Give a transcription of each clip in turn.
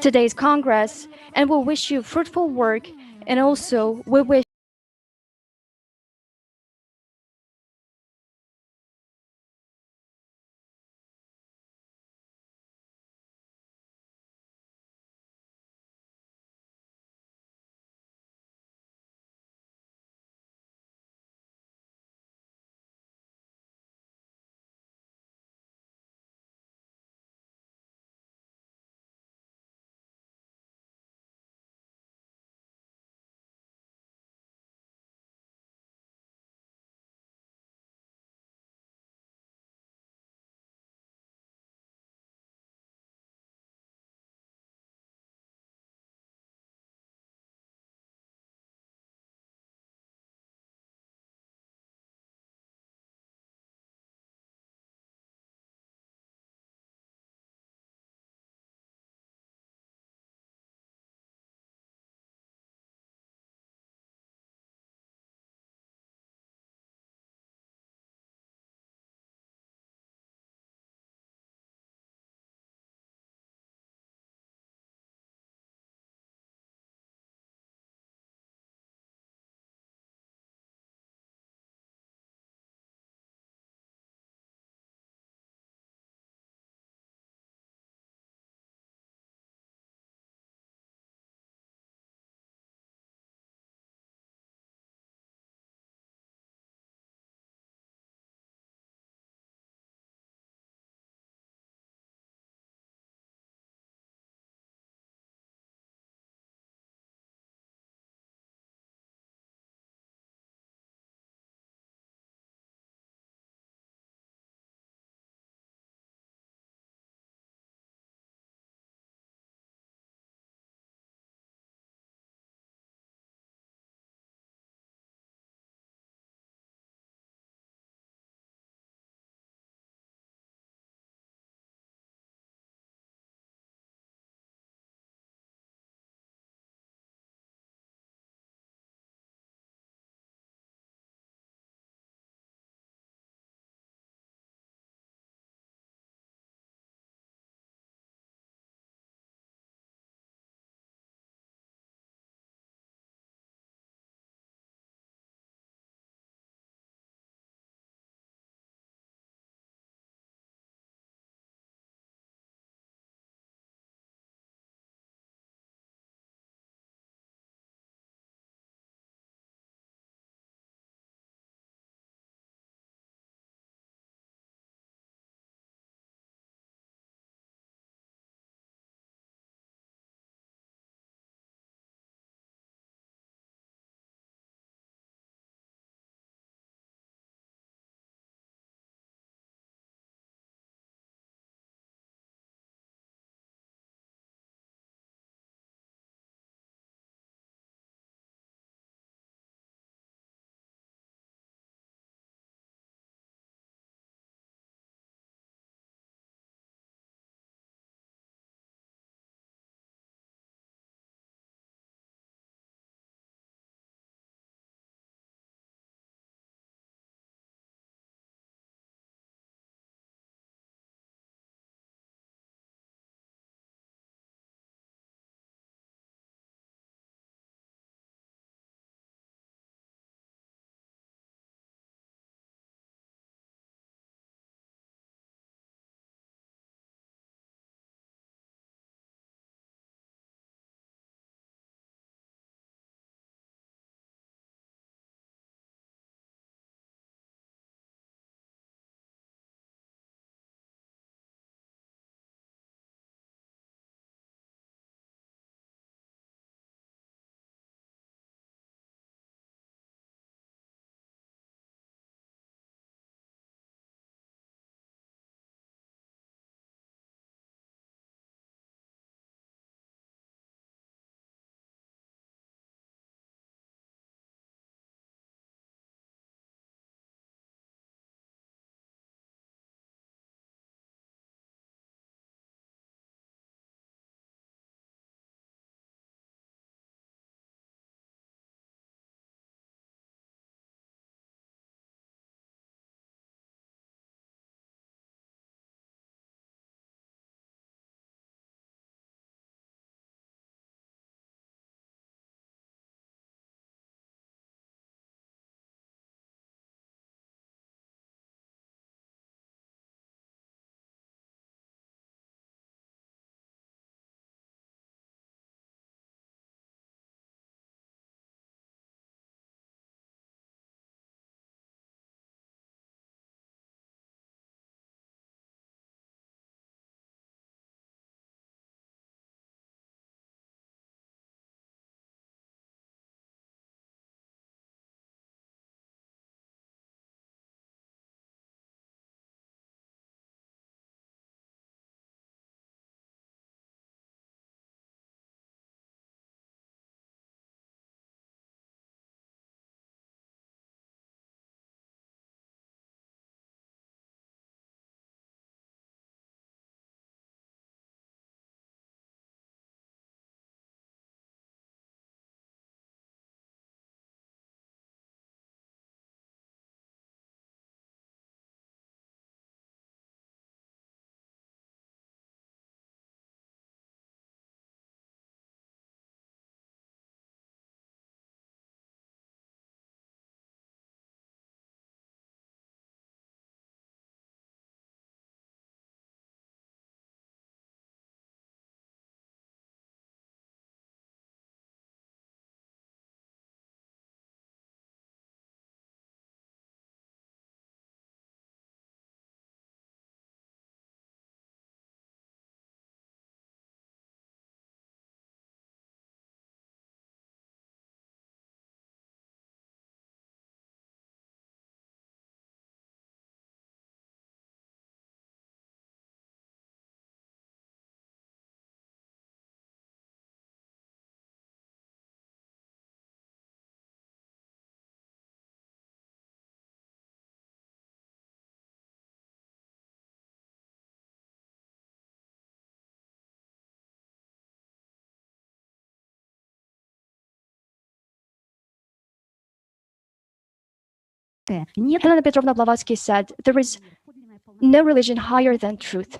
today's Congress, and we wish you fruitful work. And also, we wish Helena Petrovna Blavatsky said, there is no religion higher than truth.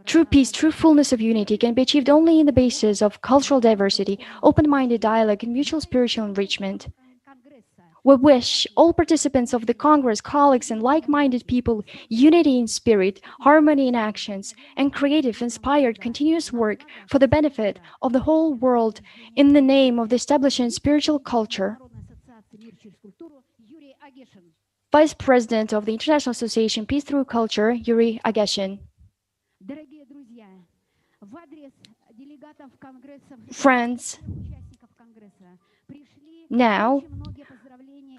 True peace, true fullness of unity can be achieved only in the basis of cultural diversity, open-minded dialogue, and mutual spiritual enrichment. We wish all participants of the Congress, colleagues, and like-minded people unity in spirit, harmony in actions, and creative, inspired, continuous work for the benefit of the whole world in the name of the establishing spiritual culture. Vice President of the International Association Peace Through Culture, Yuri Agashin. Friends, now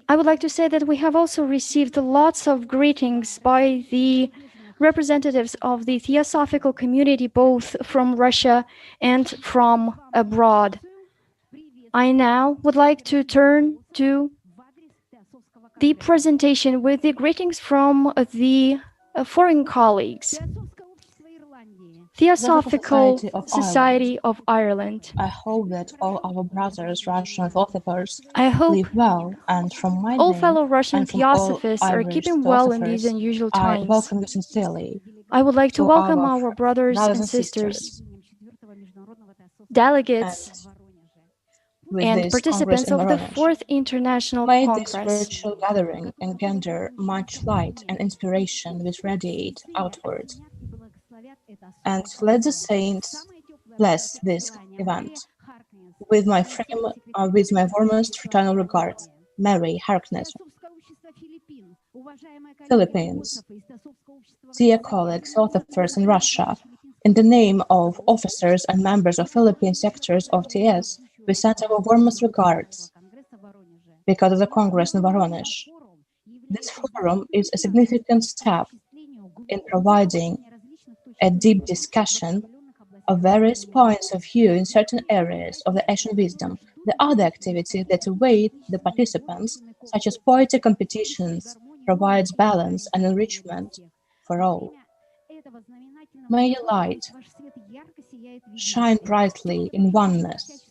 I would like to say that we have also received lots of greetings by the representatives of the Theosophical community, both from Russia and from abroad. I now would like to turn to the presentation with the greetings from the foreign colleagues. Theosophical Society of Ireland. I hope that all our brothers, Russian philosophers, I hope live well, and from my all name fellow Russian and from all Theosophists are Irish keeping well in these philosophers, unusual I times. welcome you sincerely I would like to to welcome our our brothers brothers and sisters, sisters delegates, with and this Congress participants in of the Voronezh. 4th International May this Congress. virtual gathering engender much light and inspiration which radiate outward. And let the saints bless this event. With my warmest fraternal regards, Mary Harkness, Philippines. Dear colleagues, authors in Russia, in the name of officers and members of Philippine sectors of TS, we send our warmest regards because of the Congress in Voronezh. This forum is a significant step in providing a deep discussion of various points of view in certain areas of the ancient wisdom. The other activities that await the participants, such as poetry competitions, provides balance and enrichment for all. May your light shine brightly in oneness.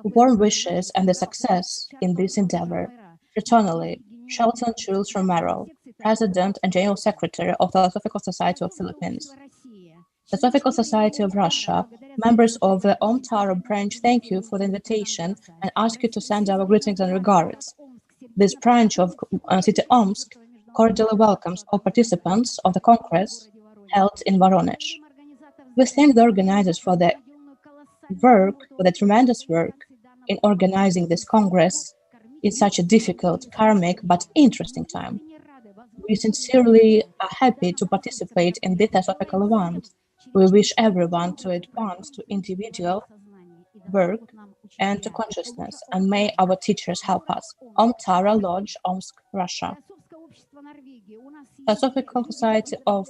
Warm wishes and the success in this endeavor. Fraternally, Shelton Jules Romero, President and General Secretary of the Theosophical Society of Philippines. The Theosophical Society of Russia, members of the Taro branch, thank you for the invitation and ask you to send our greetings and regards. This branch of City Omsk cordially welcomes all participants of the Congress held in Voronezh. We thank the organizers for the tremendous work in organizing this Congress in such a difficult, karmic, but interesting time. We sincerely are happy to participate in this philosophical event. We wish everyone to advance to individual work and to consciousness, and may our teachers help us. Tara Lodge, Omsk, Russia. Theosophical Society of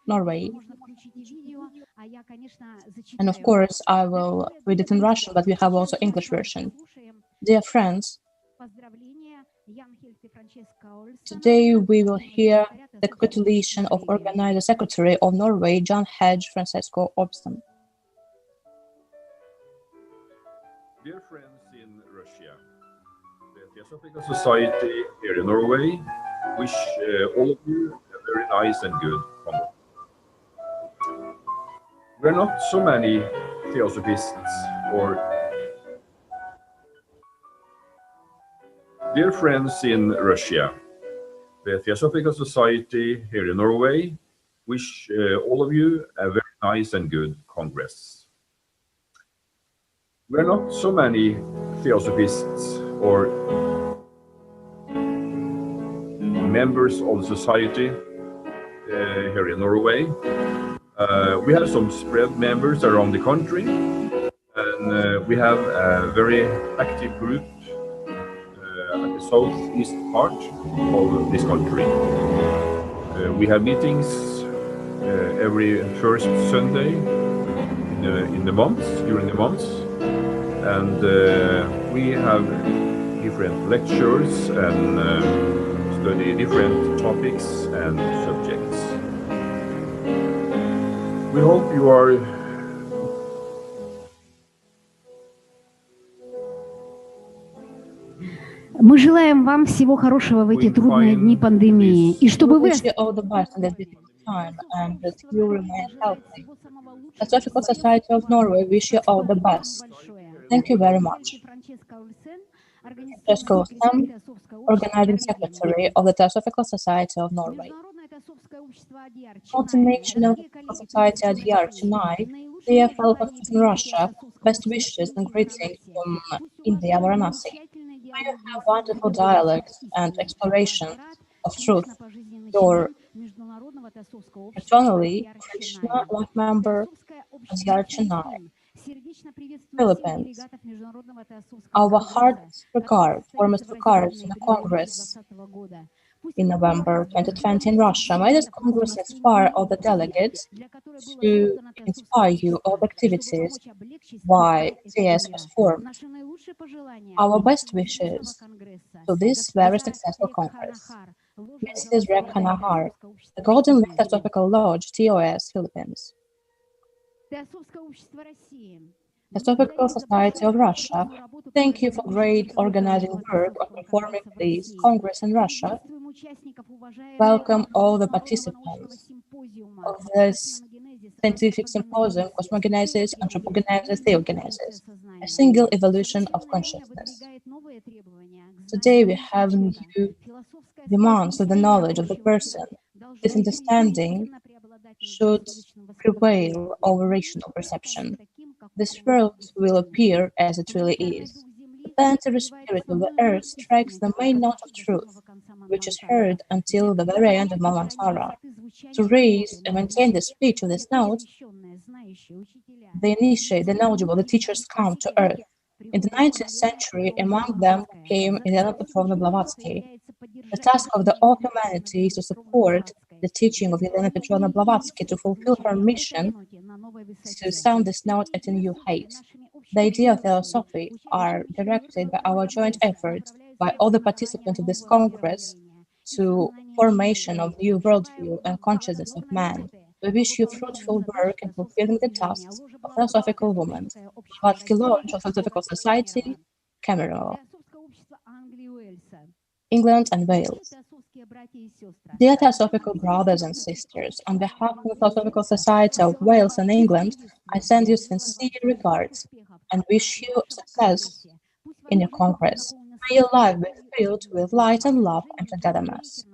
Norway. And of course, I will read it in Russian, but we have also English version. Dear friends, today we will hear the congratulation of Organizer Secretary of Norway, John Hedge Francesco Obston. Dear friends in Russia, the Theosophical Society here in Norway wish all of you a very nice and good summer. We are not so many Theosophists or Dear friends in Russia, the Theosophical Society here in Norway wish all of you a very nice and good Congress. We are not so many Theosophists or members of the society here in Norway. We have some spread members around the country, and we have a very active group at the southeast part of this country. We have meetings every first Sunday in the month, during the months, and we have different lectures and study different topics and subjects. We hope you are Мы желаем вам всего хорошего в эти трудные дни пандемии. И We чтобы вы wish you all the best in this difficult time and that you remain healthy. Theosophical Society of Norway wish you all the best. Thank you very much. Francesco Olsen, Organizing Secretary of the Theosophical Society of Norway. Multinational Theosophical Society adhere tonight. Dear fellow pastors in Russia, best wishes and greetings from India, Varanasi. May you have wonderful dialogues and exploration of truth. Your eternally Krishna life member Adhyar Chennai, Philippines. Our heart's regard, warmest regards in the Congress in November 2020 in Russia. May this Congress inspire all the delegates to inspire you all the activities why TS was formed. Our best wishes to this very successful Congress. Mrs. Rekha Nahar, the Golden Link Theosophical Lodge, TOS, Philippines. Theosophical Society of Russia, thank you for great organizing work on performing this Congress in Russia. Welcome all the participants of this scientific symposium, Cosmogenesis, Anthropogenesis, Theogenesis, a single evolution of consciousness. Today we have new demands of the knowledge of the person. This understanding should prevail over rational perception. This world will appear as it really is. The planetary spirit of the earth strikes the main note of truth, which is heard until the very end of Mamantara. To raise and maintain the speech of this note, the knowledgeable, the teachers come to earth. In the 19th century, among them came Elena Petrovna Blavatsky. The task of the all humanity is to support the teaching of Elena Petrovna Blavatsky to fulfill her mission to sound this note at a new height. The idea of Theosophy are directed by our joint efforts by all the participants of this Congress to formation of new worldview and consciousness of man. We wish you fruitful work in fulfilling the tasks of Theosophical women. Blavatsky Lodge of Theosophical Society, Cameron, England and Wales. Dear Theosophical brothers and sisters, on behalf of the Theosophical Society of Wales and England, I send you sincere regards and wish you success in your Congress. May your life be filled with light and love and togetherness.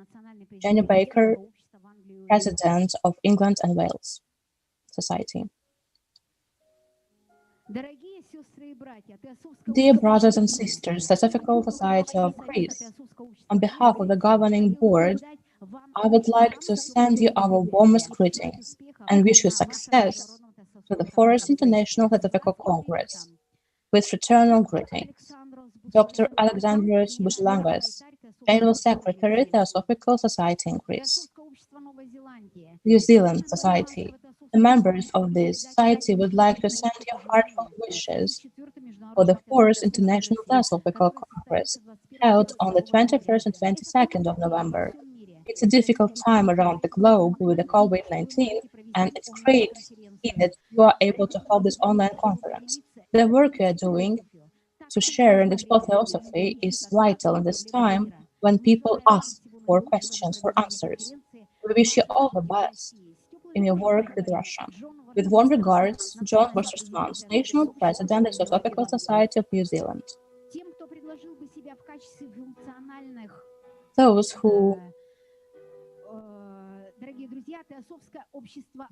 Jenny Baker, President of England and Wales Society. Dear brothers and sisters, Theosophical Society of Greece, on behalf of the governing board, I would like to send you our warmest greetings and wish you success to the Fourth International Theosophical Congress. With fraternal greetings, Dr. Alexandros Bouchilangas, General Secretary, Theosophical Society in Greece. New Zealand Society. The members of this society would like to send you heartfelt wishes for the Fourth International Theosophical Congress, held on the 21st and 22nd of November. It's a difficult time around the globe with the COVID-19, and it's great that you are able to hold this online conference. The work you are doing to share and explore Theosophy is vital in this time when people ask for questions, for answers. We wish you all the best in your work with Russia. With warm regards, John Wassermans, National President of the Theosophical Society of New Zealand. Those who,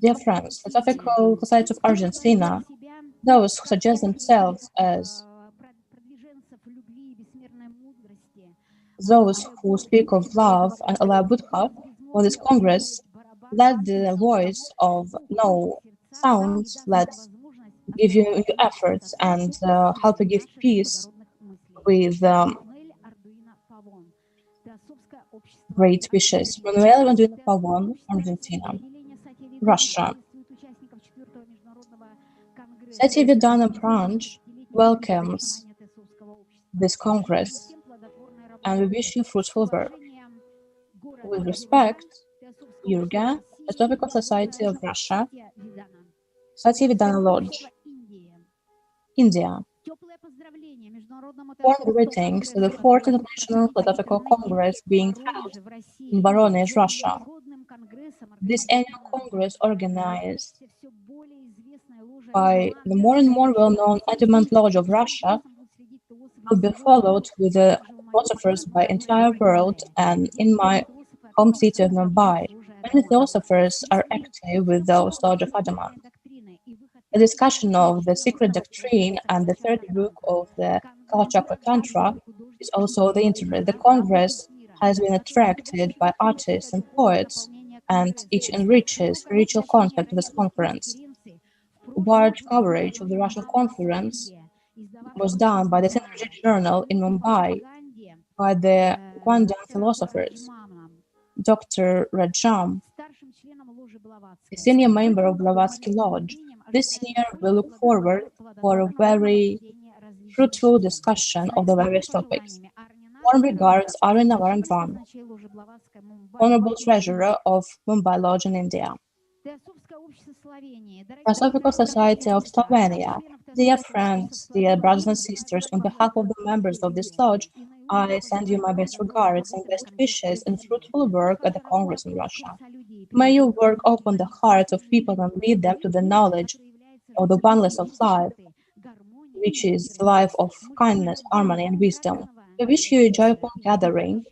dear friends, Theosophical Society of Argentina, those who suggest themselves as those who speak of love and Allah Buddha, for this Congress, let the voice of no sounds, let give you your efforts and help you give peace with great wishes. Manuel Arduino Pavon, Argentina. Russia. Seti Vidana branch welcomes this Congress and we wish you fruitful work. With respect, Yurga, Theosophical Society of Russia, Seti Vidana Lodge, India. Warm greetings to the Fourth International Theosophical Congress being held in Voronezh, Russia. This annual congress, organized by the more and more well-known Adamant Lodge of Russia, will be followed with the philosophers by entire world, and in my home city of Mumbai, many philosophers are active with those Lodge of Adamant. The discussion of the secret doctrine and the third book of the Kalachakra Tantra is also the interest. The Congress has been attracted by artists and poets, and each enriches spiritual contact of this conference. Wide coverage of the Russian conference was done by the Synergy Journal in Mumbai by the Guandan philosophers, Dr. Rajam, a senior member of Blavatsky Lodge. This year we look forward for a very fruitful discussion of the various topics. Warm regards, Arina Varandran, Honorable Treasurer of Mumbai Lodge in India. Theosophical Society of Slovenia. Dear friends, dear brothers and sisters, on behalf of the members of this lodge, I send you my best regards and best wishes in fruitful work at the Congress in Russia. May your work open the hearts of people and lead them to the knowledge of the oneness of life, which is the life of kindness, harmony, and wisdom. We wish you a joyful gathering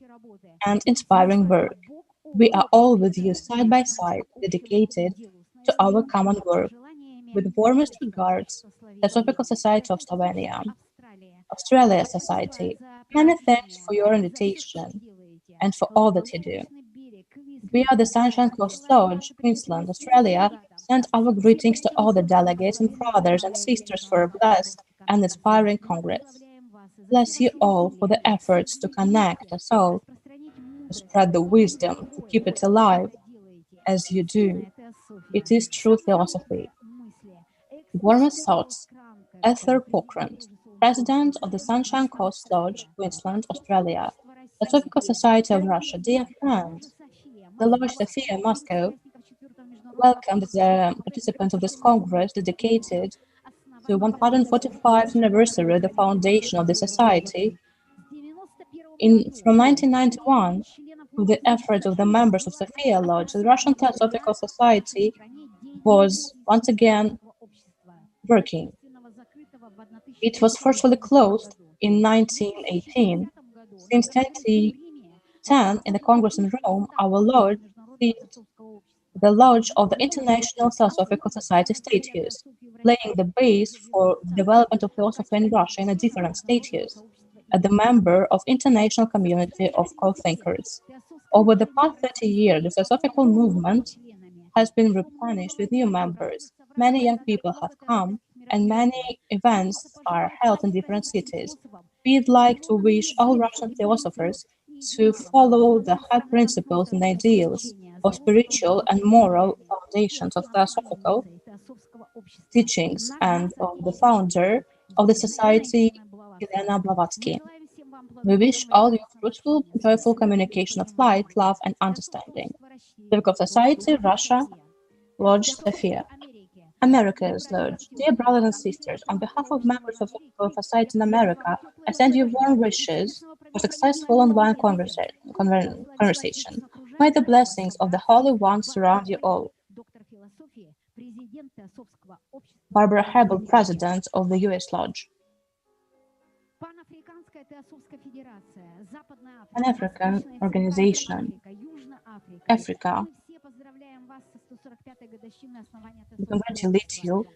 and inspiring work. We are all with you side by side, dedicated to our common work. With warmest regards, Theosophical Society of Slovenia, Australia Society. Many thanks for your invitation and for all that you do. We are the Sunshine Coast Lodge, Queensland, Australia, send our greetings to all the delegates and brothers and sisters for a blessed and inspiring Congress. Bless you all for the efforts to connect us all, to spread the wisdom, to keep it alive, as you do. It is true Theosophy. Warmest thoughts, Ether Pokrant, President of the Sunshine Coast Lodge, Queensland, Australia, Theosophical Society of Russia. Dear friends, the Lodge Sophia, Moscow, welcomed the participants of this Congress dedicated to 145th anniversary of the foundation of the Society. From 1991, with the efforts of the members of Sophia Lodge, the Russian Theosophical Society was once again working. It was fortunately closed in 1918. Since 2010, in the Congress in Rome, our Lodge received the Lodge of the International Theosophical Society status, laying the base for the development of philosophy in Russia in a different status, as the member of international community of co-thinkers. Over the past 30 years, the Theosophical movement has been replenished with new members. Many young people have come, and many events are held in different cities. We'd like to wish all Russian philosophers to follow the high principles and ideals of spiritual and moral foundations of Theosophical teachings and of the founder of the society, Elena Blavatsky. We wish all you fruitful, joyful communication of light, love, and understanding. Theosophical Society, Russia, Lodge Sophia. America's Lodge. Dear brothers and sisters, on behalf of members of the Society in America, I send you warm wishes for successful online conversation. May the blessings of the Holy One surround you all. Barbara Hebel, President of the U.S. Lodge. Pan-African Organization, Africa. We congratulate you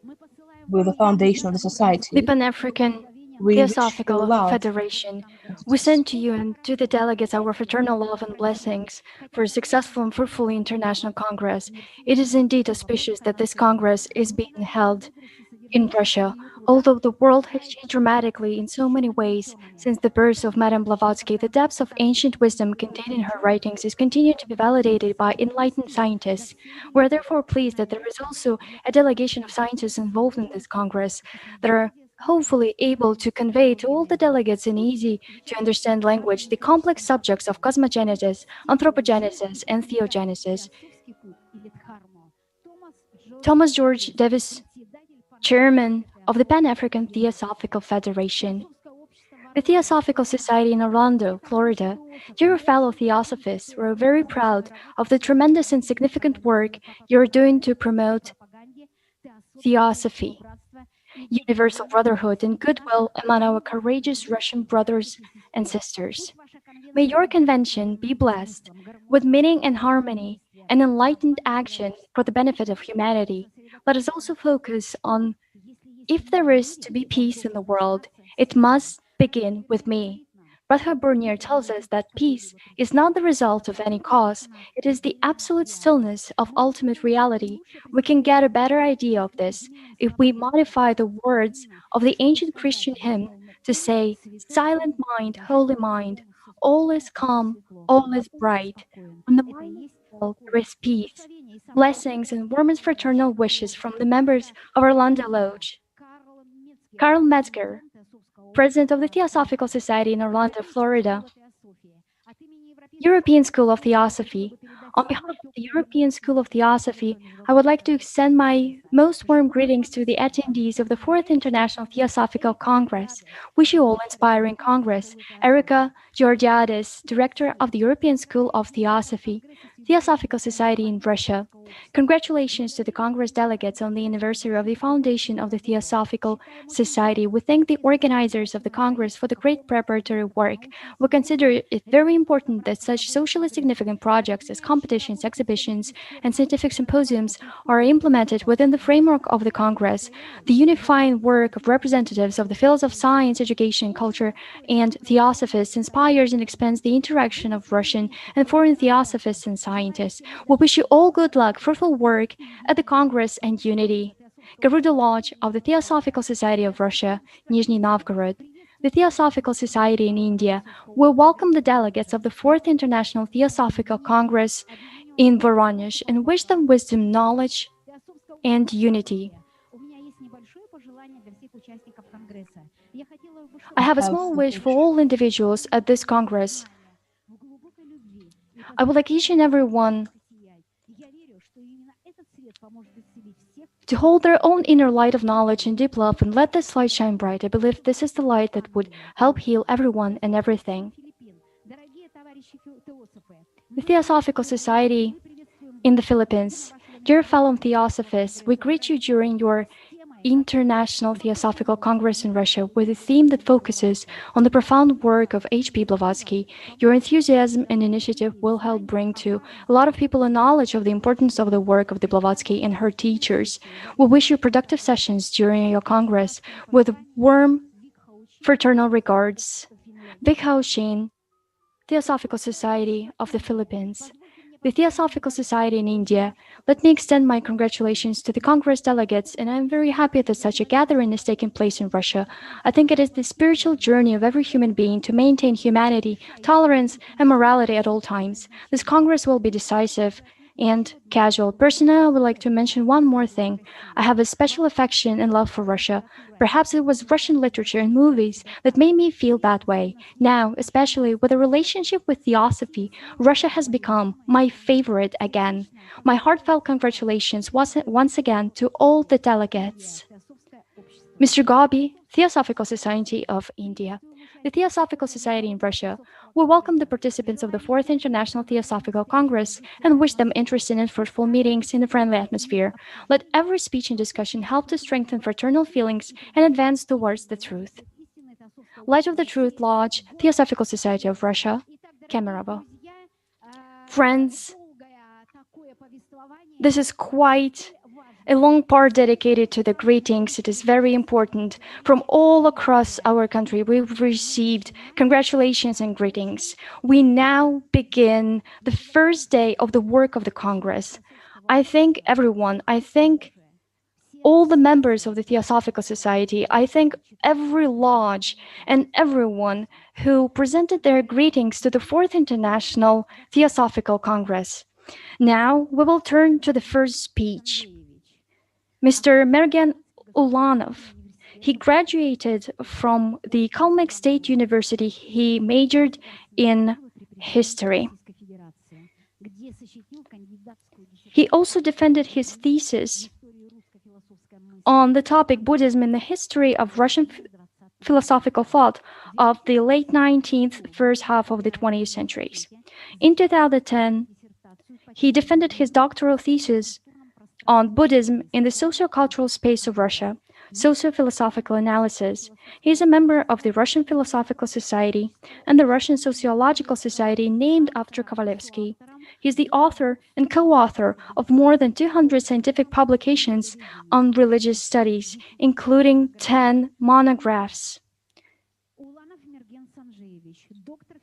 with the foundation of the society. The Pan-African Theosophical Federation. We send to you and to the delegates our fraternal love and blessings for a successful and fruitful international congress. It is indeed auspicious that this congress is being held in Russia. Although the world has changed dramatically in so many ways since the birth of Madame Blavatsky, the depths of ancient wisdom contained in her writings is continued to be validated by enlightened scientists. We are therefore pleased that there is also a delegation of scientists involved in this Congress that are hopefully able to convey to all the delegates in easy to understand language the complex subjects of cosmogenesis, anthropogenesis, and theogenesis. Thomas George Davis, chairman of the Pan-African Theosophical Federation. The Theosophical Society in Orlando, Florida, dear fellow Theosophists, we're very proud of the tremendous and significant work you're doing to promote Theosophy, universal brotherhood, and goodwill among our courageous Russian brothers and sisters. May your convention be blessed with meaning and harmony and enlightened action for the benefit of humanity. Let us also focus on if there is to be peace in the world, it must begin with me. Radha Burnier tells us that peace is not the result of any cause, it is the absolute stillness of ultimate reality. We can get a better idea of this if we modify the words of the ancient Christian hymn to say, "Silent mind, holy mind, all is calm, all is bright. When the mind is still, there is peace." Blessings and warmest fraternal wishes from the members of Orlando Lodge. Karl Metzger, President of the Theosophical Society in Orlando, Florida. European School of Theosophy. On behalf of the European School of Theosophy, I would like to extend my most warm greetings to the attendees of the 4th International Theosophical Congress. Wish you all inspiring Congress. Erika Georgiadis, Director of the European School of Theosophy, Theosophical Society in Russia. Congratulations to the Congress delegates on the anniversary of the foundation of the Theosophical Society. We thank the organizers of the Congress for the great preparatory work. We consider it very important that such socially significant projects as competitions, exhibitions, and scientific symposiums are implemented within the framework of the Congress. The unifying work of representatives of the fields of science, education, culture, and theosophists inspires and expands the interaction of Russian and foreign theosophists and scientists. We wish you all good luck, fruitful work at the Congress and unity. Garuda Lodge of the Theosophical Society of Russia, Nizhny Novgorod. The Theosophical Society in India will welcome the delegates of the 4th International Theosophical Congress in Voronezh and wish them wisdom, knowledge, and unity. I have a small wish for all individuals at this Congress. I would like each and every one to hold their own inner light of knowledge and deep love and let this light shine bright. I believe this is the light that would help heal everyone and everything. The Theosophical Society in the Philippines. Dear fellow Theosophists, we greet you during your International Theosophical Congress in Russia with a theme that focuses on the profound work of H.P. Blavatsky. Your enthusiasm and initiative will help bring to a lot of people a knowledge of the importance of the work of the Blavatsky and her teachers. We wish you productive sessions during your Congress with warm fraternal regards. Vikhao Shin, Theosophical Society of the Philippines. The Theosophical Society in India. Let me extend my congratulations to the Congress delegates, and I'm very happy that such a gathering is taking place in Russia. I think it is the spiritual journey of every human being to maintain humanity, tolerance, and morality at all times. This Congress will be decisive and casual. Personally, I would like to mention one more thing. I have a special affection and love for Russia. Perhaps it was Russian literature and movies that made me feel that way. Now, especially with a relationship with Theosophy, Russia has become my favorite again. My heartfelt congratulations once again to all the delegates. Mr. Gobi, Theosophical Society of India. The Theosophical Society in Russia will welcome the participants of the 4th International Theosophical Congress and wish them interesting and fruitful meetings in a friendly atmosphere. Let every speech and discussion help to strengthen fraternal feelings and advance towards the truth. Light of the Truth Lodge, Theosophical Society of Russia, Kemerovo. Friends, this is quite a long part dedicated to the greetings. It is very important. From all across our country, we've received congratulations and greetings. We now begin the first day of the work of the Congress. I thank everyone. I thank all the members of the Theosophical Society. I thank every lodge and everyone who presented their greetings to the 4th International Theosophical Congress. Now we will turn to the first speech. Mr. Mergen Ulanov. He graduated from the Kalmyk State University. He majored in history. He also defended his thesis on the topic Buddhism in the history of Russian philosophical thought of the late 19th, first half of the 20th centuries. In 2010, he defended his doctoral thesis on Buddhism in the sociocultural space of Russia, socio-philosophical analysis. He is a member of the Russian Philosophical Society and the Russian Sociological Society named after Kovalevsky. He is the author and co-author of more than 200 scientific publications on religious studies, including 10 monographs.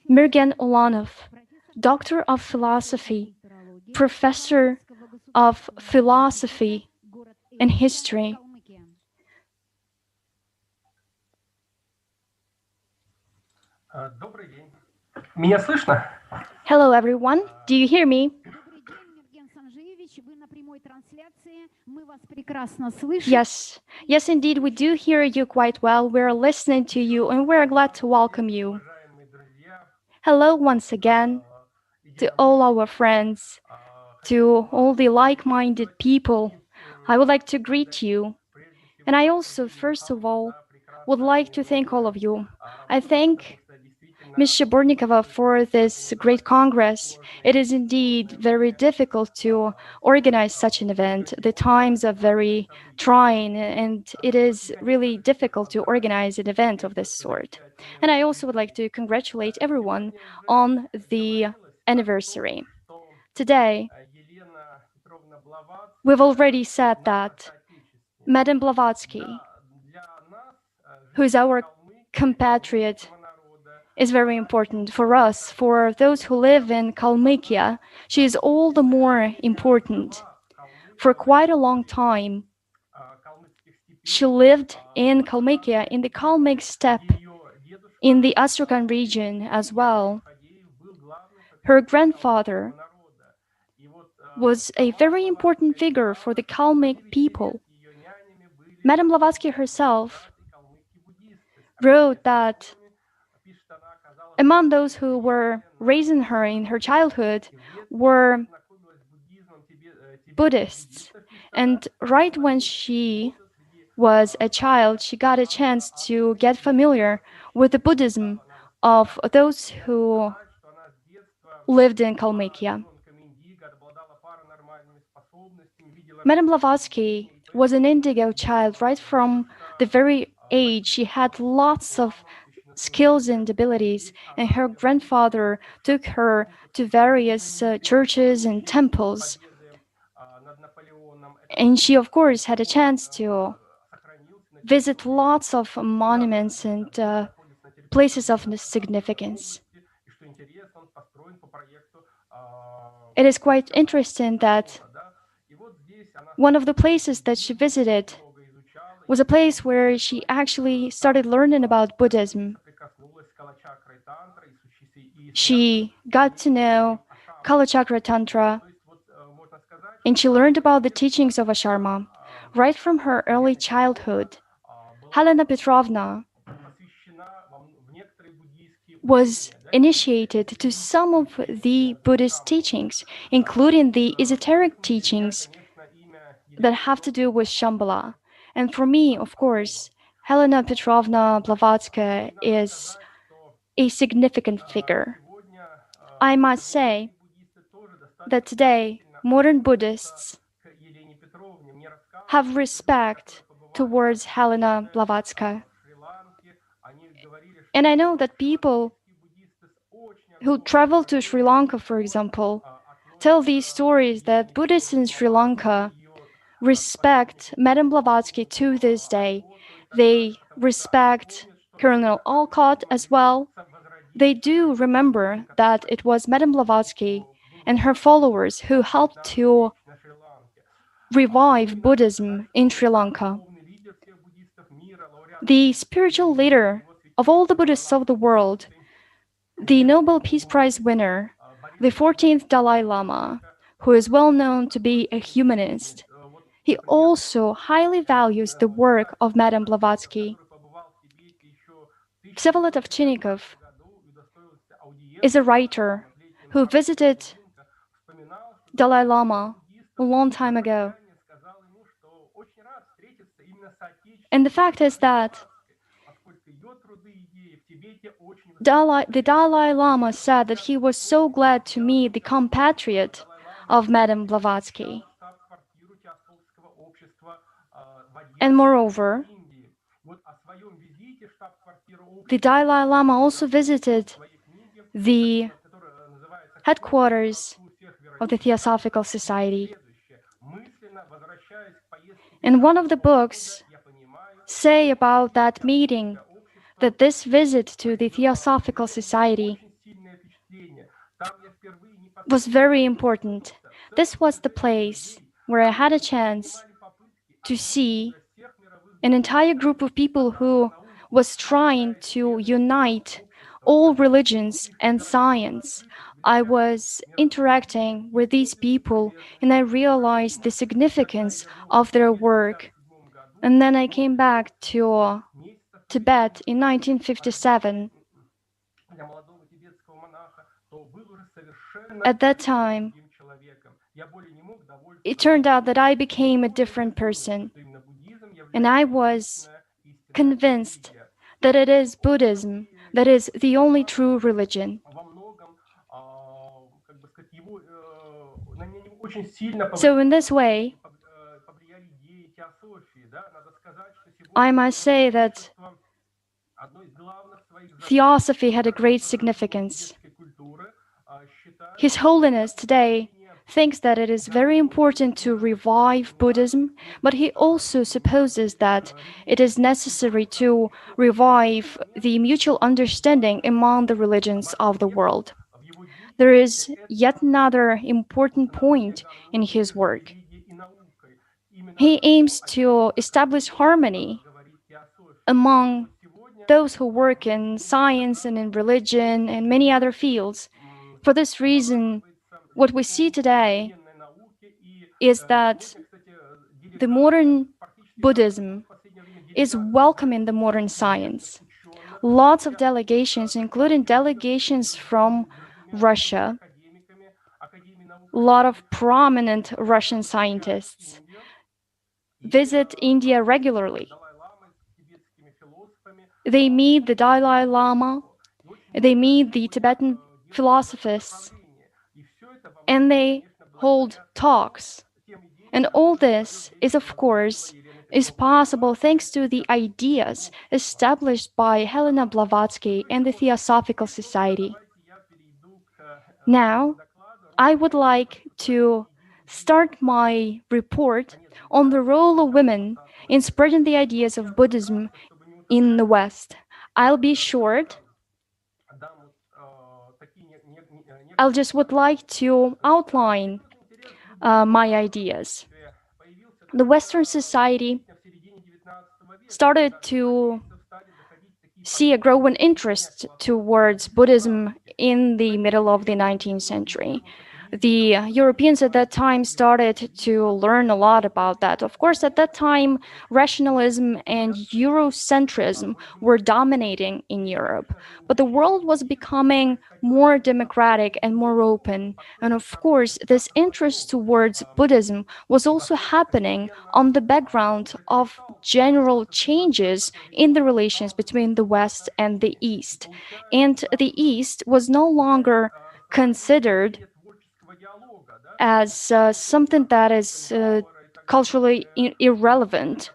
Mirgen Ulanov, Doctor of Philosophy, Professor of Philosophy and History. Добрый день. Меня слышно? Hello, everyone. Do you hear me? Yes, yes, indeed, we do hear you quite well. We're listening to you and we're glad to welcome you. Hello once again to all our friends, to all the like-minded people. I would like to greet you. And I also, first of all, would like to thank all of you. I thank Ms. Shabornikova for this great congress. It is indeed very difficult to organize such an event. The times are very trying, and it is really difficult to organize an event of this sort. And I also would like to congratulate everyone on the anniversary. Today, we've already said that Madame Blavatsky, who is our compatriot, is very important for us. For those who live in Kalmykia, she is all the more important. For quite a long time, she lived in Kalmykia, in the Kalmyk steppe, in the Astrakhan region as well. Her grandfather was a very important figure for the Kalmyk people. Madame Blavatsky herself wrote that among those who were raising her in her childhood were Buddhists. And right when she was a child, she got a chance to get familiar with the Buddhism of those who lived in Kalmykia. Madame Blavatsky was an indigo child right from the very age. She had lots of skills and abilities, and her grandfather took her to various churches and temples. And she, of course, had a chance to visit lots of monuments and places of significance. It is quite interesting that one of the places that she visited was a place where she actually started learning about Buddhism. She got to know Kalachakra Tantra, and she learned about the teachings of Asharma right from her early childhood. Helena Petrovna was initiated to some of the Buddhist teachings, including the esoteric teachings that have to do with Shambhala. And for me, of course, Helena Petrovna Blavatsky is a significant figure. I must say that today, modern Buddhists have respect towards Helena Blavatsky. And I know that people who travel to Sri Lanka, for example, tell these stories that Buddhists in Sri Lanka respect Madame Blavatsky to this day. They respect Colonel Olcott as well. They do remember that it was Madame Blavatsky and her followers who helped to revive Buddhism in Sri Lanka. The spiritual leader of all the Buddhists of the world, the Nobel Peace Prize winner, the 14th Dalai Lama, who is well known to be a humanist, he also highly values the work of Madame Blavatsky. Vsevolod Ovchinnikov is a writer who visited Dalai Lama a long time ago. And the fact is that the Dalai Lama said that he was so glad to meet the compatriot of Madame Blavatsky. And moreover, the Dalai Lama also visited the headquarters of the Theosophical Society. And one of the books say about that meeting that this visit to the Theosophical Society was very important. This was the place where I had a chance to see an entire group of people who was trying to unite all religions and science. I was interacting with these people and I realized the significance of their work. And then I came back to Tibet in 1957. At that time, it turned out that I became a different person. And I was convinced that it is Buddhism that is the only true religion. So in this way, I must say that Theosophy had a great significance. His Holiness today thinks that it is very important to revive Buddhism, but he also supposes that it is necessary to revive the mutual understanding among the religions of the world. There is yet another important point in his work. He aims to establish harmony among those who work in science and in religion and many other fields. For this reason, what we see today is that the modern Buddhism is welcoming the modern science. Lots of delegations, including delegations from Russia, a lot of prominent Russian scientists visit India regularly. They meet the Dalai Lama, they meet the Tibetan philosophers, and they hold talks. And all this is, of course, is possible thanks to the ideas established by Helena Blavatsky and the Theosophical Society. Now, I would like to start my report on the role of women in spreading the ideas of Buddhism in the West. I'll be short. I just would like to outline my ideas. The Western society started to see a growing interest towards Buddhism in the middle of the 19th century. The Europeans at that time started to learn a lot about that. Of course, at that time, rationalism and Eurocentrism were dominating in Europe, but the world was becoming more democratic and more open. And of course, this interest towards Buddhism was also happening on the background of general changes in the relations between the West and the East. And the East was no longer considered as something that is culturally irrelevant.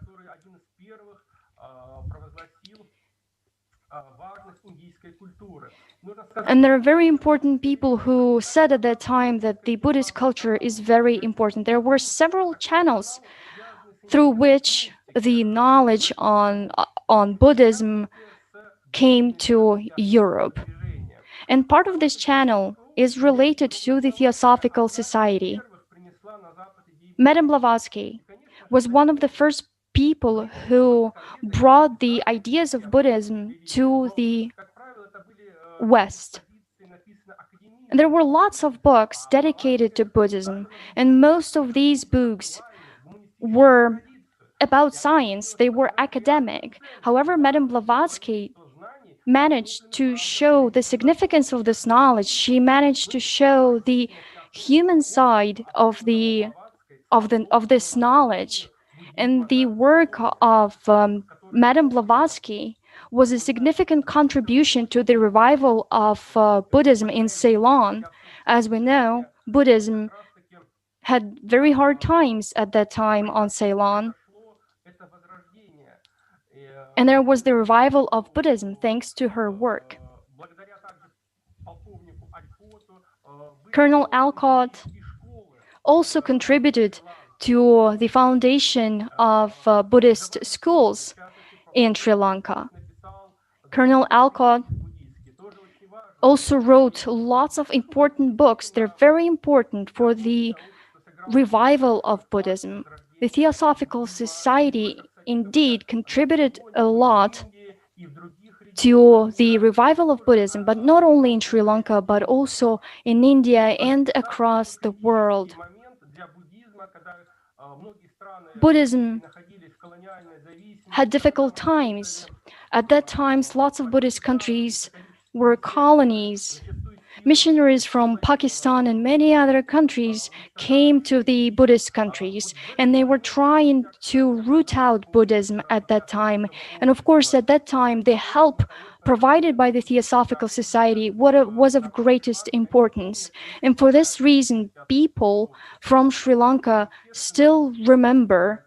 And there are very important people who said at that time that the Buddhist culture is very important. There were several channels through which the knowledge on Buddhism came to Europe. And part of this channel is related to the Theosophical Society. Madame Blavatsky was one of the first people who brought the ideas of Buddhism to the West. And there were lots of books dedicated to Buddhism, and most of these books were about science, they were academic. However, Madame Blavatsky managed to show the significance of this knowledge. She managed to show the human side of this knowledge. And the work of Madame Blavatsky was a significant contribution to the revival of Buddhism in Ceylon. As we know, Buddhism had very hard times at that time on Ceylon. And there was the revival of Buddhism thanks to her work. Colonel Alcott also contributed to the foundation of Buddhist schools in Sri Lanka. Colonel Alcott also wrote lots of important books. They're very important for the revival of Buddhism. The Theosophical Society indeed contributed a lot to the revival of Buddhism, but not only in Sri Lanka, but also in India and across the world. Buddhism had difficult times. At that time, lots of Buddhist countries were colonies. Missionaries from Pakistan and many other countries came to the Buddhist countries, and they were trying to root out Buddhism at that time. And of course, at that time, the help provided by the Theosophical Society was of greatest importance. And for this reason, people from Sri Lanka still remember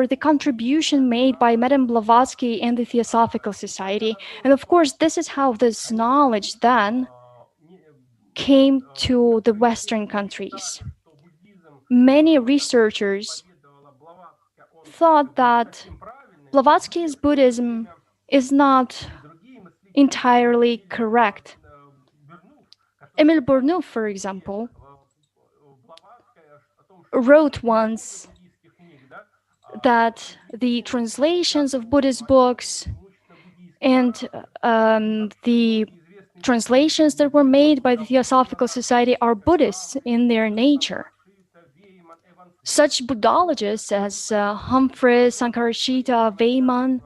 the contribution made by Madame Blavatsky and the Theosophical Society. And of course, this is how this knowledge then came to the Western countries. Many researchers thought that Blavatsky's Buddhism is not entirely correct. Emile Bournouf, for example, wrote once that the translations of Buddhist books and the translations that were made by the Theosophical Society are Buddhist in their nature. Such Buddhologists as Humphrey, Sankarashita, Weyman,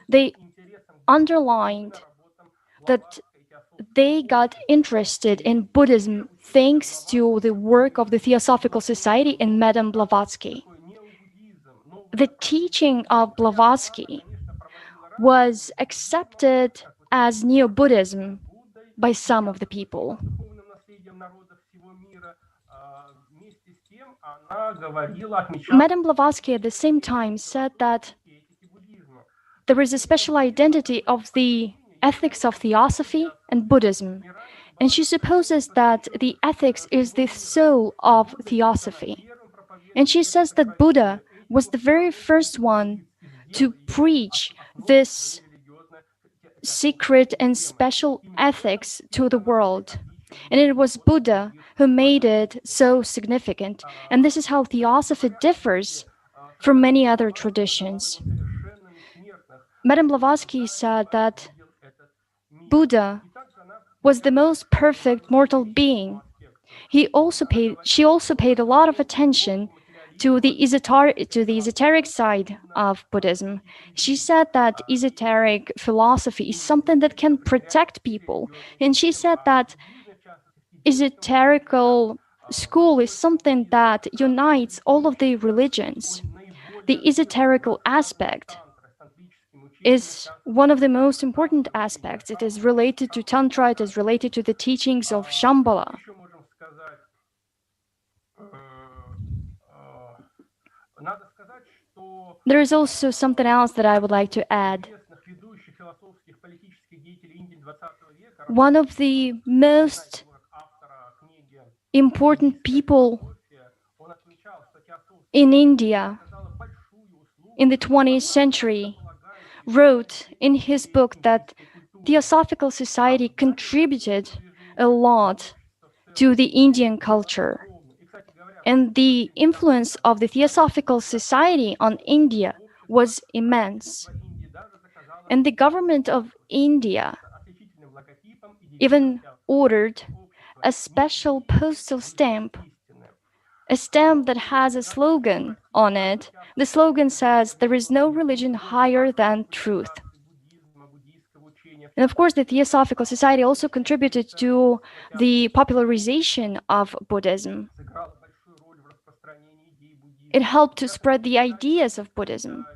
they underlined that they got interested in Buddhism thanks to the work of the Theosophical Society and Madame Blavatsky. The teaching of Blavatsky was accepted as Neo-Buddhism by some of the people. Madame Blavatsky at the same time said that there is a special identity of the ethics of Theosophy and Buddhism, and she supposes that the ethics is the soul of Theosophy. And she says that Buddha was the very first one to preach this secret and special ethics to the world. And it was Buddha who made it so significant. And this is how Theosophy differs from many other traditions. Madame Blavatsky said that Buddha was the most perfect mortal being. She also paid a lot of attention to the esoteric side of Buddhism. She said that esoteric philosophy is something that can protect people. And she said that esoterical school is something that unites all of the religions. The esoterical aspect is one of the most important aspects. It is related to Tantra, it is related to the teachings of Shambhala. There is also something else that I would like to add. One of the most important people in India in the 20th century wrote in his book that Theosophical Society contributed a lot to the Indian culture. And the influence of the Theosophical Society on India was immense. And the government of India even ordered a special postal stamp, a stamp that has a slogan on it. The slogan says, "There is no religion higher than truth." And of course, the Theosophical Society also contributed to the popularization of Buddhism. It helped to spread the ideas of Buddhism.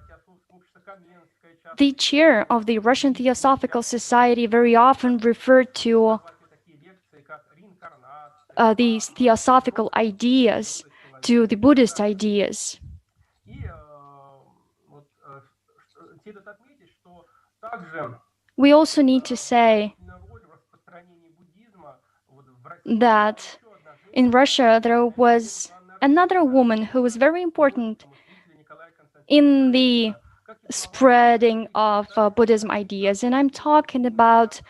The chair of the Russian Theosophical Society very often referred to these theosophical ideas to the Buddhist ideas. We also need to say that in Russia there was another woman who was very important in the spreading of Buddhism ideas, and I'm talking about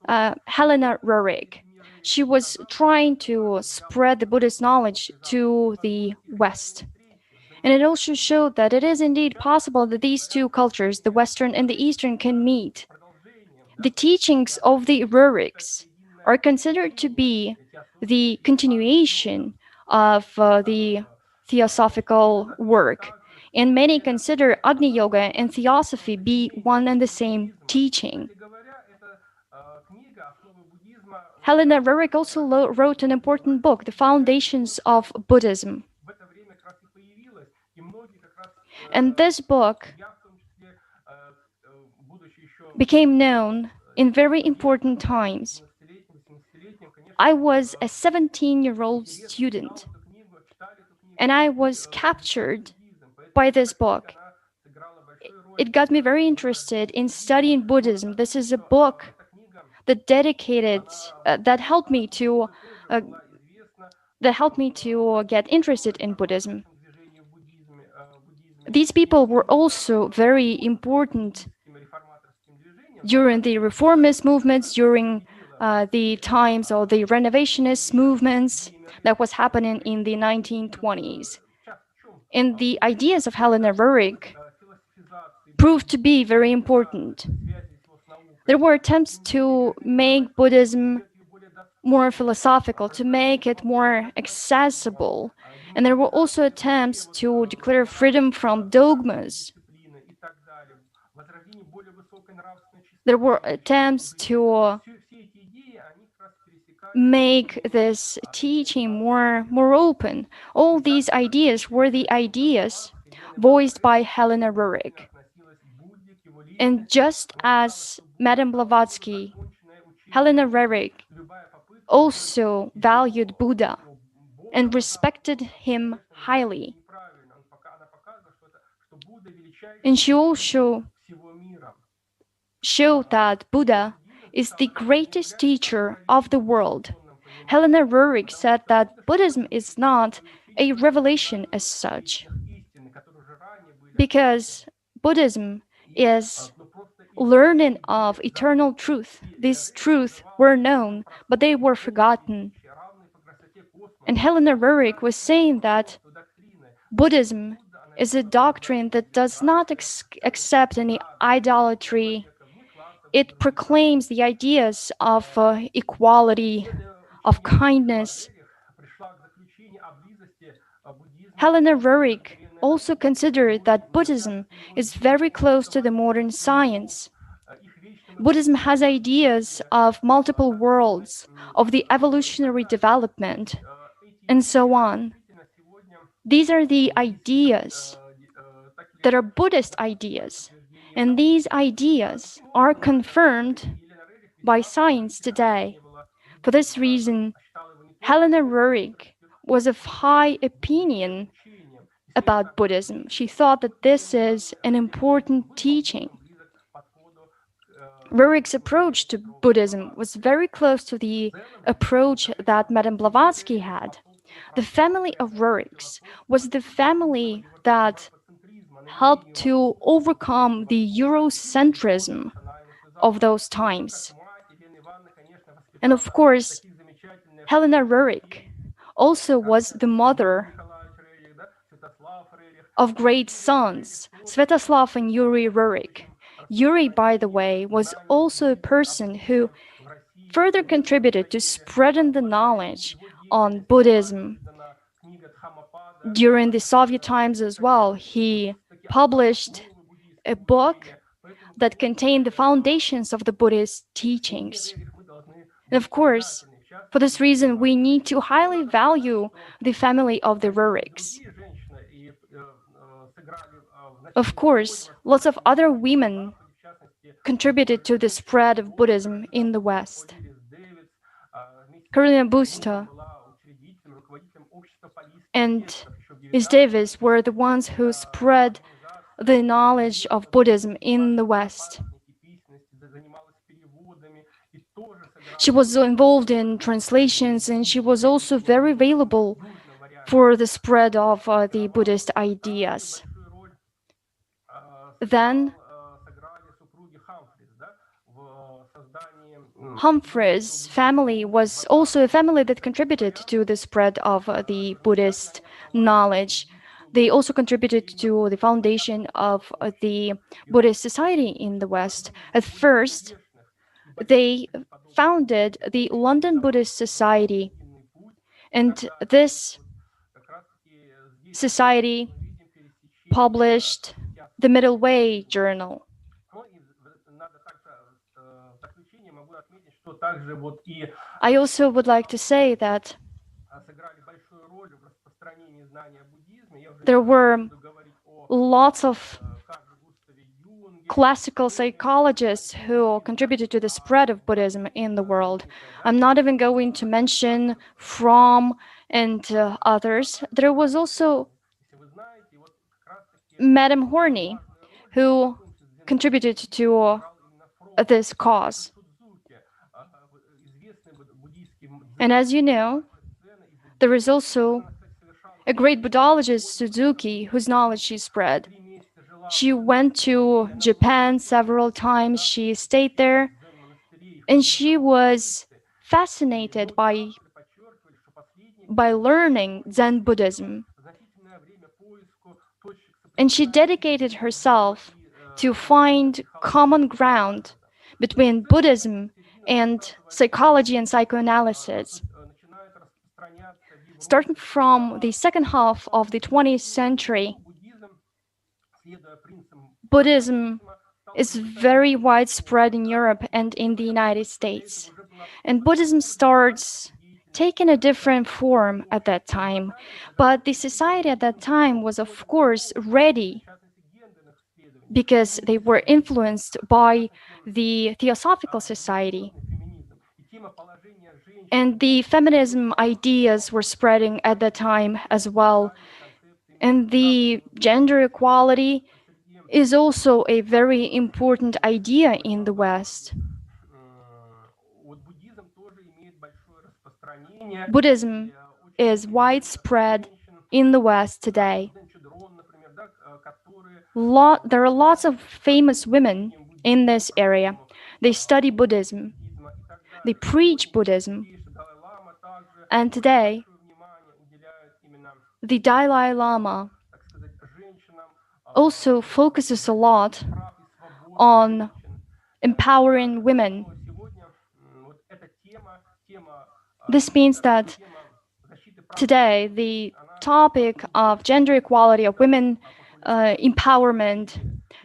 Helena Rurik. She was trying to spread the Buddhist knowledge to the West. And it also showed that it is indeed possible that these two cultures, the Western and the Eastern, can meet. The teachings of the Ruriks are considered to be the continuation of the Theosophical work, and many consider Agni Yoga and Theosophy be one and the same teaching. Helena Rurik also wrote an important book, The Foundations of Buddhism. And this book became known in very important times. I was a 17-year-old student, and I was captured by this book. It got me very interested in studying Buddhism. This is a book that helped me to get interested in Buddhism. These people were also very important during the reformist movements, during the times of the renovationist movements that was happening in the 1920s. And the ideas of Helena Rurik proved to be very important. There were attempts to make Buddhism more philosophical, to make it more accessible. And there were also attempts to declare freedom from dogmas. There were attempts to make this teaching more open. All these ideas were the ideas voiced by Helena Rurik. And just as Madame Blavatsky, Helena Rurik also valued Buddha and respected him highly. And she also showed that Buddha is the greatest teacher of the world. Helena Rurik said that Buddhism is not a revelation as such, because Buddhism is learning of eternal truth. These truths were known, but they were forgotten. And Helena Rurik was saying that Buddhism is a doctrine that does not accept any idolatry. It proclaims the ideas of equality, of kindness. Helena Rurik also considered that Buddhism is very close to the modern science. Buddhism has ideas of multiple worlds, of the evolutionary development, and so on. These are the ideas that are Buddhist ideas, and these ideas are confirmed by science today. For this reason, Helena Rurik was of high opinion about Buddhism. She thought that this is an important teaching. Rurik's approach to Buddhism was very close to the approach that Madame Blavatsky had. The family of Ruriks was the family that helped to overcome the Eurocentrism of those times. And of course, Helena Rurik also was the mother of great sons, Svetoslav and Yuri Rurik. Yuri, by the way, was also a person who further contributed to spreading the knowledge on Buddhism. During the Soviet times as well, he published a book that contained the foundations of the Buddhist teachings. And of course, for this reason, we need to highly value the family of the Ruriks. Of course, lots of other women contributed to the spread of Buddhism in the West. Carolina Busta and Miss Davis were the ones who spread the knowledge of Buddhism in the West. She was involved in translations, and she was also very available for the spread of the Buddhist ideas. Then Humphrey's family was also a family that contributed to the spread of the Buddhist knowledge. They also contributed to the foundation of the Buddhist society in the West. At first, they founded the London Buddhist Society, and this society published the Middle Way journal. I also would like to say that there were lots of classical psychologists who contributed to the spread of Buddhism in the world. I'm not even going to mention Fromm and others. There was also Madame Horney, who contributed to this cause. And as you know, there is also a great Buddhologist, Suzuki, whose knowledge she spread. She went to Japan several times, she stayed there, and she was fascinated by learning Zen Buddhism. And she dedicated herself to find common ground between Buddhism and psychology and psychoanalysis. Starting from the second half of the 20th century, Buddhism is very widespread in Europe and in the United States. And Buddhism starts taking a different form at that time. But the society at that time was, of course, ready because they were influenced by the Theosophical society. And the feminism ideas were spreading at that time as well. And the gender equality is also a very important idea in the West. Buddhism is widespread in the West today. There are lots of famous women in this area. They study Buddhism. They preach Buddhism. And today, the Dalai Lama also focuses a lot on empowering women. This means that today the topic of gender equality, of women empowerment,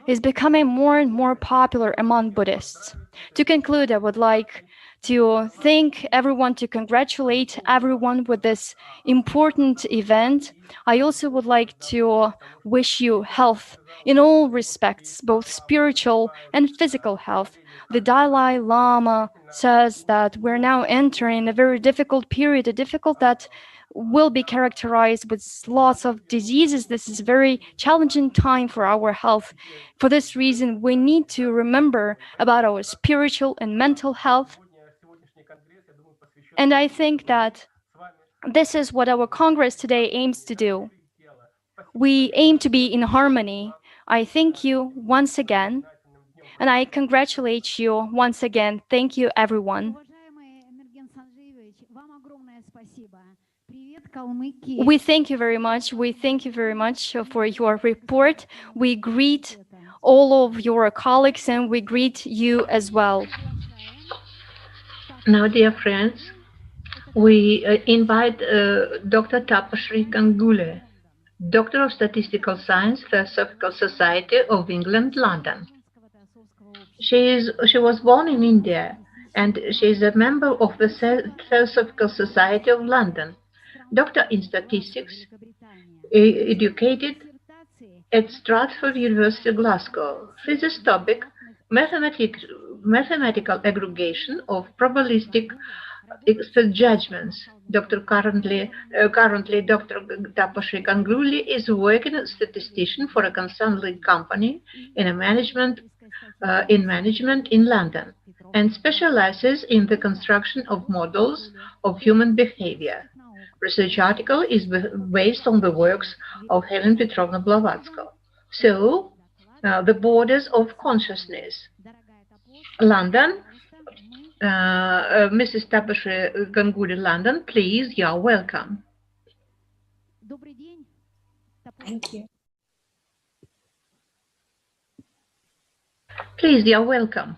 is becoming more and more popular among Buddhists. To conclude, I would like to thank everyone, to congratulate everyone with this important event. I also would like to wish you health in all respects, both spiritual and physical health. The Dalai Lama says that we're now entering a very difficult period, a difficult that will be characterized with lots of diseases. This is a very challenging time for our health. For this reason, we need to remember about our spiritual and mental health. And I think that this is what our Congress today aims to do. We aim to be in harmony. I thank you once again, and I congratulate you once again. Thank you, everyone. We thank you very much. We thank you very much for your report. We greet all of your colleagues, and we greet you as well. Now, dear friends, we invite Dr. Tapashri Kangule, Doctor of Statistical Science, Theosophical Society of England, London. She was born in India, and she is a member of the Theosophical Society of London, doctor in statistics, educated at Stratford University, Glasgow. Physics topic, mathematical aggregation of probabilistic expert judgments. Currently, Dr. Tapashri Ganguly is working as a statistician for a consulting company in management in London and specializes in the construction of models of human behavior. Research article is based on the works of Helen Petrovna Blavatsky. So, the borders of consciousness. London, Mrs. Tapashri Ganguly, London, please, you're welcome. Thank you. Please, you're welcome.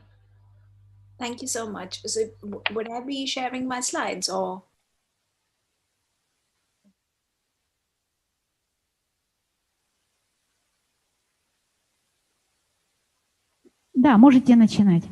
Thank you so much. So, would I be sharing my slides or? Да, можете начинать.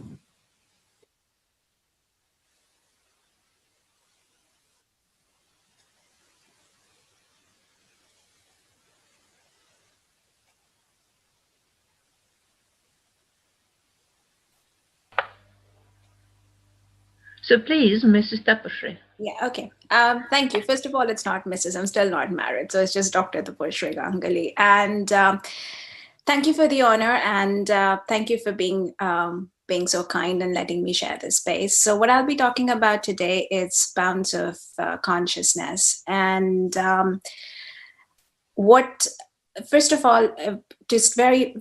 So please, Mrs. Tapashri. Yeah, okay. Thank you. First of all, it's not Mrs. I'm still not married. So it's just Dr. Tapashri Ganguly. And thank you for the honor, and thank you for being so kind and letting me share this space. So what I'll be talking about today is bounds of consciousness. And first of all, just very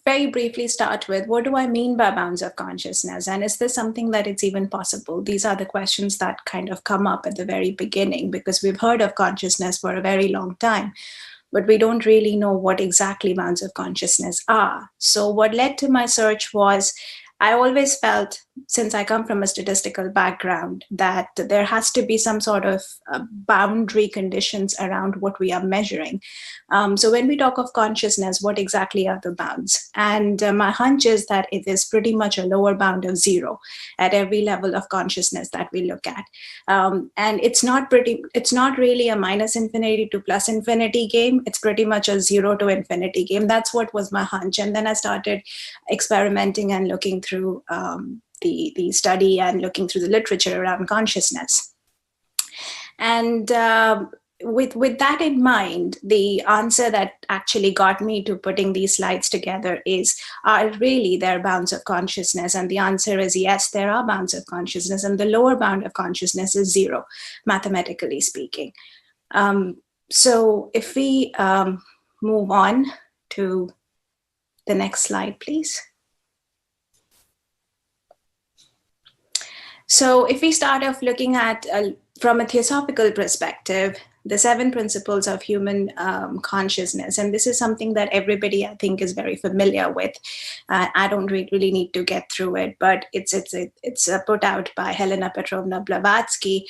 briefly start with, what do I mean by bounds of consciousness? And is this something that it's even possible? These are the questions that kind of come up at the very beginning, because we've heard of consciousness for a very long time, but we don't really know what exactly bounds of consciousness are. So what led to my search was, I always felt, since I come from a statistical background, that there has to be some sort of boundary conditions around what we are measuring. So when we talk of consciousness, what exactly are the bounds? And my hunch is that it is pretty much a lower bound of zero at every level of consciousness that we look at. And it's not really a minus infinity to plus infinity game. It's pretty much a 0 to infinity game. That's what was my hunch. And then I started experimenting and looking through the study and looking through the literature around consciousness. And with that in mind, the answer that actually got me to putting these slides together is, are really there bounds of consciousness? And the answer is yes, there are bounds of consciousness, and the lower bound of consciousness is 0, mathematically speaking. So if we move on to the next slide, please. So if we start off looking at, from a theosophical perspective, the 7 principles of human consciousness, and this is something that everybody, I think, is very familiar with. I don't really need to get through it, but it's put out by Helena Petrovna Blavatsky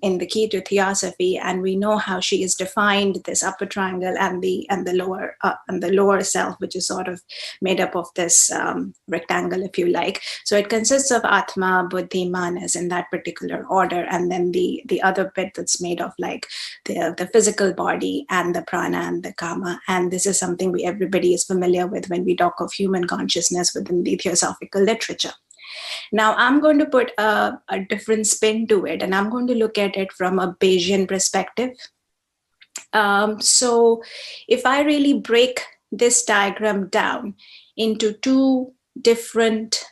in the Key to Theosophy, and we know how she has defined this upper triangle and the lower self, which is sort of made up of this rectangle, if you like. So it consists of Atma, Buddhi, Manas in that particular order, and then the other bit that's made of like the physical body and the prana and the kama. And this is something everybody is familiar with when we talk of human consciousness within the theosophical literature. Now, I'm going to put a different spin to it, and I'm going to look at it from a Bayesian perspective. So if I really break this diagram down into 2 different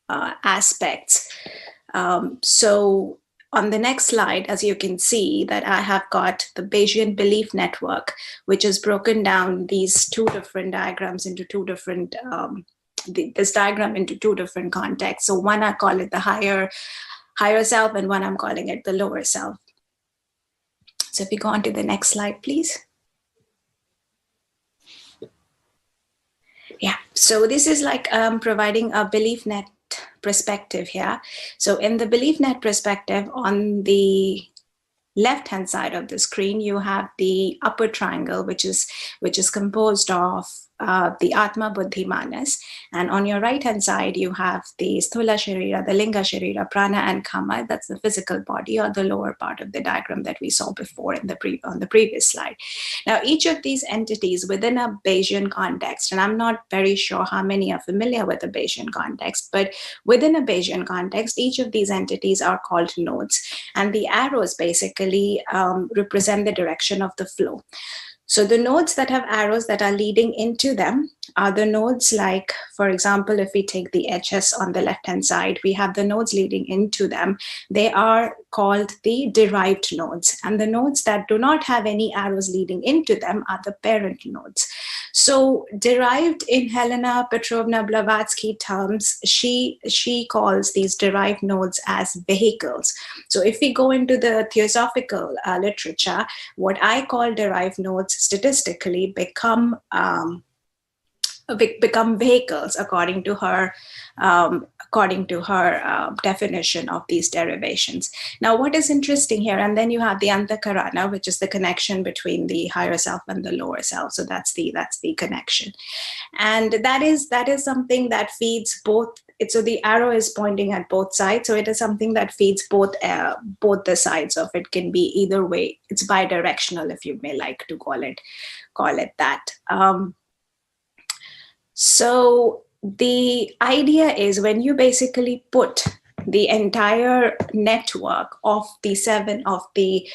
aspects. So on the next slide, as you can see, that I have got the Bayesian belief network, which is broken down these 2 different diagrams into 2 different this diagram into 2 different contexts. So one, I call it the higher self, and one I'm calling it the lower self. So if we go on to the next slide, please. Yeah, so this is like providing a belief net perspective here. So in the belief net perspective, on the left-hand side of the screen, you have the upper triangle, which is composed of the Atma, Buddhi, Manas. And on your right-hand side, you have the Sthula Sharira, the Linga Sharira, Prana, and Kama. That's the physical body, or the lower part of the diagram that we saw before on the previous slide. Now, each of these entities within a Bayesian context, and I'm not very sure how many are familiar with the Bayesian context, but within a Bayesian context, each of these entities are called nodes. And the arrows basically represent the direction of the flow. So the nodes that have arrows that are leading into them are the nodes like, for example, if we take the HS on the left-hand side, we have the nodes leading into them. They are called the derived nodes. And the nodes that do not have any arrows leading into them are the parent nodes. So derived in Helena Petrovna Blavatsky terms, she calls these derived nodes as vehicles. So if we go into the Theosophical literature, what I call derived nodes statistically become vehicles according to her definition of these derivations. Now, what is interesting here, and then you have the antakarana, which is the connection between the higher self and the lower self. So that's the connection, and that is something that feeds both. So the arrow is pointing at both sides, so it is something that feeds both the sides of it. Can be either way. It's bidirectional, if you may like to call it that. So the idea is, when you basically put the entire network of the seven of the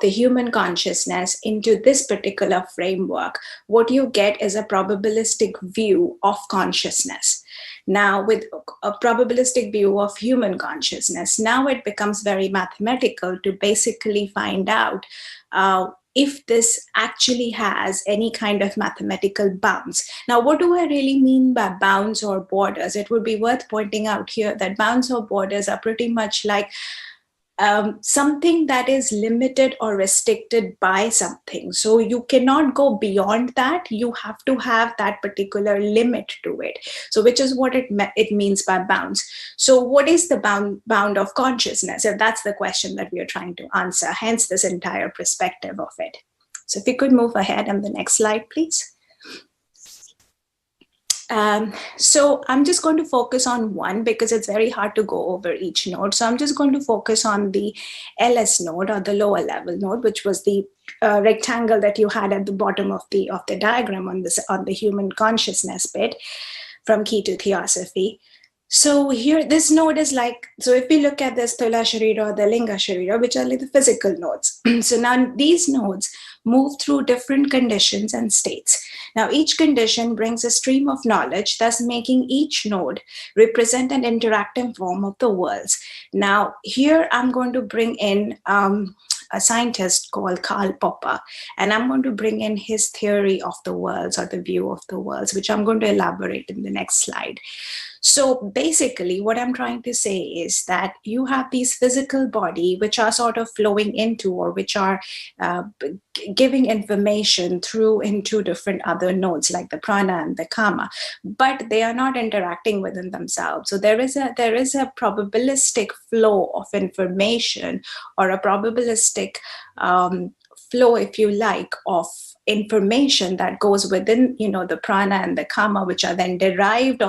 human consciousness into this particular framework, what you get is a probabilistic view of consciousness. Now, with a probabilistic view of human consciousness, now it becomes very mathematical to basically find out if this actually has any kind of mathematical bounds. Now, what do I really mean by bounds or borders? It would be worth pointing out here that bounds or borders are pretty much like something that is limited or restricted by something. So you cannot go beyond that. You have to have that particular limit to it. So which is what it means by bounds. So what is the bound of consciousness? If that's the question that we are trying to answer, hence this entire perspective of it. So if we could move ahead on the next slide, please. So I'm just going to focus on one because it's very hard to go over each node. So I'm just going to focus on the LS node, or the lower level node, which was the rectangle that you had at the bottom of the diagram on the human consciousness bit from Key to Theosophy. So here, this node is like, so if we look at the Sthula Sharira or the Linga Sharira, which are like the physical nodes. So now these nodes move through different conditions and states. Now, each condition brings a stream of knowledge, thus making each node represent an interactive form of the worlds. Now, here I'm going to bring in a scientist called Karl Popper, and I'm going to bring in his theory of the worlds, or the view of the worlds, which I'm going to elaborate in the next slide. So basically what I'm trying to say is that you have these physical body which are sort of flowing into, or which are giving information through into different other nodes like the prana and the kama, but they are not interacting within themselves. So there is a probabilistic flow of information, or a probabilistic flow, if you like, of information that goes within, the prana and the kama, which are then derived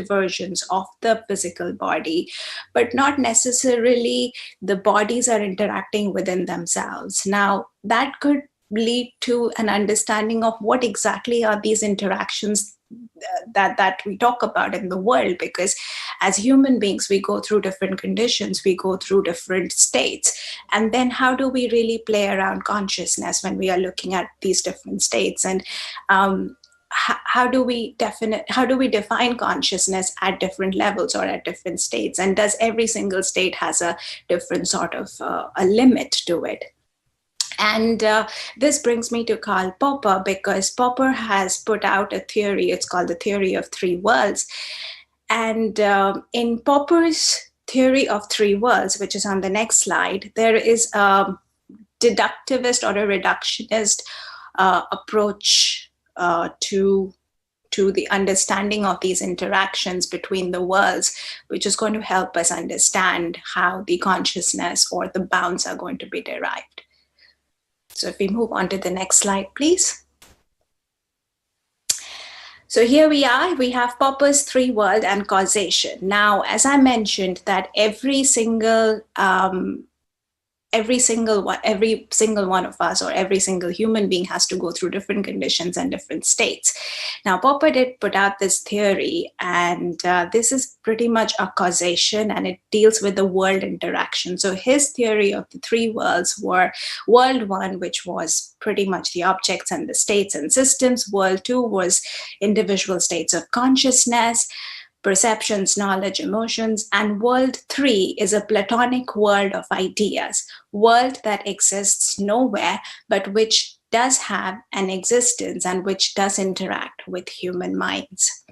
versions of the physical body, but not necessarily the bodies are interacting within themselves. Now, that could lead to an understanding of what exactly are these interactions that we talk about in the world, because as human beings we go through different conditions, we go through different states, and then how do we really play around consciousness when we are looking at these different states, and how do we define consciousness at different levels or at different states, and does every single state has a different sort of a limit to it? And this brings me to Karl Popper, because Popper has put out a theory. It's called the theory of three worlds. And in Popper's theory of three worlds, which is on the next slide, there is a deductivist or a reductionist approach to the understanding of these interactions between the worlds, which is going to help us understand how the consciousness or the bounds are going to be derived. So if we move on to the next slide, please. So here we are, we have Popper's three world and causation. Now, as I mentioned, that every single one of us, or every single human being, has to go through different conditions and different states. Now, Popper did put out this theory, and this is pretty much a causation, and it deals with the world interaction. So his theory of the three worlds were world one, which was pretty much the objects and the states and systems. World two was individual states of consciousness, perceptions, knowledge, emotions. And world three is a platonic world of ideas, world that exists nowhere, but which does have an existence and which does interact with human minds.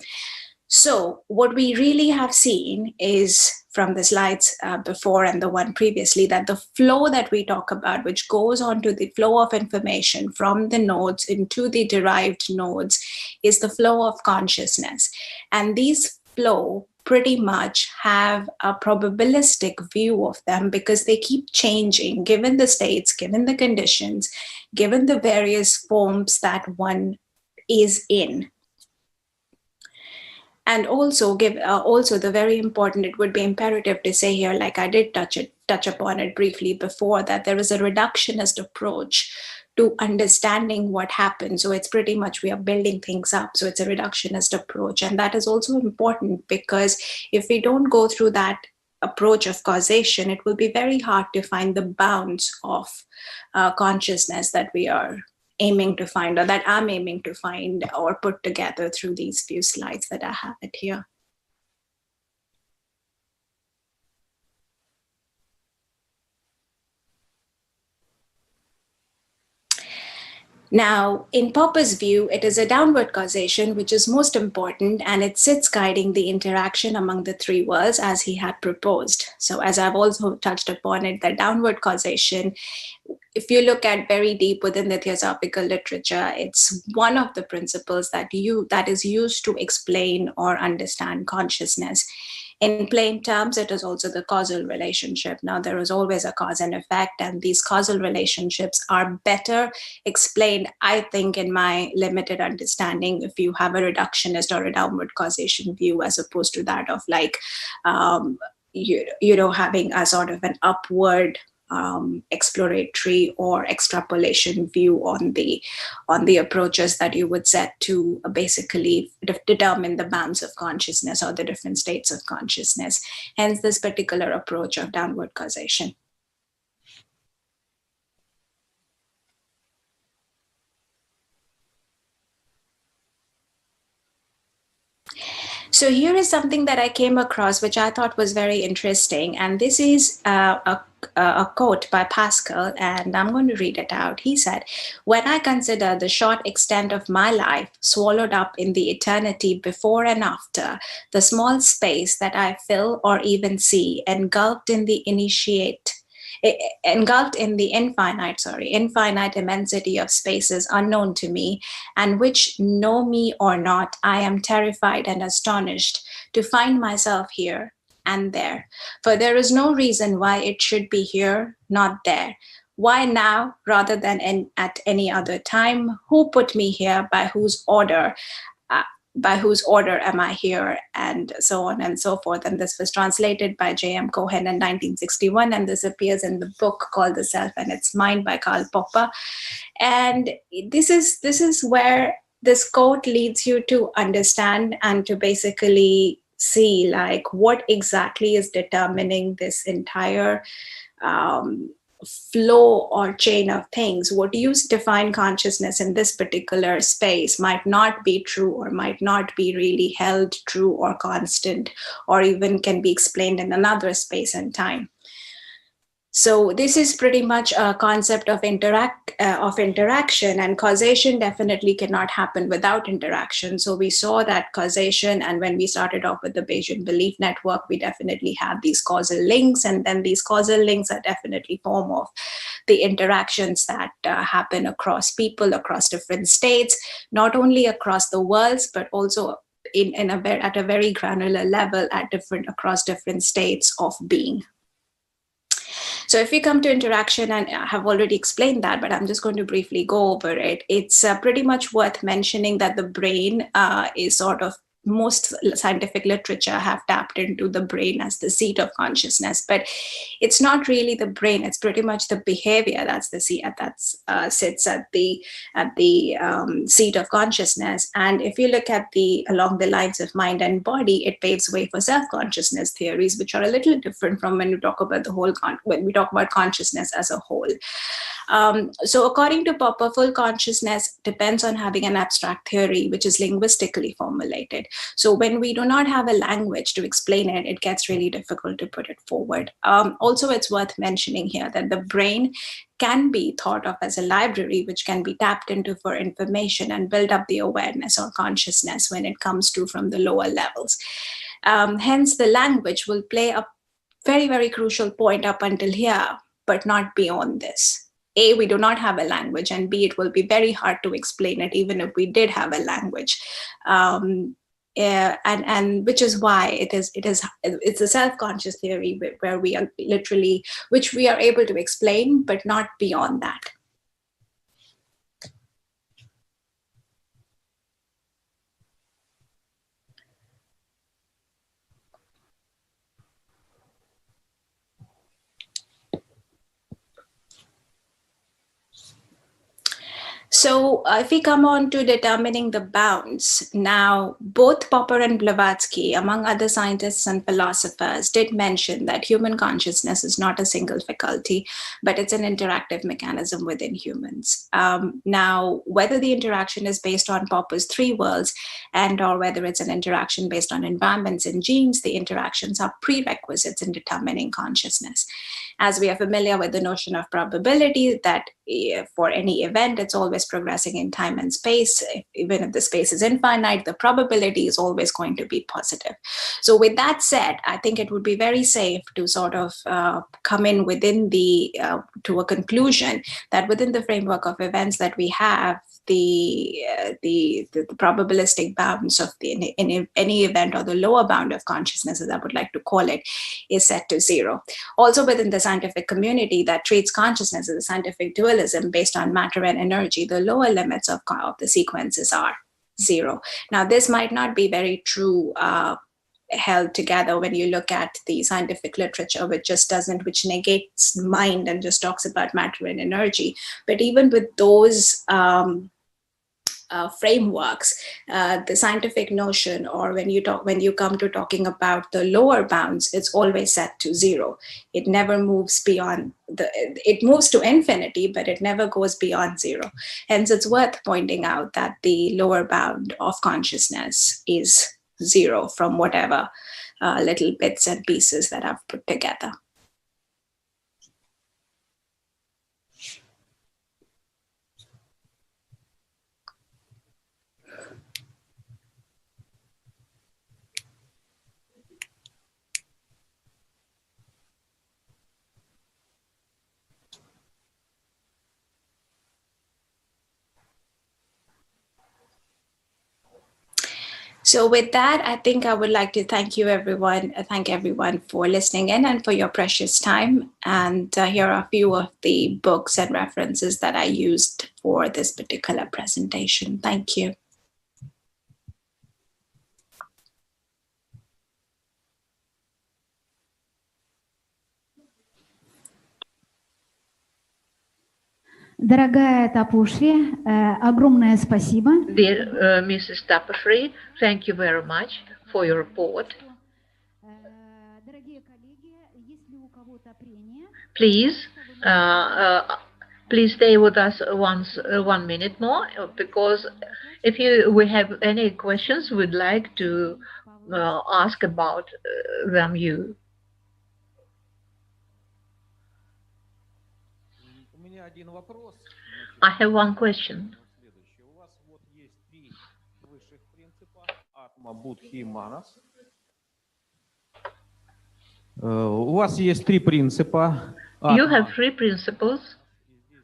So what we really have seen is, from the slides before and the one previously, that the flow that we talk about, which goes on to the flow of information from the nodes into the derived nodes, is the flow of consciousness. And these flow pretty much have a probabilistic view of them, because they keep changing given the states, given the conditions, given the various forms that one is in. And also the very important, it would be imperative to say here, like I did touch upon it briefly before, that there is a reductionist approach to understanding what happens. So it's pretty much we are building things up. So it's a reductionist approach. And that is also important, because if we don't go through that approach of causation, it will be very hard to find the bounds of consciousness that we are aiming to find, or that I'm aiming to find or put together through these few slides that I have it here. Now, in Popper's view, it is a downward causation which is most important, and it sits guiding the interaction among the three worlds as he had proposed. So as I've also touched upon it, the downward causation, if you look at very deep within the Theosophical literature, it's one of the principles that is used to explain or understand consciousness. In plain terms, it is also the causal relationship. Now, there is always a cause and effect, and these causal relationships are better explained, I think, in my limited understanding, if you have a reductionist or a downward causation view, as opposed to that of like, having a sort of an upward exploratory or extrapolation view on the approaches that you would set to basically determine the bounds of consciousness or the different states of consciousness. Hence this particular approach of downward causation. So here is something that I came across, which I thought was very interesting. And this is a quote by Pascal, and I'm going to read it out. He said, "When I consider the short extent of my life, swallowed up in the eternity before and after, the small space that I fill or even see, engulfed in the infinite immensity of spaces unknown to me, and which know me or not, I am terrified and astonished to find myself here and there. For there is no reason why it should be here, not there. Why now rather than at any other time? Who put me here? By whose order? Am I here?" And so on and so forth. And this was translated by J.M. Cohen in 1961, and this appears in the book called The Self and Its Mind by Karl Popper. And this is where this quote leads you to understand and to basically see like what exactly is determining this entire flow or chain of things. What you define consciousness in this particular space might not be true, or might not be really held true or constant, or even can be explained in another space and time. So this is pretty much a concept of interaction, and causation definitely cannot happen without interaction. So we saw that causation, and when we started off with the Bayesian belief network, we definitely have these causal links, and then these causal links are definitely form of the interactions that happen across people, across different states, not only across the worlds, but also at a very granular level across different states of being. So if we come to interaction, and I have already explained that, but I'm just going to briefly go over it. It's pretty much worth mentioning that the brain is sort of, most scientific literature have tapped into the brain as the seat of consciousness, but it's not really the brain. It's pretty much the behavior that's the seat sits at the seat of consciousness. And if you look at along the lines of mind and body, it paves way for self-consciousness theories, which are a little different from when we talk about when we talk about consciousness as a whole. So according to Popper, full consciousness depends on having an abstract theory, which is linguistically formulated. So when we do not have a language to explain it, it gets really difficult to put it forward. Also, it's worth mentioning here that the brain can be thought of as a library, which can be tapped into for information and build up the awareness or consciousness when it comes to from the lower levels. Hence, the language will play a very, very crucial point up until here, but not beyond this. A, we do not have a language, and B, it will be very hard to explain it, even if we did have a language. And which is why it's a self-conscious theory where we are literally, which we are able to explain, but not beyond that. So if we come on to determining the bounds, now both Popper and Blavatsky, among other scientists and philosophers, did mention that human consciousness is not a single faculty, but it's an interactive mechanism within humans. Now, whether the interaction is based on Popper's three worlds and or whether it's an interaction based on environments and genes, the interactions are prerequisites in determining consciousness. As we are familiar with the notion of probability, that for any event, it's always progressing in time and space. Even if the space is infinite, the probability is always going to be positive. So with that said, I think it would be very safe to sort of come in within to a conclusion that within the framework of events that we have, the probabilistic bounds of in any event, or the lower bound of consciousness, as I would like to call it, is set to zero. Also within the scientific community that treats consciousness as a scientific dualism based on matter and energy, the lower limits of the sequences are zero. Now, this might not be very true held together when you look at the scientific literature, which negates mind and just talks about matter and energy. But even with those frameworks, the scientific notion, or when you come to talking about the lower bounds, it's always set to zero. It never moves beyond it moves to infinity, but it never goes beyond zero. Hence, it's worth pointing out that the lower bound of consciousness is zero from whatever little bits and pieces that I've put together. So with that, I think I would like to thank everyone for listening in and for your precious time. And here are a few of the books and references that I used for this particular presentation. Thank you. Дорогая Tapashri, огромное спасибо. Dear Mrs. Tapashri, thank you very much for your report. Please, please stay with us 1 minute more, because if we have any questions, we'd like to ask about them you. I have one question. У вас есть три принципа. You have three principles.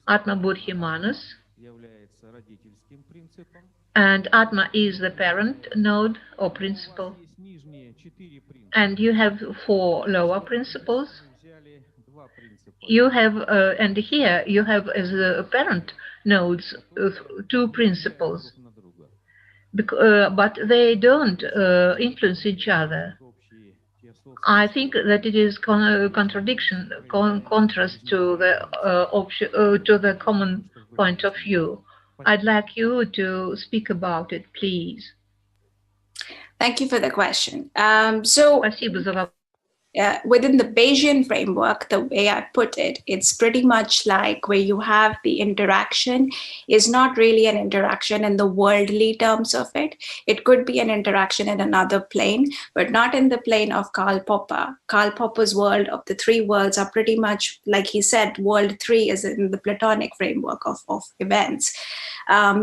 Atma, Buddhi, Manas. Является родительским принципом. And Atma is the parent node or principle. And you have 4 lower principles. you have, and here you have as apparent nodes two principles, but they don't influence each other. I think that it is contradiction, contrast to the common point of view. I'd like you to speak about it, please. Thank you for the question. So Спасибо за вопрос. within the Bayesian framework, the way I put it, it's pretty much like where you have the interaction is not really an interaction in the worldly terms of it. It could be an interaction in another plane, but not in the plane of Karl Popper. Karl Popper's world of the three worlds are pretty much, like he said, world three is in the Platonic framework of events.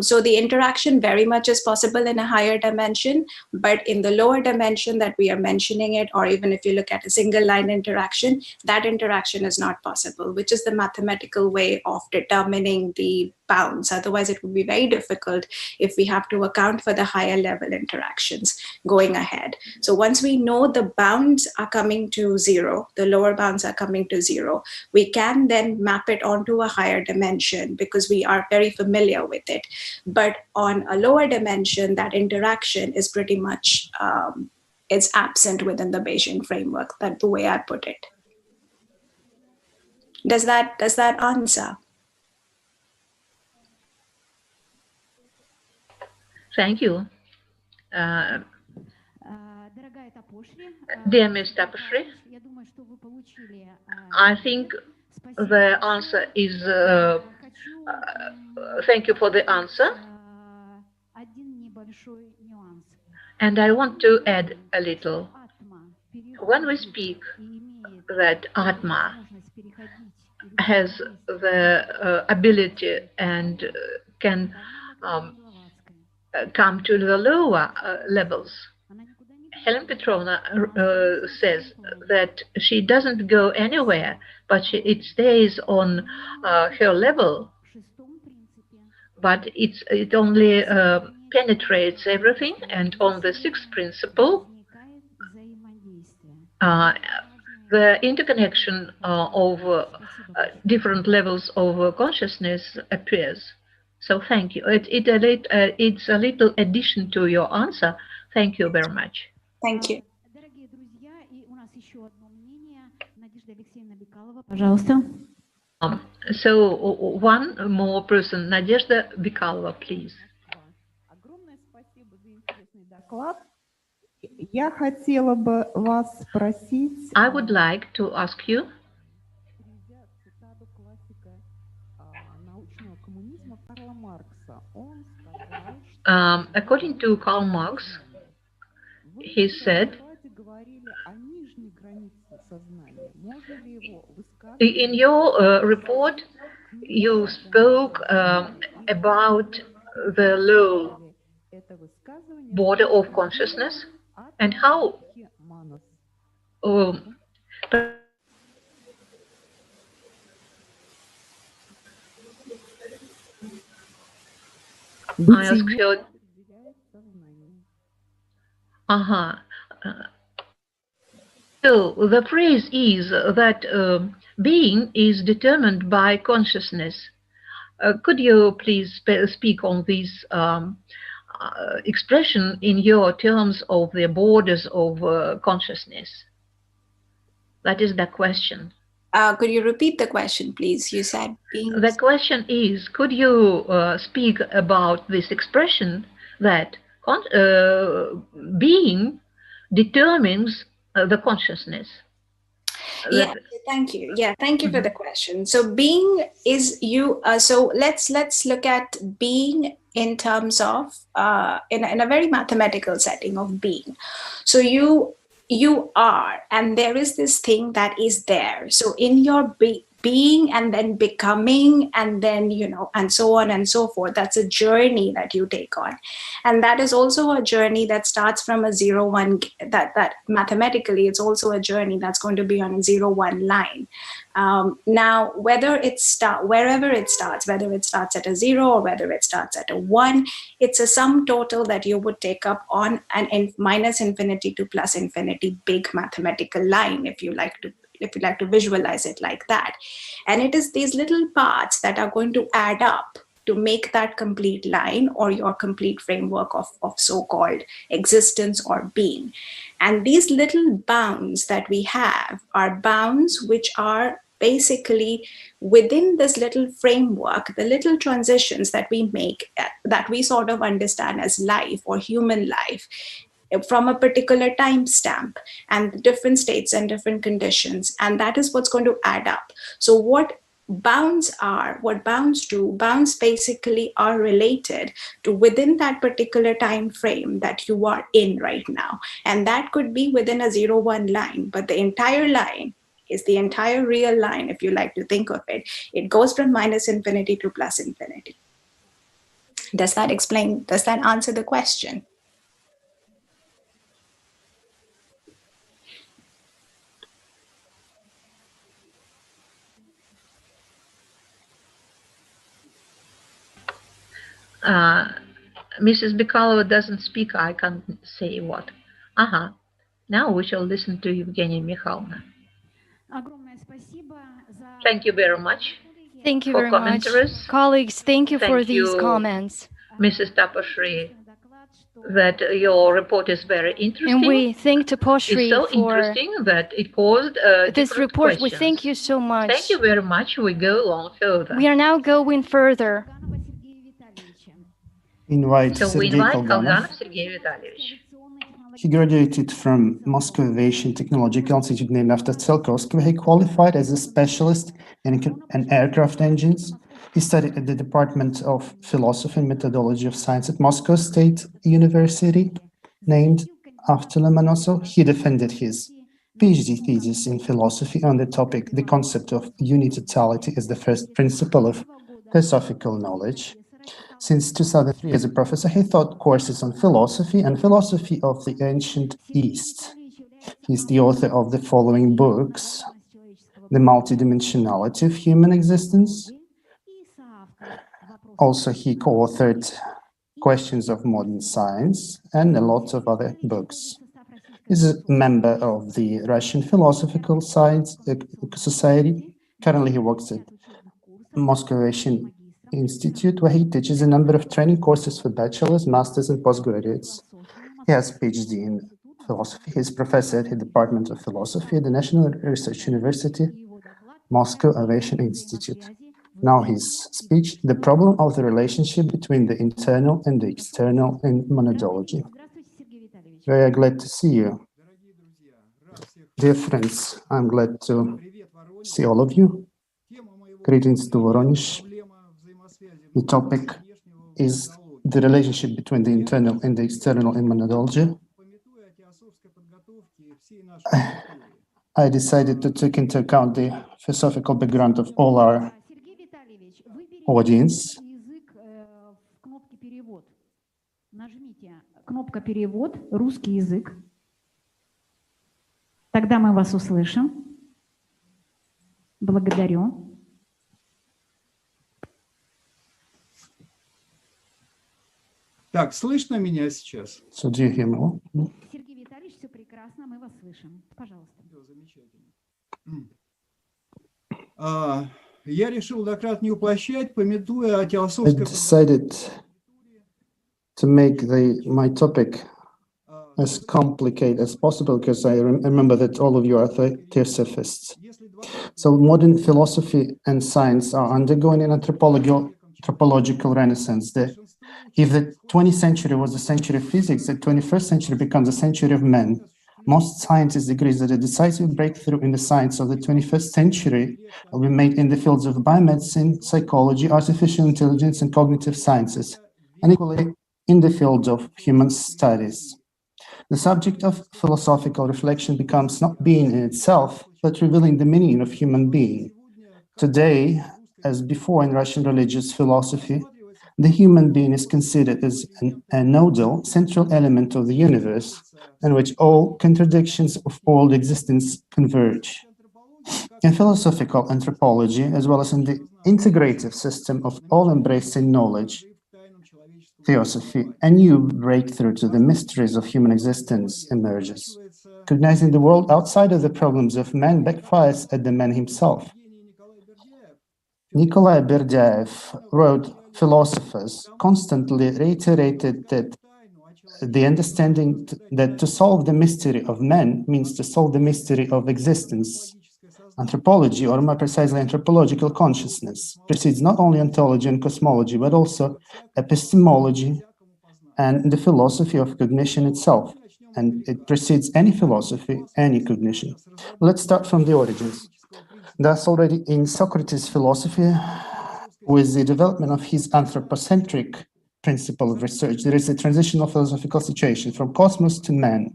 So the interaction very much is possible in a higher dimension, but in the lower dimension that we are mentioning it, or even if you look at a single line interaction, that interaction is not possible, which is the mathematical way of determining the bounds. Otherwise, it would be very difficult if we have to account for the higher level interactions going ahead. So once we know the bounds are coming to zero, the lower bounds are coming to zero, we can then map it onto a higher dimension because we are very familiar with it. But on a lower dimension, that interaction is pretty much is absent within the Bayesian framework. That's the way I put it. Does that answer? Thank you. Dear Ms. Tapashri, I think the answer is, thank you for the answer. And I want to add a little. When we speak that Atma has the ability and can come to the lower levels, Helen Petrovna says that she doesn't go anywhere, but it stays on her level, but it only penetrates everything, and on the sixth principle, the interconnection of different levels of consciousness appears. So thank you. It's a little addition to your answer. Thank you very much. Thank you. So one more person, Nadezhda Bikalova, please. I would like to ask you, according to Karl Marx, he said, in your report, you spoke about the low border of consciousness and how I ask you. So the phrase is that being is determined by consciousness. Could you please speak on this expression in your terms of the borders of consciousness? That is the question. Could you repeat the question, please? You said being. The question is, could you speak about this expression that being determines the consciousness? Yeah, thank you. Yeah, thank you for the question. So being is you. So let's look at being in terms of in a very mathematical setting of being. So you are, and there is this thing that is there. So in your being and then becoming and then, and so on and so forth, that's a journey that you take on. And that is also a journey that starts from a 0-1, that mathematically it's also a journey that's going to be on a 0-1 line. Now, wherever it starts, whether it starts at a 0 or whether it starts at a 1, it's a sum total that you would take up on an minus infinity to plus infinity big mathematical line, if you like to if you like to visualize it like that. And it is these little parts that are going to add up to make that complete line or your complete framework of so-called existence or being. And these little bounds that we have are bounds which are basically within this little framework, the little transitions that we make, that we sort of understand as life or human life, from a particular time stamp and different states and different conditions. And that is what's going to add up. So what bounds do, bounds basically are related to within that particular time frame that you are in right now. And that could be within a 0-1 line, but the entire line is the entire real line, if you like to think of it. It goes from minus infinity to plus infinity. Does that answer the question? Mrs. Bikalova doesn't speak. I can't say what. Now we shall listen to Evgenia Mikhailovna. Thank you very much. Thank you very much. Colleagues, thank you for these comments. Mrs. Tapashri, that your report is very interesting. And we thank Tapashri it's so for interesting that it caused this report. questions. We thank you so much. Thank you very much. We go along further. We are now going further. So we invite Kalganov Sergei Vitalyevich. He graduated from Moscow Aviation Technological Institute named after Tsiolkovsky, where he qualified as a specialist in aircraft engines. He studied at the Department of Philosophy and Methodology of Science at Moscow State University, named after Lomonosov. He defended his PhD thesis in philosophy on the topic, the concept of unitality as the first principle of theosophical knowledge. Since 2003, as a professor, he taught courses on philosophy and philosophy of the ancient East. He's the author of the following books: The Multidimensionality of Human Existence. Also, he co-authored Questions of Modern Science and a lot of other books. He's a member of the Russian Philosophical Science Society. Currently, he works at Moscow Aviation Institute, where he teaches a number of training courses for bachelor's, master's, and postgraduates. He has a PhD in philosophy. He's professor at the Department of Philosophy at the National Research University, Moscow Aviation Institute. Now his speech, The Problem of the Relationship Between the Internal and the External in Monadology. Very glad to see you. Dear friends, I'm glad to see all of you. Greetings to Voronezh. The topic is the relationship between the internal and the external in monadology. I decided to take into account the philosophical background of all our audience. Кнопка перевод, русский язык. Тогда мы вас услышим. Благодарю. Так, слышно меня сейчас? So do you hear me? Сергей Витальевич, все прекрасно, мы вас слышим. Пожалуйста. Замечательно. Я решил до крат не уплощать, пометуя о теософской... I decided to make my topic as complicated as possible, because I remember that all of you are theosophists. So modern philosophy and science are undergoing an anthropological renaissance. If the 20th century was the century of physics, the 21st century becomes a century of men. Most scientists agree that a decisive breakthrough in the science of the 21st century will be made in the fields of biomedicine, psychology, artificial intelligence, and cognitive sciences, and equally in the field of human studies. The subject of philosophical reflection becomes not being in itself, but revealing the meaning of human being. Today, as before in Russian religious philosophy, the human being is considered as a nodal, central element of the universe, in which all contradictions of all existence converge. In philosophical anthropology, as well as in the integrative system of all-embracing knowledge, Theosophy, a new breakthrough to the mysteries of human existence emerges. Recognizing the world outside of the problems of man backfires at the man himself. Nikolai Berdyaev wrote, philosophers constantly reiterated that the understanding that to solve the mystery of man means to solve the mystery of existence. Anthropology, or more precisely anthropological consciousness, precedes not only ontology and cosmology, but also epistemology and the philosophy of cognition itself. And it precedes any philosophy, any cognition. Let's start from the origins. Thus, already in Socrates' philosophy, with the development of his anthropocentric principle of research, there is a transitional philosophical situation from cosmos to man.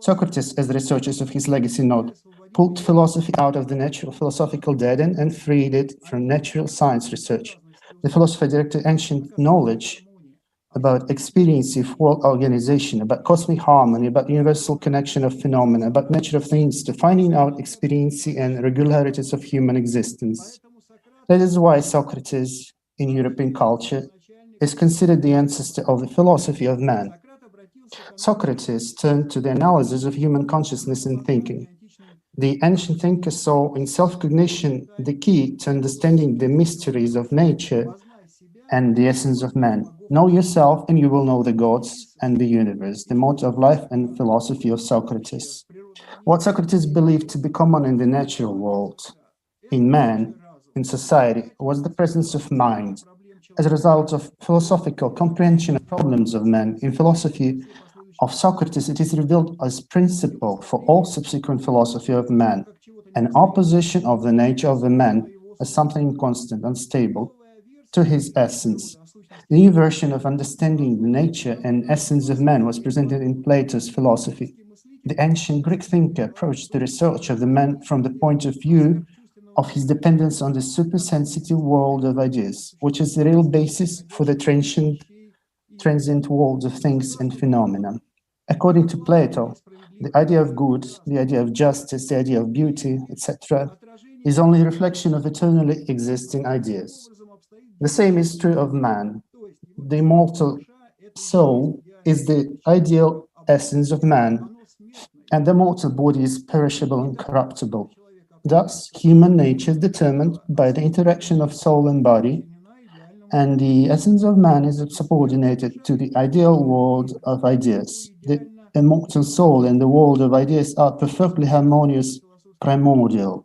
Socrates, as the researchers of his legacy note, pulled philosophy out of the natural philosophical dead end and freed it from natural science research. The philosopher directed ancient knowledge about experience of world organization, about cosmic harmony, about universal connection of phenomena, about nature of things, to finding out experience and regularities of human existence. That is why Socrates, in European culture, is considered the ancestor of the philosophy of man. Socrates turned to the analysis of human consciousness and thinking. The ancient thinkers saw in self-cognition the key to understanding the mysteries of nature and the essence of man. Know yourself and you will know the gods and the universe, the motto of life and philosophy of Socrates. What Socrates believed to be common in the natural world, in man, in society, was the presence of mind. As a result of philosophical comprehension of problems of man, in philosophy of Socrates, it is revealed as principle for all subsequent philosophy of man, an opposition of the nature of the man as something constant, unstable, to his essence. The new version of understanding the nature and essence of man was presented in Plato's philosophy. The ancient Greek thinker approached the research of the man from the point of view of his dependence on the supersensitive world of ideas, which is the real basis for the transient world of things and phenomena. According to Plato, the idea of good, the idea of justice, the idea of beauty, etc., is only a reflection of eternally existing ideas. The same is true of man. The immortal soul is the ideal essence of man, and the mortal body is perishable and corruptible. Thus, human nature is determined by the interaction of soul and body, and the essence of man is subordinated to the ideal world of ideas. The immortal soul and the world of ideas are perfectly harmonious primordials.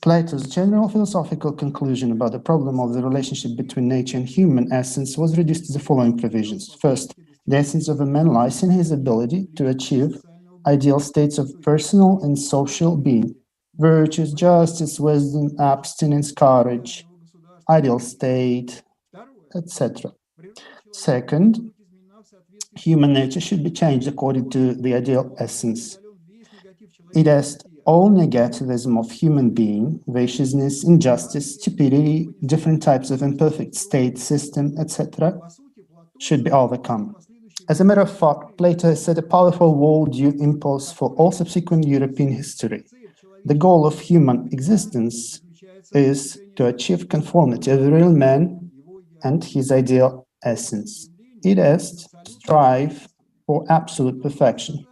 Plato's general philosophical conclusion about the problem of the relationship between nature and human essence was reduced to the following provisions. First, the essence of a man lies in his ability to achieve ideal states of personal and social being, virtues, justice, wisdom, abstinence, courage, ideal state, etc. Second, human nature should be changed according to the ideal essence. It has all negativism of human being, viciousness, injustice, stupidity, different types of imperfect state, system, etc., should be overcome. As a matter of fact, Plato has set a powerful worldview impulse for all subsequent European history. The goal of human existence is to achieve conformity of the real man and his ideal essence. It is to strive for absolute perfection.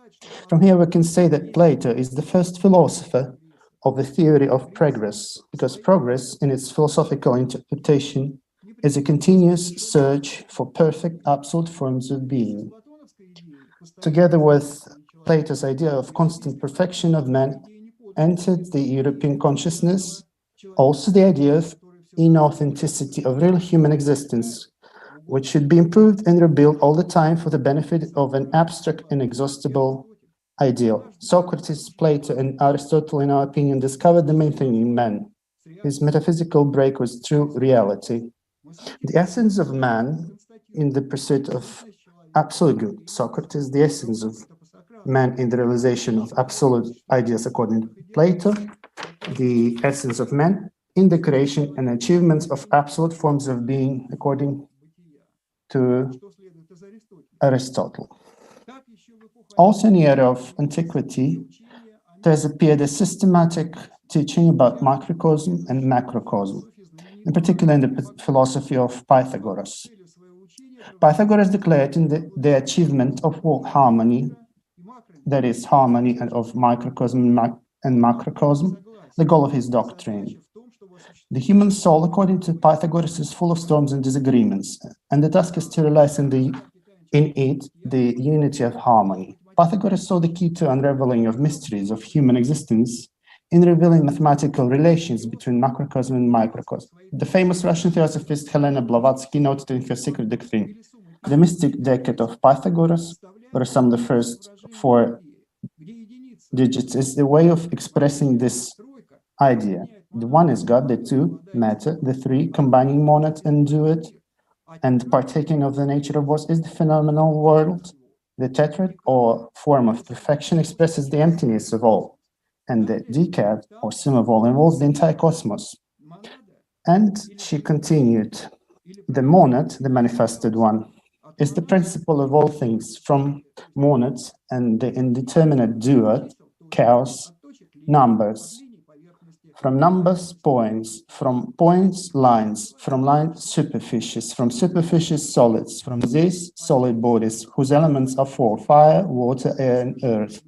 From here we can say that Plato is the first philosopher of the theory of progress, because progress in its philosophical interpretation is a continuous search for perfect absolute forms of being. Together with Plato's idea of constant perfection of man entered the European consciousness also the idea of inauthenticity of real human existence, which should be improved and rebuilt all the time for the benefit of an abstract and inexhaustible ideal. Socrates, Plato, and Aristotle, in our opinion, discovered the main thing in man. His metaphysical break was true reality. The essence of man in the pursuit of absolute good. Socrates, the essence of man in the realization of absolute ideas according to Plato, the essence of man in the creation and achievements of absolute forms of being according to Aristotle. Also in the era of antiquity, there has appeared a systematic teaching about microcosm and macrocosm, in particular in the philosophy of Pythagoras. Pythagoras declared in the achievement of world harmony that is harmony and of microcosm and macrocosm, the goal of his doctrine. The human soul, according to Pythagoras, is full of storms and disagreements, and the task is to realize in it the unity of harmony. Pythagoras saw the key to unraveling of mysteries of human existence in revealing mathematical relations between macrocosm and microcosm. The famous Russian theosophist Helena Blavatsky noted in her secret doctrine, the mystic decade of Pythagoras, where some of the first 4 digits is the way of expressing this idea. The 1 is God, the 2, matter, the 3, combining monad and duad, and partaking of the nature of what is the phenomenal world. The tetrad, or form of perfection, expresses the emptiness of all, and the decad, or sum of all, involves the entire cosmos. And she continued, the monad, the manifested one, is the principle of all things, from monads and the indeterminate duad, chaos, numbers, from numbers, points, from points, lines, from lines, superficies, from superficies, solids, from these solid bodies, whose elements are 4, fire, water, air, and earth,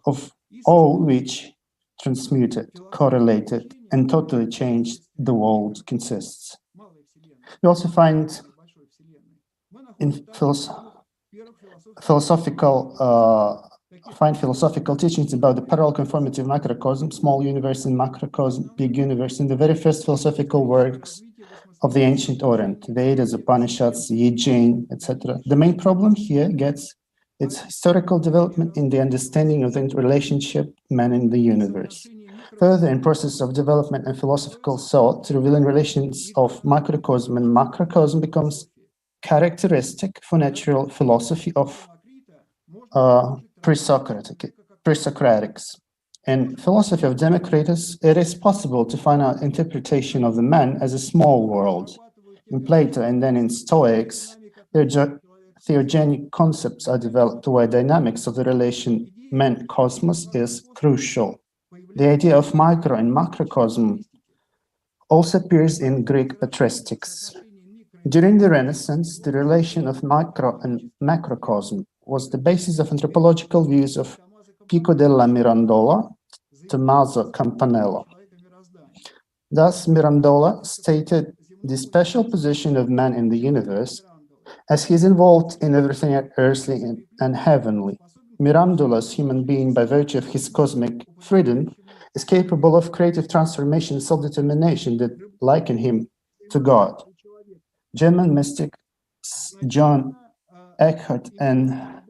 of all which transmuted, correlated, and totally changed the world consists. We also find in philosophical teachings about the parallel conformity of macrocosm, small universe, and macrocosm, big universe, in the very first philosophical works of the ancient Orient, Vedas, Upanishads, Yi Jain, etc. The main problem here gets its historical development in the understanding of the relationship man in the universe. Further, in process of development and philosophical thought, revealing relations of microcosm and macrocosm becomes characteristic for natural philosophy of pre-Socratics. In philosophy of Democritus, it is possible to find out interpretation of the man as a small world. In Plato and then in Stoics, theogenic concepts are developed where dynamics of the relation man-cosmos is crucial. The idea of micro and macrocosm also appears in Greek patristics. During the Renaissance, the relation of micro and macrocosm was the basis of anthropological views of Pico della Mirandola, Tommaso Campanella. Thus, Mirandola stated the special position of man in the universe as he is involved in everything earthly and heavenly. Mirandola's human being, by virtue of his cosmic freedom, is capable of creative transformation and self-determination that liken him to God. German mystics John Eckhart and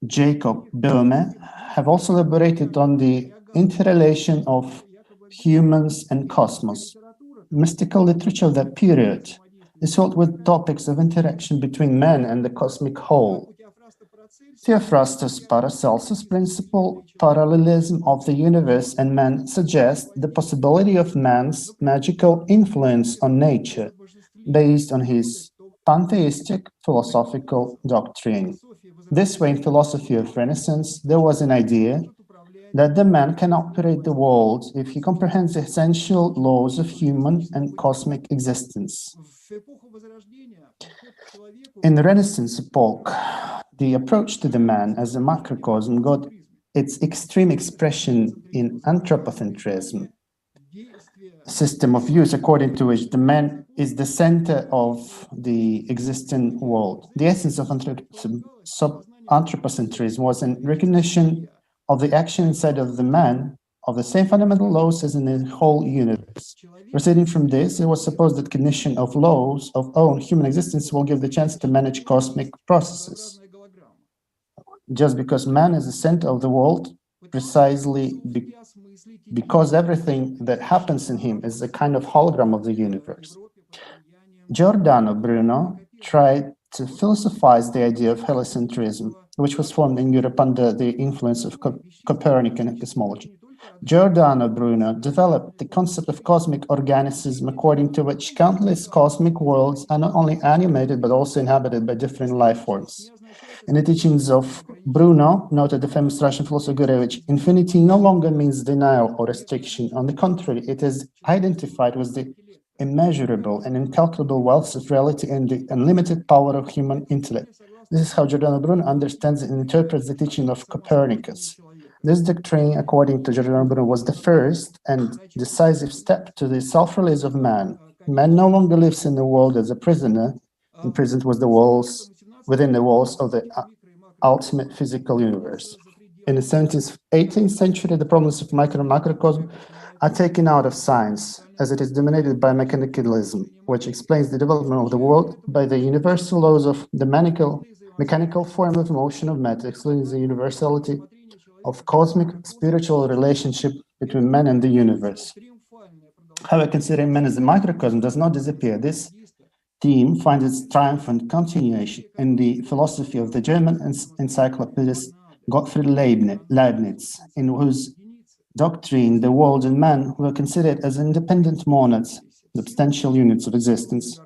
Jacob Böhme have also elaborated on the interrelation of humans and cosmos. Mystical literature of that period is filled with topics of interaction between man and the cosmic whole. Theophrastus Paracelsus' principle, parallelism of the universe and man, suggests the possibility of man's magical influence on nature, based on his pantheistic philosophical doctrine. This way, in philosophy of Renaissance, there was an idea that the man can operate the world if he comprehends the essential laws of human and cosmic existence. In the Renaissance epoch, the approach to the man as a macrocosm got its extreme expression in anthropocentrism, a system of views according to which the man is the center of the existing world. The essence of anthropocentrism was in recognition of the action inside of the man of the same fundamental laws as in the whole universe. Proceeding from this, it was supposed that cognition of laws of own human existence will give the chance to manage cosmic processes. Just because man is the center of the world, precisely because everything that happens in him is a kind of hologram of the universe. Giordano Bruno tried to philosophize the idea of heliocentrism, which was formed in Europe under the influence of Copernican cosmology. Giordano Bruno developed the concept of cosmic organicism, according to which countless cosmic worlds are not only animated but also inhabited by different life forms. In the teachings of Bruno, noted the famous Russian philosopher Gurevich, infinity no longer means denial or restriction. On the contrary, it is identified with the immeasurable and incalculable wealth of reality and the unlimited power of human intellect. This is how Giordano Bruno understands and interprets the teaching of Copernicus. This doctrine, according to Giordano Bruno, was the first and decisive step to the self-release of man. Man no longer lives in the world as a prisoner, imprisoned within the walls of the ultimate physical universe. In the 17th, 18th century, the problems of micro and macrocosm are taken out of science, as it is dominated by mechanicalism, which explains the development of the world by the universal laws of the mechanical form of motion of matter, excluding the universality of cosmic spiritual relationship between man and the universe. However, considering man as a microcosm does not disappear, this theme finds its triumphant continuation in the philosophy of the German encyclopedist Gottfried Leibniz, in whose doctrine the world and man were considered as independent monads, substantial units of existence,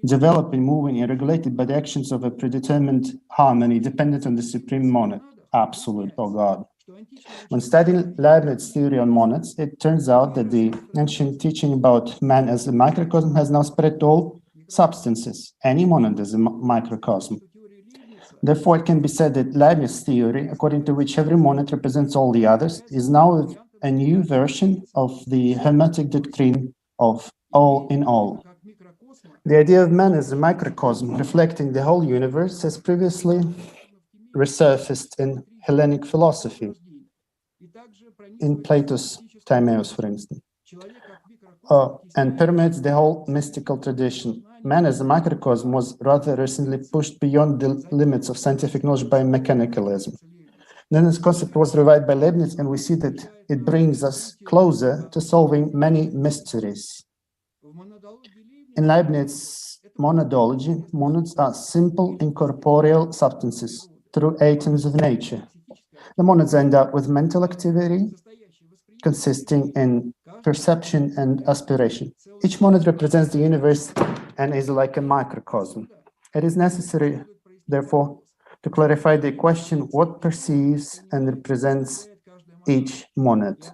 developing, moving, and regulated by the actions of a predetermined harmony dependent on the supreme monad, absolute, or God. When studying Leibniz's theory on monads, it turns out that the ancient teaching about man as a microcosm has now spread to all substances. Any monad is a microcosm. Therefore, it can be said that Leibniz's theory, according to which every monad represents all the others, is now a new version of the Hermetic doctrine of all in all. The idea of man as a microcosm, reflecting the whole universe, has previously resurfaced in Hellenic philosophy, in Plato's Timaeus, for instance, and permeates the whole mystical tradition. Man as a microcosm was rather recently pushed beyond the limits of scientific knowledge by mechanicalism. Then this concept was revived by Leibniz, and we see that it brings us closer to solving many mysteries. In Leibniz's monadology, monads are simple incorporeal substances through atoms of nature. The monads end up with mental activity consisting in perception and aspiration. Each monad represents the universe and is like a microcosm. It is necessary, therefore, to clarify the question what perceives and represents each monad.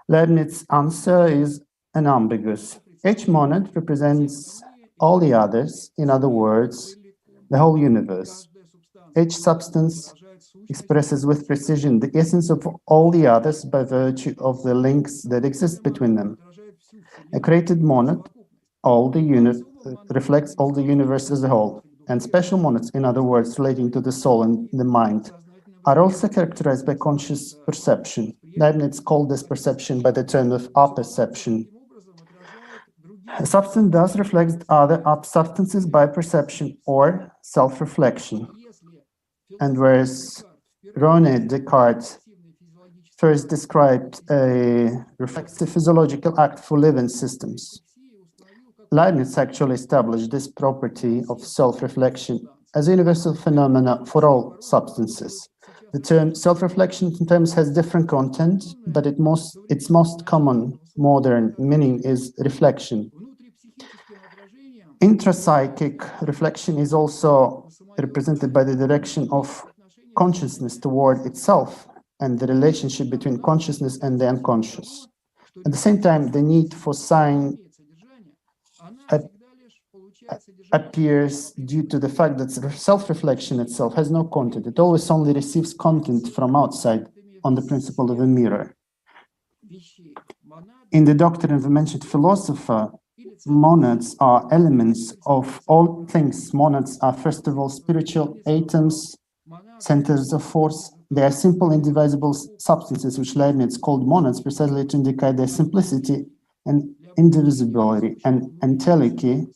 Leibniz's answer is unambiguous. Each monad represents all the others, in other words, the whole universe. Each substance expresses with precision the essence of all the others by virtue of the links that exist between them. A created monad reflects all the universe as a whole, and special monads, in other words, relating to the soul and the mind, are also characterized by conscious perception. Leibniz called this perception by the term of apperception. A substance thus reflects other substances by perception or self-reflection. And whereas René Descartes first described a reflexive physiological act for living systems, Leibniz actually established this property of self-reflection as a universal phenomena for all substances. The term self-reflection sometimes has different content, but its most common modern meaning is reflection. Intrapsychic reflection is also represented by the direction of consciousness toward itself and the relationship between consciousness and the unconscious. At the same time, the need for sign appears due to the fact that self-reflection itself has no content. It always only receives content from outside on the principle of a mirror. In the doctrine of the mentioned philosopher, monads are elements of all things. Monads are, first of all, spiritual atoms, centers of force. They are simple, indivisible substances, which Leibniz called monads precisely to indicate their simplicity and indivisibility, and entelechy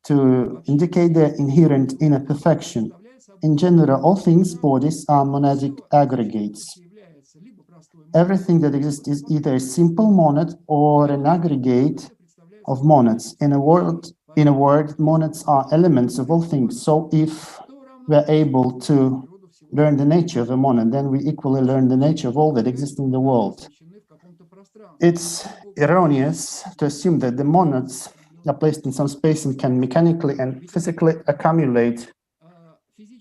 to indicate their inherent inner perfection. In general, all things, bodies, are monadic aggregates. Everything that exists is either a simple monad or an aggregate of monads. In a word, monads are elements of all things. So if we're able to learn the nature of a monad, then we equally learn the nature of all that exists in the world. It's erroneous to assume that the monads are placed in some space and can mechanically and physically accumulate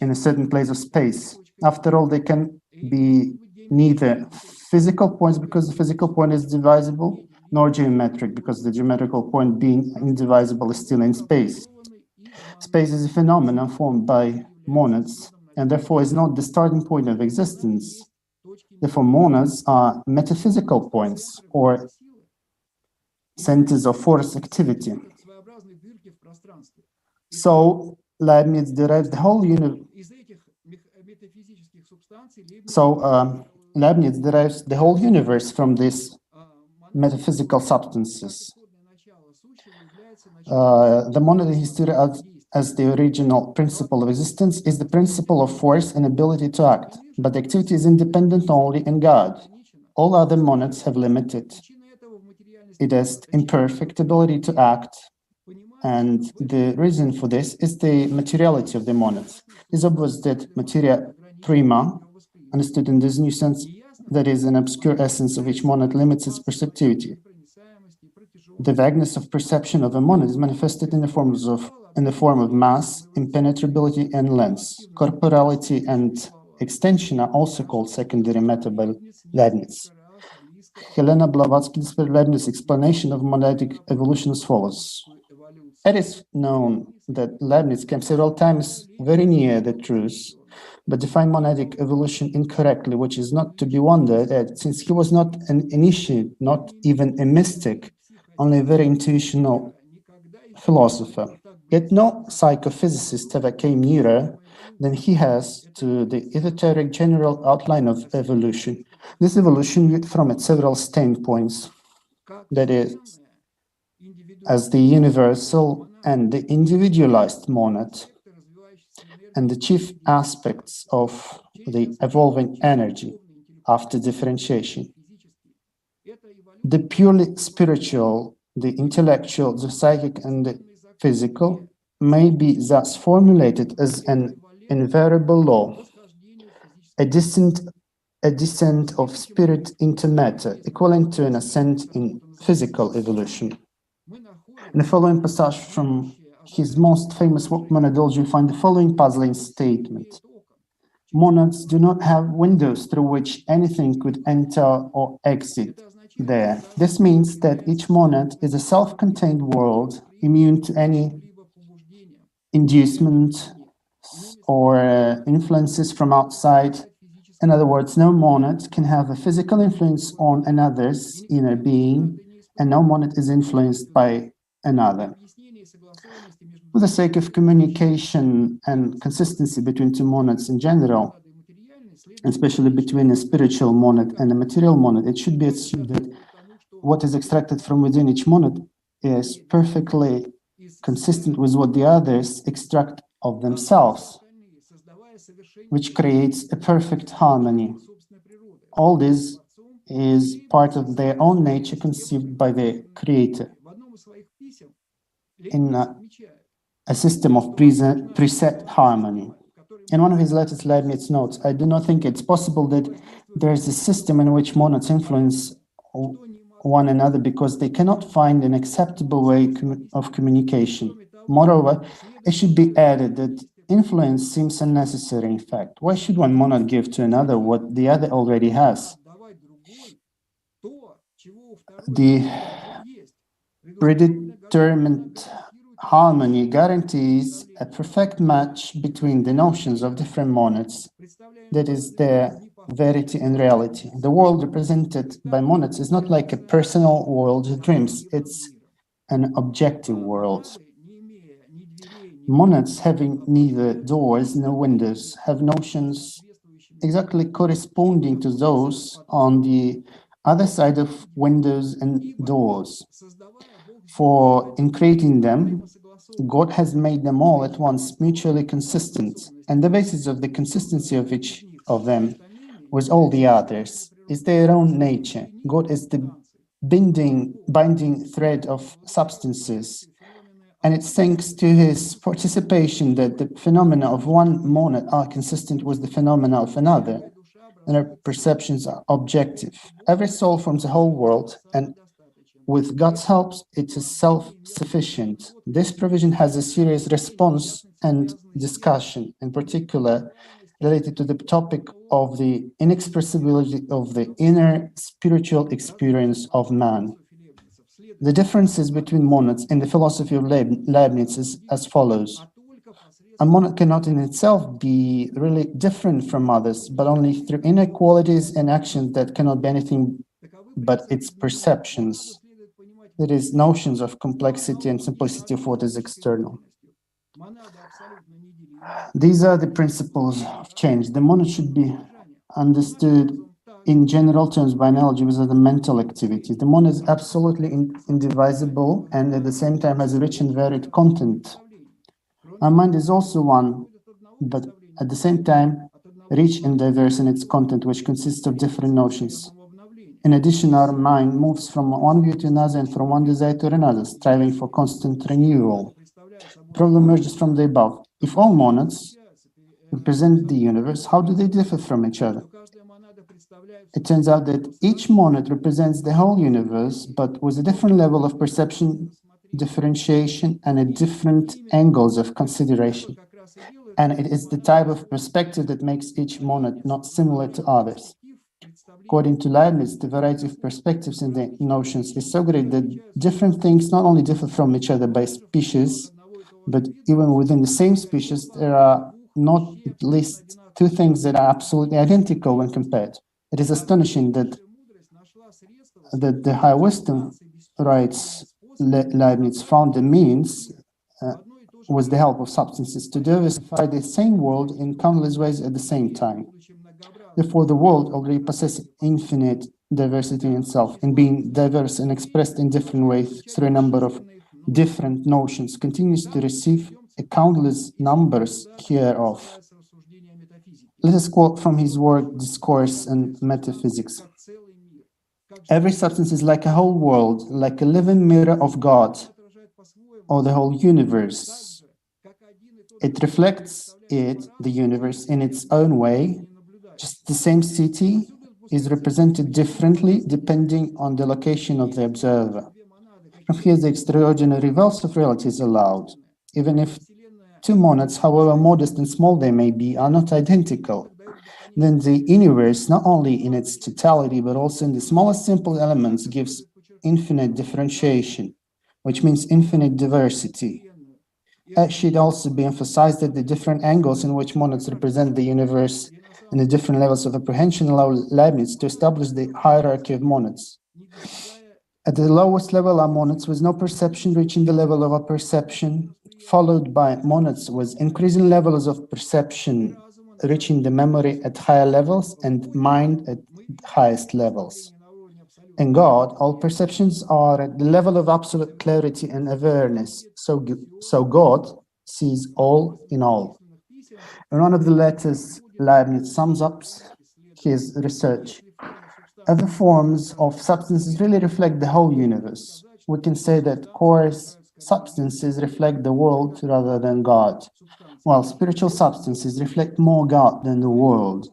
in a certain place of space. After all, they can be neither physical points because the physical point is divisible, nor geometric because the geometrical point being indivisible is still in space. Space is a phenomenon formed by monads, and therefore is not the starting point of existence. Therefore, monads are metaphysical points or centers of force activity. So Leibniz derives the whole universe from these metaphysical substances. The monad in history as the original principle of existence is the principle of force and ability to act, but the activity is independent only in God. All other monads have limited, it has imperfect ability to act, and the reason for this is the materiality of the monads. It's obvious that materia prima, understood in this new sense, that is an obscure essence of each monad, limits its perceptivity. The vagueness of perception of a monad is manifested in the form of mass, impenetrability, and length. Corporality and extension are also called secondary matter by Leibniz. Helena Blavatsky described Leibniz's explanation of monadic evolution as follows. It is known that Leibniz came several times very near the truth, but defined monadic evolution incorrectly, which is not to be wondered at, since he was not an initiate, not even a mystic, only a very intuitional philosopher. Yet no psychophysicist ever came nearer than he has to the esoteric general outline of evolution. This evolution viewed from its several standpoints, that is, as the universal and the individualized monad, and the chief aspects of the evolving energy after differentiation. The purely spiritual, the intellectual, the psychic, and the physical may be thus formulated as an invariable law, a descent of spirit into matter, equivalent to an ascent in physical evolution. In the following passage from his most famous work, Monadology, you find the following puzzling statement. Monads do not have windows through which anything could enter or exit there. This means that each monad is a self-contained world, immune to any inducement or influences from outside. In other words, no monad can have a physical influence on another's inner being, and no monad is influenced by another. For the sake of communication and consistency between two monads in general, especially between a spiritual monad and a material monad, it should be assumed that what is extracted from within each monad is perfectly consistent with what the others extract of themselves, which creates a perfect harmony. All this is part of their own nature conceived by the Creator in a system of preset harmony. In one of his letters, Leibniz notes, I do not think it's possible that there is a system in which monads influence one another because they cannot find an acceptable way of communication. Moreover, it should be added that influence seems unnecessary, in fact. Why should one monad give to another what the other already has? The predetermined harmony guarantees a perfect match between the notions of different monads, that is, their verity and reality. The world represented by monads is not like a personal world of dreams, it's an objective world. Monads, having neither doors nor windows, have notions exactly corresponding to those on the other side of windows and doors. For in creating them, God has made them all at once mutually consistent, and the basis of the consistency of each of them with all the others is their own nature. God is the binding thread of substances, and it's thanks to his participation that the phenomena of one monad are consistent with the phenomena of another, and our perceptions are objective. Every soul forms a whole world, and with God's help, it is self-sufficient. This provision has a serious response and discussion, in particular related to the topic of the inexpressibility of the inner spiritual experience of man. The differences between monads in the philosophy of Leibniz is as follows. A monad cannot in itself be really different from others, but only through inequalities and actions that cannot be anything but its perceptions. That is, notions of complexity and simplicity of what is external. These are the principles of change. The monad should be understood in general terms by analogy with the mental activity. The monad is absolutely indivisible and at the same time has a rich and varied content. Our mind is also one, but at the same time rich and diverse in its content, which consists of different notions. In addition, our mind moves from one view to another and from one desire to another, striving for constant renewal. The problem emerges from the above. If all monads represent the universe, how do they differ from each other? It turns out that each monad represents the whole universe, but with a different level of perception, differentiation, and at different angles of consideration. And it is the type of perspective that makes each monad not similar to others. According to Leibniz, the variety of perspectives in the notions is so great that different things not only differ from each other by species, but even within the same species, there are not at least two things that are absolutely identical when compared. It is astonishing that the high wisdom, writes Leibniz, found the means, with the help of substances, to diversify the same world in countless ways at the same time. Therefore, the world already possesses infinite diversity in itself, and being diverse and expressed in different ways through a number of different notions, continues to receive a countless numbers hereof. Let us quote from his work, Discourse and Metaphysics. Every substance is like a whole world, like a living mirror of God, or the whole universe. It reflects the universe, in its own way. Just the same city is represented differently depending on the location of the observer. From here, the extraordinary wealth of reality is allowed, even if two monads, however modest and small they may be, are not identical. Then the universe, not only in its totality, but also in the smallest simple elements, gives infinite differentiation, which means infinite diversity. It should also be emphasized that the different angles in which monads represent the universe and the different levels of apprehension allow Leibniz to establish the hierarchy of monads. At the lowest level are monads with no perception reaching the level of a perception, followed by monads with increasing levels of perception reaching the memory at higher levels and mind at highest levels. In God, all perceptions are at the level of absolute clarity and awareness, so God sees all in all. In one of the letters, Leibniz sums up his research. Other forms of substances really reflect the whole universe. We can say that coarse substances reflect the world rather than God, while spiritual substances reflect more God than the world.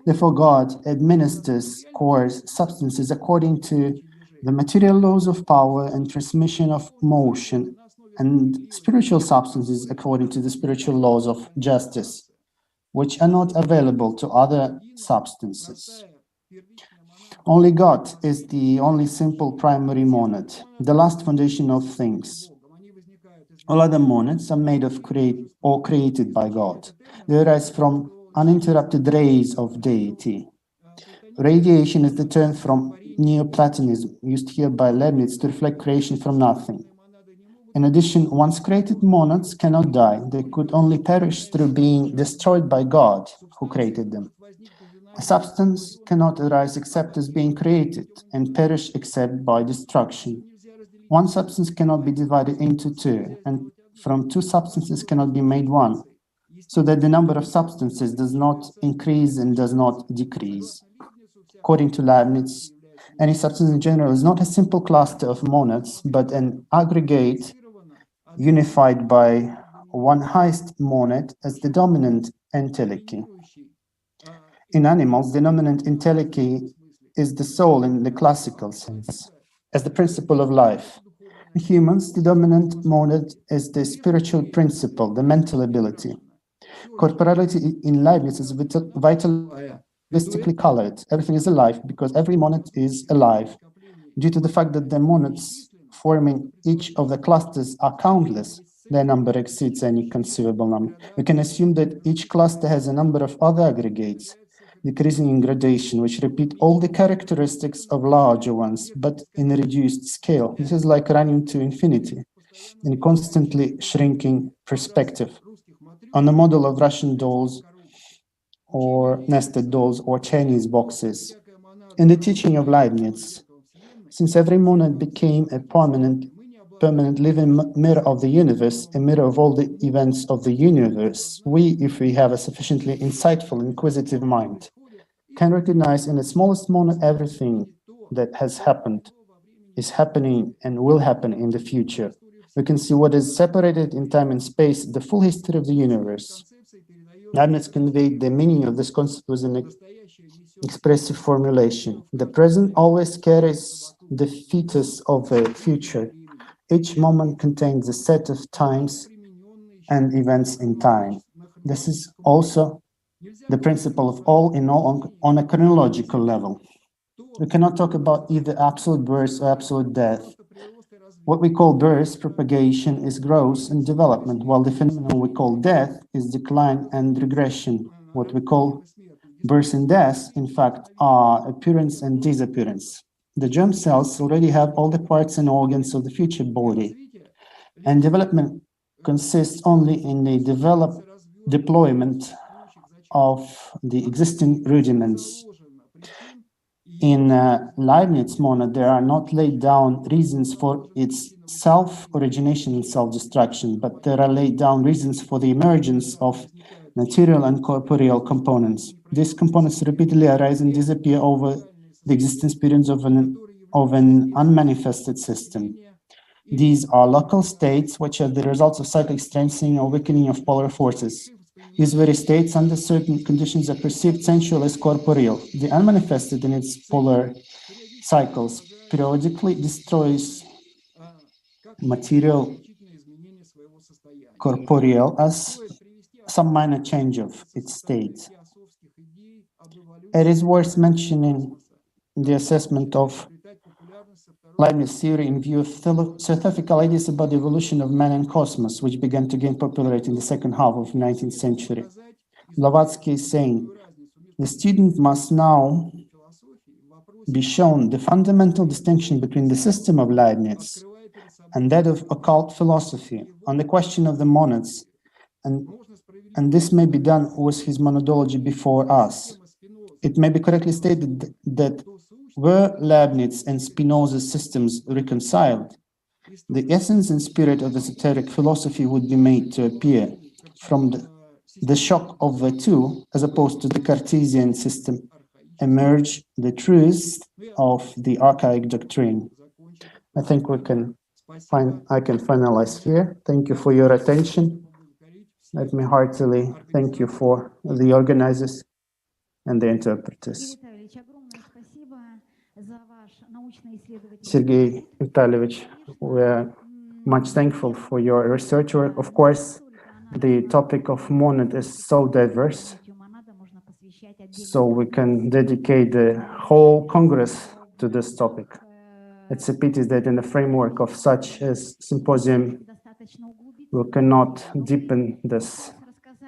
Therefore, God administers coarse substances according to the material laws of power and transmission of motion, and spiritual substances according to the spiritual laws of justice, which are not available to other substances. Only God is the only simple primary monad, the last foundation of things. All other monads are made of created by God. They arise from uninterrupted rays of deity. Radiation is the term from Neoplatonism, used here by Leibniz to reflect creation from nothing. In addition, once created monads cannot die. They could only perish through being destroyed by God, who created them. A substance cannot arise except as being created, and perish except by destruction. One substance cannot be divided into two, and from two substances cannot be made one, so that the number of substances does not increase and does not decrease. According to Leibniz, any substance in general is not a simple cluster of monads, but an aggregate unified by one highest monad as the dominant entelechy. In animals, the dominant entelechy is the soul in the classical sense, as the principle of life. In humans, the dominant monad is the spiritual principle, the mental ability. Corporality in Leibniz is vitalistically colored. Everything is alive because every monad is alive, due to the fact that the monads forming each of the clusters are countless. their number exceeds any conceivable number. We can assume that each cluster has a number of other aggregates, decreasing in gradation, which repeat all the characteristics of larger ones, but in a reduced scale. This is like running to infinity in a constantly shrinking perspective. On the model of Russian dolls or nested dolls or Chinese boxes. In the teaching of Leibniz, since every monad became a permanent living mirror of the universe, a mirror of all the events of the universe, we, if we have a sufficiently insightful, inquisitive mind, can recognize in the smallest monad everything that has happened, is happening, and will happen in the future. We can see what is separated in time and space, the full history of the universe. Leibniz conveyed the meaning of this concept with an expressive formulation. The present always carries the fetus of a future. Each moment contains a set of times and events in time. This is also the principle of all in all on a chronological level. We cannot talk about either absolute birth or absolute death. What we call birth, propagation, is growth and development, while the phenomenon we call death is decline and regression. What we call birth and death, in fact, are appearance and disappearance. The germ cells already have all the parts and organs of the future body, and development consists only in the deployment of the existing rudiments. In Leibniz monad, there are not laid down reasons for its self-origination and self-destruction, but there are laid down reasons for the emergence of material and corporeal components. These components repeatedly arise and disappear over the existence periods of an unmanifested system. These are local states, which are the results of cyclic strengthening or weakening of polar forces. These very states, under certain conditions, are perceived sensual as corporeal. The unmanifested in its polar cycles periodically destroys material corporeal as some minor change of its state. It is worth mentioning the assessment of Leibniz theory in view of theosophical ideas about the evolution of man and cosmos, which began to gain popularity in the second half of the 19th century. Blavatsky is saying, the student must now be shown the fundamental distinction between the system of Leibniz and that of occult philosophy on the question of the monads, and this may be done with his monadology before us. It may be correctly stated that were Leibniz and Spinoza's systems reconciled, the essence and spirit of esoteric philosophy would be made to appear from the shock of the two, as opposed to the Cartesian system, emerge the truths of the archaic doctrine. I think I can finalize here. Thank you for your attention. Let me heartily thank you for the organizers and the interpreters. Sergey Vitalyevich, we are much thankful for your research work. Of course, the topic of monad is so diverse, so we can dedicate the whole Congress to this topic. It's a pity that in the framework of such a symposium, we cannot deepen this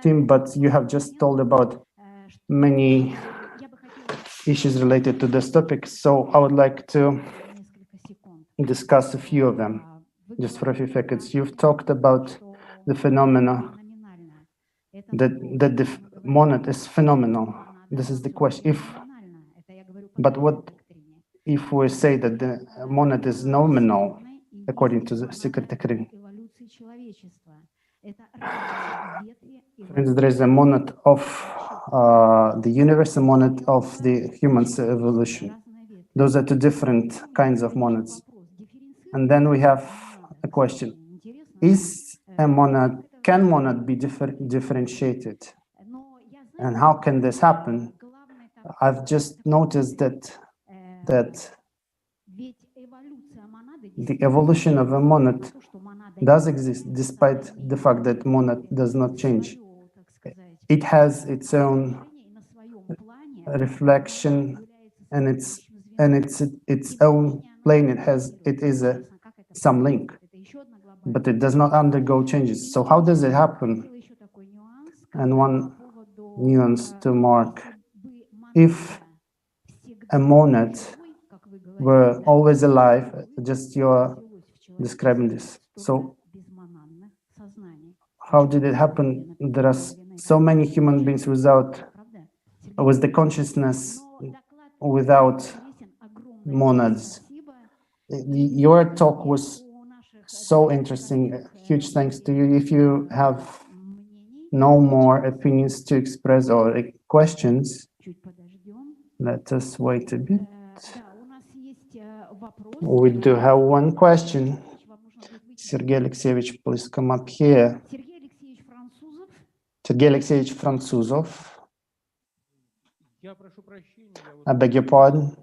theme, but you have just told about many issues related to this topic, so I would like to discuss a few of them, just for a few seconds. You've talked about the phenomena, that the monad is phenomenal. This is the question. But what if we say that the monad is nominal, according to the secret decree? There is a monad of the universe, a monad of the human's evolution. Those are two different kinds of monads. And then we have a question. Is a monad, can monad be differentiated? And how can this happen? I've just noticed that the evolution of a monad does exist, despite the fact that monad does not change. It has its own reflection and its own plane. It is some link. but it does not undergo changes. So how does it happen? And one nuance to mark, if a monad were always alive, just you're describing this. So how did it happen? There are so many human beings with the consciousness without monads. Your talk was so interesting. Huge thanks to you. If you have no more opinions to express or questions, let us wait a bit. We do have one question. Sergey Alexeyevich, please come up here. Sergey Alexeyevich Franzuzov. I beg your pardon.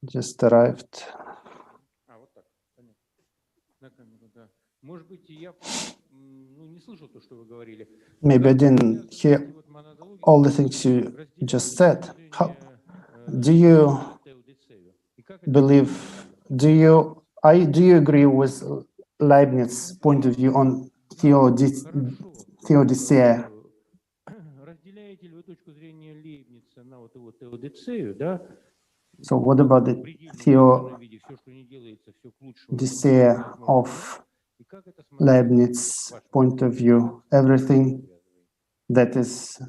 Just arrived. Maybe I didn't hear all the things you just said. How, do you believe, do you agree with Leibniz's point of view on theodicea? So what about the theodicea of Leibniz's point of view? Everything that is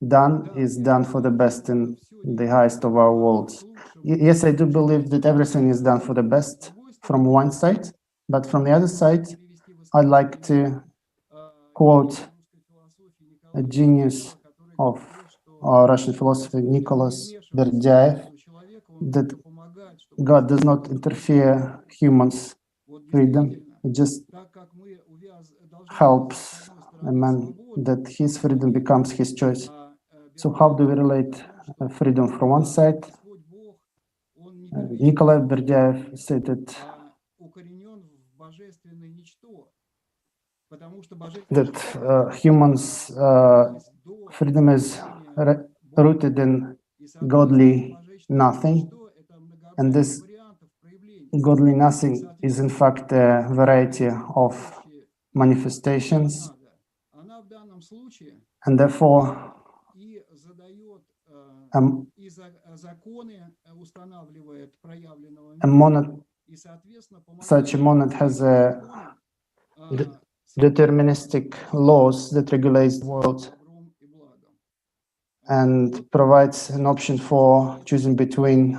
done for the best in the highest of our worlds. Yes, I do believe that everything is done for the best from one side, but from the other side, I'd like to quote a genius of Russian philosophy, Nicholas Berdyaev, that God does not interfere humans' freedom. It just helps a man that his freedom becomes his choice. So how do we relate freedom from one side? Nikolai Berdyaev said that humans' freedom is rooted in godly nothing, and this godly nothing is in fact a variety of manifestations, and therefore a monad, such a monad has a deterministic laws that regulates the world and provides an option for choosing between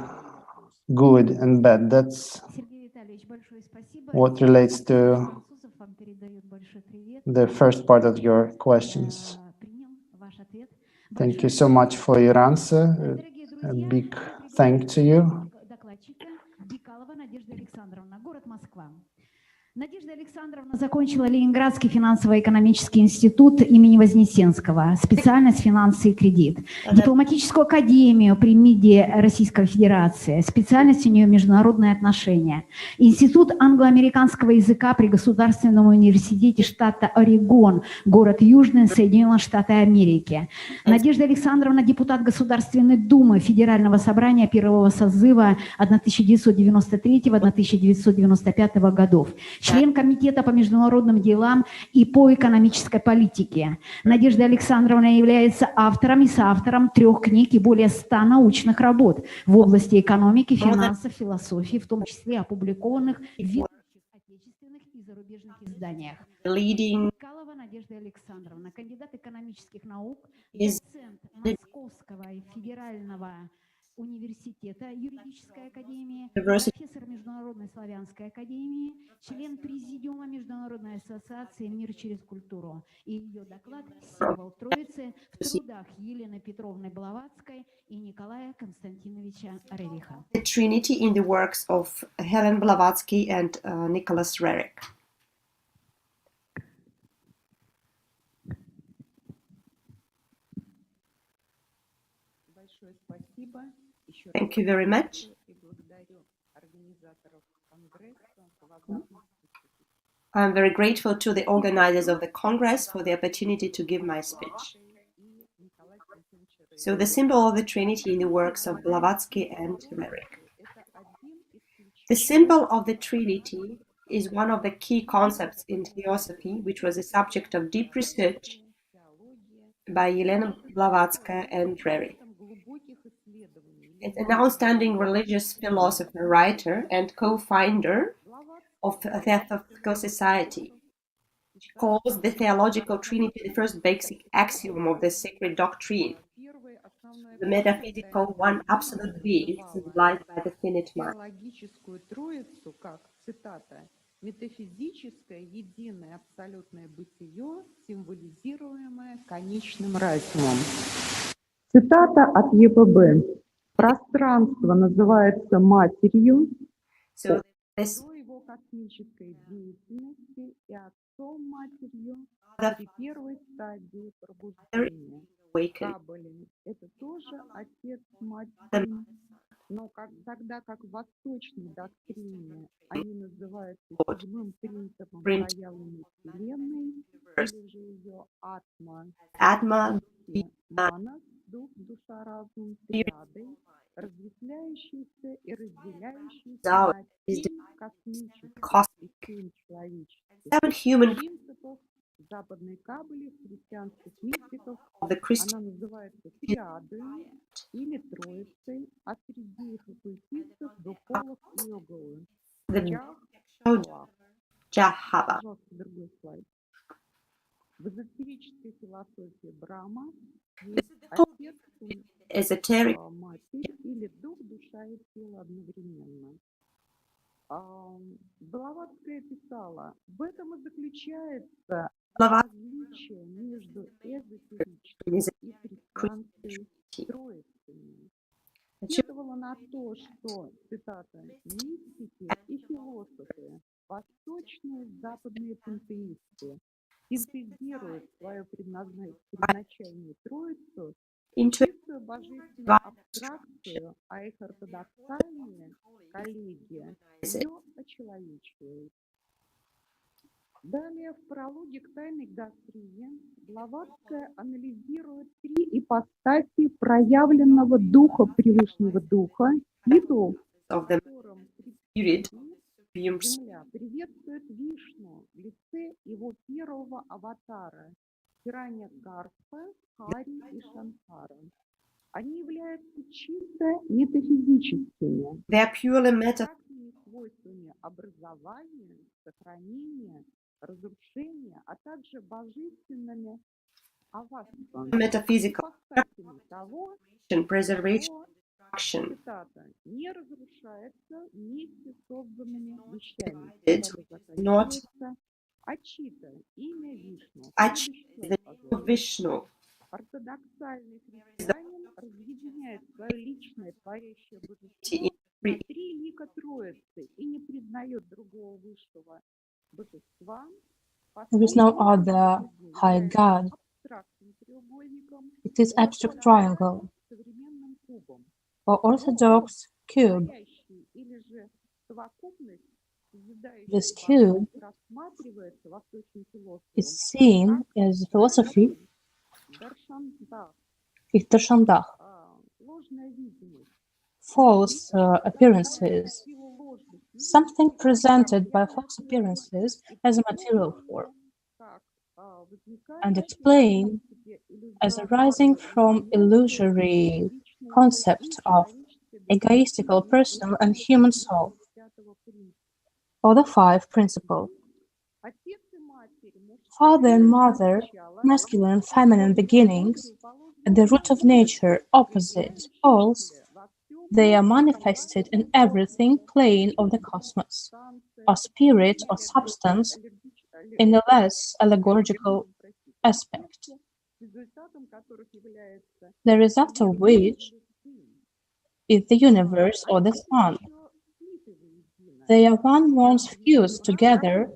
good and bad. That's what relates to the first part of your questions. Thank you so much for your answer. A big thank to you. Надежда Александровна закончила Ленинградский финансово-экономический институт имени Вознесенского, специальность финансы и кредит, дипломатическую академию при МИДе Российской Федерации, специальность у нее международные отношения, институт англо-американского языка при Государственном университете штата Орегон, город Южный, Соединенные Штаты Америки. Надежда Александровна депутат Государственной Думы Федерального собрания первого созыва 1993-1995 годов. Член Комитета по международным делам и по экономической политике. Надежда Александровна является автором и соавтором 3 книг и более 100 научных работ в области экономики, финансов, философии, в том числе опубликованных в ведущих отечественных и зарубежных изданиях. Калова Надежда Александровна, кандидат экономических наук, доцент Московского федерального университета, юридической академии, профессор Международной славянской академии, член президиума Международной ассоциации «Мир через культуру». И ее доклад «Символ Троицы» в трудах Елены Петровны Блаватской и Николая Константиновича Рериха. The Trinity in the works of Helen Blavatsky and Nicholas Rerik. Thank you very much. I'm very grateful to the organizers of the Congress for the opportunity to give my speech. So the symbol of the Trinity in the works of Blavatsky and Rerik. The symbol of the Trinity is one of the key concepts in Theosophy, which was a subject of deep research by Elena Blavatsky and Reri. It's an outstanding religious philosopher, writer, and co-founder of the Theosophical Society. She calls the theological trinity the first basic axiom of the sacred doctrine, the metaphysical one absolute being symbolized by the finite mind. Теологическую троицу как, цитата, метафизическое, единое, абсолютное бытие, символизируемое конечным разумом. Цитата от ЕПБ. Пространство называется матерью So this до его космической деятельности и отцом-матерью other при первой стадии father пробуждения. awakened. Каббале – это тоже отец The матери, но тогда как в восточной доктрине они называются God, седьмым принципом print проявленной Вселенной, first или же ее атма, Atma, и манас, дух, душа, разум, триадой, разветвляющиеся и разделяющиеся Thou на is the 7 космических cosmic, и 7 человеческих 7 human принципов в западной каббале, в христианских мистиках. of the Christian Она называется триадой или троицей, а среди их оккультистов духовных йоговых. the Чах-Чах. Jahava. Пожалуйста, другой слайд. В эзотерической философии Брахма This есть is the thought отец, сын, esoteric матерь или дух, душа и тело одновременно. Блаватская писала, в этом и заключается Blavatsky различие между эзотерической is и a христианской Christian. троицами. The Следовало на то, что, цитата, мистики и философы, восточные и западные пантеисты, синтезируют свою предначальную троицу, into чистую божественную divine абстракцию, а их ортодоксальные коллеги ее очеловечивают. Далее в прологе к тайной доктрине Блаватская анализирует 3 ипостаси проявленного духа Превышнего Духа, титул, of в the котором spirit Притчи fumes Земля приветствует Вишну в лице его первого аватара Хираня Гарха, Хари и Шанкара. Они являются чисто метафизическими, they are purely абстрактными свойствами образования, сохранения, разрушения, а также божественными аватствами, metaphysical ипостасями того, preservation, что, destruction, цитата, не разрушается вместе с созданными вещами. It Цитата not заканчивается. Ачита, имя Вишну, Ach следующий is the абзац. name of Vishnu. Ортодоксальный христианин разъединяет свое личное творящее In божество на three 3 лика Троицы и не признает другого высшего божества. There is no Последний other треугольник high является God. абстрактным треугольником, It is abstract triangle современным кубом. or orthodox cube. Творящий или же совокупность, созидающая This cube божество, рассматривается восточным философом is seen as philosophy, Даршандах, Ichtashandach, ложная видимость. false appearances, Силу ложных something presented by false appearances as a material form, как and возникающий explained as arising from illusory concept of egoistical personal and human soul, or the 5 principle. Father and mother, masculine and feminine beginnings, at the root of nature, opposite poles, they are manifested in everything plane of the cosmos, or spirit or substance in a less allegorical aspect, the result of which is the universe or the sun. They are one once fused together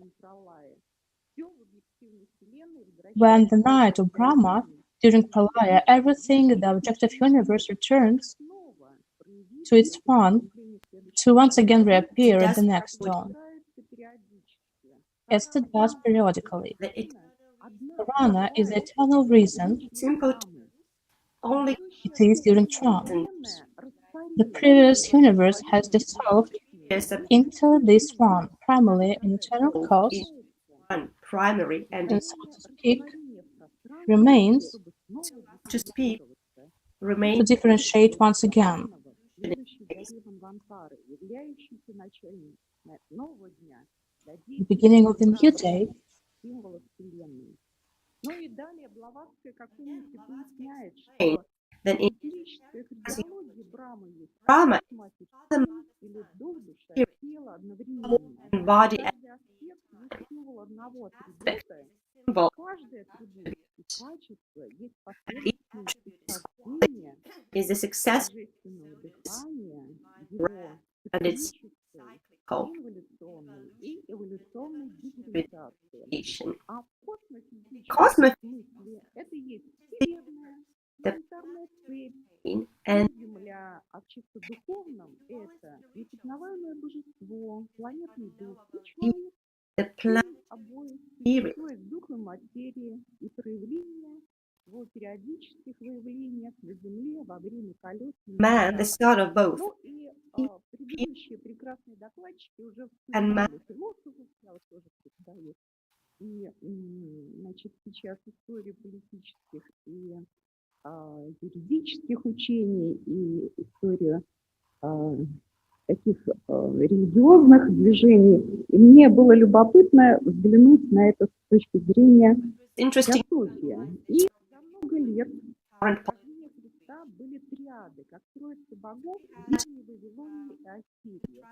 when the night of Brahma, during Pralaya, everything in the objective universe returns to its one to once again reappear at the next dawn, as it does periodically. The Purana is the eternal reason. simple only It is during trance. The previous universe has dissolved Until this one primarily internal cause, one primary and and so to speak, remains to speak to remains differentiate once again. The beginning of the new day, then in Brahma and body symbol is the success and its cyclical differentiation. Cosmos the plane and the planet spirit. Man, the son of both. And man юридических учений и историю таких религиозных движений. И мне было любопытно взглянуть на это с точки зрения теософии. И за много лет Христа были триады, как троица богов в Древней Вавилонии и Ассирии.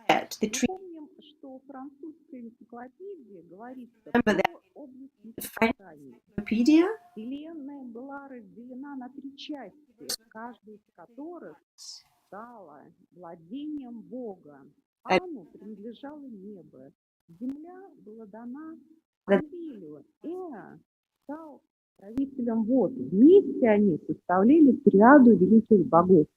Помним, что французская энциклопедия говорится про область мироздания. Вселенная была разделена на три части, каждая из которых стала владением Бога. Ану принадлежало небо. Земля была дана Авелю. Стал правителем вод. Вместе они составляли триаду великих богов.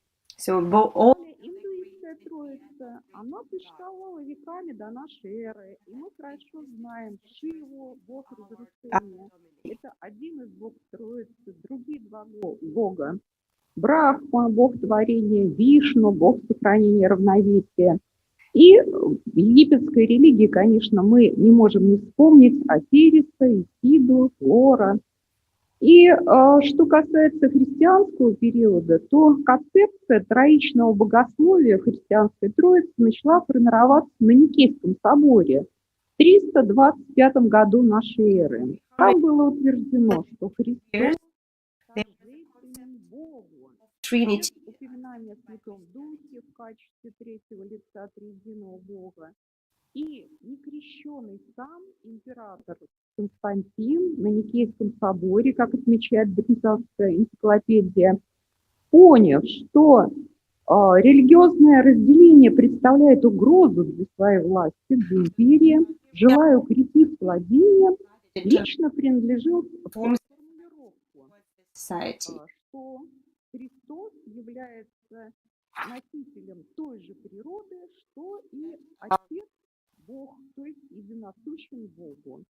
Индуистская троица, она существовала веками до нашей эры. И мы хорошо знаем Шиву, бог разрушения. Это один из богов троицы, другие два бога. Брахма, бог творения, Вишну, бог сохранения равновесия. И в египетской религии, конечно, мы не можем не вспомнить Осириса, Исиду, Лора. И что касается христианского периода, то концепция троичного богословия христианской троицы начала формироваться на Никейском соборе в 325 году нашей эры. Там было утверждено, что Христос Trinity. Упоминание о Святом Духе в качестве третьего лица триединого Бога. И некрещенный сам император Константин на Никейском соборе, как отмечает британская энциклопедия, поняв, что религиозное разделение представляет угрозу для своей власти, для империи, желая укрепить владение, лично принадлежал к формулировку, что Христос является носителем той же природы, что и Отец Бог, то есть единосущен Богу.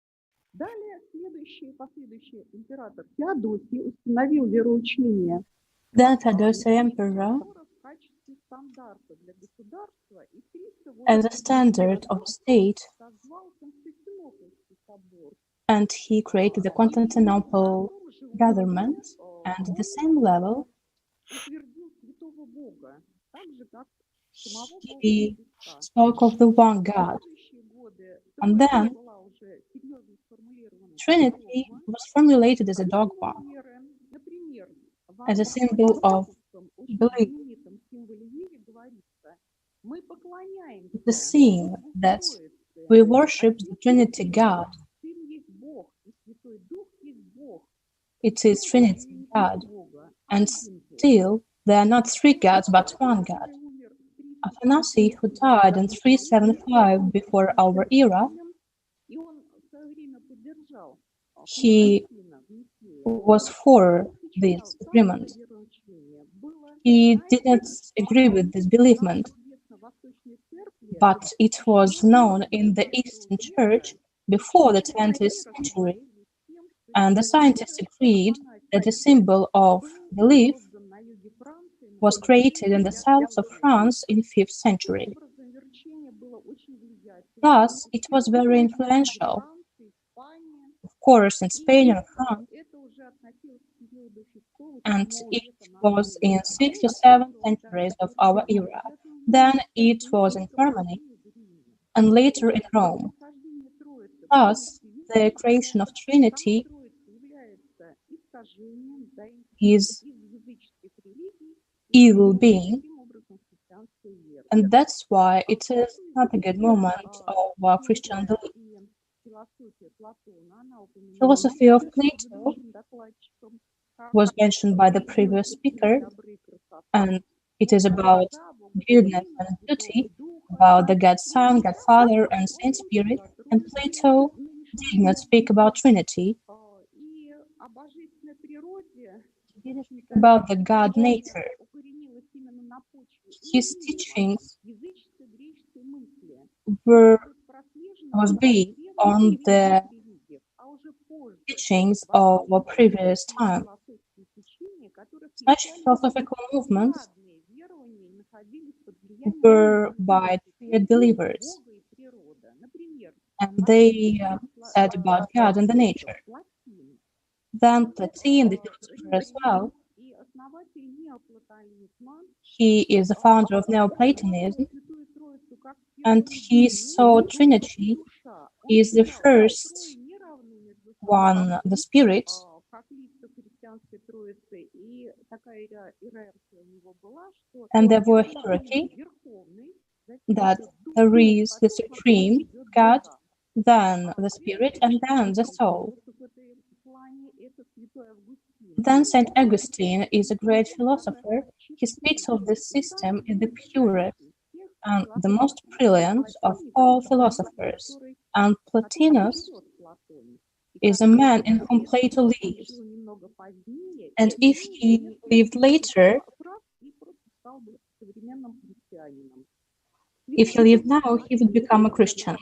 Далее последующий император Феодосий установил вероучение then Theodosius Emperor, в качестве стандарта для государства и as a standard of state, созвал Константинопольский собор. and he created the Constantinople government, and at the same level, he spoke of the one God. And then Trinity was formulated as a dogma, as a symbol of belief. The saying that we worship the Trinity God. It is Trinity God, and still there are not three gods but one God. Athanasi, who died in 375 before our era, he was for this agreement. He did not agree with this belief, but it was known in the Eastern Church before the 20th century, and the scientists agreed that the symbol of belief was created in the south of France in 5th century. Thus, it was very influential, of course, in Spain and France, and it was in 6th to 7th centuries of our era. Then it was in Germany, and later in Rome. Thus, the creation of Trinity is evil being, and that's why it is not a good moment of Christian belief. Philosophy of Plato was mentioned by the previous speaker, and it is about goodness and beauty, about the God Son, God Father, and Saint Spirit, and Plato did not speak about Trinity. He didn't speak about the God nature. His teachings was based on the teachings of a previous time. Such philosophical movements were by spirit believers, and they said about God and the nature. Then Plato, the philosopher as well, he is the founder of Neoplatonism, and he saw Trinity is the first one, the Spirit, and there were hierarchy, that there is the supreme God, then the Spirit, and then the soul. Then Saint Augustine is a great philosopher. He speaks of this system as the purest and the most brilliant of all philosophers, and Plotinus is a man in whom Plato lives, and if he lived later, if he lived now, he would become a Christian.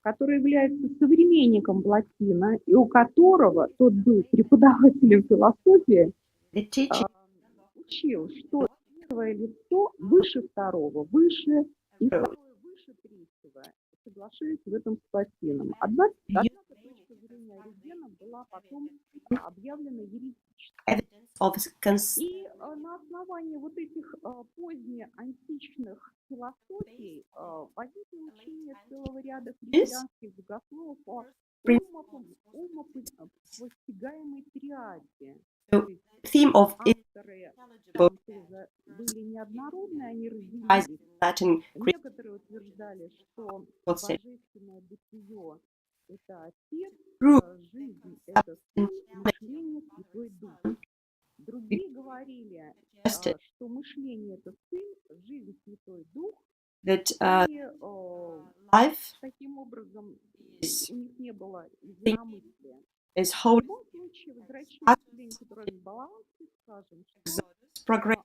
Который является современником Платина, и у которого тот был преподавателем философии, учил, что первое лицо выше второго, выше и второе выше третьего. Соглашаюсь в этом с Платином. Однако точка зрения Оригена была потом объявлена еретической. И на основании вот этих позднеантичных философий возникло учение целого ряда христианских богословов о умопостигаемой триаде. Авторы были неоднородные, они разделились. Некоторые утверждали, что божественное бытие – это Отец, жизнь – это Сын, мышление – Святой Дух. Другие говорили, что мышление – это Сын, жизнь – Святой Дух, и таким образом у них не было единомыслия. В любом случае, возвращаясь к мышлению, которое разбалансит, скажем, что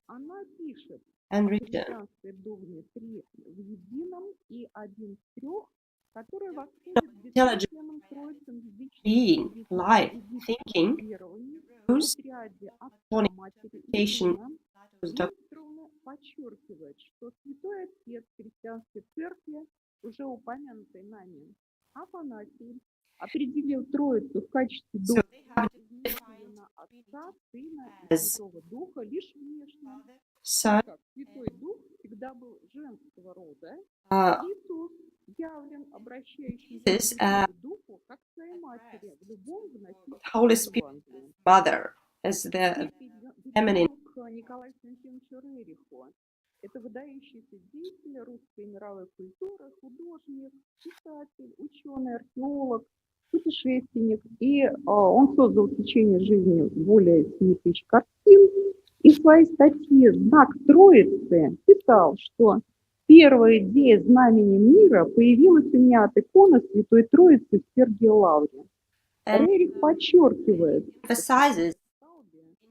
она пишет в христианской догме три в едином и один в трех, который восходит к бессмысленным троицам языческих верований, в ряде Отца, Матери и Сына. Струны подчеркивает, что Святой Отец христианской церкви, уже упомянутый нами Афанасий, определил Троицу в качестве духа на Отца, Сына и Святого Духа лишь внешне. Как Святой Дух всегда был женского рода, Иисус явлен обращающимся к Святому Духу как к своей матери в любом вносительном Евангелии. Николаю Константиновичу Рериху. Это выдающийся деятель русской мировой культуры, художник, писатель, ученый, археолог, путешественник. И он создал в течение жизни более 7000 картин. И в своей статье «Знак Троицы» писал, что первая идея знамени мира появилась у меня от иконы Святой Троицы в Сергиевой Лавре. Рерих подчеркивает,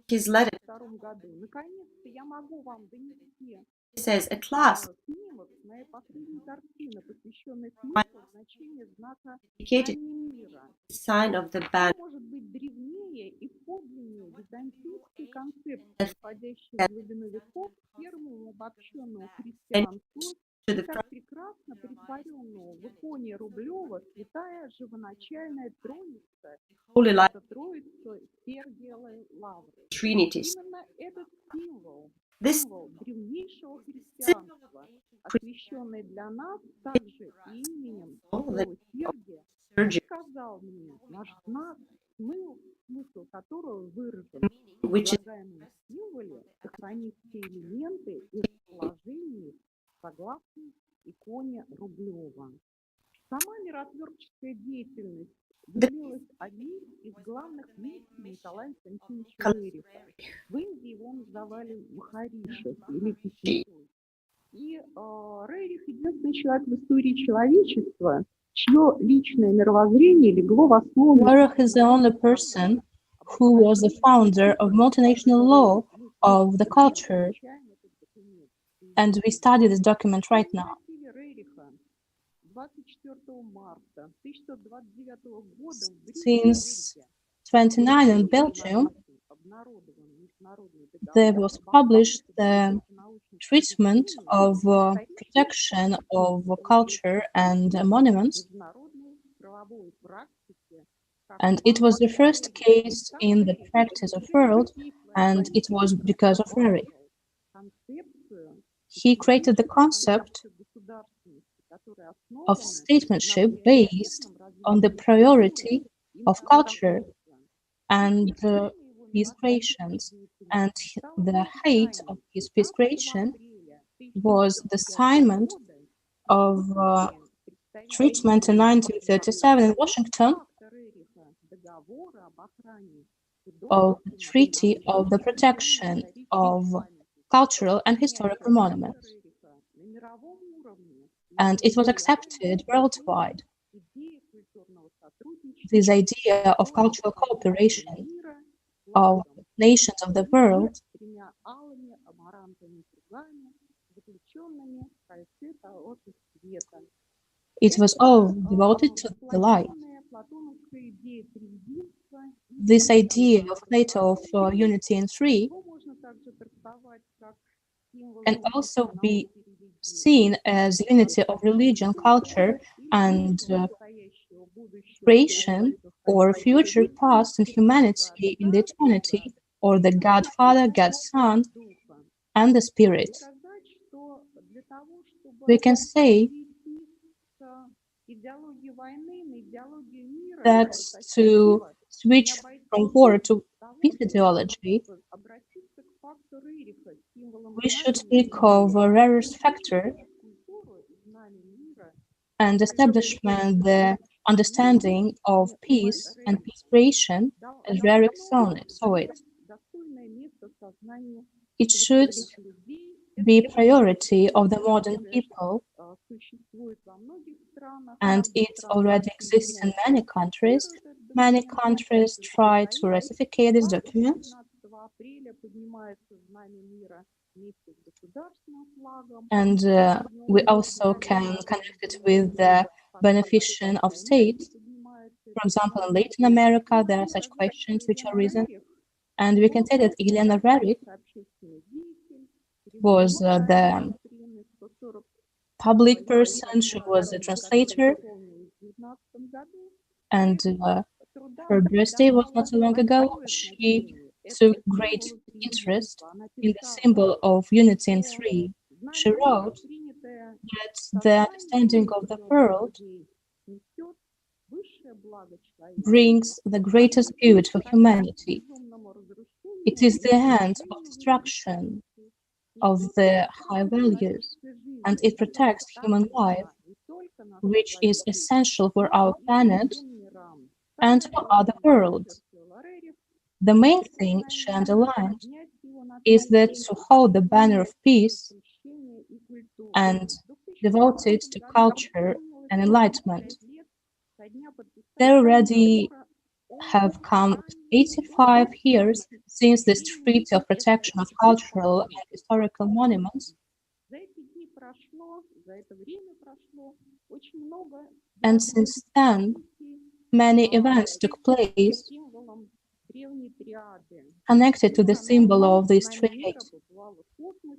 his letter году. Наконец-то я могу вам донести says, at last, снимок с моей последней картины, посвященной смыслу значению знака dedicated мира. the sign of the band Может быть древнее и подлиннее византийской концепции, входящей в глубину веков, первому обобщенному христианству, to the так прекрасно притворенного в иконе Рублева святая живоначальная Троица, Holy Life это Троица Сергиевой Лавры. Trinities. Именно этот символ, This символ древнейшего христианства, освященный для нас также и именем святого Сергия, Sergio, сказал мне наш знак, смысл которого выражен в which is предлагаемом символе, сохранить все элементы и расположение согласно иконе Рублева. Сама миротворческая деятельность явилась одним из главных миссий Николая Константиновича Рериха. В Индии его называли Махариши, великий святой. И Рерих единственный человек в истории человечества, чье личное мировоззрение легло в основу... Warach is the only person who was the founder of multinational law of the culture, and we study this document right now. Since 29 in Belgium, there was published the treatment of protection of culture and monuments, and it was the first case in the practice of world, and it was because of Rerik. He created the concept of statesmanship based on the priority of culture and peace creations, and the height of his peace creation was the assignment of treatment in 1937 in Washington of the Treaty of the Protection of Cultural and Historical Monuments. And it was accepted worldwide. This idea of cultural cooperation of nations of the world it was all devoted to the light. This idea of Plato of unity in three can also be seen as unity of religion, culture, and creation, or future, past, and humanity in the eternity, or the God Father, God Son, and the Spirit. We can say that to switch from war to peace ideology, we should speak of a rarest factor and establishment the understanding of peace and peace creation as Rerik saw it. It should be a priority of the modern people, and it already exists in many countries. Many countries try to ratify this document, and we also can connect it with the beneficiation of states. For example, in Latin America, there are such questions which are risen, and we can say that Elena Rerik was the public person. She was a translator, and her birthday was not so long ago. She took great interest in the symbol of unity in three. She wrote that the understanding of the world brings the greatest good for humanity. It is the end of destruction of the high values, and it protects human life, which is essential for our planet and for other worlds. The main thing she underlined is that to hold the banner of peace and devote it to culture and enlightenment. There are already have come 85 years since this Treaty of Protection of Cultural and Historical Monuments, and since then, many events took place connected to the symbol of this trade.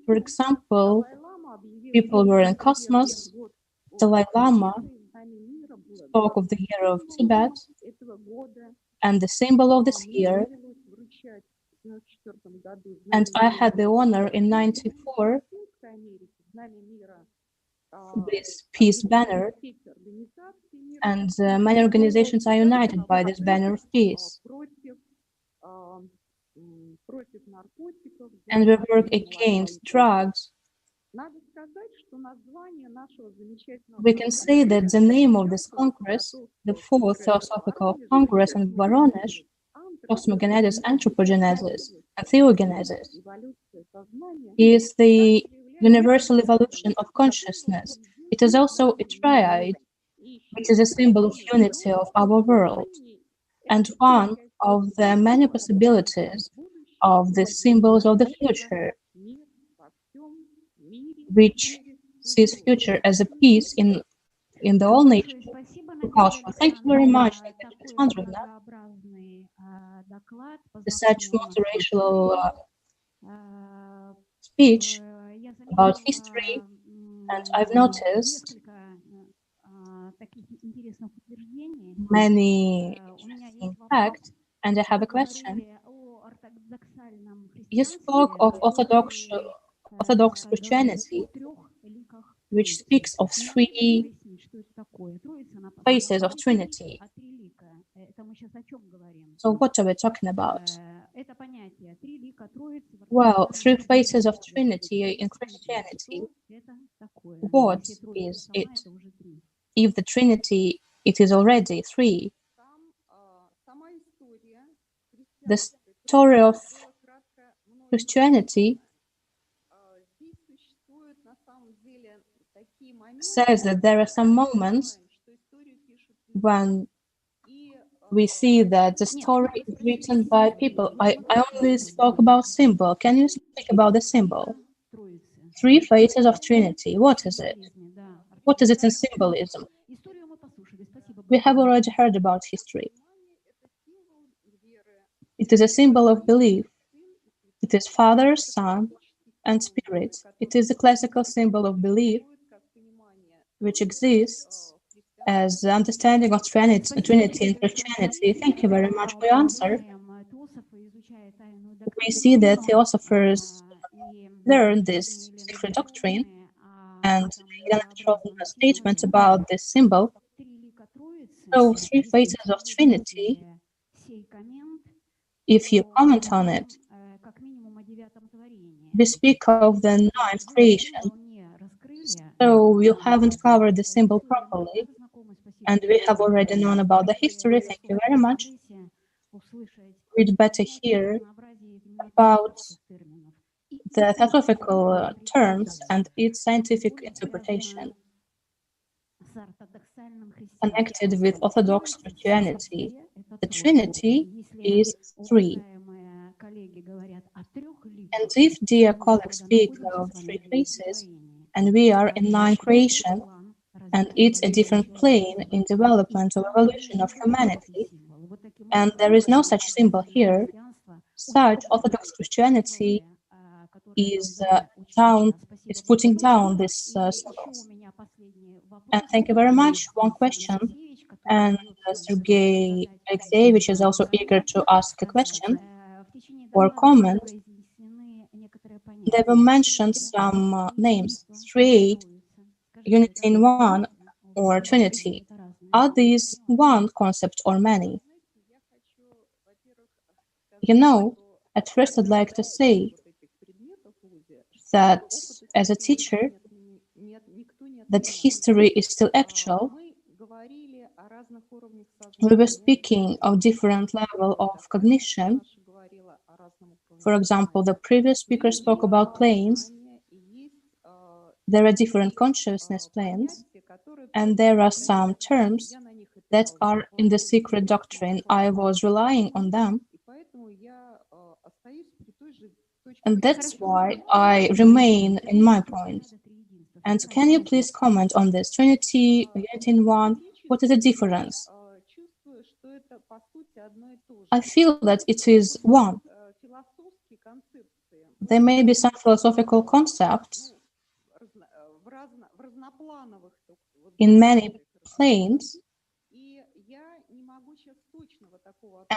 For example, people were in Cosmos, Dalai Lama spoke of the year of Tibet, and the symbol of this year, and I had the honor in '94 this peace banner, and many organizations are united by this banner of peace. And we work against drugs. We can say that the name of this Congress, the Fourth Theosophical Congress in Voronezh, Cosmogenesis, Anthropogenesis, and Theogenesis, is the universal evolution of consciousness. It is also a triad, which is a symbol of unity of our world, and one of the many possibilities of the symbols of the future, which sees future as a peace in the whole nation culture. Thank you very much, Alexandrovna, for such motivational speech about history. And I've noticed many interesting facts, and I have a question. You spoke of Orthodox Christianity, which speaks of three faces of Trinity. So what are we talking about? Well, three faces of Trinity in Christianity. What is it? If the Trinity, it is already three. The story of Christianity says that there are some moments when we see that the story is written by people. I only spoke about symbol. Can you speak about the symbol? Three faces of Trinity. What is it? What is it in symbolism? We have already heard about history. It is a symbol of belief. It is Father, Son, and Spirit. It is a classical symbol of belief, which exists as the understanding of Trinity and Christianity. Thank you very much for your answer. We see that Theosophers learn this secret doctrine and made a natural statement about this symbol. So, three faces of Trinity, if you comment on it, we speak of the ninth creation. So you haven't covered the symbol properly, and we have already known about the history. Thank you very much. We'd better hear about the theosophical terms and its scientific interpretation connected with Orthodox Christianity. The Trinity is three. And if dear colleagues speak of three faces, and we are in nine creation, and it's a different plane in development or evolution of humanity, and there is no such symbol here, such Orthodox Christianity is putting down these symbols. And thank you very much. One question, and Sergei Alexeyevich is also eager to ask a question or comment. There were mentioned some names, three, unity in one, or Trinity. Are these one concept or many? You know, at first I'd like to say that as a teacher, that history is still actual. We were speaking of different level of cognition. For example, the previous speaker spoke about planes. There are different consciousness planes, and there are some terms that are in the secret doctrine. I was relying on them, and that's why I remain in my point. And can you please comment on this? Trinity, unity in one, what is the difference? I feel that it is one. There may be some philosophical concepts in many planes,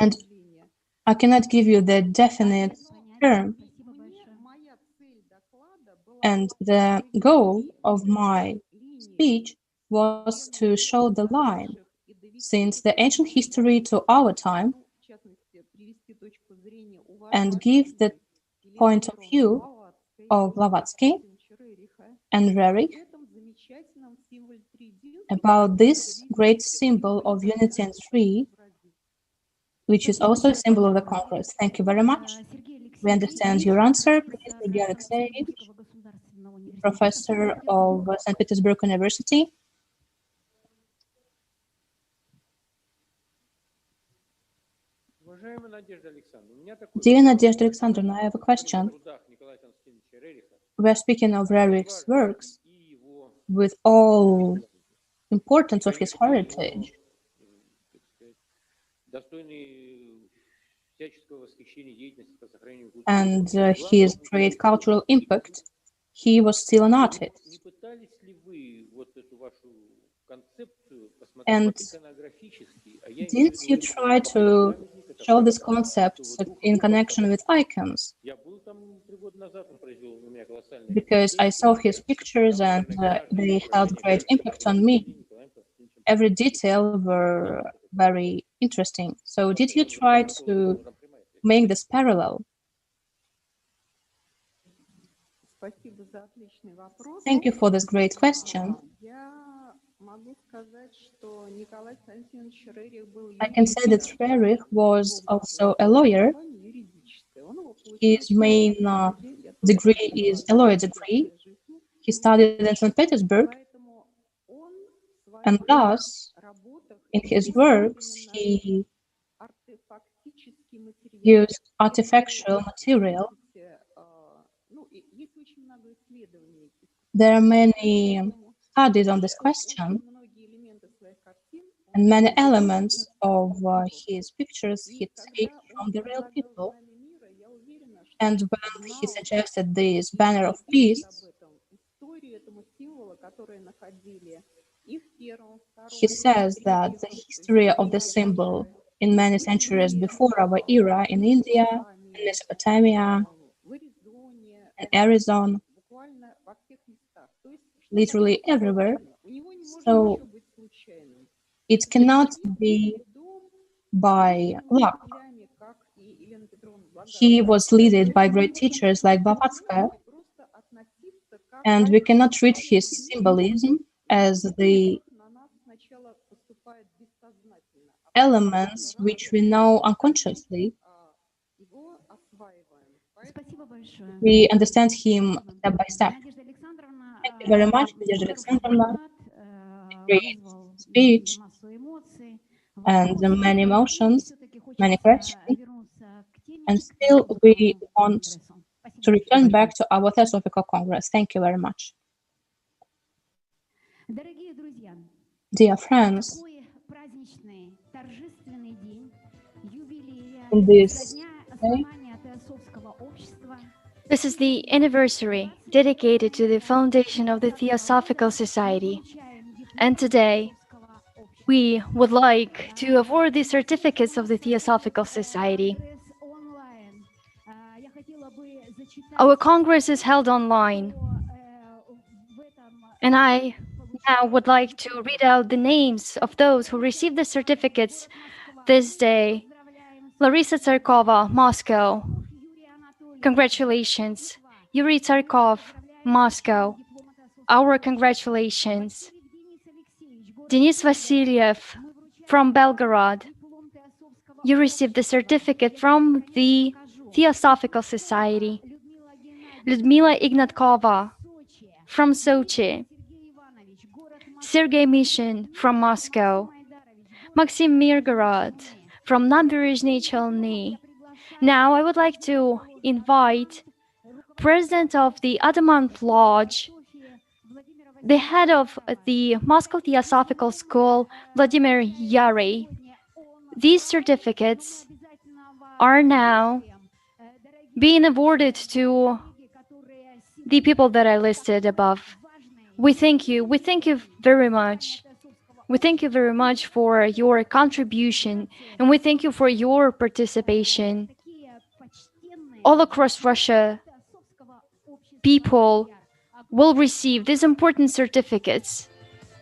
and I cannot give you the definite term. And the goal of my speech was to show the line since the ancient history to our time and give the point of view of Blavatsky and Rerich about this great symbol of unity and three, which is also a symbol of the Congress. Thank you very much. We understand your answer. Please, Sergei Alexeyevich, professor of St. Petersburg University. Dear Nadezhda Alexandrovna, I have a question. We're speaking of Rerich's works with all importance of his heritage and his great cultural impact. He was still an artist. And didn't you try to show this concept in connection with icons? Because I saw his pictures and they held great impact on me. Every detail were very interesting. So did you try to make this parallel? Thank you for this great question. I can say that Rerich was also a lawyer. His main degree is a lawyer degree. He studied in St. Petersburg, and thus, in his works, he used artifactual material. There are many studies on this question, and many elements of his pictures he takes from the real people. And when he suggested this banner of peace, he says that the history of the symbol in many centuries before our era in India, in Mesopotamia, in Arizona, literally everywhere. So it cannot be by luck. He was led by great teachers like Blavatsky, and we cannot treat his symbolism as the elements which we know unconsciously. We understand him step by step. Thank you very much, Nadezhda Alexandrovna. Great speech and many emotions, many questions. And still, we want to return back to our Theosophical Congress. Thank you very much. Dear friends, in this day, This is the anniversary dedicated to the foundation of the Theosophical Society. And today, we would like to award the certificates of the Theosophical Society. Our Congress is held online. And I now would like to read out the names of those who received the certificates this day. Larissa Tsarkova, Moscow. Congratulations. Yuri Tsarkov, Moscow. Our congratulations. Denis Vasilyev from Belgorod. You received the certificate from the Theosophical Society. Lyudmila Ignatkova from Sochi. Sergei Mishin from Moscow. Maxim Mirgorod from Nabережные Челны. Now I would like to invite President of the Adamant Lodge, the head of the Moscow Theosophical School, Vladimir Yary. These certificates are now being awarded to the people that I listed above. We thank you. We thank you very much. We thank you very much for your contribution, and we thank you for your participation. All across Russia, people will receive these important certificates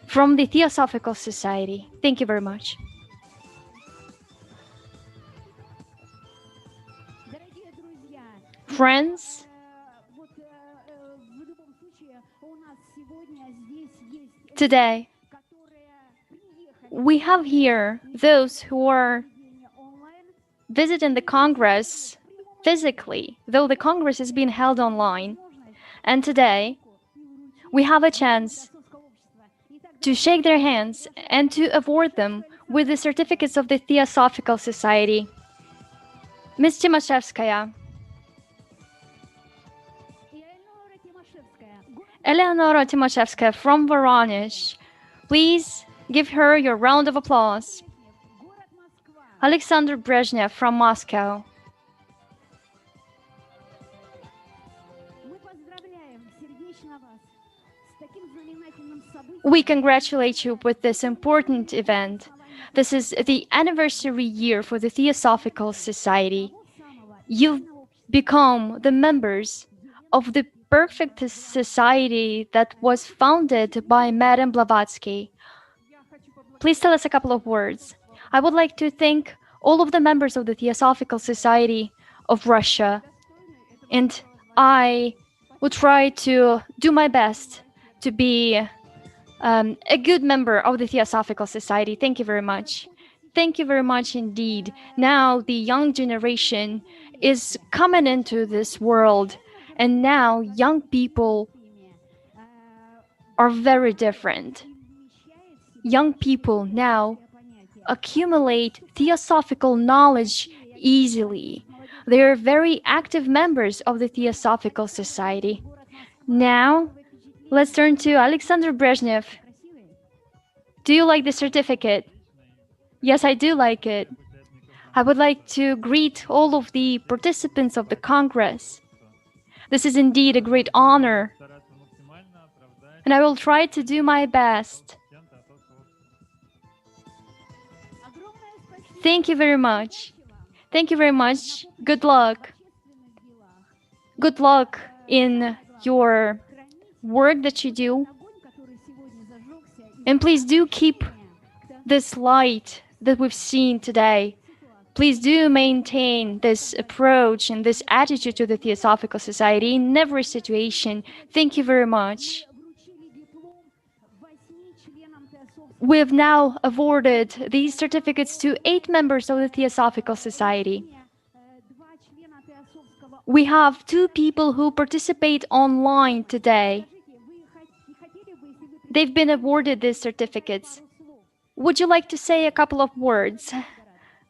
from the Theosophical Society. Thank you very much. Friends, today we have here those who are visiting the Congress physically, though the Congress is being held online. And today we have a chance to shake their hands and to award them with the certificates of the Theosophical Society. Ms. Timashevskaya. Eleonora Timashevskaya from Voronezh. Please give her your round of applause. Alexander Brezhnev from Moscow. We congratulate you with this important event. This is the anniversary year for the Theosophical Society. You've become the members of the perfect society that was founded by Madame Blavatsky. Please tell us a couple of words. I would like to thank all of the members of the Theosophical Society of Russia, and I will try to do my best to be a good member of the Theosophical Society. Thank you very much. Thank you very much indeed. Now the young generation is coming into this world, and now young people are very different. Young people now accumulate theosophical knowledge easily. They are very active members of the Theosophical Society. Now, let's turn to Alexander Brezhnev. Do you like the certificate? Yes, I do like it. I would like to greet all of the participants of the Congress. This is indeed a great honor, and I will try to do my best. Thank you very much. Thank you very much. Good luck. Good luck in your work that you do. And please do keep this light that we've seen today. Please do maintain this approach and this attitude to the Theosophical Society in every situation. Thank you very much. We have now awarded these certificates to 8 members of the Theosophical Society. We have 2 people who participate online today. They've been awarded these certificates. Would you like to say a couple of words?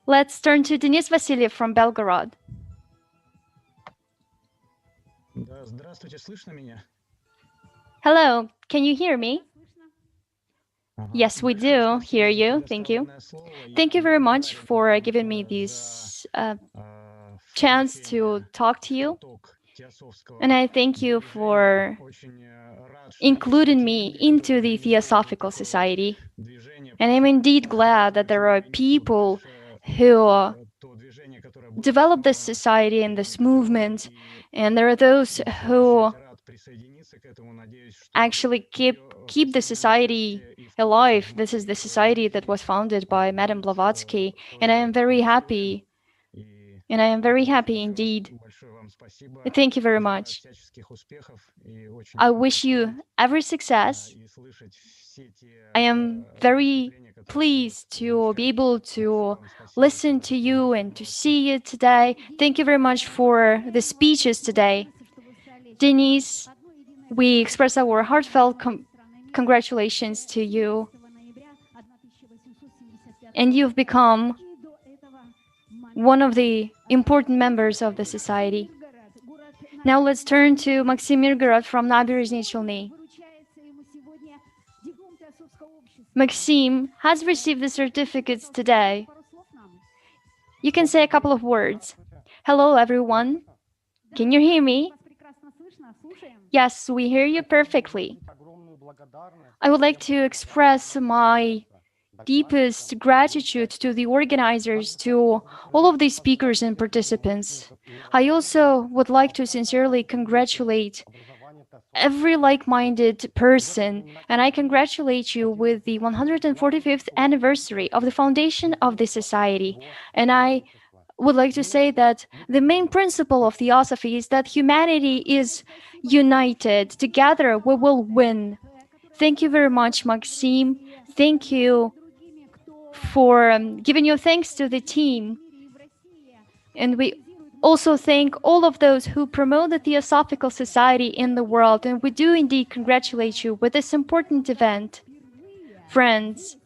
Let's turn to Denis Vasilyev from Belgorod. Hello, can you hear me? Yes, we do hear you. Thank you. Thank you very much for giving me this chance to talk to you. And I thank you for including me into the Theosophical Society. And I'm indeed glad that there are people who develop this society and this movement, and there are those who actually keep the society alive. This is the society that was founded by Madame Blavatsky, and I am very happy. And I am very happy indeed. Thank you very much. I wish you every success. I am very pleased to be able to listen to you and to see you today. Thank you very much for the speeches today. Denise, we express our heartfelt congratulations to you. and you've become one of the important members of the society. Now let's turn to Maxim Mirgorod from Nabережные Челны. Maxim has received the certificates today. You can say a couple of words. Hello, everyone. Can you hear me? Yes, we hear you perfectly. I would like to express my deepest gratitude to the organizers, to all of the speakers and participants. I also would like to sincerely congratulate every like-minded person, and I congratulate you with the 145th anniversary of the foundation of the society. And I would like to say that the main principle of Theosophy is that humanity is united. Together we will win. Thank you very much, Maxim. Thank you for giving your thanks to the team. And we also thank all of those who promote the Theosophical Society in the world. And we do indeed congratulate you with this important event. Friends,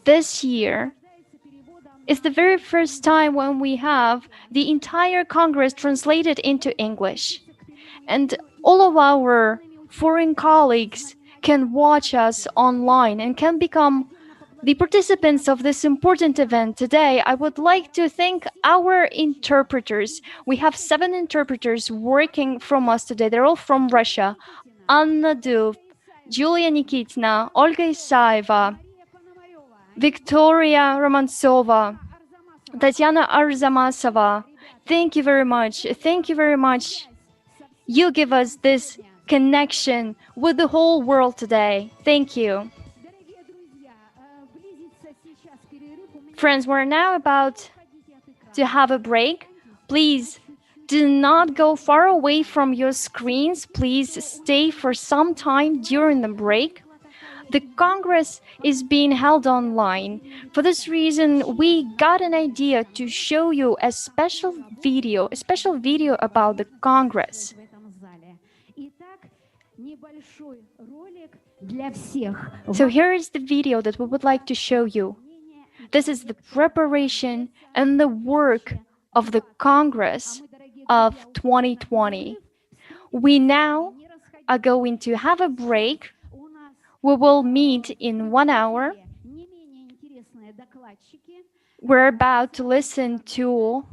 this year is the very first time when we have the entire Congress translated into English. And all of our foreign colleagues can watch us online and can become the participants of this important event today. I would like to thank our interpreters. We have 7 interpreters working from us today. They're all from Russia. Anna Dub, Julia Nikitina, Olga Isaeva, Victoria Romantsova, Tatiana Arzamasova. Thank you very much. Thank you very much. You give us this connection with the whole world today. Thank you. Friends, we're now about to have a break. Please do not go far away from your screens. Please stay for some time during the break. The Congress is being held online. For this reason, we got an idea to show you a special video about the Congress. So here is the video that we would like to show you. This is the preparation and the work of the Congress of 2020. We now are going to have a break. We will meet in 1 hour. We're about to listen to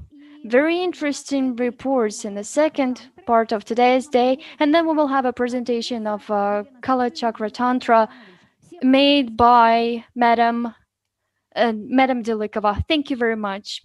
very interesting reports in the second part of today's day, and then we will have a presentation of Kala Chakra Tantra made by Madam Delikova. Thank you very much.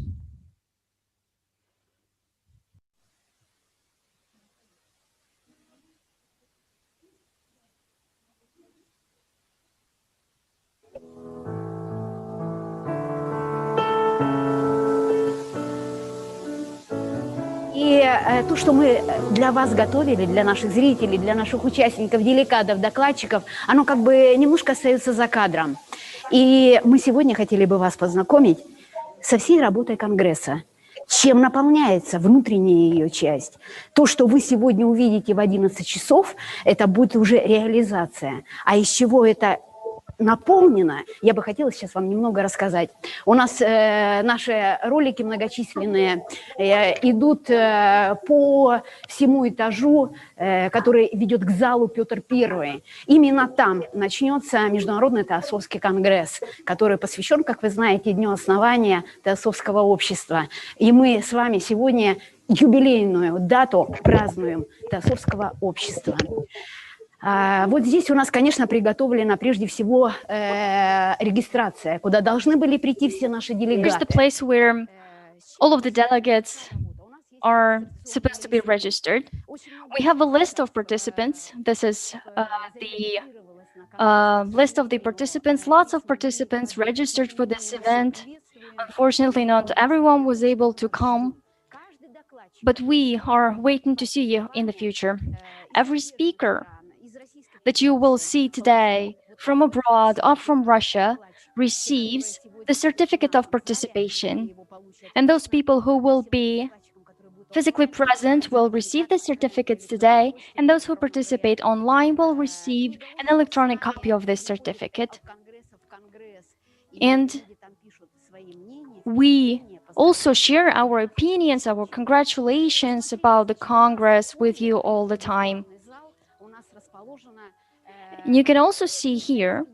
И то, что мы для вас готовили, для наших зрителей, для наших участников, делегатов, докладчиков, оно как бы немножко остается за кадром. И мы сегодня хотели бы вас познакомить со всей работой Конгресса. Чем наполняется внутренняя ее часть. То, что вы сегодня увидите в 11 часов, это будет уже реализация. А из чего это наполнено, я бы хотела сейчас вам немного рассказать. У нас наши ролики многочисленные идут по всему этажу, который ведет к залу Петр I. Именно там начнется Международный Теософский конгресс, который посвящен, как вы знаете, Дню основания Теософского общества. И мы с вами сегодня юбилейную дату празднуем Теософского общества. Вот здесь у нас, конечно, приготовлена прежде всего регистрация, куда должны были прийти все наши делегаты. Here's the place where all of the delegates are supposed to be registered. We have a list of participants. This is the list of the participants. Lots of participants registered for this event. Unfortunately, not everyone was able to come, but we are waiting to see you in the future. Every speaker that you will see today from abroad or from Russia receives the certificate of participation. And those people who will be physically present will receive the certificates today, and those who participate online will receive an electronic copy of this certificate. And we also share our opinions, our congratulations about the Congress with you all the time. You can also see here,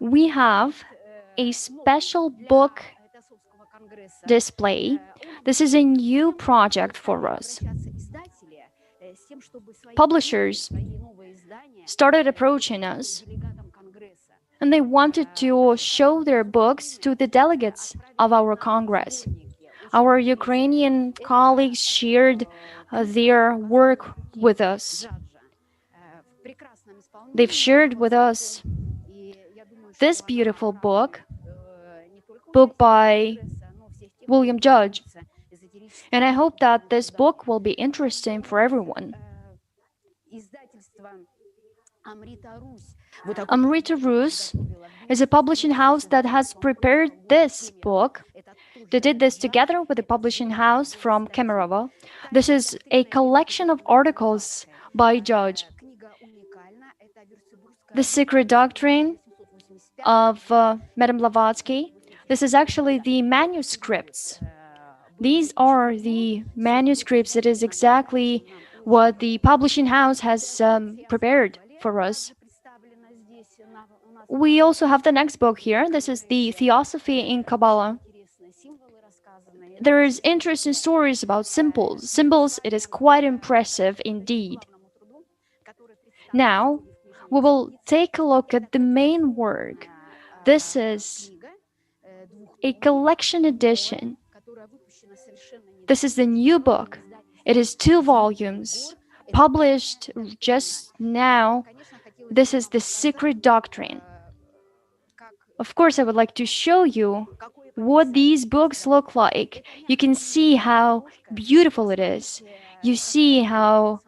we have a special book display. This is a new project for us. Publishers started approaching us, and they wanted to show their books to the delegates of our Congress. Our Ukrainian colleagues shared their work with us. They've shared with us this beautiful book by William Judge. And I hope that this book will be interesting for everyone. Amrita Rus is a publishing house that has prepared this book. They did this together with a publishing house from Kemerovo. This is a collection of articles by Judge. The Secret Doctrine of Madame Blavatsky. This is actually the manuscripts. These are the manuscripts. It is exactly what the publishing house has prepared for us. We also have the next book here. This is the Theosophy in Kabbalah. There is interesting stories about symbols. Symbols, it is quite impressive indeed. Now, we will take a look at the main work. This is a collection edition. This is the new book. It is 2 volumes, published just now. This is the Secret Doctrine. Of course, I would like to show you what these books look like. You can see how beautiful it is. You see how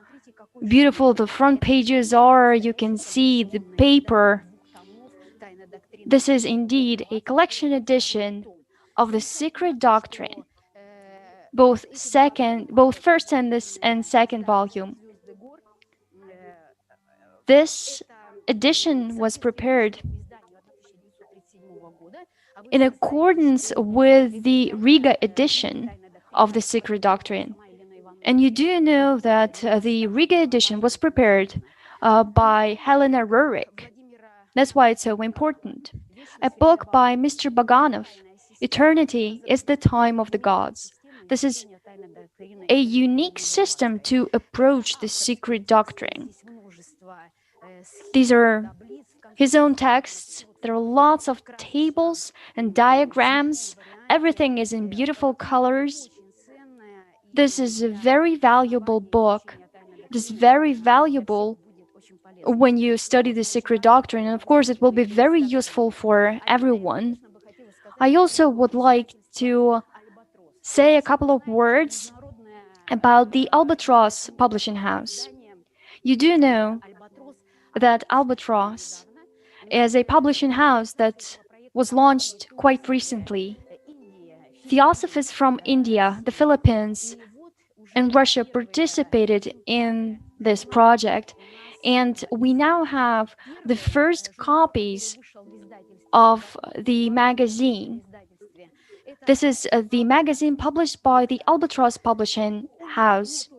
beautiful the front pages are. You can see the paper. This is indeed a collection edition of the Secret Doctrine, both first and second volume. This edition was prepared in accordance with the Riga edition of the Secret Doctrine. And you do know that the Riga edition was prepared by Helena Rurik. That's why it's so important. A book by Mr. Baganov, Eternity is the Time of the Gods. This is a unique system to approach the Secret Doctrine. These are his own texts. There are lots of tables and diagrams. Everything is in beautiful colors. This is a very valuable book. It is very valuable when you study the Secret Doctrine, and of course it will be very useful for everyone. I also would like to say a couple of words about the Albatross publishing house. You do know that Albatross is a publishing house that was launched quite recently. Theosophists from India, the Philippines, and Russia participated in this project, and we now have the first copies of the magazine. This is the magazine published by the Albatross Publishing House.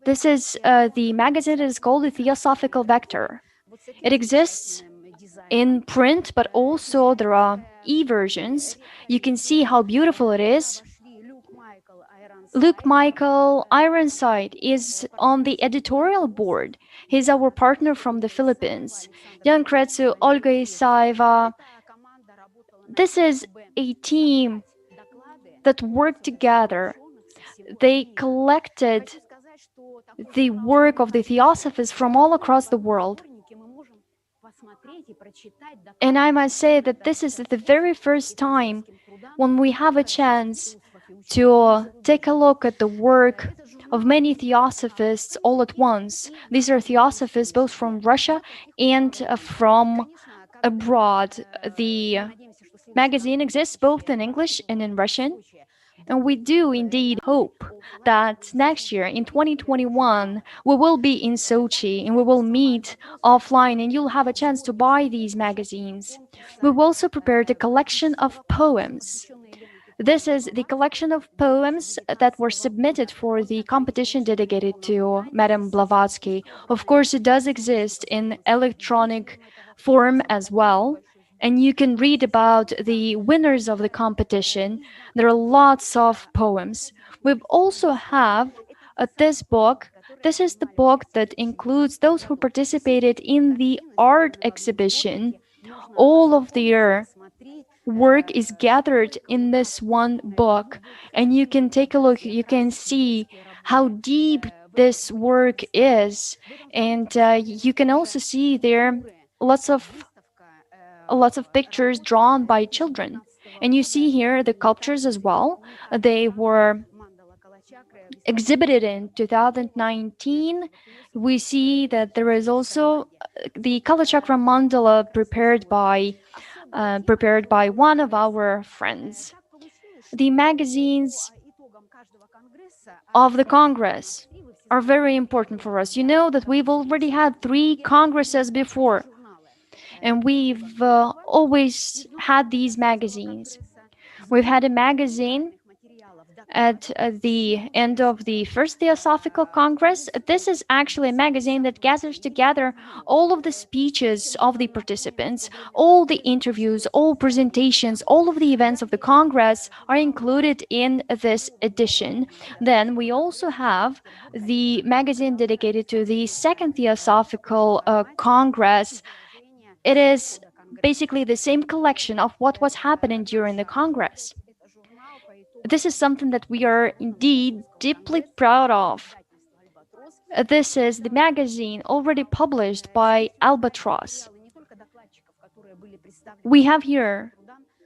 This is the magazine that is called the Theosophical Vector. It exists in print, but also there are e-versions. You can see how beautiful it is. Luke Michael Ironside is on the editorial board. He's our partner from the Philippines. Jan Kretsu, Olga Isaeva. This is a team that worked together. They collected the work of the Theosophists from all across the world. And I must say that this is the very first time when we have a chance to take a look at the work of many Theosophists all at once. These are Theosophists both from Russia and from abroad. The magazine exists both in English and in Russian. And we do indeed hope that next year, in 2021, we will be in Sochi and we will meet offline and you'll have a chance to buy these magazines. We've also prepared a collection of poems. This is the collection of poems that were submitted for the competition dedicated to Madame Blavatsky. Of course, it does exist in electronic form as well, and you can read about the winners of the competition. There are lots of poems. We also have this book. This is the book that includes those who participated in the art exhibition. All of their work is gathered in this one book, and you can take a look. You can see how deep this work is, and you can also see there lots of pictures drawn by children. And you see here the sculptures as well. They were exhibited in 2019. We see that there is also the Kalachakra mandala prepared by one of our friends. The magazines of the Congress are very important for us. You know that we've already had 3 Congresses before, and we've always had these magazines. We've had a magazine at the end of the first Theosophical Congress. This is actually a magazine that gathers together all of the speeches of the participants, all the interviews, all presentations, all of the events of the Congress are included in this edition. Then we also have the magazine dedicated to the second Theosophical Congress. It is basically the same collection of what was happening during the Congress. This is something that we are indeed deeply proud of. This is the magazine already published by Albatross. We have here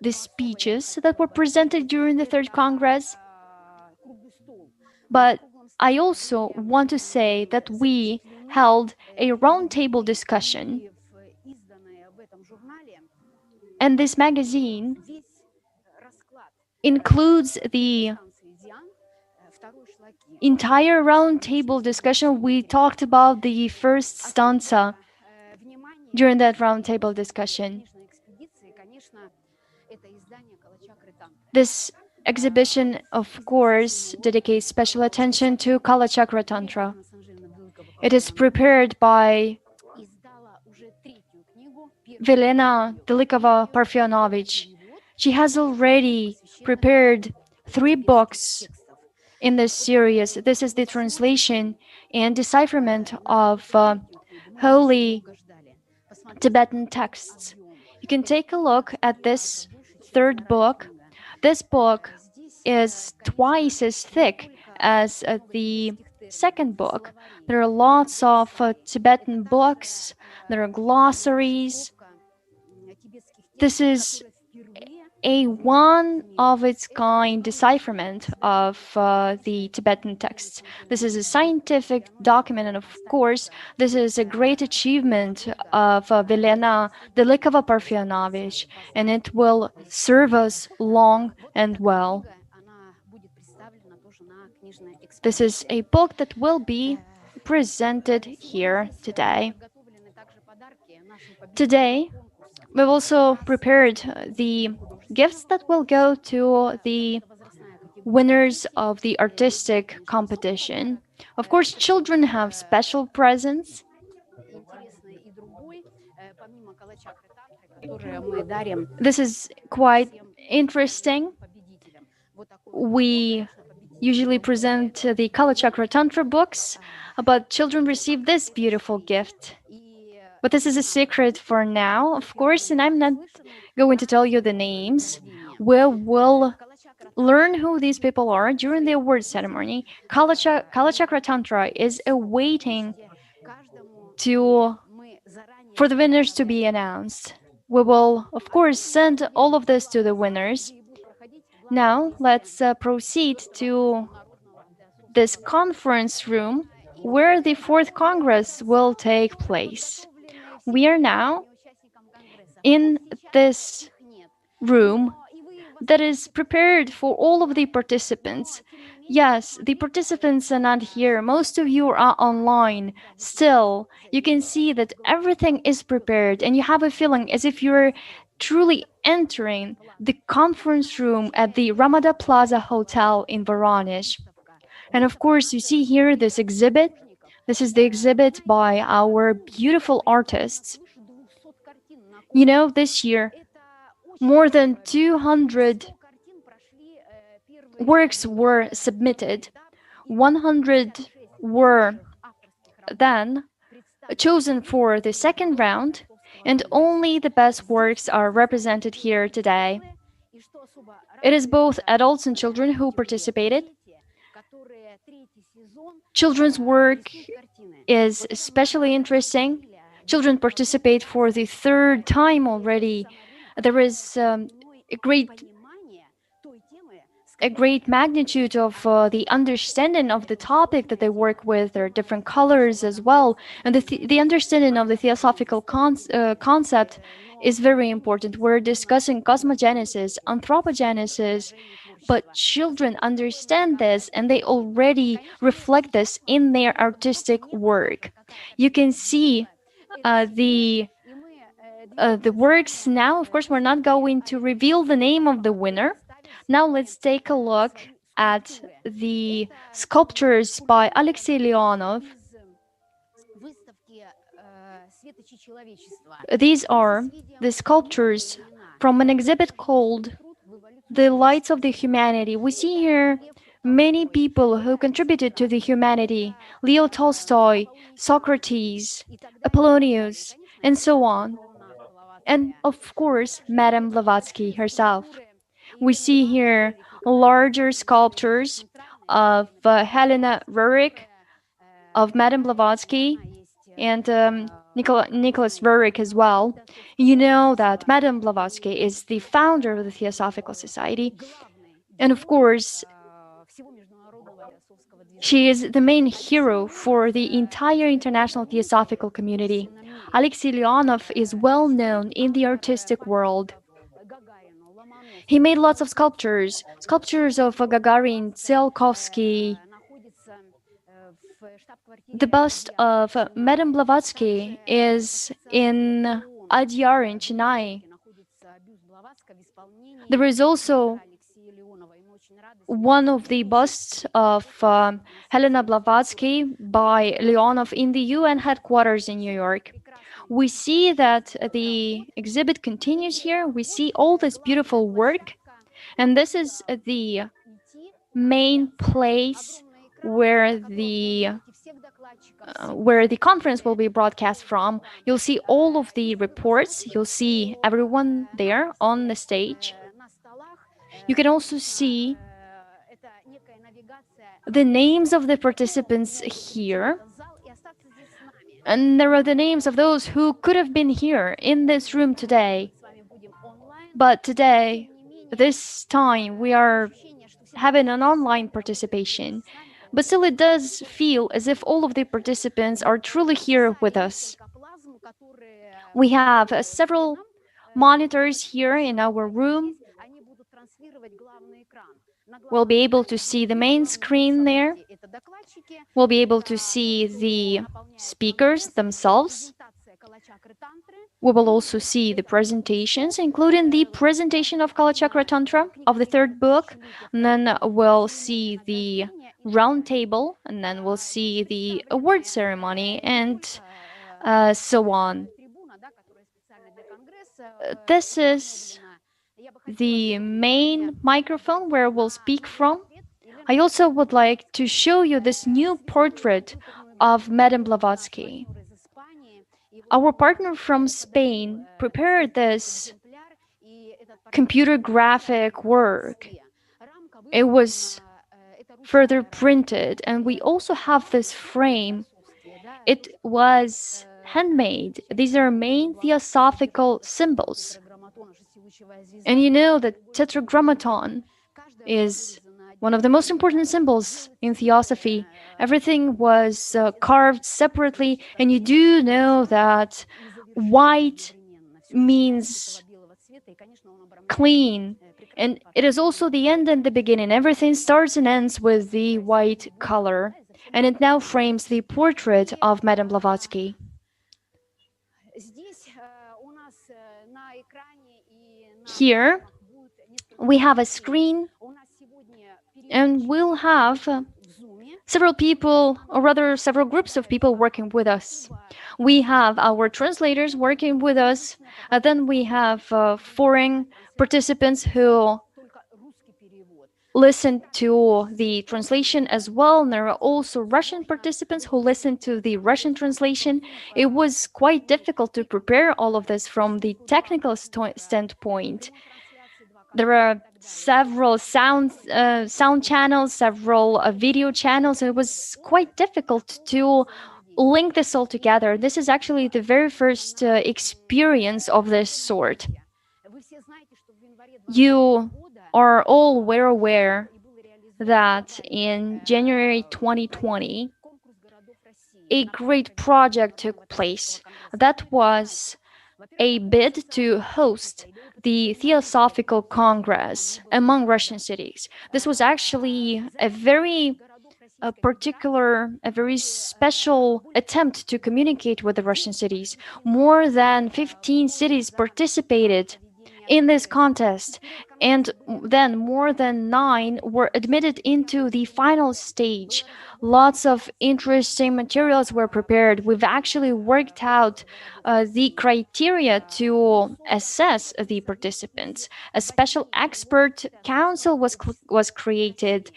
the speeches that were presented during the Third Congress, but I also want to say that we held a roundtable discussion, and this magazine includes the entire roundtable discussion. We talked about the first stanza during that roundtable discussion. This exhibition, of course, dedicates special attention to Kalachakra Tantra. It is prepared by Velena Delikova-Parfionovich. She has already prepared 3 books in this series. This is the translation and decipherment of holy Tibetan texts. You can take a look at this 3rd book. This book is twice as thick as the 2nd book. There are lots of Tibetan books. There are glossaries. This is a one-of-its-kind decipherment of the Tibetan texts. This is a scientific document, and of course, this is a great achievement of Velena Delikova-Parfionovich, and it will serve us long and well. This is a book that will be presented here today. Today, we've also prepared the gifts that will go to the winners of the artistic competition. Of course, children have special presents. This is quite interesting. We usually present the Kalachakra Tantra books, but children receive this beautiful gift. But this is a secret for now, of course, and I'm not going to tell you the names. We will learn who these people are during the award ceremony. Kalachakra Tantra is awaiting for the winners to be announced. We will, of course, send all of this to the winners. Now, let's proceed to this conference room where the 4th Congress will take place. We are now in this room. that is prepared for all of the participants. Yes, the participants are not here. Most of you are online. Still, you can see that everything is prepared, and you have a feeling as if you're truly entering the conference room at the Ramada Plaza Hotel in Voronezh. And of course, you see here this exhibit. This is the exhibit by our beautiful artists. You know, this year, more than 200 works were submitted. 100 were then chosen for the second round, and only the best works are represented here today. It is both adults and children who participated. Children's work is especially interesting. Children participate for the third time already. There is a great magnitude of the understanding of the topic that they work with. There are different colors as well, and the understanding of the theosophical concept is very important. We're discussing cosmogenesis, anthropogenesis, but children understand this and they already reflect this in their artistic work. You can see the works now. Of course, we're not going to reveal the name of the winner. Now let's take a look at the sculptures by Alexei Leonov. These are the sculptures from an exhibit called The Lights of the Humanity. We see here many people who contributed to the humanity: Leo Tolstoy, Socrates, Apollonius, and so on. And of course, Madame Blavatsky herself. We see here larger sculptures of Helena Rurik, of Madame Blavatsky, and Nicholas Rurik as well. You know that Madame Blavatsky is the founder of the Theosophical Society, and of course, she is the main hero for the entire international theosophical community. Alexei Leonov is well known in the artistic world. He made lots of sculptures of Gagarin, Tsiolkovsky. The bust of Madame Blavatsky is in Adyar in Chennai. There is also one of the busts of Helena Blavatsky by Leonov in the UN headquarters in New York. We see that the exhibit continues here. We see all this beautiful work, and this is the main place where the conference will be broadcast from. You'll see all of the reports. You'll see everyone there on the stage. You can also see the names of the participants here. And there are the names of those who could have been here in this room today. But today, this time, we are having an online participation. But still, it does feel as if all of the participants are truly here with us. We have several monitors here in our room. We'll be able to see the main screen there. We'll be able to see the speakers themselves. We will also see the presentations, including the presentation of Kalachakra Tantra of the third book. And then we'll see the round table, and then we'll see the award ceremony, and so on. This is the main microphone where we'll speak from. I also would like to show you this new portrait of Madame Blavatsky. Our partner from Spain prepared this computer graphic work. It was further printed, and we also have this frame. It was handmade. These are main theosophical symbols. And you know that tetragrammaton is one of the most important symbols in Theosophy. Everything was carved separately, and you do know that white means clean, And it is also the end and the beginning. Everything starts and ends with the white color. And it now frames the portrait of Madame Blavatsky. Here, we have a screen, and we'll have several people, or rather several groups of people working with us. We have our translators working with us, and then we have foreign participants who listen to the translation as well. And there are also Russian participants who listen to the Russian translation. It was quite difficult to prepare all of this from the technical standpoint. There are several sound channels, several video channels. It was quite difficult to link this all together. This is actually the very first experience of this sort. You are all well aware that in January 2020, a great project took place. That was a bid to host the Theosophical Congress among Russian cities. This was actually a very special attempt to communicate with the Russian cities. More than 15 cities participated in this contest, and then more than 9 were admitted into the final stage. Lots of interesting materials were prepared. We've actually worked out the criteria to assess the participants. A special expert council was created.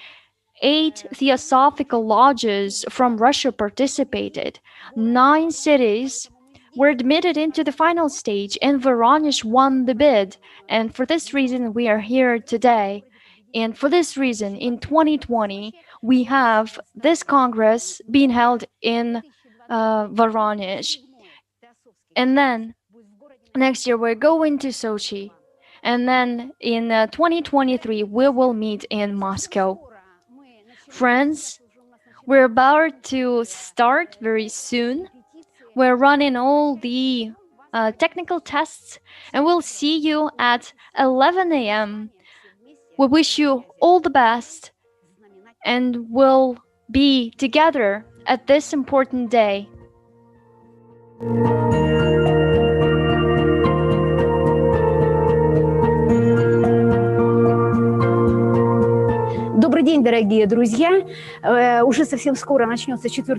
8 theosophical lodges from Russia participated. 9 cities were admitted into the final stage, and Voronezh won the bid. And for this reason, we are here today. And for this reason, in 2020, we have this Congress being held in Voronezh. And then next year, we're going to Sochi. And then in 2023, we will meet in Moscow. Friends, we're about to start very soon. We're running all the technical tests, and we'll see you at 11 a.m. We wish you all the best, and we'll be together at this important day. Добрый день, дорогие друзья. Уже совсем скоро начнется 4-й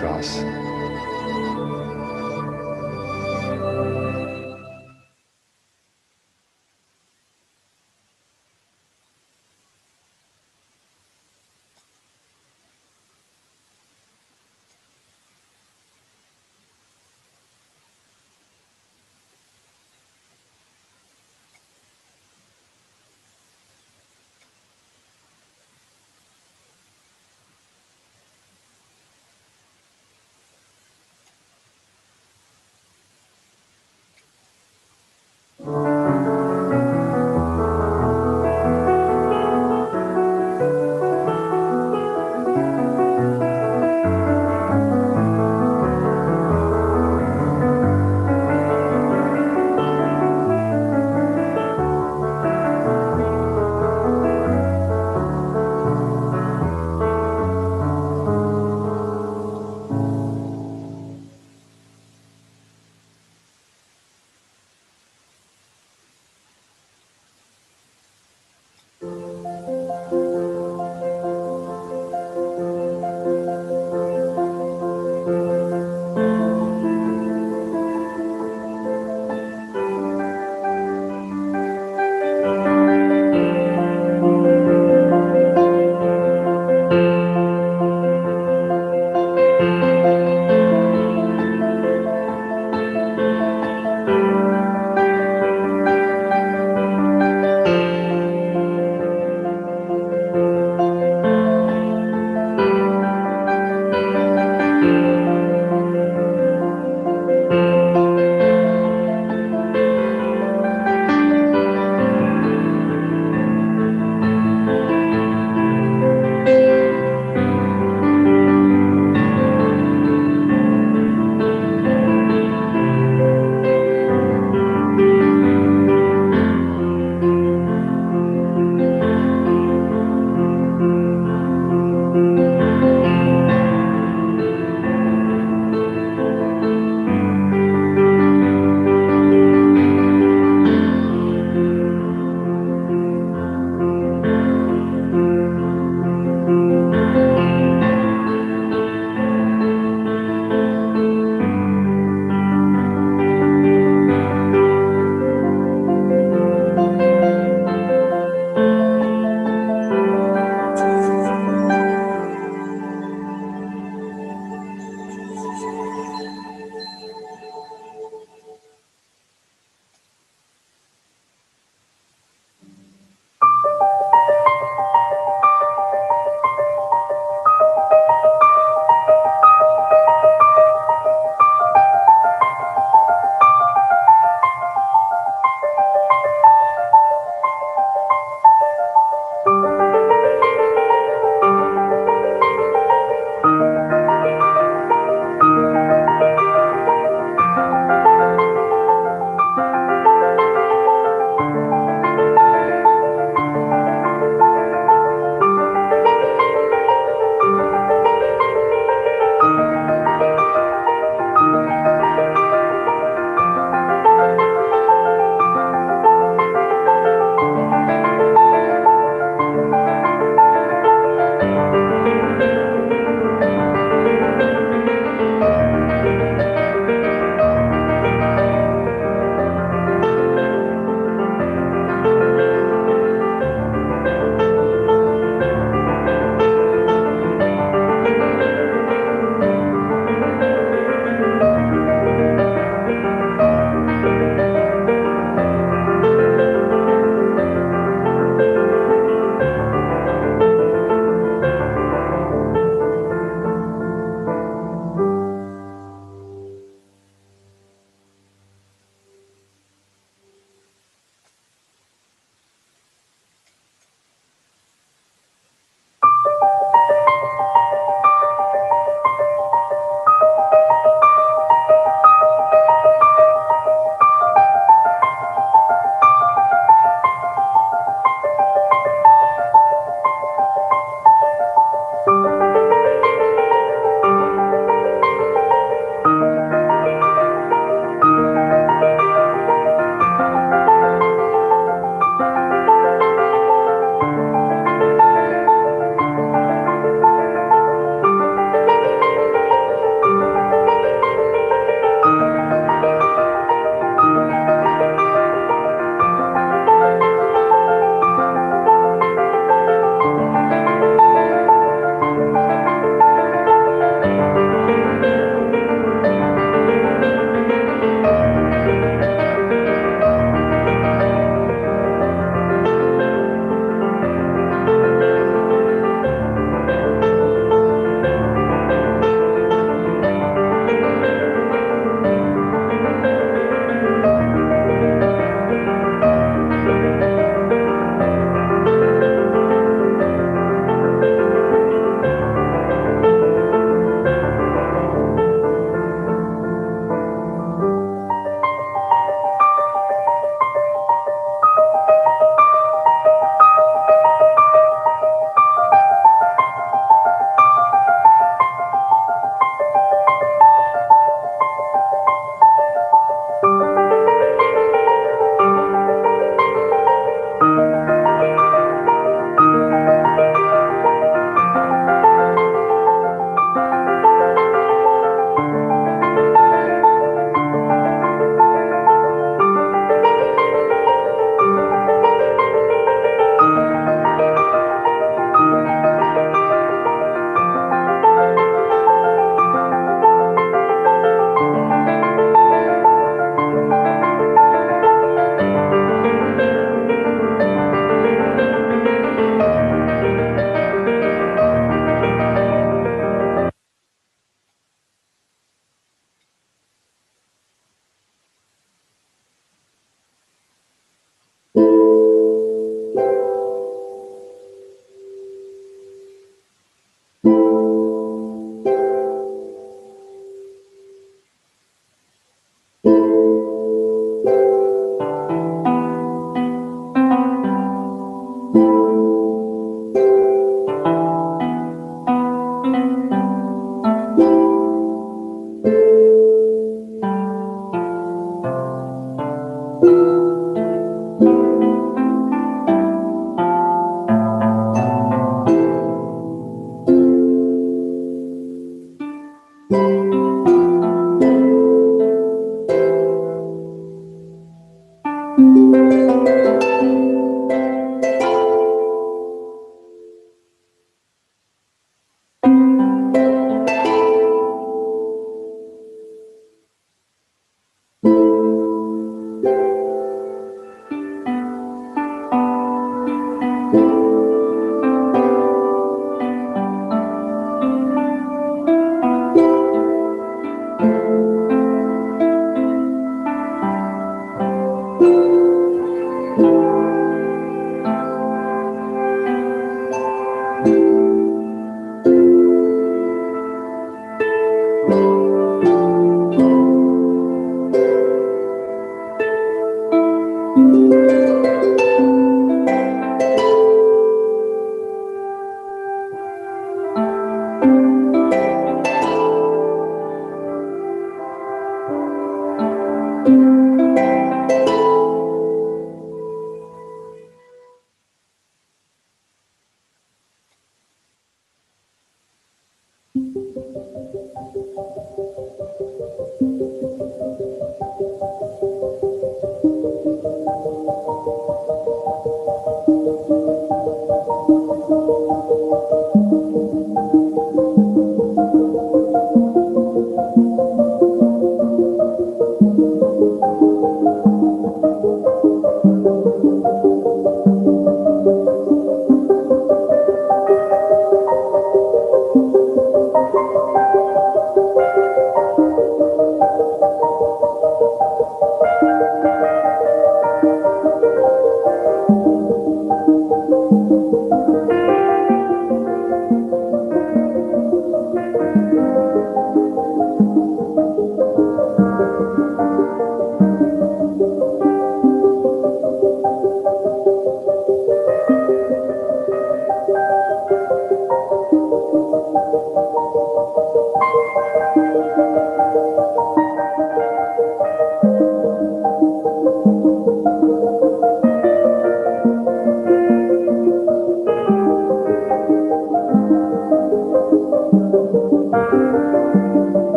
час.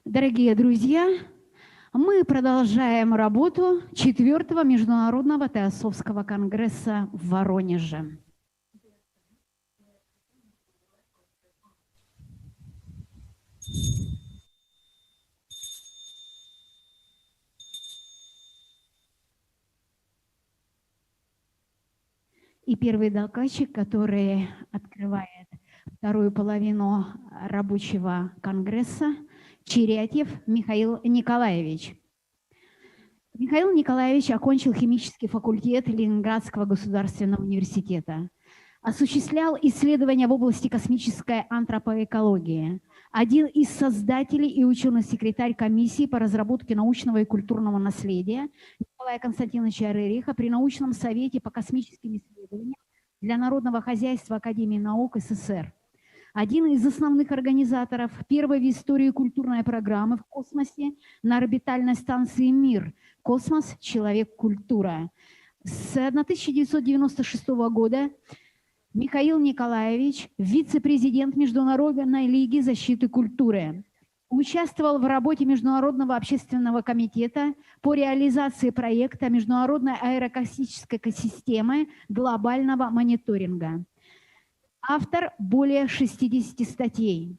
Дорогие друзья, мы продолжаем работу 4-го Международного Теософского конгресса в Воронеже. И первый докладчик, который открывает вторую половину рабочего конгресса, Черятьев Михаил Николаевич. Михаил Николаевич окончил химический факультет Ленинградского государственного университета. Осуществлял исследования в области космической антропоэкологии. Один из создателей и ученый-секретарь комиссии по разработке научного и культурного наследия Николая Константиновича Рериха при научном совете по космическим исследованиям для народного хозяйства Академии наук СССР. Один из основных организаторов первой в истории культурной программы в космосе на орбитальной станции «Мир» «Космос. Человек. Культура». С 1996 года Михаил Николаевич, вице-президент Международной лиги защиты культуры. Участвовал в работе Международного общественного комитета по реализации проекта Международной аэрокосмической системы глобального мониторинга. Автор более 60 статей.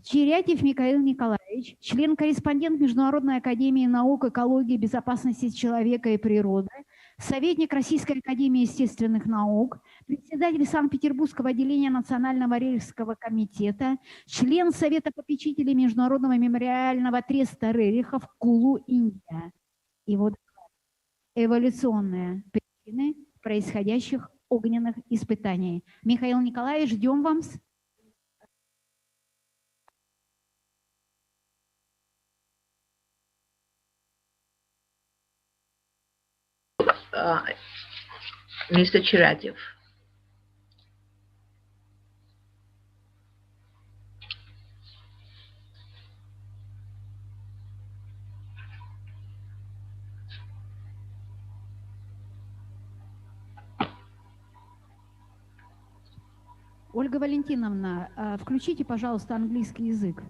Черятьев Михаил Николаевич, член-корреспондент Международной академии наук, экологии, безопасности человека и природы, советник Российской академии естественных наук, председатель Санкт-Петербургского отделения Национального Рерихского комитета, член Совета попечителей Международного мемориального треста Рериха в Кулу, Индия. И вот эволюционные причины происходящих огненных испытаний. Михаил Николаевич, ждем вас. Mr. Chiratyev. Ольга Валентиновна, включите, пожалуйста, английский язык.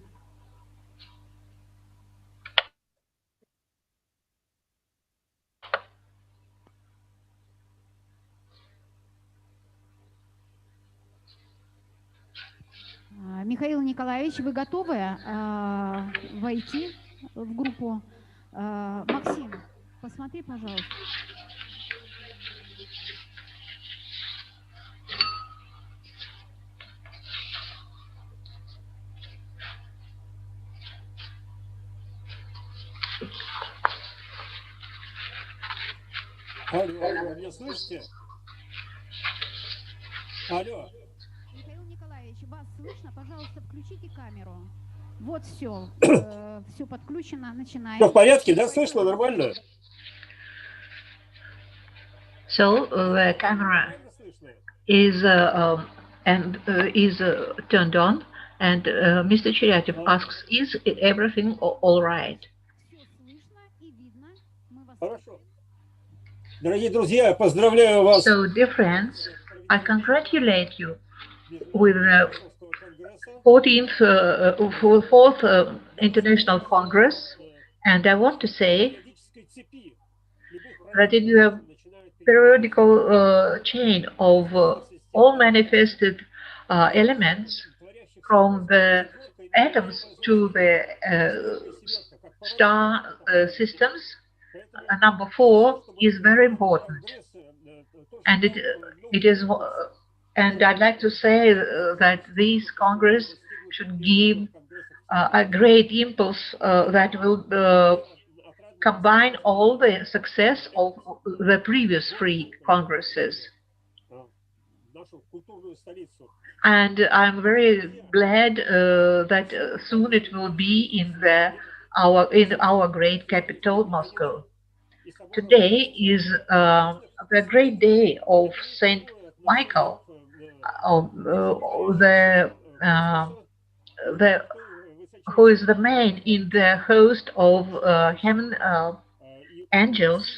Михаил Николаевич, вы готовы войти в группу? Максим, посмотри, пожалуйста. Алло, меня слышите? Алло. Михаил Николаевич, вас слышно? Пожалуйста, включите камеру. Вот все, все подключено, начинаем. Все в порядке, да? Слышно нормально? So the camera is and is turned on, and Mr. Chiryatev asks, is everything all right? Хорошо. Дорогие друзья, я поздравляю вас So, dear friends, I congratulate you with the 4th International Congress, and I want to say that in the periodical chain of all manifested elements, from the atoms to the star systems, number 4 is very important, and it is. And I'd like to say that this Congress should give a great impulse that will combine all the success of the previous 3 Congresses. And I'm very glad that soon it will be in our great capital, Moscow. Today is the great day of Saint Michael, who is the main in the host of heaven angels,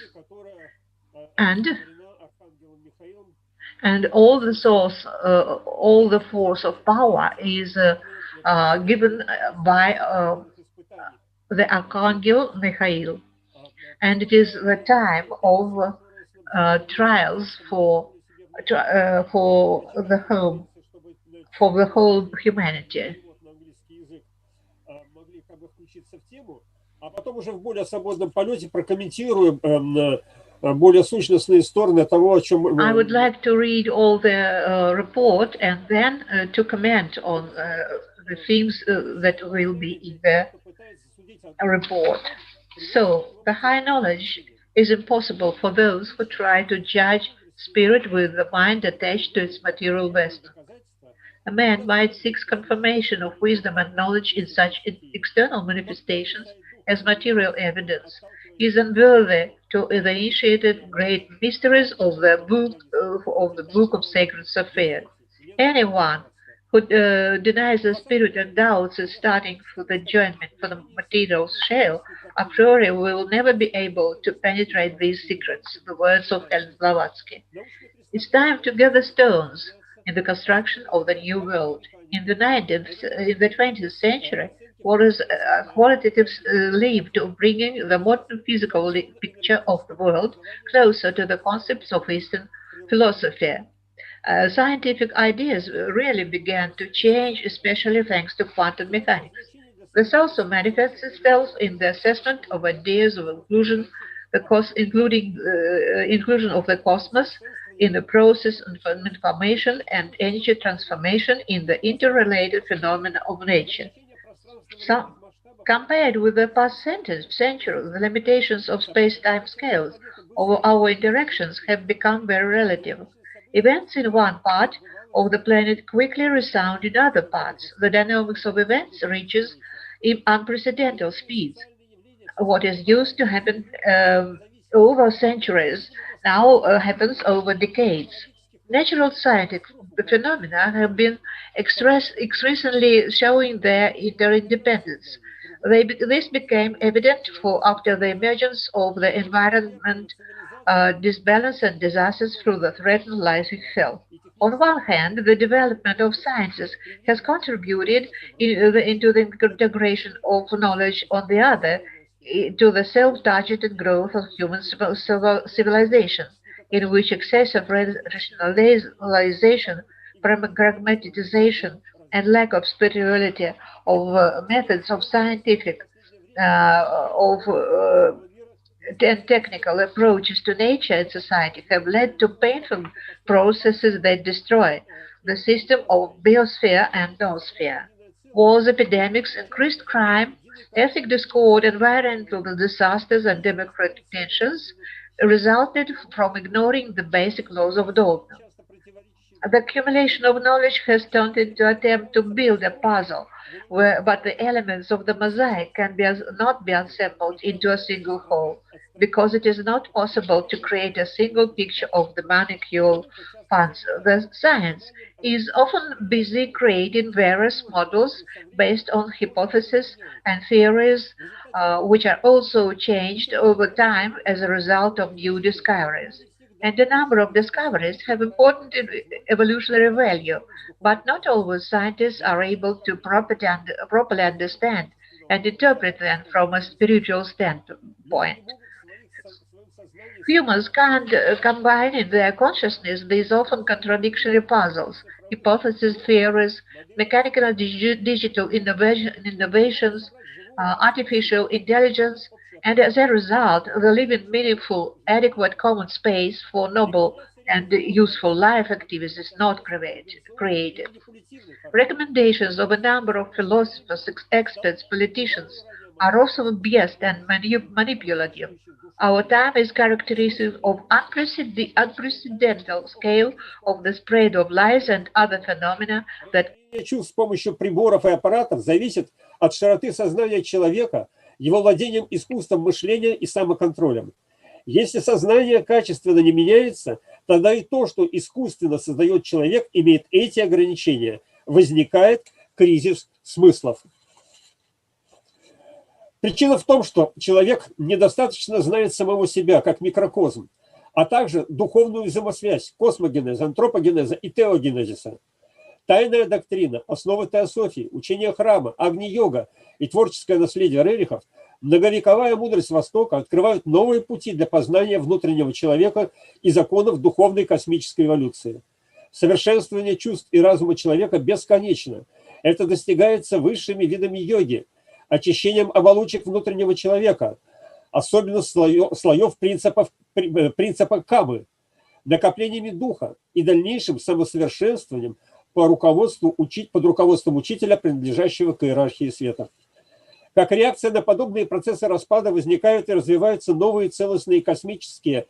and all the source, all the force of power is given by the Archangel Michael, and it is the time of trials for the whole humanity. А потом уже в более свободном полете прокомментируем более сущностные стороны того, о чем... I would like to read all the report and then to comment on the things that will be in the report. So, the high knowledge is impossible for those who try to judge spirit with the mind attached to its material vessel. A man might seek confirmation of wisdom and knowledge in such external manifestations as material evidence. He is unworthy to the initiated great mysteries of the book of sacred Sophia. Anyone who denies the spirit and doubts its starting for the joinment for the material shell, a priori will never be able to penetrate these secrets, the words of Helen Blavatsky. It's time to gather stones in the construction of the new world. In the 20th century, what is a qualitative leap to bringing the modern physical picture of the world closer to the concepts of Eastern philosophy. Scientific ideas really began to change, especially thanks to quantum mechanics. This also manifests itself in the assessment of ideas of inclusion, including inclusion of the cosmos in the process of information and energy transformation in the interrelated phenomena of nature. Compared with the past century, the limitations of space-time scales of our interactions have become very relative. Events in one part of the planet quickly resound in other parts. The dynamics of events reaches unprecedented speeds. What is used to happen over centuries now happens over decades. Natural scientific phenomena have been increasingly showing their interdependence. This became evident after the emergence of the environment disbalance and disasters through the threatened life itself. On one hand, the development of sciences has contributed into the integration of knowledge. On the other, to the self-targeted growth of human civilization, in which excessive rationalization, pragmatization, and lack of spirituality of methods of scientific and technical approaches to nature and society have led to painful processes that destroy the system of biosphere and noosphere. Wars, epidemics, increased crime, ethnic discord, environmental disasters, and democratic tensions resulted from ignoring the basic laws of dogma. The accumulation of knowledge has turned into an attempt to build a puzzle, but the elements of the mosaic not be assembled into a single whole. because it is not possible to create a single picture of the molecule funds. The science is often busy creating various models based on hypotheses and theories, which are also changed over time as a result of new discoveries. And a number of discoveries have important evolutionary value, but not always scientists are able to properly understand and interpret them from a spiritual standpoint. Humans can't combine in their consciousness these often contradictory puzzles, hypotheses, theories, mechanical and digital innovations, artificial intelligence, and as a result, the living meaningful, adequate common space for noble and useful life activities is not created. Recommendations of a number of philosophers, experts, politicians are also biased and manipulative. Our time is characteristic of unprecedented scale of the spread of lies and other phenomena that чувств с помощью приборов и аппаратов зависит от широты сознания человека, его владением искусством мышления и самоконтролем. Если сознание качественно не меняется, тогда и то, что искусственно создает человек, имеет эти ограничения. Возникает кризис смыслов. Причина в том, что человек недостаточно знает самого себя как микрокосм, а также духовную взаимосвязь космогенеза, антропогенеза и теогенезиса. Тайная доктрина, основы теософии, учение храма, агни-йога и творческое наследие Рерихов, многовековая мудрость Востока открывают новые пути для познания внутреннего человека и законов духовной космической эволюции. Совершенствование чувств и разума человека бесконечно. Это достигается высшими видами йоги, очищением оболочек внутреннего человека, особенно слоев принципа камы, накоплениями духа и дальнейшим самосовершенствованием под руководством учителя, принадлежащего к иерархии света. Как реакция на подобные процессы распада возникают и развиваются новые целостные космические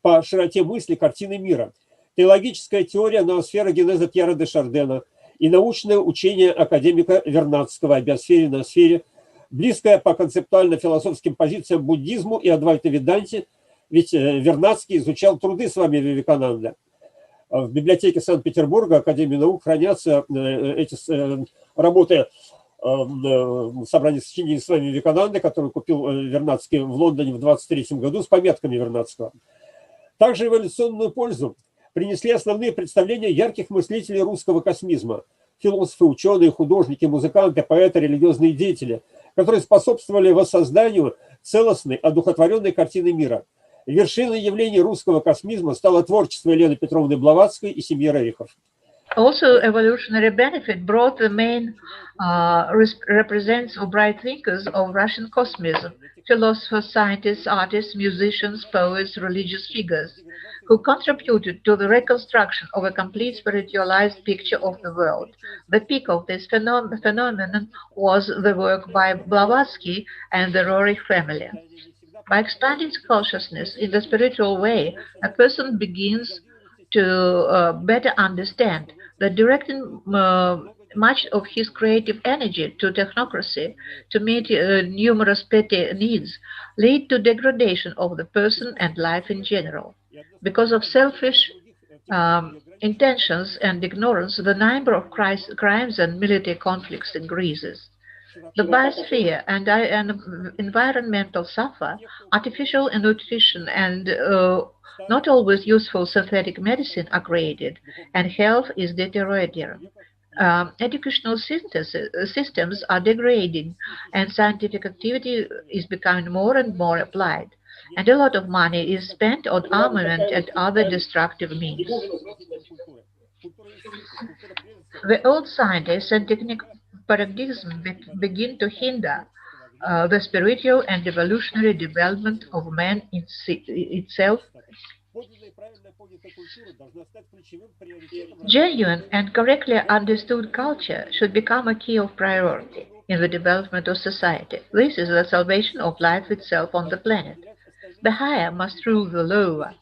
по широте мысли картины мира. Теологическая теория ноосферогенеза Пьера де Шардена и научное учение академика Вернадского о биосфере и ноосфере, близкое по концептуально-философским позициям буддизму и Адвайта-Веданте, ведь Вернадский изучал труды с вами Вивекананда. В библиотеке Санкт-Петербурга, Академии наук, хранятся эти работы собрания сочинений с вами Вивекананда, который купил Вернадский в Лондоне в 1923 году с пометками Вернадского. Также эволюционную пользу принесли основные представления ярких мыслителей русского космизма, философы, ученые, художники, музыканты, поэты, религиозные деятели, которые способствовали воссозданию целостной, одухотворенной картины мира. Вершиной явлений русского космизма стало творчество Елены Петровны Блаватской и семьи Рерихов. Also, evolutionary benefit brought the main represents of bright thinkers of Russian cosmism, philosophers, scientists, artists, musicians, poets, religious figures, who contributed to the reconstruction of a complete spiritualized picture of the world. The peak of this phenomenon was the work by Blavatsky and the Roerich family. By expanding consciousness in the spiritual way, a person begins to better understand that directing much of his creative energy to technocracy to meet numerous petty needs lead to degradation of the person and life in general. Because of selfish intentions and ignorance, the number of crimes and military conflicts increases. The biosphere and environmental suffer, artificial nutrition and not always useful synthetic medicine are created, and health is deteriorating. Educational systems are degrading, and scientific activity is becoming more and more applied, and a lot of money is spent on armament and other destructive means. The old scientists and technical paradigms begin to hinder the spiritual and evolutionary development of man itself. Genuine and correctly understood culture should become a key of priority in the development of society. This is the salvation of life itself on the planet. The higher must rule the lower.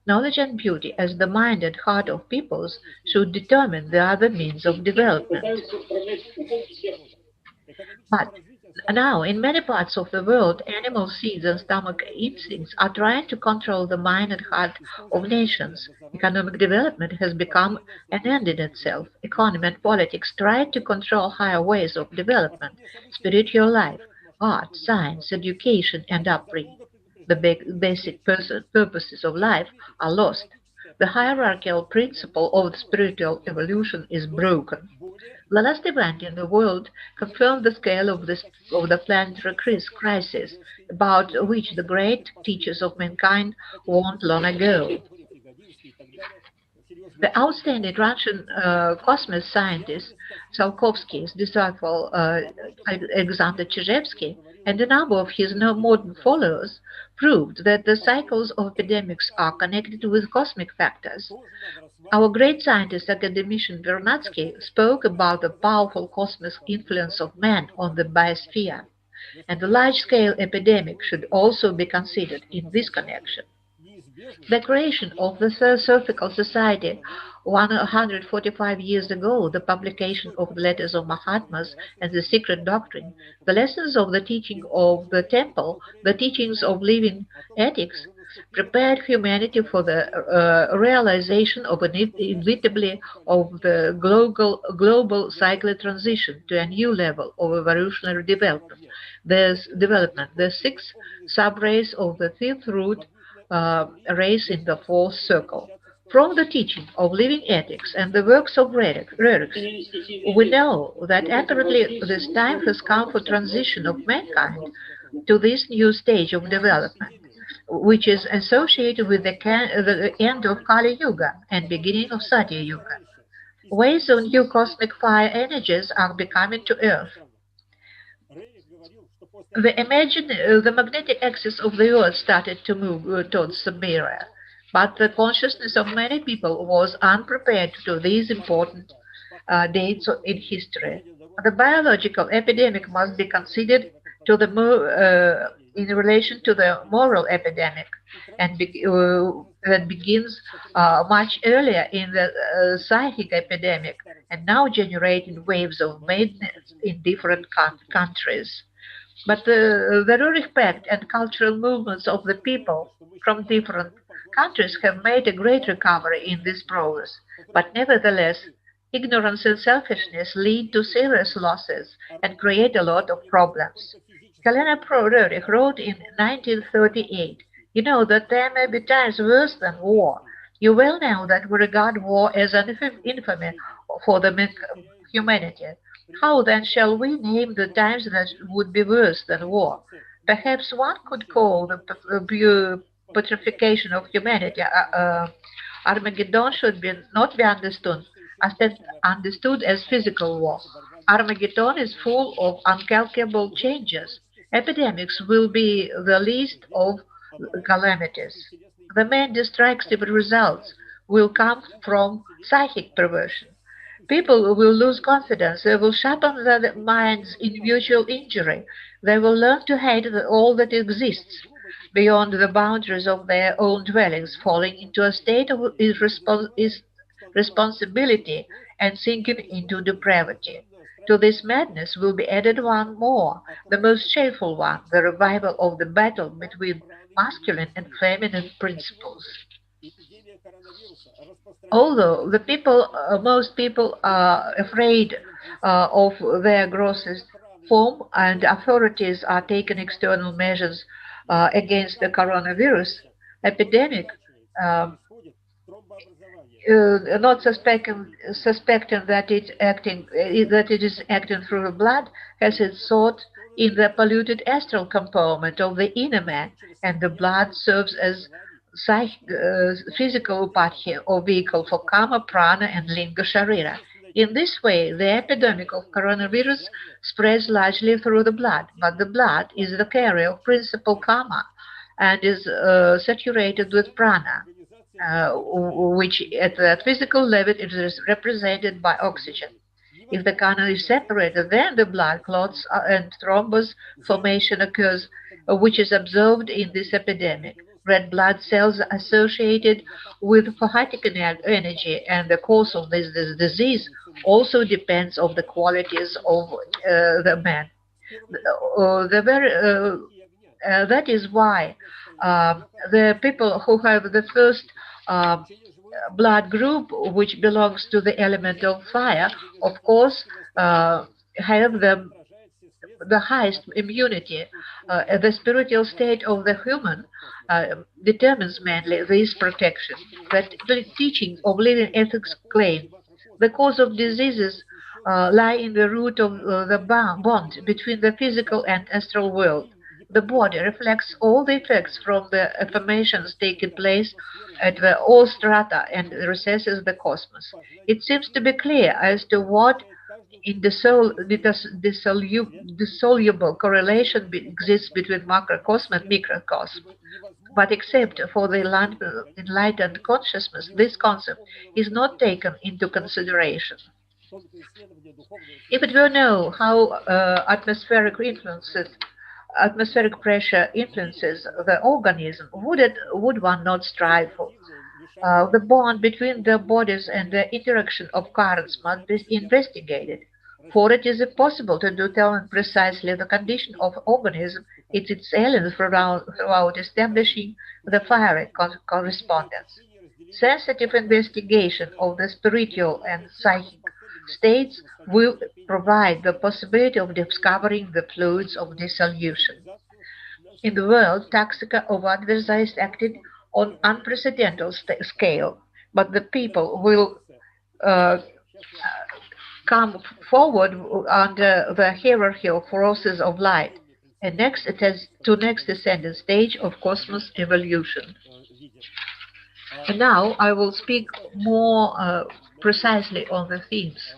Knowledge and beauty, as the mind and heart of peoples, should determine the other means of development. But Now, in many parts of the world, animal seeds and stomach instincts are trying to control the mind and heart of nations. Economic development has become an end in itself. Economy and politics try to control higher ways of development, spiritual life, art, science, education, and upbringing. The basic purposes of life are lost. The hierarchical principle of spiritual evolution is broken. The last event in the world confirmed the scale of the planetary crisis, about which the great teachers of mankind warned long ago. The outstanding Russian cosmos scientist Tsiolkovsky's disciple Alexander Chizhevsky and a number of his modern followers proved that the cycles of epidemics are connected with cosmic factors. Our great scientist, academician Vernadsky, spoke about the powerful cosmic influence of man on the biosphere, and the large-scale epidemic should also be considered in this connection. The creation of the Theosophical Society 145 years ago, the publication of the letters of Mahatmas and the secret doctrine, the lessons of the teaching of the temple, the teachings of living ethics, prepared humanity for the realization of inevitably of the global cyclic transition to a new level of evolutionary development. The sixth sub-race of the fifth root race in the fourth circle. From the teaching of living ethics and the works of relics, we know that apparently this time has come for transition of mankind to this new stage of development, which is associated with the end of Kali Yuga and beginning of Satya Yuga. Waves of new cosmic fire energies are becoming to Earth. The magnetic axis of the Earth started to move towards Siberia, but the consciousness of many people was unprepared to these important dates in history. The biological epidemic must be considered to in relation to the moral epidemic, and that begins much earlier in the psychic epidemic, and now generating waves of madness in different countries. But the respect and cultural movements of the people from different countries have made a great recovery in this process. But nevertheless, ignorance and selfishness lead to serious losses and create a lot of problems. Helena Roderick wrote in 1938, "You know that there may be times worse than war. You well know that we regard war as an infamy for the humanity. How then shall we name the times that would be worse than war? Perhaps one could call the putrefaction of humanity Armageddon should not be understood as physical war. Armageddon is full of uncalculable changes. Epidemics will be the least of calamities. The main destructive results will come from psychic perversion. People will lose confidence. They will sharpen their minds in mutual injury. They will learn to hate all that exists beyond the boundaries of their own dwellings, falling into a state of irresponsibility and sinking into depravity. To this madness will be added one more, the most shameful one, the revival of the battle between masculine and feminine principles. Although most people are afraid of their grossest form and authorities are taking external measures against the coronavirus epidemic, um, not suspecting that it is acting through the blood, has its source in the polluted astral component of the inner man, and the blood serves as physical upadhi or vehicle for kama, prana, and linga sharira. In this way, the epidemic of coronavirus spreads largely through the blood, but the blood is the carrier of principal karma and is saturated with prana, which at the physical level is represented by oxygen. If the canal is separated, then the blood clots and thrombus formation occurs, which is observed in this epidemic. Red blood cells associated with photic energy, and the cause of this disease also depends on the qualities of the man. That is why the people who have the first blood group, which belongs to the element of fire, of course, have the highest immunity. The spiritual state of the human determines mainly this protection. That the teachings of living ethics claim the cause of diseases lie in the root of the bond between the physical and astral world. The body reflects all the effects from the affirmations taking place at the all strata and recesses of the cosmos. It seems to be clear as to what indissoluble correlation exists between macrocosm and microcosm. But except for the enlightened consciousness, this concept is not taken into consideration. If it were known how atmospheric pressure influences the organism, would one not strive for? The bond between the bodies and the interaction of currents must be investigated. For it is impossible to determine precisely the condition of organism in its elements throughout establishing the fiery correspondence. Sensitive investigation of the spiritual and psychic states will provide the possibility of discovering the fluids of dissolution. In the world, Taxica of adversaries acted on unprecedented scale, but the people will come forward under the hierarchy of forces of light, and next ascending stage of cosmos evolution. And now I will speak more precisely on the themes.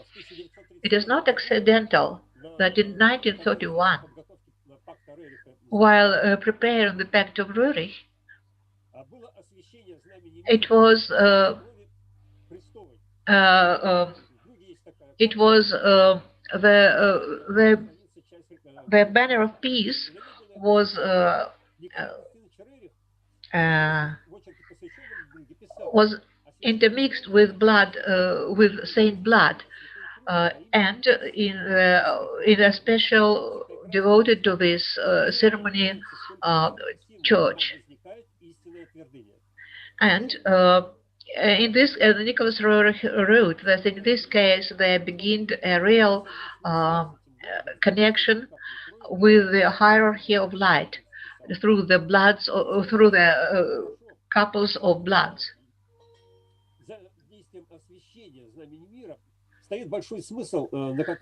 It is not accidental that in 1931, while preparing the Pact of Rurich, it was the banner of peace was intermixed with blood, with saint blood, and in a special devoted to this ceremony church. And in this, Nicholas wrote that in this case there began a real connection with the hierarchy of light through the bloods, or through the couples of bloods.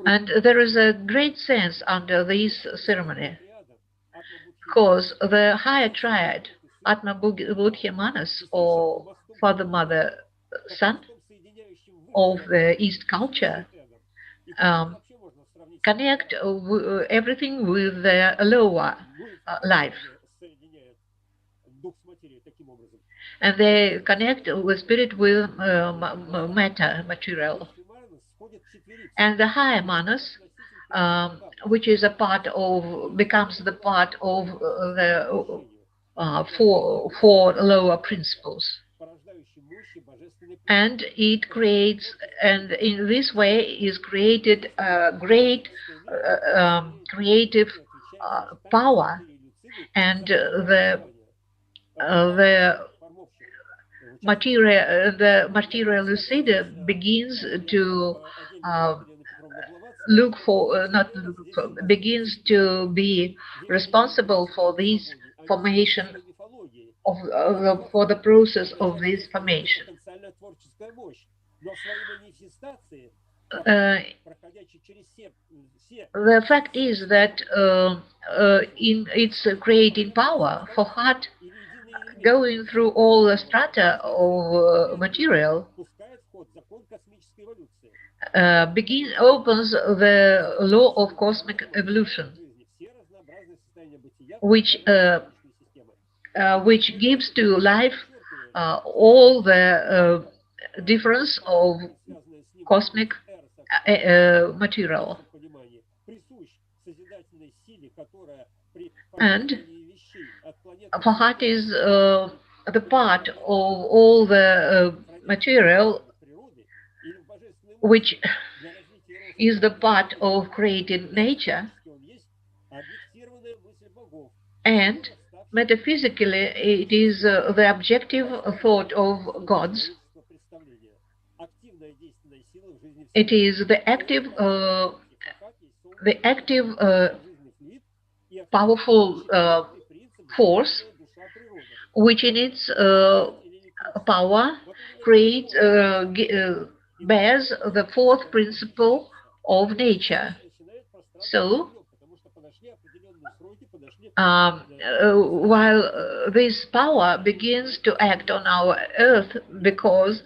And there is a great sense under this ceremony, because the higher triad, Atma Buddhi Manas, or Father, Mother, Son of the East culture, connect everything with the lower life. And they connect with spirit with matter, material. And the higher manas, which is a part of, becomes the part of the four lower principles. And it creates, and in this way is created a great creative power, and the material lucidity begins to look for, begins to be responsible for this formation of for the process of this formation. The fact is that in its creating power for heart, going through all the strata of material, opens the law of cosmic evolution, which gives to life all the difference of cosmic material. And Fahat is the part of all the material which is the part of creating nature, And metaphysically, it is the objective thought of gods. It is the active, powerful force, which in its power creates, bears the fourth principle of nature. So, while this power begins to act on our earth because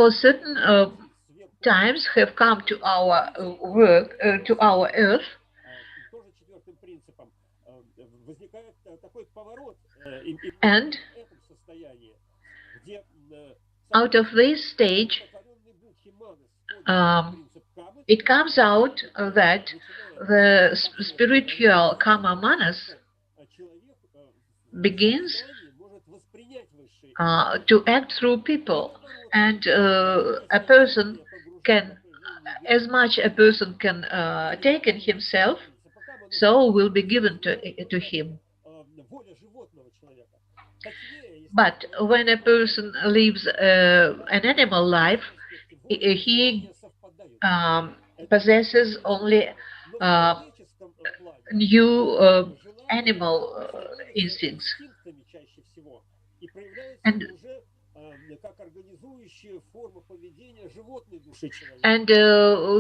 certain times have come to our to our earth, and out of this stage, it comes out that the spiritual karma manas begins to act through people, and a person can, as much a person can take in himself, so will be given to him. But when a person lives an animal life, he possesses only new animal instincts. And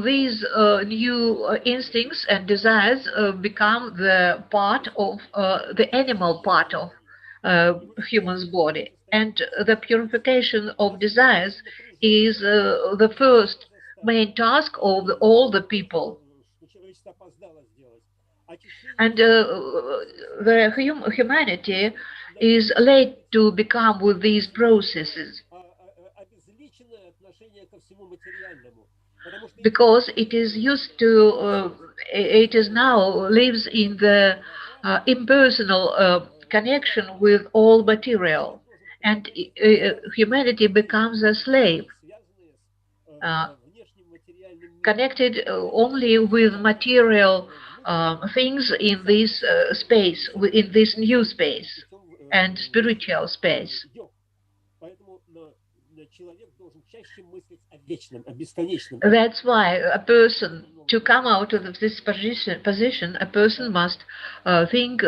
these new instincts and desires become the part of the animal part of human's body. And the purification of desires is the first main task of all the people. And the humanity is late to become with these processes, because it is used to, it is now lives in the impersonal connection with all material, and humanity becomes a slave, connected only with material things in this space, in this new space and spiritual space. That's why a person, to come out of this position, a person must think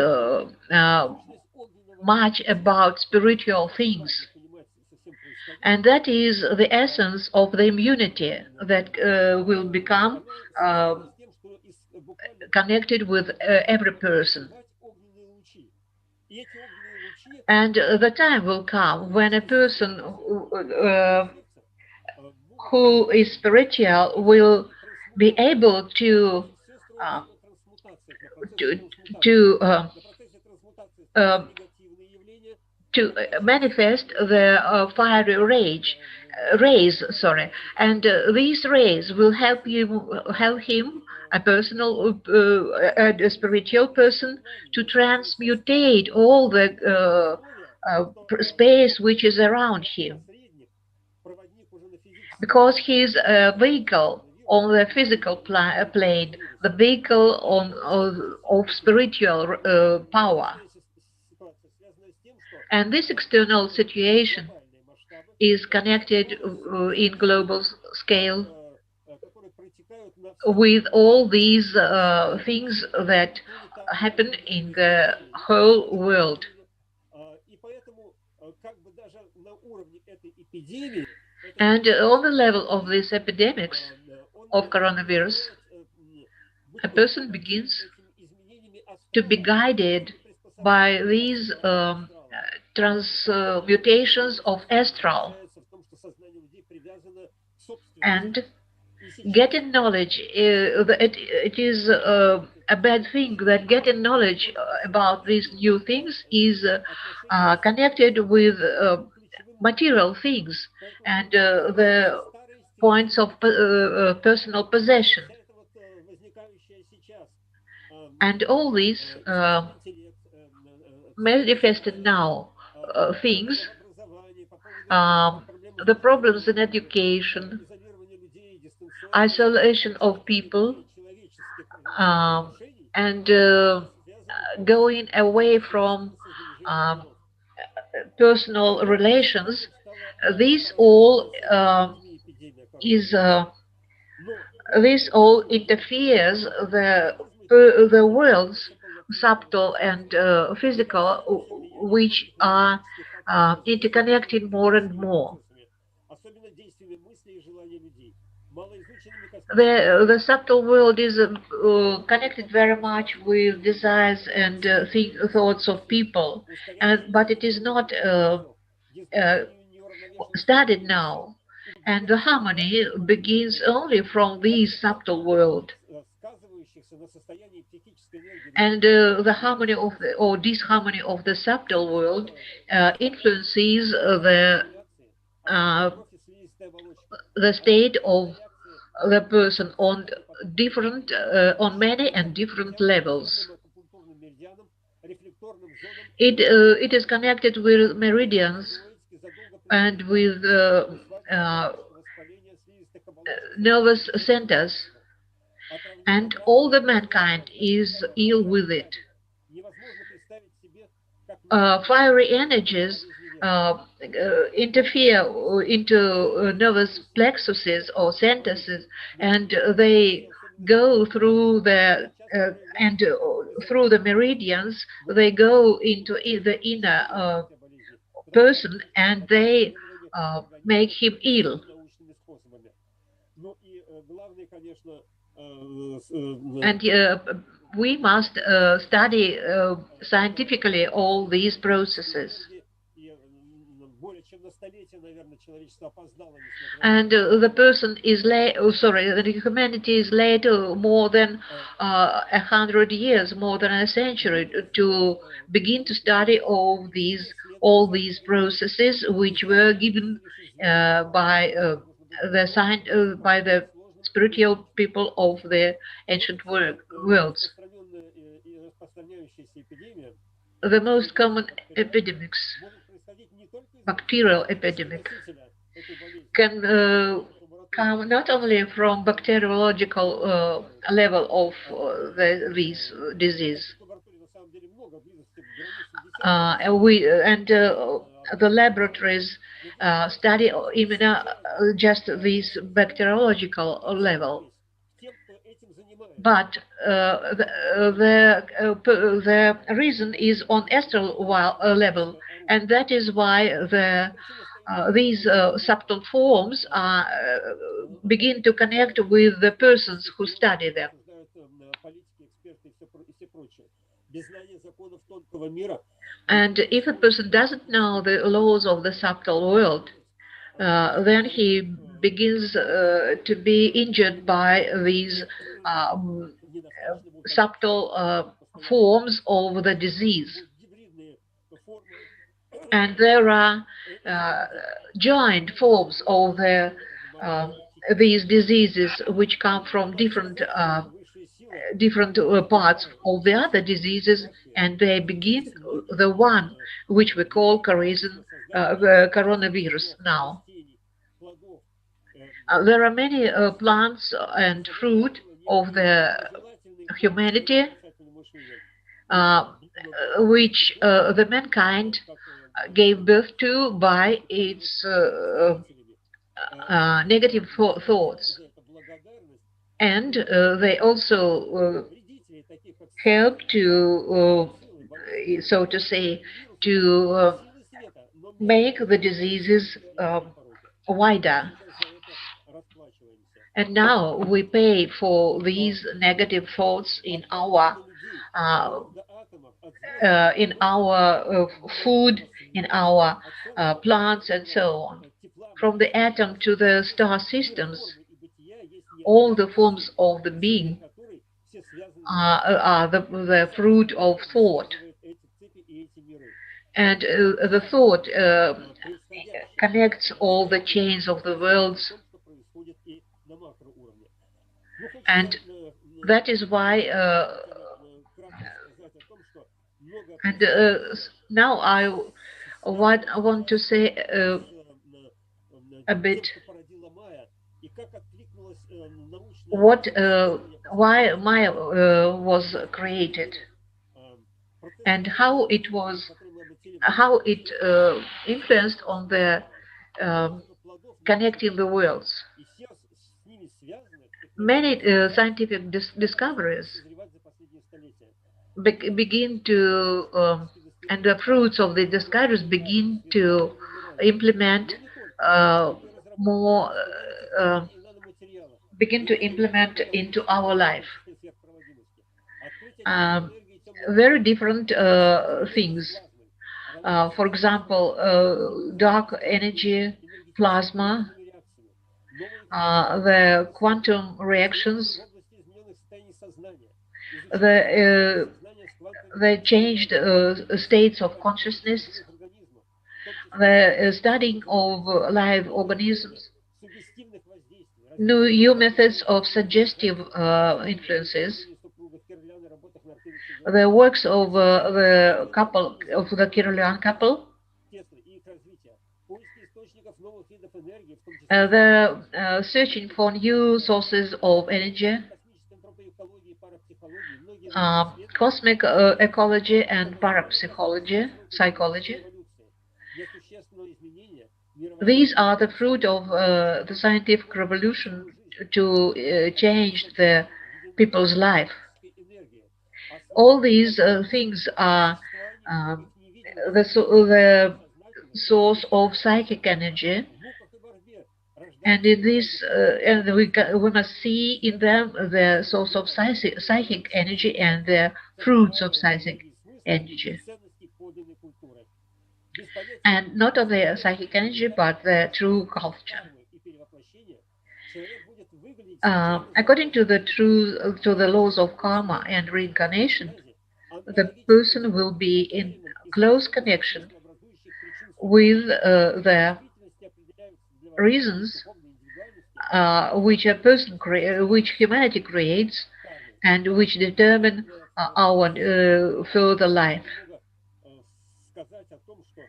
much about spiritual things. And that is the essence of the immunity that will become connected with every person. And the time will come when a person who is spiritual will be able to manifest the fiery rays, and these rays will help him, a personal, a spiritual person, to transmutate all the space which is around him, because he's a vehicle on the physical plane, the vehicle of spiritual power. And this external situation is connected in global scale with all these things that happen in the whole world. And on the level of these epidemics of coronavirus, a person begins to be guided by these transmutations of astral, and getting knowledge. It is a bad thing that getting knowledge about these new things is connected with material things and the points of personal possession. And all these manifested now things, the problems in education, isolation of people, and going away from personal relations, this all is this all interferes the worlds, subtle and physical, which are interconnected more and more. The subtle world is connected very much with desires and thoughts of people, but it is not studied now. And the harmony begins only from this subtle world. And the harmony of the, or disharmony of the subtle world influences the state of the person on different, on many and different levels. It is connected with meridians and with nervous centers, and all the mankind is ill with it. Fiery energies interfere into nervous plexuses or centers, and they go through the through the meridians. They go into the inner person, and they make him ill. And we must study scientifically all these processes. And the person is late. Oh, sorry, the humanity is late more than 100 years, more than a century, to begin to study all these processes, which were given by the spiritual people of the ancient worlds. The most common epidemics, bacterial epidemic, can come not only from bacteriological level of this disease. The laboratories study even just this bacteriological level. But the reason is on astral level, and that is why these subtle forms begin to connect with the persons who study them. And if a person doesn't know the laws of the subtle world, then he begins to be injured by these subtle forms of the disease. And there are joint forms of these diseases which come from different parts of the other diseases, and they begin the one which we call coronavirus now. There are many plants and fruit of the humanity which the mankind gave birth to by its negative thoughts, and they also help to, so to say, to make the diseases wider. And now we pay for these negative thoughts in our food, in our plants, and so on. From the atom to the star systems, all the forms of the being are the fruit of thought. And the thought connects all the chains of the worlds. And that is why, now I want to say a bit what why Maya was created and how it influenced on the connecting the worlds. Many scientific discoveries begin to, and the fruits of the discoveries begin to implement more, begin to implement into our life. Very different things. For example, dark energy, plasma, the quantum reactions, the changed states of consciousness, the studying of live organisms, new methods of suggestive influences, the works of the couple, of the Kirlian couple, the searching for new sources of energy, cosmic ecology and parapsychology, psychology. These are the fruit of the scientific revolution to change the people's life. All these things are the source of psychic energy, and in this, and we must see in them the source of psychic energy and the fruits of psychic energy. And not only psychic energy, but the true culture. According to the laws of karma and reincarnation, the person will be in close connection with the reasons which which humanity creates and which determine our further life.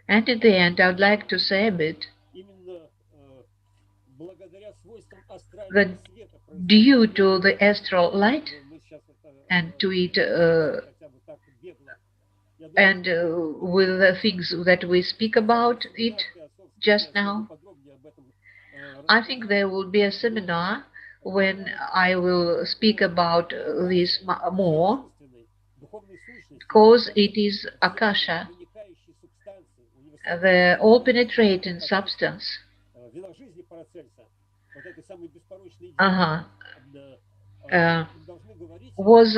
And in the end, I would like to say a bit that due to the astral light and to it and with the things that we speak about it just now, I think there will be a seminar when I will speak about this more, because it is Akasha, the all-penetrating substance. Was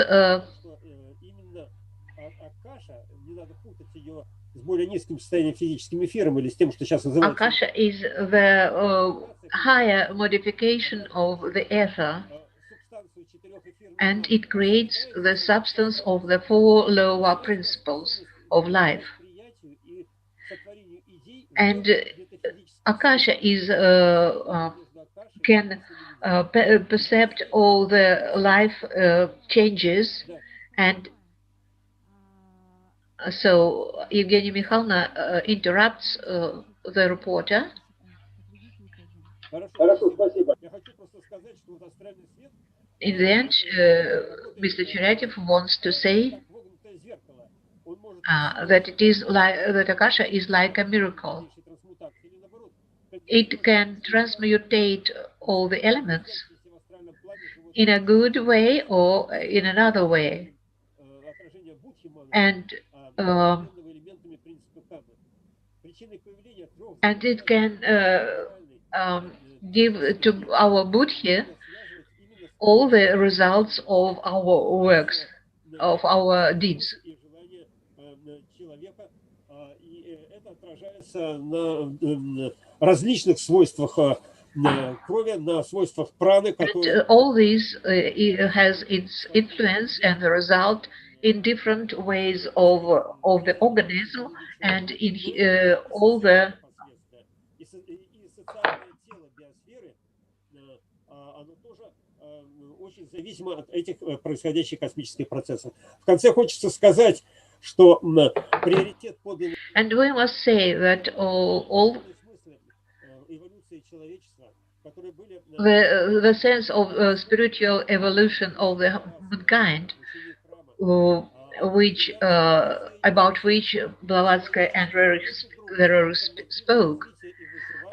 Akasha is the higher modification of the ether, and it creates the substance of the four lower principles of life. And Akasha is can perceive all the life changes, and so Evgenia Mikhailovna interrupts the reporter. In the end, Mr. Cheratev wants to say that it is like that Akasha is like a miracle. It can transmutate all the elements in a good way or in another way, and it can give to our Buddha all the results of our works, of our deeds. All this has its influence and the result in different ways of the organism and in all the очень зависимо от этих происходящих космических процессов. В конце хочется сказать, что приоритет подлинной And we must say that all эволюции человечества the sense of spiritual evolution of the mankind, which about which Blavatsky and Rerich spoke,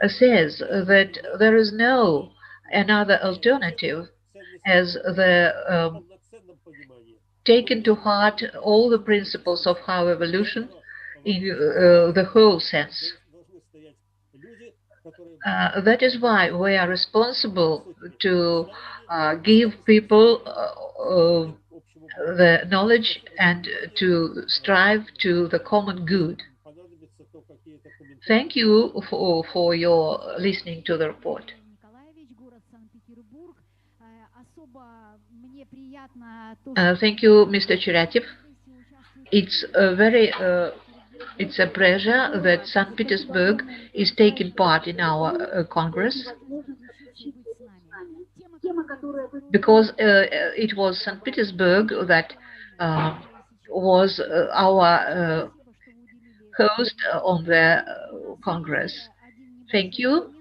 says that there is no another alternative as the taken to heart all the principles of our evolution in the whole sense. That is why we are responsible to give people the knowledge and to strive to the common good. Thank you for your listening to the report. Thank you, Mr. Chiratev. It's a pleasure that St. Petersburg is taking part in our Congress, because it was St. Petersburg that was our host on the Congress. Thank you.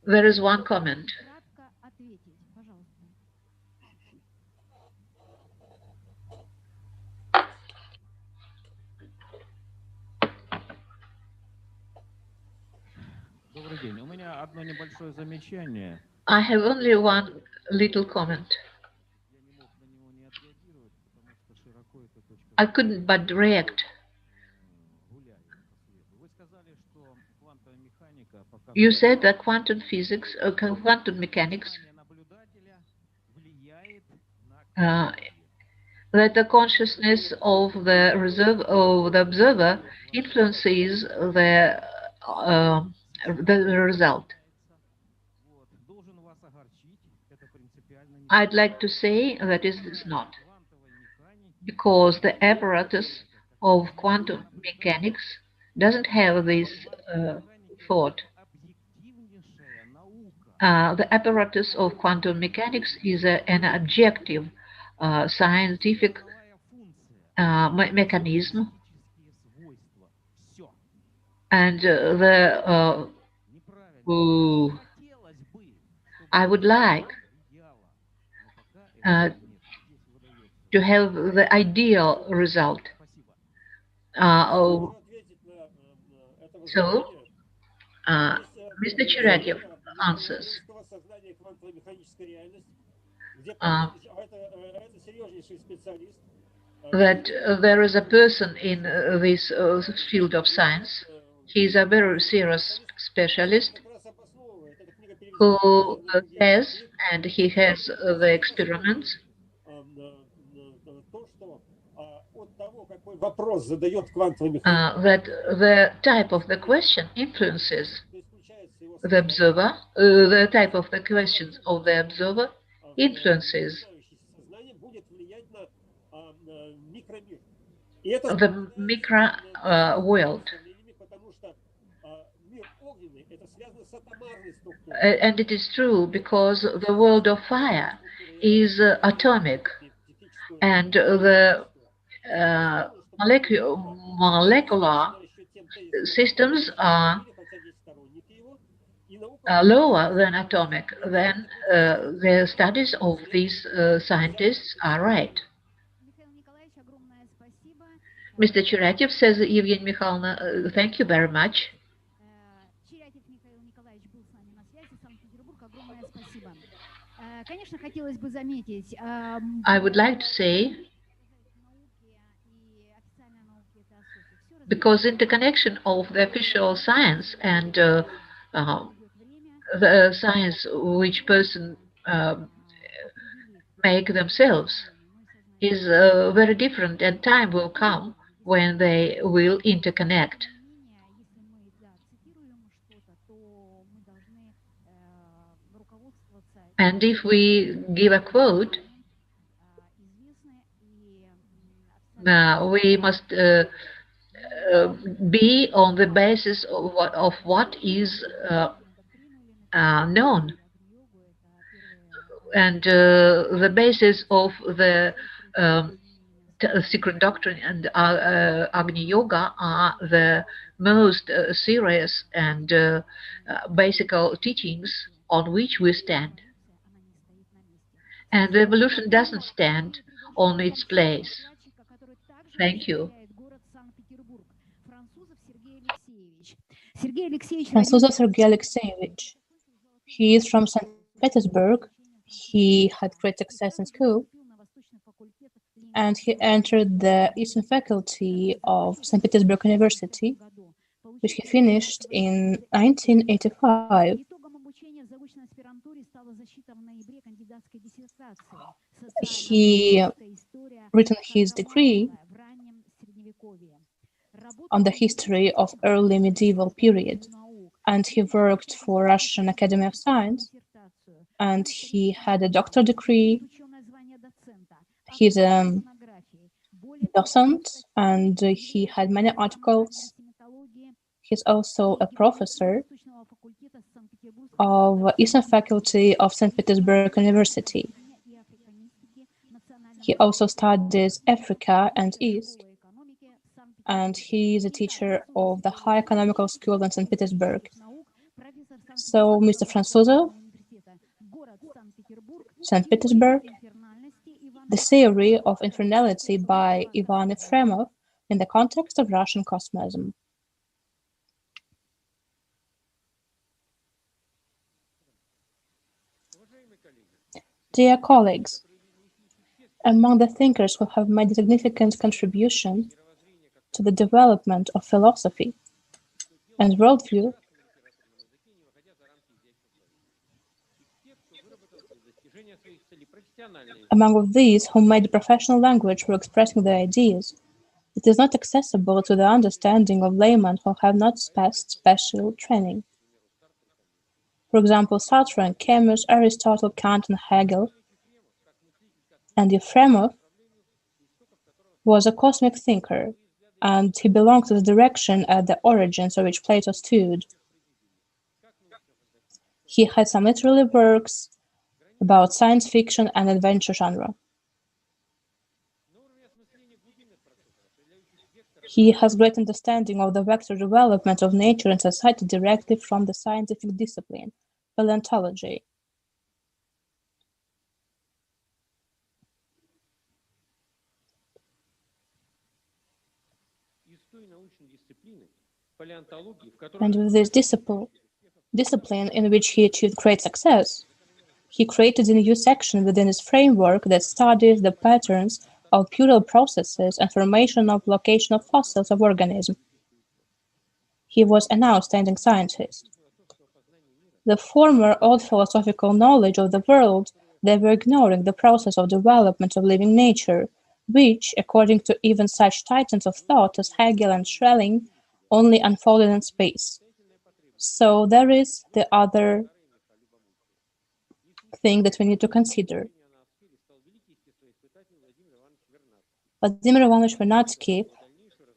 There is one comment. Добрый день. У меня одно небольшое замечание. I have only one little comment. I couldn't but react. You said that quantum physics, quantum mechanics, that the consciousness of the observer influences the result. I'd like to say that it is not, because the apparatus of quantum mechanics doesn't have this thought. The apparatus of quantum mechanics is an objective scientific mechanism, and I would like to have the ideal result. So, Mr. Chiratev answers. That there is a person in this field of science. He is a very serious specialist who says, and he has the experiments, that the type of the question influences the observer, the type of the questions of the observer influences the micro world. And it is true, because the world of fire is atomic, and the molecular systems are lower than atomic. Then the studies of these scientists are right. Mr. Chiratev, says Evgenia Mikhailovna, thank you very much. I would like to say, because interconnection of the official science and the science which person make themselves is very different, and time will come when they will interconnect. And if we give a quote, we must be on the basis of what is known, and the basis of the secret doctrine and Agni Yoga are the most serious and basic teachings on which we stand. And the evolution doesn't stand on its place. Thank you. Franzosov Sergei Alexeyevich. He is from St. Petersburg. He had great success in school, and he entered the Eastern faculty of St. Petersburg University, which he finished in 1985. He written his degree on the history of early medieval period, and he worked for Russian Academy of Science, and he had a doctoral degree. He's a docent, and he had many articles. He's also a professor of Eastern faculty of St. Petersburg University. He also studies Africa and East, and he is a teacher of the High Economical School in St. Petersburg. So, Mr. Franzosov, St. Petersburg, the theory of infernality by Ivan Efremov in the context of Russian Cosmism. Dear colleagues, among the thinkers who have made a significant contribution to the development of philosophy and worldview, among these who made professional language for expressing their ideas, it is not accessible to the understanding of laymen who have not passed special training. For example, Sartre and Camus, Aristotle, Kant, and Hegel, and Efremov was a cosmic thinker, and he belonged to the direction at the origins of which Plato stood. He had some literary works about science fiction and adventure genre. He has great understanding of the vector development of nature and society directly from the scientific discipline, paleontology. And with this discipline in which he achieved great success, he created a new section within his framework that studies the patterns of pural processes and formation of location of fossils of organisms. He was an outstanding scientist. The former old philosophical knowledge of the world, they were ignoring the process of development of living nature, which, according to even such titans of thought as Hegel and Schelling, only unfolded in space. So there is the other thing that we need to consider. Vladimir Ivanovich Vernadsky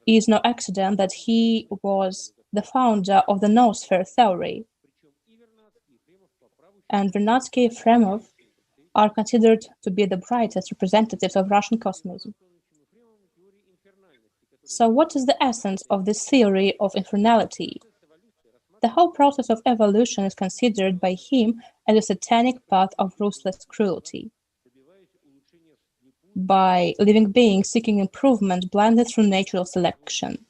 is no accident that he was the founder of the noosphere theory. And Vernadsky and Efremov are considered to be the brightest representatives of Russian cosmism. So what is the essence of this theory of infernality? The whole process of evolution is considered by him as a satanic path of ruthless cruelty, by living beings seeking improvement blinded through natural selection.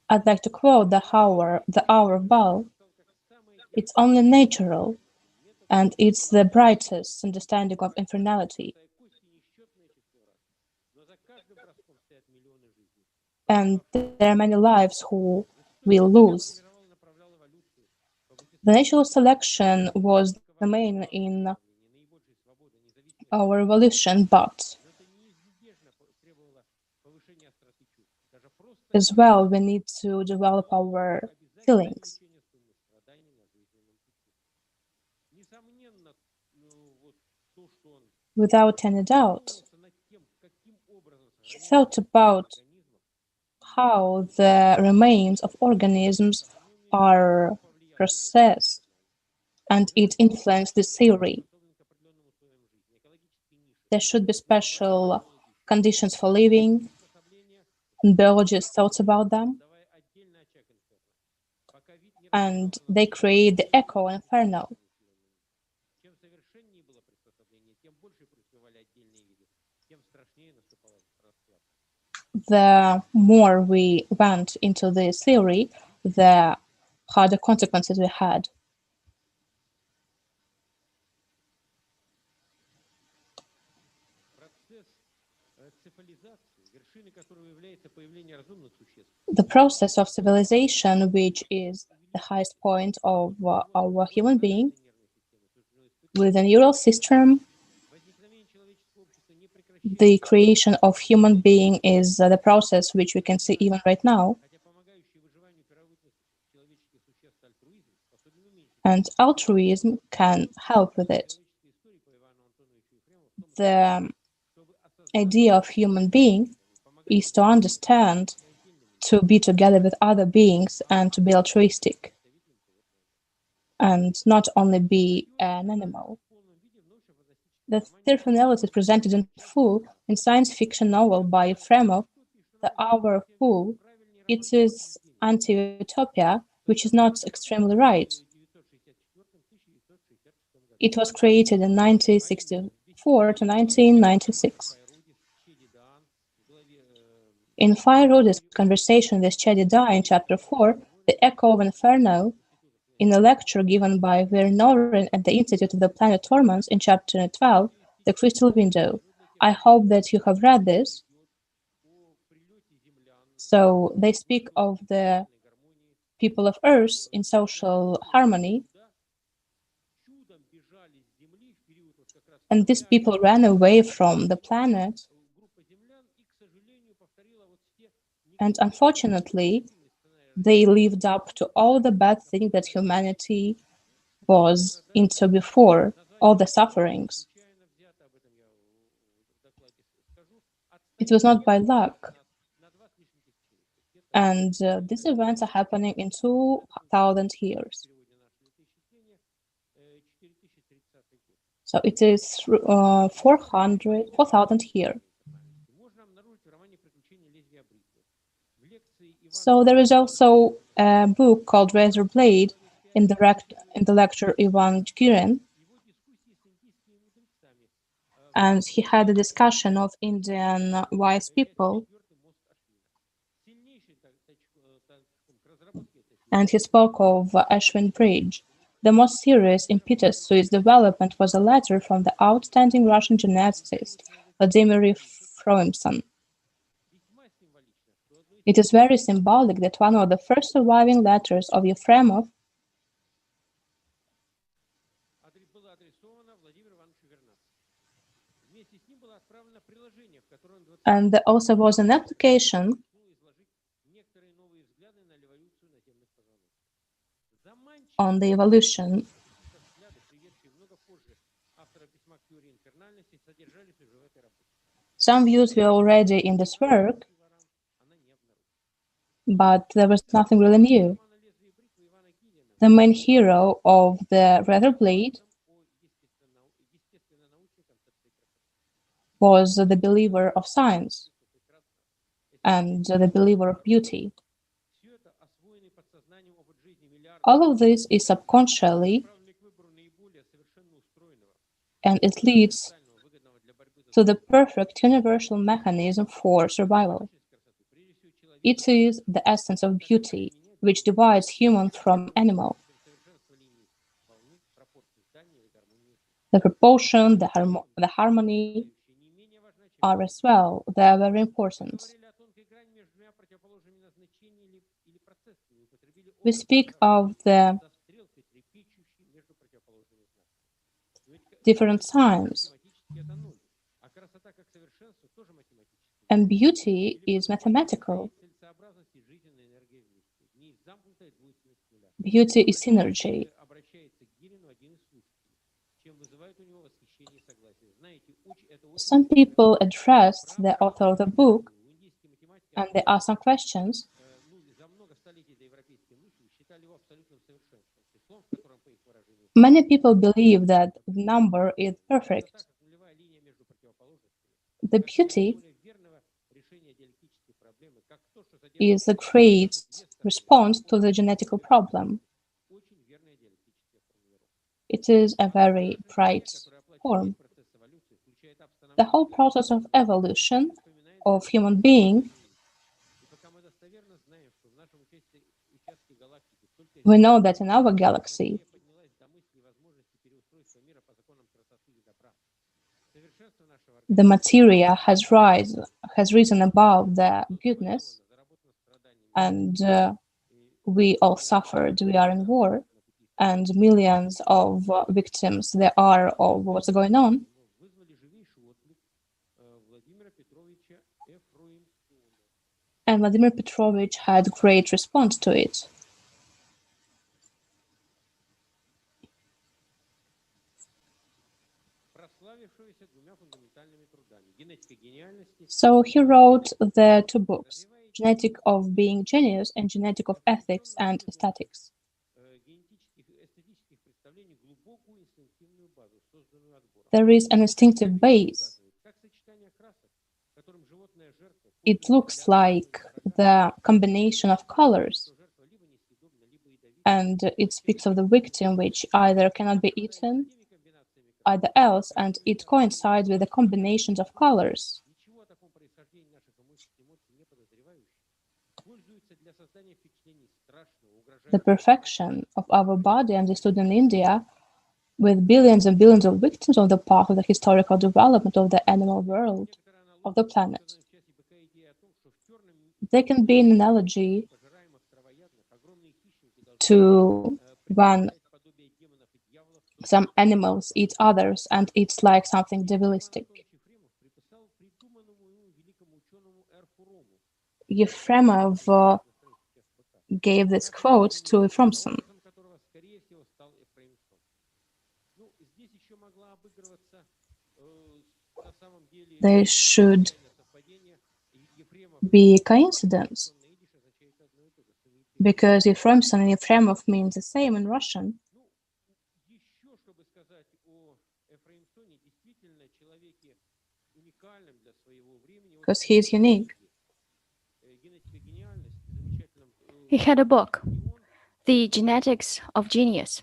I'd like to quote the hour of Baal. It's only natural, and it's the brightest understanding of infernality. And there are many lives who will lose. The natural selection was the main in our evolution, but as well we need to develop our feelings. Without any doubt, he thought about how the remains of organisms are processed, and it influenced this theory. There should be special conditions for living, and biologists thought about them, and they create the echo inferno. The more we went into this theory, the harder consequences we had. The process of civilization, which is the highest point of our human being, with a neural system, the creation of human being is the process which we can see even right now. And altruism can help with it. The idea of human being is to understand, to be together with other beings, and to be altruistic, and not only be an animal. The third analysis presented in full in science fiction novel by Fremov, The Hour of Fool. It is anti-utopia, which is not extremely right. It was created in 1964 to 1996. In Feyerabud's conversation with Chedida in Chapter 4, The Echo of Inferno, in a lecture given by Vernoren at the Institute of the Planet Torments in Chapter 12, The Crystal Window. I hope that you have read this. So they speak of the people of Earth in social harmony, and these people ran away from the planet, and unfortunately, they lived up to all the bad things that humanity was into before, all the sufferings. It was not by luck. And these events are happening in 2,000 years. So it is 4,000 years. So there is also a book called Razor Blade in the lecture Ivan Girin, and he had a discussion of Indian wise people, and he spoke of Ashwin Bridge. The most serious impetus to its development was a letter from the outstanding Russian geneticist Vladimir Froimson. It is very symbolic that one of the first surviving letters of Yefremov and there also was an application on the evolution. Some views were already in this work, but there was nothing really new. The main hero of the Razor Blade was the believer of science and the believer of beauty. All of this is subconsciously, and it leads to the perfect universal mechanism for survival. It is the essence of beauty, which divides human from animal. The proportion, the harmony are as well, they are very important. We speak of the different signs, and beauty is mathematical. Beauty is synergy. Some people addressed the author of the book and they asked some questions. Many people believe that the number is perfect. The beauty is a great response to the genetical problem. It is a very bright form. The whole process of evolution of human being, we know that in our galaxy, the materia has risen above the goodness, and we all suffered. We are in war, and millions of victims there are of what's going on. And Vladimir Petrovich had great response to it. So he wrote the two books, Genetic of Being Genius and Genetic of Ethics and Aesthetics. There is an instinctive base. It looks like the combination of colors, and it speaks of the victim which either cannot be eaten, either else, and it coincides with the combinations of colors. The perfection of our body understood in India, with billions and billions of victims on the path of the historical development of the animal world, of the planet. There can be an analogy to when some animals eat others and it's like something devilistic. Yefremov gave this quote to Ephraimson. There should be a coincidence, because Ephraimson and Yefremov means the same in Russian. Because he is unique. He had a book, The Genetics of Genius.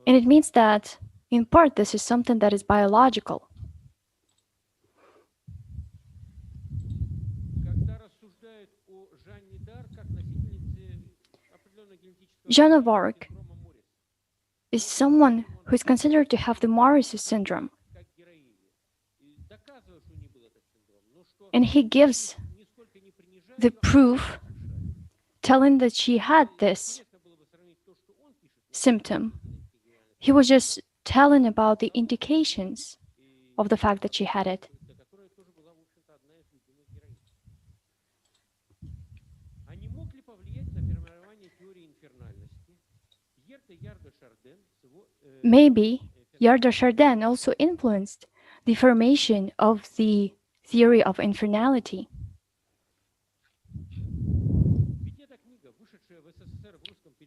And it means that, in part, this is something that is biological. Joan of Arc is someone who is considered to have the Morris syndrome. And he gives the proof telling that she had this symptom. He was just telling about the indications of the fact that she had it. Maybe Yarda Chardin also influenced the formation of the theory of infernality.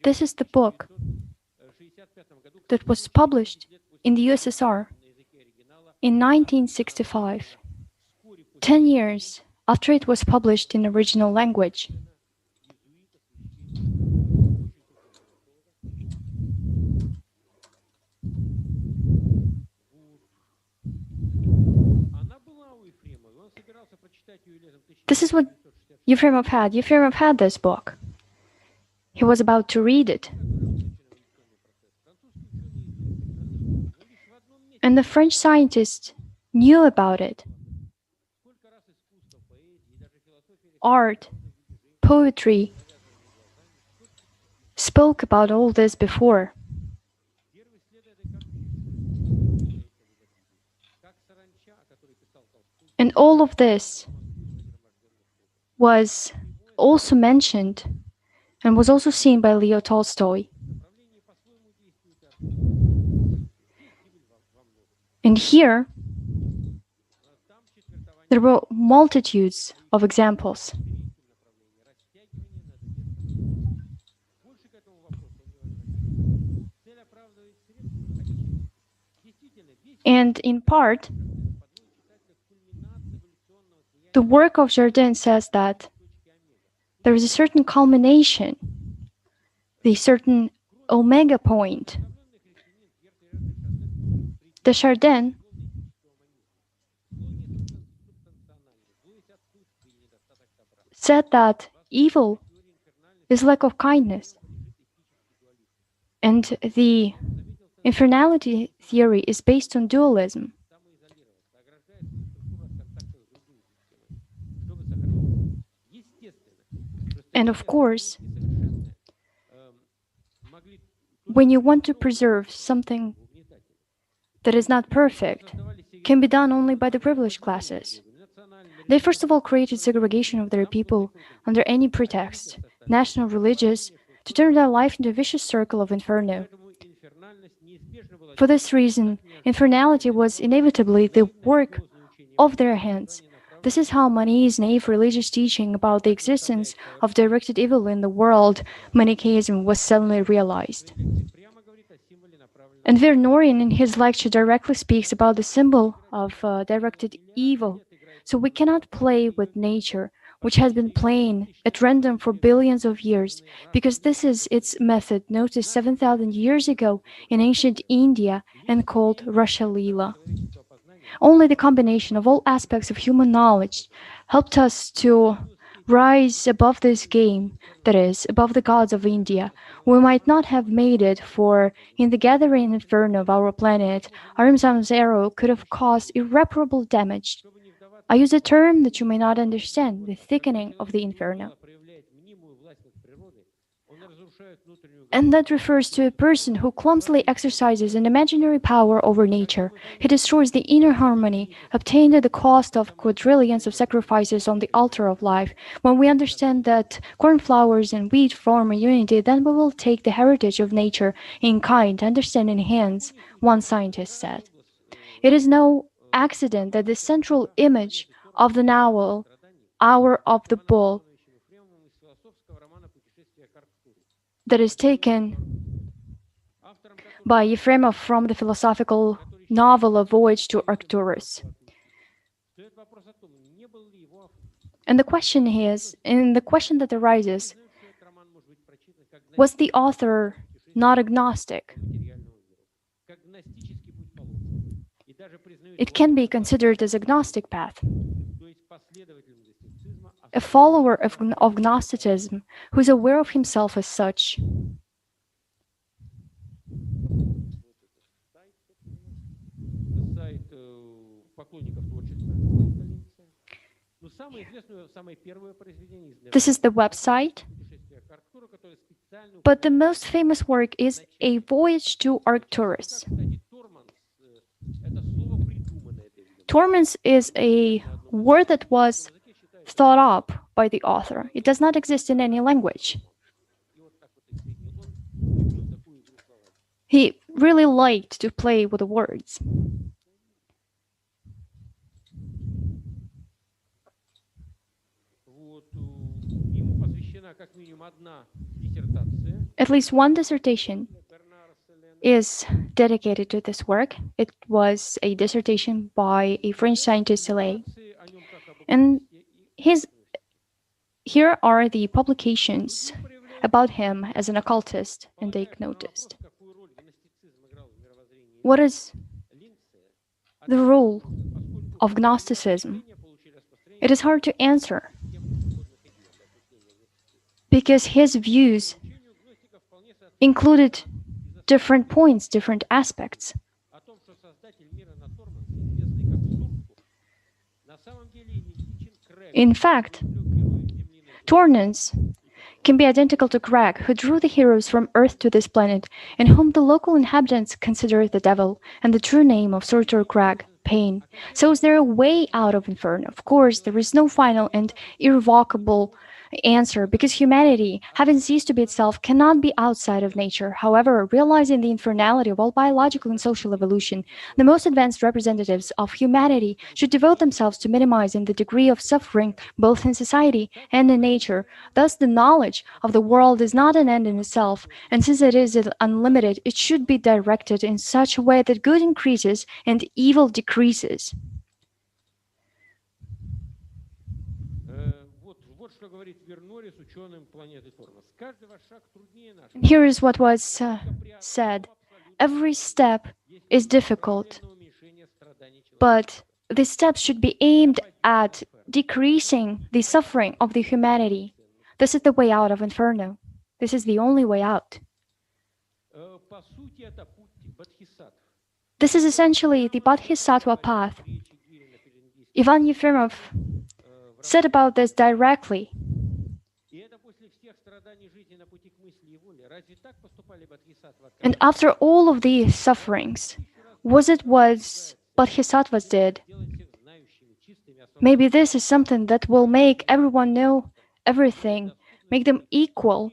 This is the book that was published in the USSR in 1965, 10 years after it was published in original language. This is what Yefremov had. Yefremov had this book. He was about to read it. And the French scientists knew about it. Art, poetry, spoke about all this before. And all of this was also mentioned and was also seen by Leo Tolstoy. And here, there were multitudes of examples. And in part, The work of Jardin says that there is a certain culmination, the certain omega point. The Chardin said that evil is lack of kindness, and the infernality theory is based on dualism. And of course, when you want to preserve something that is not perfect, can be done only by the privileged classes. They first of all created segregation of their people under any pretext, national, religious, to turn their life into a vicious circle of inferno. For this reason, infernality was inevitably the work of their hands. This is how Mani's naive religious teaching about the existence of directed evil in the world, Manichaeism, was suddenly realized. And Vernorian in his lecture directly speaks about the symbol of directed evil. So we cannot play with nature, which has been playing at random for billions of years, because this is its method noticed 7,000 years ago in ancient India and called Rasha Leela. Only the combination of all aspects of human knowledge helped us to rise above this game, that is, above the gods of India. We might not have made it, for in the gathering inferno of our planet, Arimsam's arrow could have caused irreparable damage. I use a term that you may not understand, the thickening of the inferno. And that refers to a person who clumsily exercises an imaginary power over nature. He destroys the inner harmony obtained at the cost of quadrillions of sacrifices on the altar of life. When we understand that cornflowers and wheat form a unity, then we will take the heritage of nature in kind, understanding hands, one scientist said. It is no accident that the central image of the novel, Hour of the Bull, that is taken by Yefremov from the philosophical novel A Voyage to Arcturus. And the question that arises, was the author not agnostic? It can be considered as agnostic path. A follower of Gnosticism who is aware of himself as such. This is the website, but the most famous work is A Voyage to Arcturus. Torments is a word that was thought up by the author. It does not exist in any language. He really liked to play with the words. At least one dissertation is dedicated to this work. It was a dissertation by a French scientist, Sillet. And here are the publications about him as an occultist and diagnostist. What is the role of Gnosticism? It is hard to answer, because his views included different points, different aspects. In fact, Torrens can be identical to Crag, who drew the heroes from Earth to this planet, and whom the local inhabitants consider the devil, and the true name of Surtur Crag, pain. So is there a way out of Inferno? Of course, there is no final and irrevocable answer, because humanity, having ceased to be itself, cannot be outside of nature. However, realizing the infernality of all biological and social evolution, the most advanced representatives of humanity should devote themselves to minimizing the degree of suffering both in society and in nature. Thus, the knowledge of the world is not an end in itself, and since it is unlimited, it should be directed in such a way that good increases and evil decreases. Here is what was said. Every step is difficult, but the steps should be aimed at decreasing the suffering of the humanity. This is the way out of Inferno. This is the only way out. This is essentially the Bodhisattva path. Ivan Yefremov said about this directly. And after all of these sufferings, was it what Bodhisattvas did? Maybe this is something that will make everyone know everything, make them equal,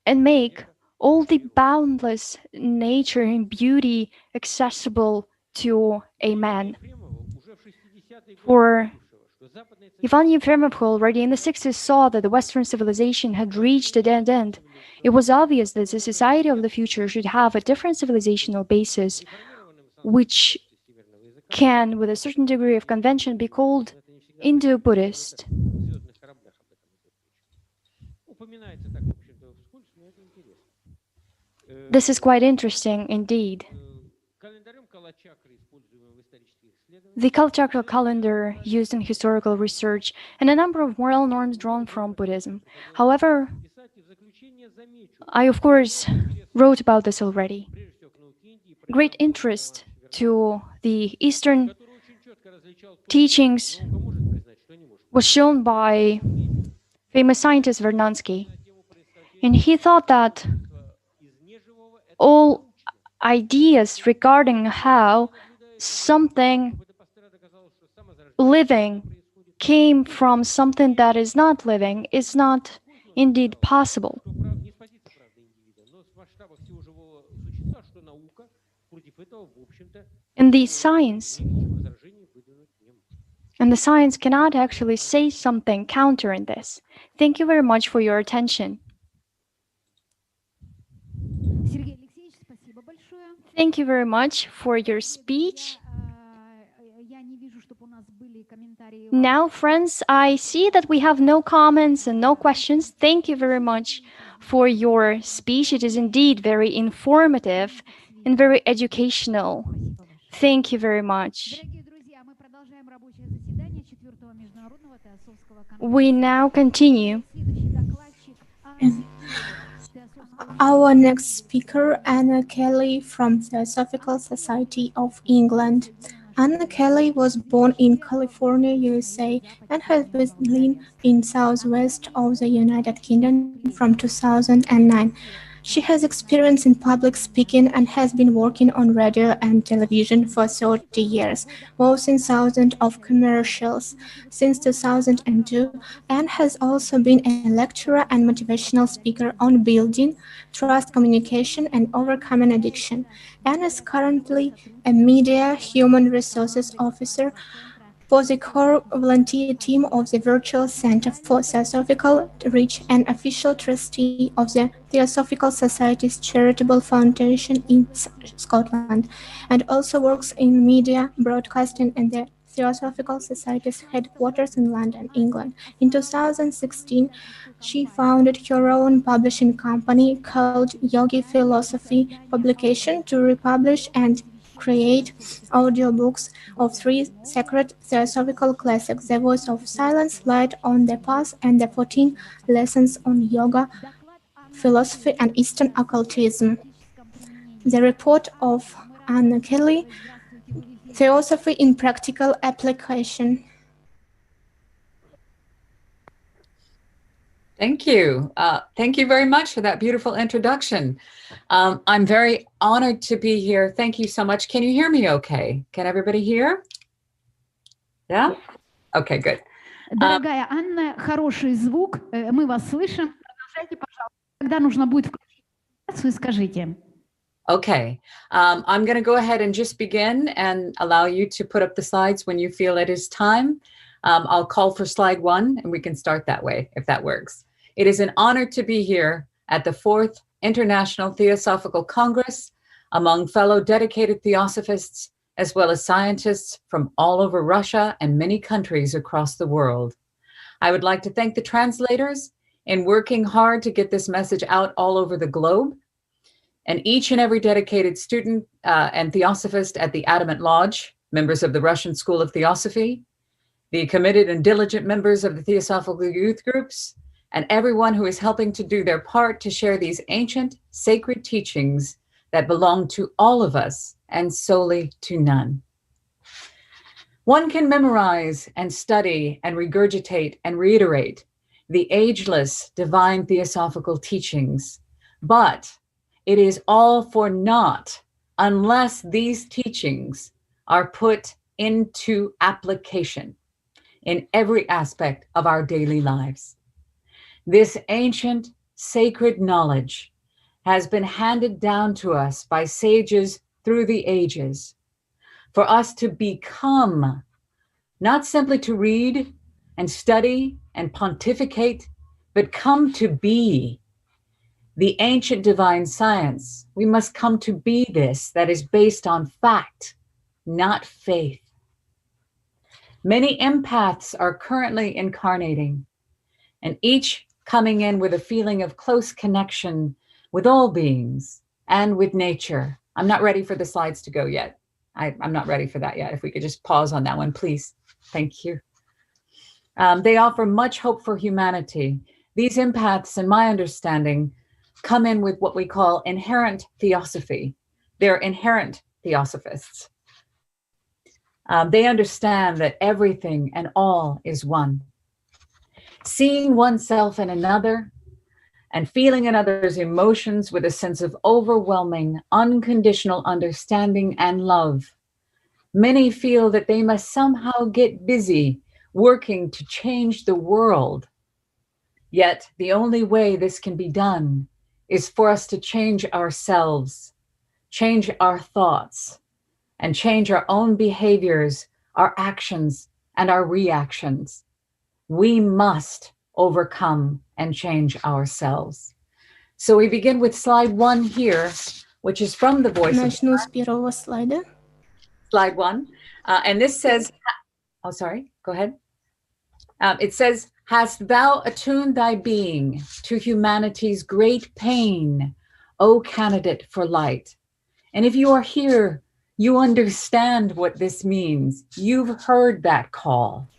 and make all the boundless nature and beauty accessible to a man. For Ivan Yefremov, who already in the 60s saw that the Western civilization had reached a dead end, it was obvious that the society of the future should have a different civilizational basis, which can, with a certain degree of convention, be called Indo-Buddhist. This is quite interesting indeed. The Kalachakra calendar used in historical research and a number of moral norms drawn from Buddhism. However, I of course wrote about this already. Great interest to the Eastern teachings was shown by famous scientist Vernadsky, and he thought that all ideas regarding how something living came from something that is not living is not indeed possible. And the science cannot actually say something countering this. Thank you very much for your attention. Thank you very much for your speech. Now, friends, I see that we have no comments and no questions. Thank you very much for your speech. It is indeed very informative and very educational. Thank you very much. We now continue. Our next speaker, Anna Kelly from Theosophical Society of England. Anna Kelly was born in California, USA, and has been living in southwest of the United Kingdom from 2009. She has experience in public speaking and has been working on radio and television for 30 years, both in thousands of commercials since 2002, and has also been a lecturer and motivational speaker on building trust, communication, and overcoming addiction. Anne is currently a media human resources officer for the core volunteer team of the Virtual Center for Theosophical Reach and official trustee of the Theosophical Society's charitable foundation in Scotland, and also works in media broadcasting in the Theosophical Society's headquarters in London, England. In 2016, she founded her own publishing company called Yogi Philosophy Publication to republish and create audiobooks of 3 sacred theosophical classics, The Voice of Silence, Light on the Path, and the 14 Lessons on Yoga, Philosophy, and Eastern Occultism. The report of Anna Kelly, Theosophy in Practical Application. Thank you. Thank you very much for that beautiful introduction. I'm very honored to be here. Thank you so much. Can you hear me okay? Can everybody hear? Yeah? Okay, good. Дорогая Анна, хороший звук, мы вас слышим. Продолжайте, пожалуйста. Когда нужно будет включить презентацию, скажите. Okay, I'm going to go ahead and just begin and allow you to put up the slides when you feel it is time. I'll call for slide 1 and we can start that way, if that works. It is an honor to be here at the 4th International Theosophical Congress among fellow dedicated theosophists, as well as scientists from all over Russia and many countries across the world. I would like to thank the translators in working hard to get this message out all over the globe, and each and every dedicated student and theosophist at the Adamant Lodge, members of the Russian School of Theosophy, the committed and diligent members of the Theosophical youth groups, and everyone who is helping to do their part to share these ancient, sacred teachings that belong to all of us and solely to none. One can memorize and study and regurgitate and reiterate the ageless divine theosophical teachings, but it is all for naught unless these teachings are put into application in every aspect of our daily lives. This ancient, sacred knowledge has been handed down to us by sages through the ages for us to become, not simply to read and study and pontificate, but come to be the ancient divine science. We must come to be this that is based on fact, not faith. Many empaths are currently incarnating, and each coming in with a feeling of close connection with all beings and with nature. I'm not ready for the slides to go yet. I'm not ready for that yet. If we could just pause on that one, please. Thank you. They offer much hope for humanity. These empaths, in my understanding, come in with what we call inherent theosophy. They're inherent theosophists. They understand that everything and all is one. Seeing oneself in another and feeling another's emotions with a sense of overwhelming, unconditional understanding and love. Many feel that they must somehow get busy working to change the world. Yet the only way this can be done is for us to change ourselves, change our thoughts, and change our own behaviors, our actions, and our reactions. We must overcome and change ourselves. So we begin with slide 1 here, which is from the Voice of Начну с первого слайда. Slide 1. And this says, oh, sorry, go ahead. It says, hast thou attuned thy being to humanity's great pain, O candidate for light? And if you are here, you understand what this means. You've heard that call.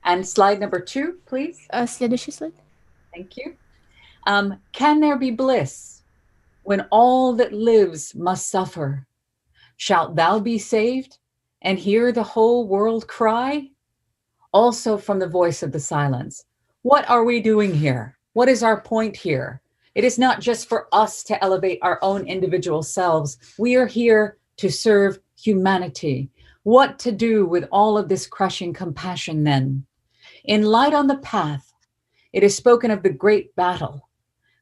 And slide number 2, please. Следующий слайд. Thank you. Can there be bliss when all that lives must suffer? Shalt thou be saved and hear the whole world cry? Also from the Voice of the Silence. What are we doing here? What is our point here? It is not just for us to elevate our own individual selves. We are here to serve humanity. What to do with all of this crushing compassion then? In Light on the Path, it is spoken of the great battle.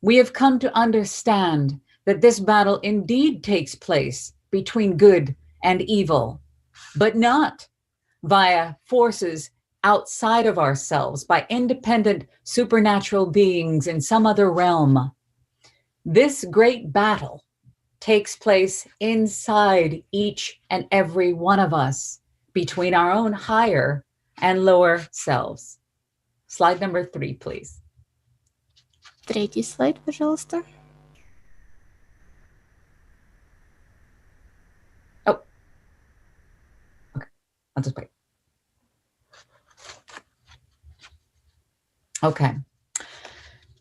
We have come to understand that this battle indeed takes place between good and evil, but not via forces outside of ourselves, by independent supernatural beings in some other realm. This great battle takes place inside each and every one of us, between our own higher and lower selves. Slide number 3, please. Третий слайд, пожалуйста. Oh, okay, I'll just wait. Okay,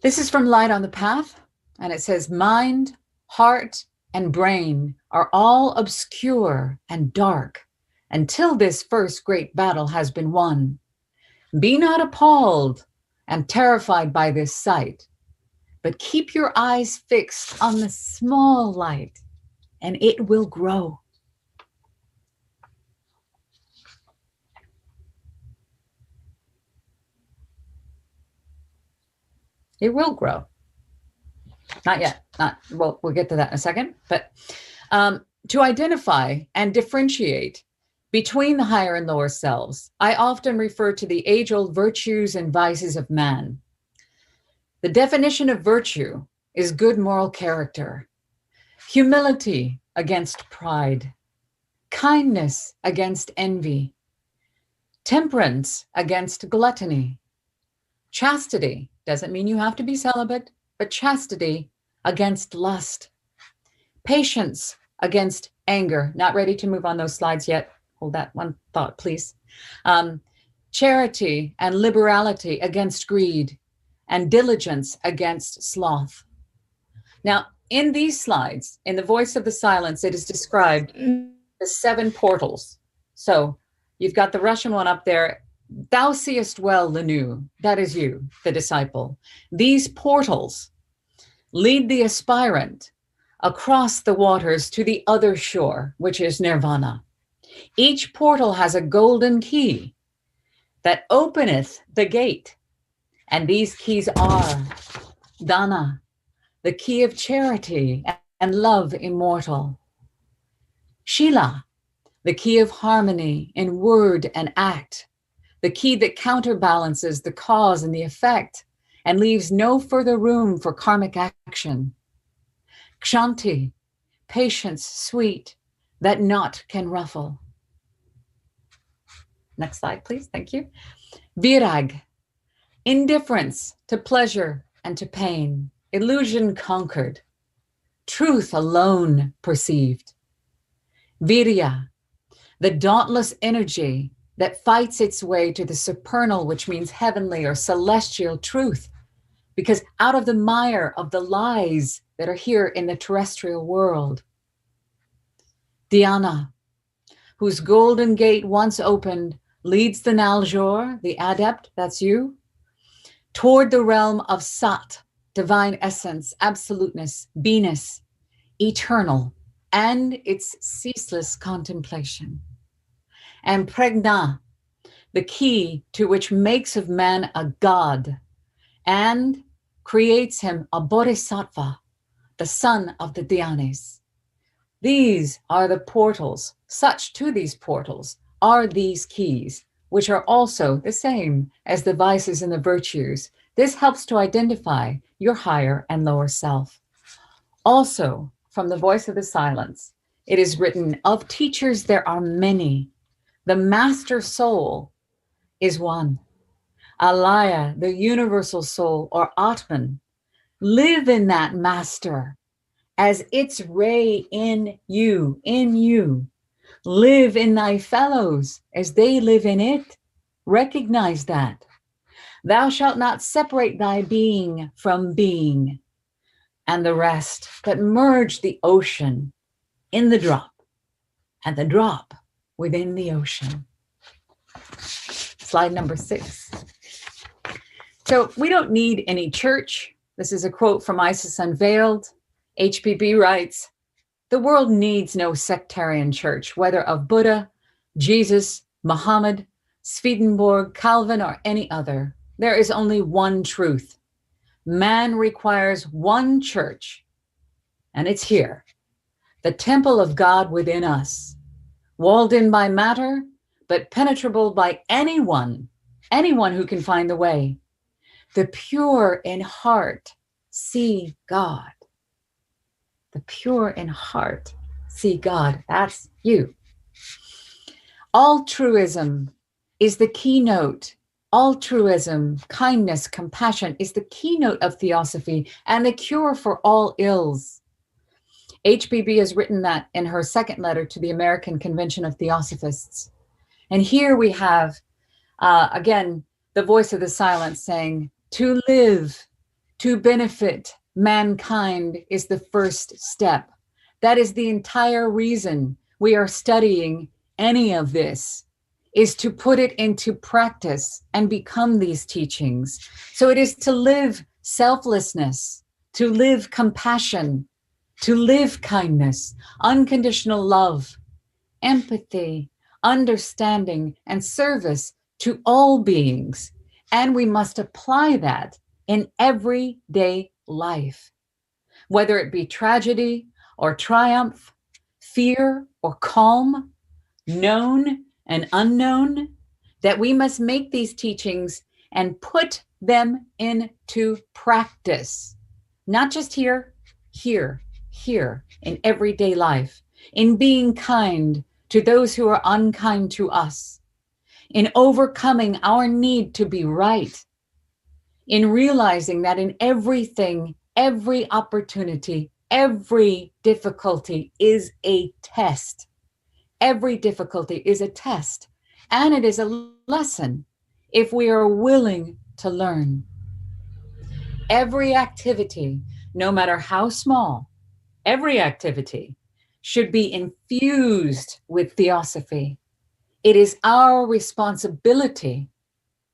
this is from Light on the Path, and it says, mind, heart, and brain are all obscure and dark until this first great battle has been won. Be not appalled and terrified by this sight, but keep your eyes fixed on the small light, and it will grow. It will grow. Not yet. Well, we'll get to that in a second. But to identify and differentiate between the higher and lower selves, I often refer to the age-old virtues and vices of man. The definition of virtue is good moral character, humility against pride, kindness against envy, temperance against gluttony, Chastity doesn't mean you have to be celibate, but chastity against lust. Patience against anger. Not ready to move on those slides yet. Hold that one thought, please. Charity and liberality against greed, and diligence against sloth. Now, in these slides, in the Voice of the Silence, it is described the 7 portals. So you've got the Russian one up there. Thou seest well, Lenu, that is you, the disciple. These portals lead the aspirant across the waters to the other shore, which is nirvana. Each portal has a golden key that openeth the gate. And these keys are Dana, the key of charity and love immortal. Shila, the key of harmony in word and act, the key that counterbalances the cause and the effect and leaves no further room for karmic action. Kshanti, patience sweet that naught can ruffle. Next slide, please. Thank you. Virag, indifference to pleasure and to pain, illusion conquered, truth alone perceived. Virya, the dauntless energy that fights its way to the supernal, which means heavenly or celestial truth, because out of the mire of the lies that are here in the terrestrial world. Dhyana, whose golden gate once opened, leads the Naljor, the adept, that's you, toward the realm of Sat, divine essence, absoluteness, beingness, eternal, and its ceaseless contemplation. And Pregna, the key to which makes of man a god and creates him a bodhisattva, the son of the Dhyanis. These are the portals. Such to these portals are these keys, which are also the same as the vices and the virtues. This helps to identify your higher and lower self. Also, from the Voice of the Silence, it is written, of teachers there are many. The master soul is one. Alaya, the universal soul, or Atman, live in that master as its ray in you, in you. Live in thy fellows as they live in it. Recognize that. Thou shalt not separate thy being from being and the rest, but merge the ocean in the drop and the drop within the ocean. Slide number 6. So we don't need any church. This is a quote from Isis Unveiled. HPB writes, the world needs no sectarian church, whether of Buddha, Jesus, Muhammad, Swedenborg, Calvin, or any other. There is only one truth. Man requires one church, and it's here, the temple of God within us, walled in by matter, but penetrable by anyone who can find the way. The pure in heart see God. The pure in heart see God. That's you. Altruism is the keynote. Altruism, kindness, compassion is the keynote of Theosophy and the cure for all ills. HPB has written that in her second letter to the American Convention of Theosophists. And here we have, again, the Voice of the Silence saying, to live, to benefit mankind is the first step. That is the entire reason we are studying any of this, is to put it into practice and become these teachings. So it is to live selflessness, to live compassion, to live kindness, unconditional love, empathy, understanding, and service to all beings. And we must apply that in everyday life, whether it be tragedy or triumph, fear or calm, known and unknown, that we must make these teachings and put them into practice, not just here, in everyday life, in being kind to those who are unkind to us, in overcoming our need to be right, in realizing that in everything, every opportunity, every difficulty is a test. Every difficulty is a test, and it is a lesson if we are willing to learn. Every activity, no matter how small, every activity should be infused with theosophy. It is our responsibility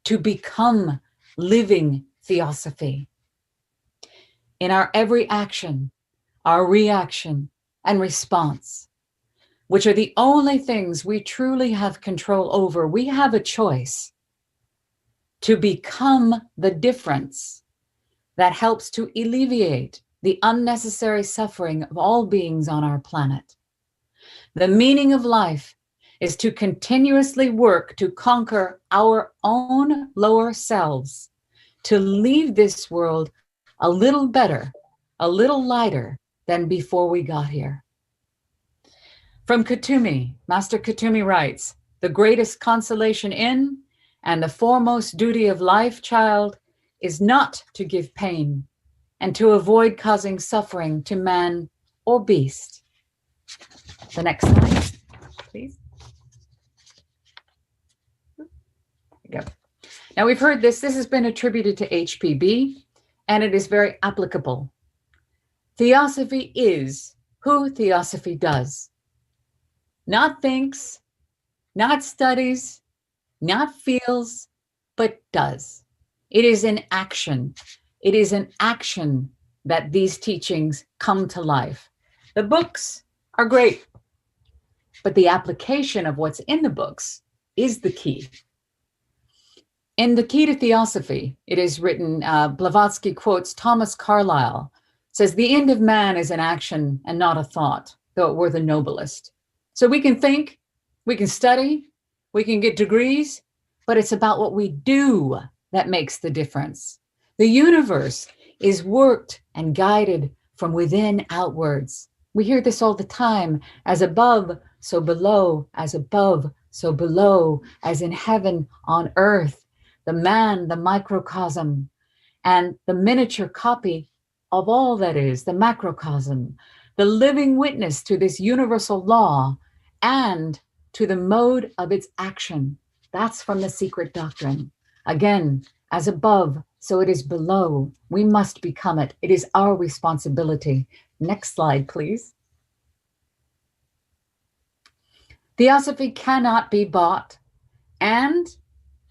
to become living theosophy. In our every action, our reaction and response, which are the only things we truly have control over, we have a choice to become the difference that helps to alleviate the unnecessary suffering of all beings on our planet. The meaning of life is to continuously work to conquer our own lower selves, to leave this world a little better, a little lighter than before we got here. From Kutumi, Master Kutumi writes, "The greatest consolation in and the foremost duty of life, child, is not to give pain and to avoid causing suffering to man or beast." The next slide, please. There we go. Now we've heard this. This has been attributed to HPB, and it is very applicable. Theosophy is who Theosophy does. Not thinks, not studies, not feels, but does. It is in action. It is in action that these teachings come to life. The books are great, but the application of what's in the books is the key. In The Key to Theosophy, it is written, Blavatsky quotes Thomas Carlyle, says, "The end of man is an action and not a thought, though it were the noblest." So we can think, we can study, we can get degrees, but it's about what we do that makes the difference. The universe is worked and guided from within outwards. We hear this all the time, as above, so below, as above, so below, as in heaven, on earth. The man, the microcosm, and the miniature copy of all that is, the macrocosm, the living witness to this universal law and to the mode of its action. That's from the secret doctrine. Again, as above, so it is below. We must become it. It is our responsibility. Next slide, please. Theosophy cannot be bought, and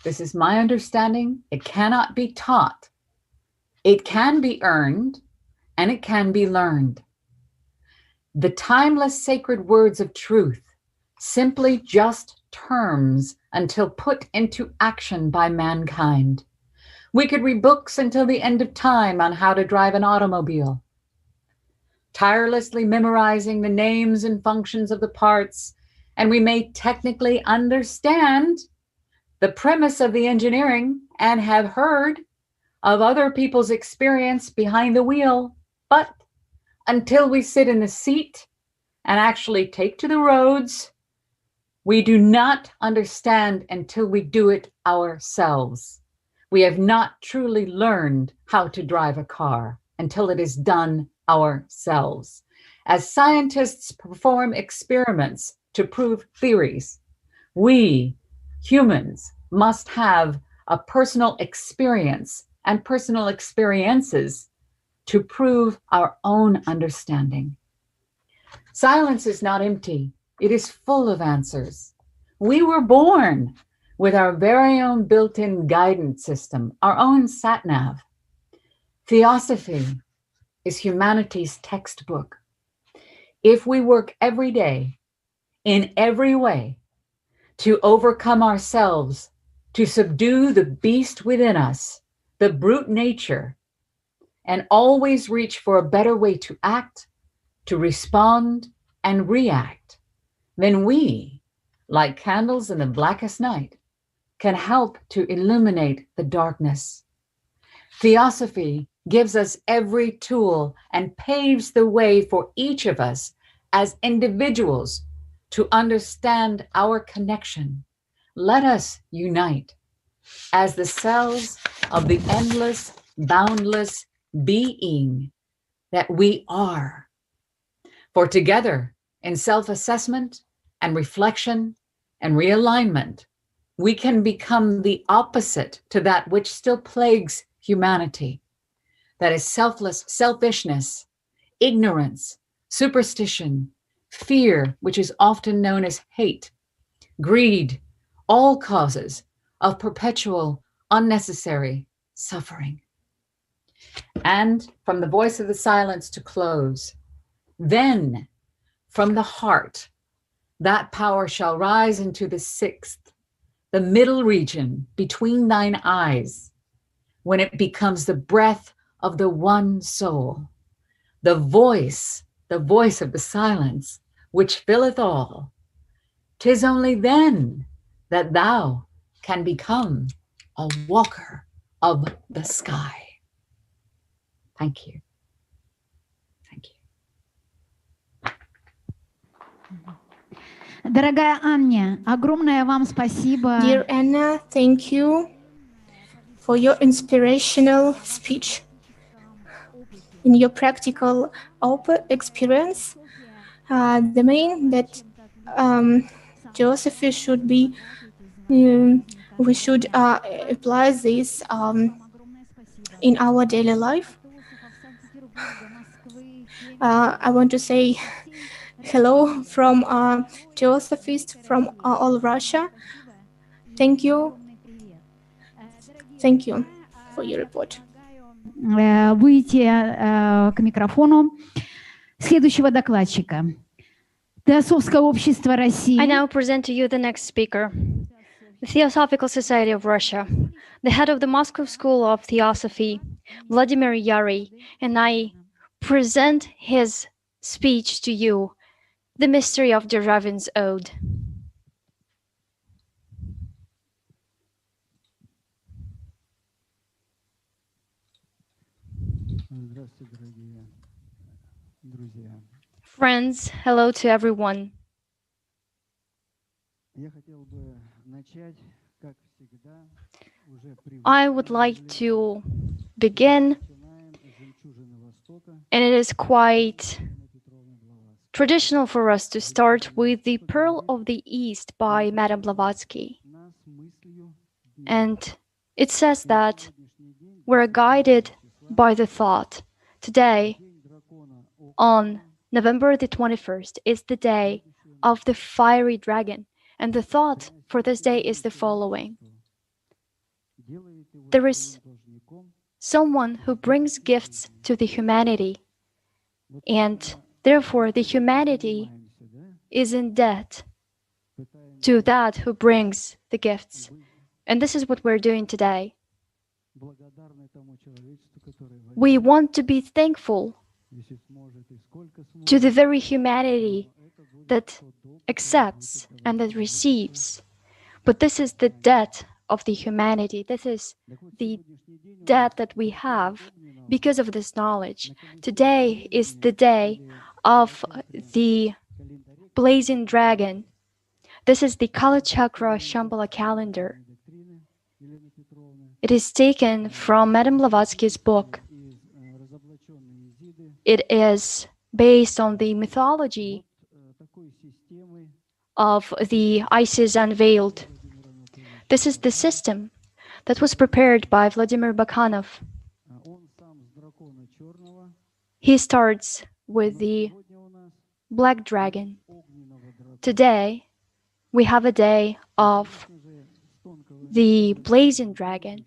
this is my understanding, it cannot be taught. It can be earned, and it can be learned. The timeless sacred words of truth, simply just terms until put into action by mankind. We could read books until the end of time on how to drive an automobile, tirelessly memorizing the names and functions of the parts, and we may technically understand the premise of the engineering and have heard of other people's experience behind the wheel, but until we sit in the seat and actually take to the roads, we do not understand until we do it ourselves. We have not truly learned how to drive a car until it is done ourselves. As scientists perform experiments to prove theories, we humans must have a personal experience and personal experiences to prove our own understanding. Silence is not empty. It is full of answers. We were born with our very own built-in guidance system, our own sat-nav. Theosophy is humanity's textbook. If we work every day, in every way, to overcome ourselves, to subdue the beast within us, the brute nature, and always reach for a better way to act, to respond, and react, then we, like candles in the blackest night, can help to illuminate the darkness. Theosophy gives us every tool and paves the way for each of us as individuals to understand our connection. Let us unite as the cells of the endless, boundless being that we are. For together, in self-assessment and reflection and realignment, we can become the opposite to that which still plagues humanity. That is selfishness, ignorance, superstition, fear, which is often known as hate, greed, all causes of perpetual, unnecessary suffering. And from the voice of the silence to close, then from the heart, that power shall rise into the sixth, the middle region between thine eyes, when it becomes the breath of the one soul, the voice of the silence, which filleth all. 'Tis only then that thou can become a walker of the sky. Thank you. Дорогая Аня, огромное вам спасибо. Dear Anna, thank you for your inspirational speech. In your practical experience, the main that Theosophy should be, we should apply this in our daily life. I want to say hello from Theosophists from all Russia. Thank you. Thank you for your report. Выйти к микрофону следующего докладчика. Теософское общество России. I now present to you the next speaker, the Theosophical Society of Russia, the head of the Moscow School of Theosophy, Vladimir Yary, and I present his speech to you, The Mystery of Derevin's Ode. Friends, hello to everyone. I would like to begin, and it is quite traditional for us to start with The Pearl of the East by Madame Blavatsky. And it says that we're guided by the thought. Today, on November the 21st, is the day of the fiery dragon, and the thought for this day is the following. There is someone who brings gifts to the humanity, and therefore the humanity is in debt to that who brings the gifts. And this is what we're doing today. We want to be thankful to the very humanity that accepts and that receives. But this is the debt of the humanity. This is the debt that we have because of this knowledge. Today is the day of the blazing dragon. This is the Kala Chakra Shambhala calendar. It is taken from Madame Blavatsky's book. It is based on the mythology of the Isis Unveiled. This is the system that was prepared by Vladimir Bakhanov. He starts with the black dragon. Today, we have a day of the blazing dragon.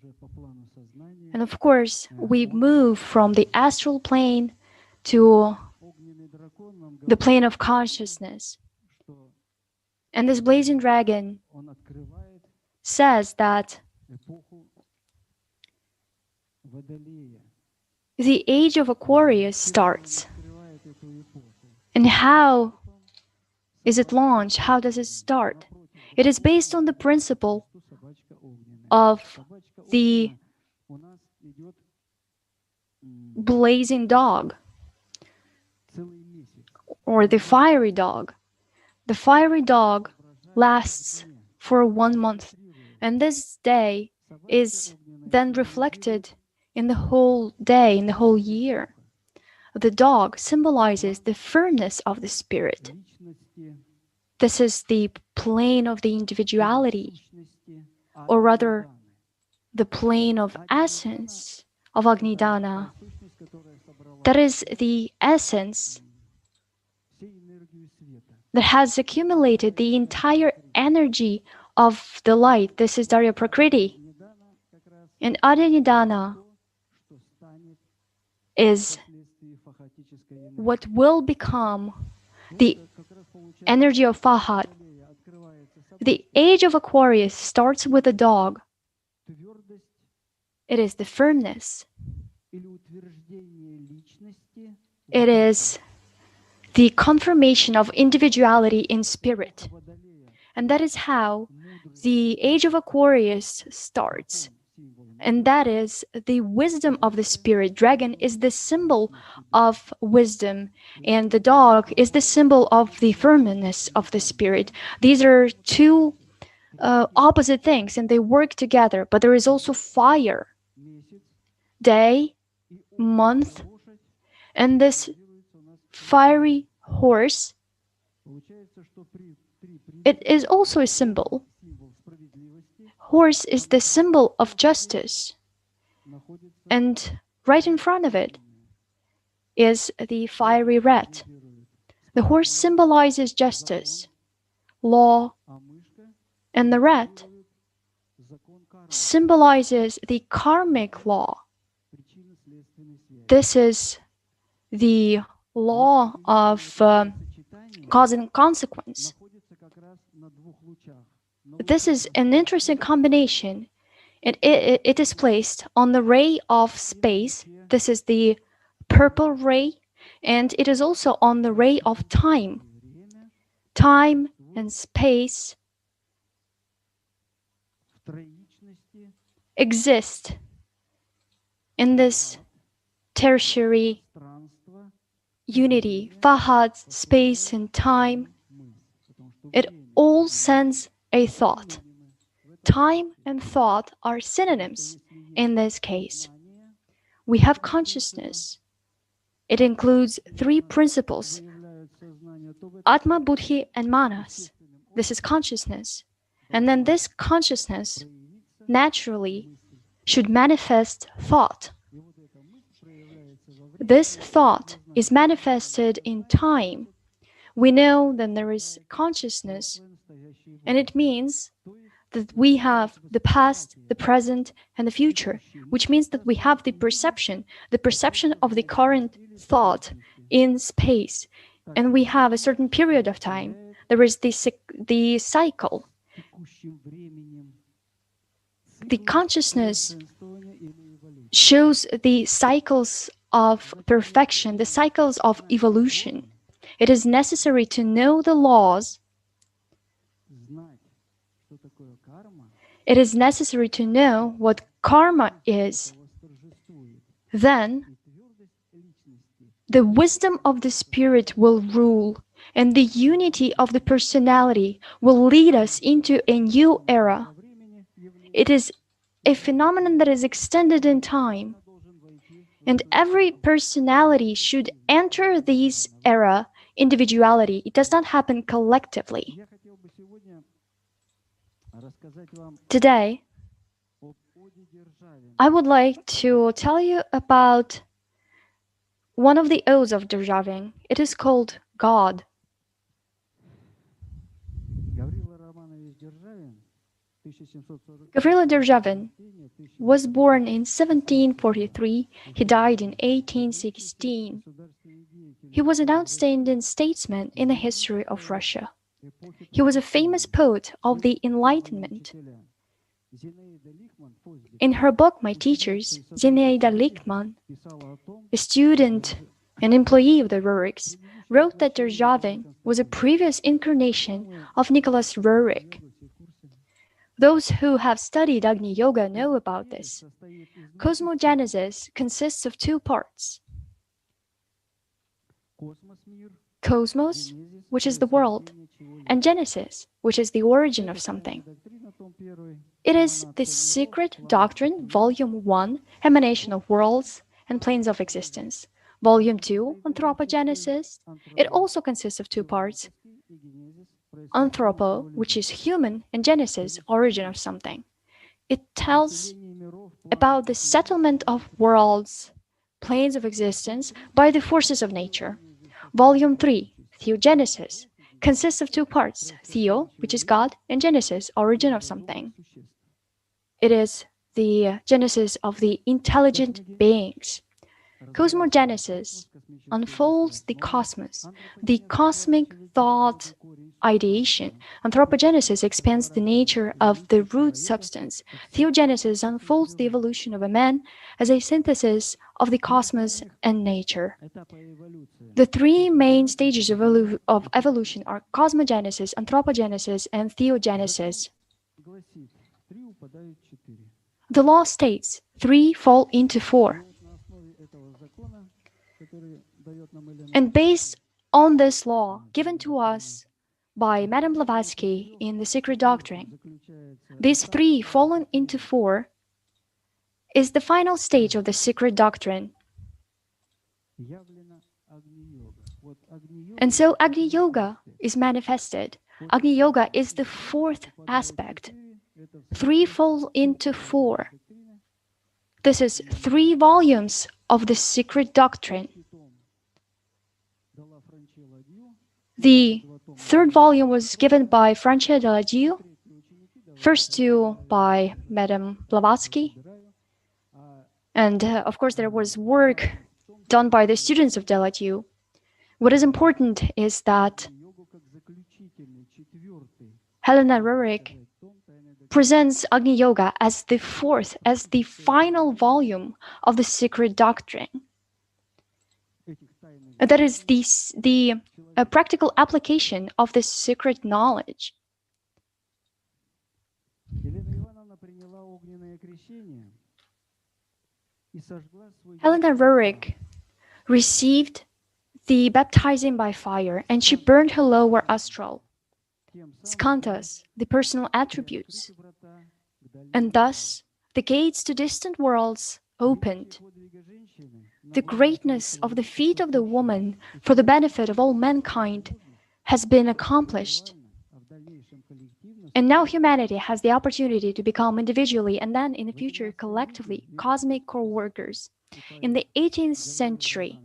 And of course, we move from the astral plane to the plane of consciousness. And this blazing dragon says that the age of Aquarius starts. And how is it launched? How does it start? It is based on the principle of the blazing dog or the fiery dog. The fiery dog lasts for 1 month, and this day is then reflected in the whole day, in the whole year. The dog symbolizes the firmness of the spirit. This is the plane of the individuality, or rather, the plane of essence of Agnidana. That is the essence that has accumulated the entire energy of the light. This is Darya Prakriti. And Adinidana is what will become the energy of Fahad. The age of Aquarius starts with a dog. It is the firmness. It is the confirmation of individuality in spirit. And that is how the age of Aquarius starts. And that is the wisdom of the spirit. Dragon is the symbol of wisdom, and the dog is the symbol of the firmness of the spirit. These are two opposite things, and they work together. But there is also fire, day, month, and this fiery horse. It is also a symbol. Horse is the symbol of justice, and right in front of it is the fiery rat. The horse symbolizes justice, law, and the rat symbolizes the karmic law. This is the law of cause and consequence. This is an interesting combination. It is placed on the ray of space. This is the purple ray, and it is also on the ray of time. Time and space exist in this tertiary unity. Fahad, space, and time. It all sends a thought. Time and thought are synonyms in this case. We have consciousness. It includes three principles: Atma, Buddhi, and Manas. This is consciousness. And then this consciousness naturally should manifest thought. This thought is manifested in time. We know that there is consciousness, and it means that we have the past, the present, and the future, which means that we have the perception of the current thought in space, and we have a certain period of time. There is the cycle. The consciousness shows the cycles of perfection, the cycles of evolution. It is necessary to know the laws. It is necessary to know what karma is. Then, the wisdom of the spirit will rule, and the unity of the personality will lead us into a new era. It is a phenomenon that is extended in time, and every personality should enter this era individuality. It does not happen collectively. Today, I would like to tell you about one of the odes of Державин. It is called God. Gavrilo Державин was born in 1743. He died in 1816. He was an outstanding statesman in the history of Russia. He was a famous poet of the Enlightenment. In her book, My Teachers, Zinaida Lichtman, a student and employee of the Ruriks, wrote that Державin was a previous incarnation of Nicholas Rurik. Those who have studied Agni Yoga know about this. Cosmogenesis consists of two parts. cosmos, which is the world, and Genesis, which is the origin of something. It is the Secret Doctrine, Volume 1, Emanation of Worlds and Planes of Existence. Volume 2, Anthropogenesis. It also consists of two parts. Anthropo, which is human, and Genesis, origin of something. It tells about the settlement of worlds, planes of existence, by the forces of nature. Volume 3, Theogenesis, consists of two parts, Theo, which is God, and Genesis, origin of something. It is the genesis of the intelligent beings. Cosmogenesis unfolds the cosmos, the cosmic thought ideation. Anthropogenesis expands the nature of the root substance. Theogenesis unfolds the evolution of a man as a synthesis of the cosmos and nature. The three main stages of evolution are cosmogenesis, anthropogenesis, and theogenesis. The law states 3 fall into 4. And based on this law given to us by Madame Blavatsky in The Secret Doctrine, these 3 fallen into 4 is the final stage of the Secret Doctrine. And so Agni Yoga is manifested. Agni Yoga is the 4th aspect. 3 fall into 4. This is 3 volumes of the Secret Doctrine. The 3rd volume was given by Francia de la Dieu, first 2 by Madame Blavatsky, and of course there was work done by the students of de la Dieu. What is important is that Helena Rurik presents Agni Yoga as the 4th, as the final volume of the Secret Doctrine. And that is the practical application of this secret knowledge. Helena Rurik received the baptizing by fire, and she burned her lower astral, skandhas, the personal attributes, and thus the gates to distant worlds opened. The greatness of the feat of the woman for the benefit of all mankind has been accomplished. And now humanity has the opportunity to become individually and then in the future collectively cosmic co-workers. In the 18th century,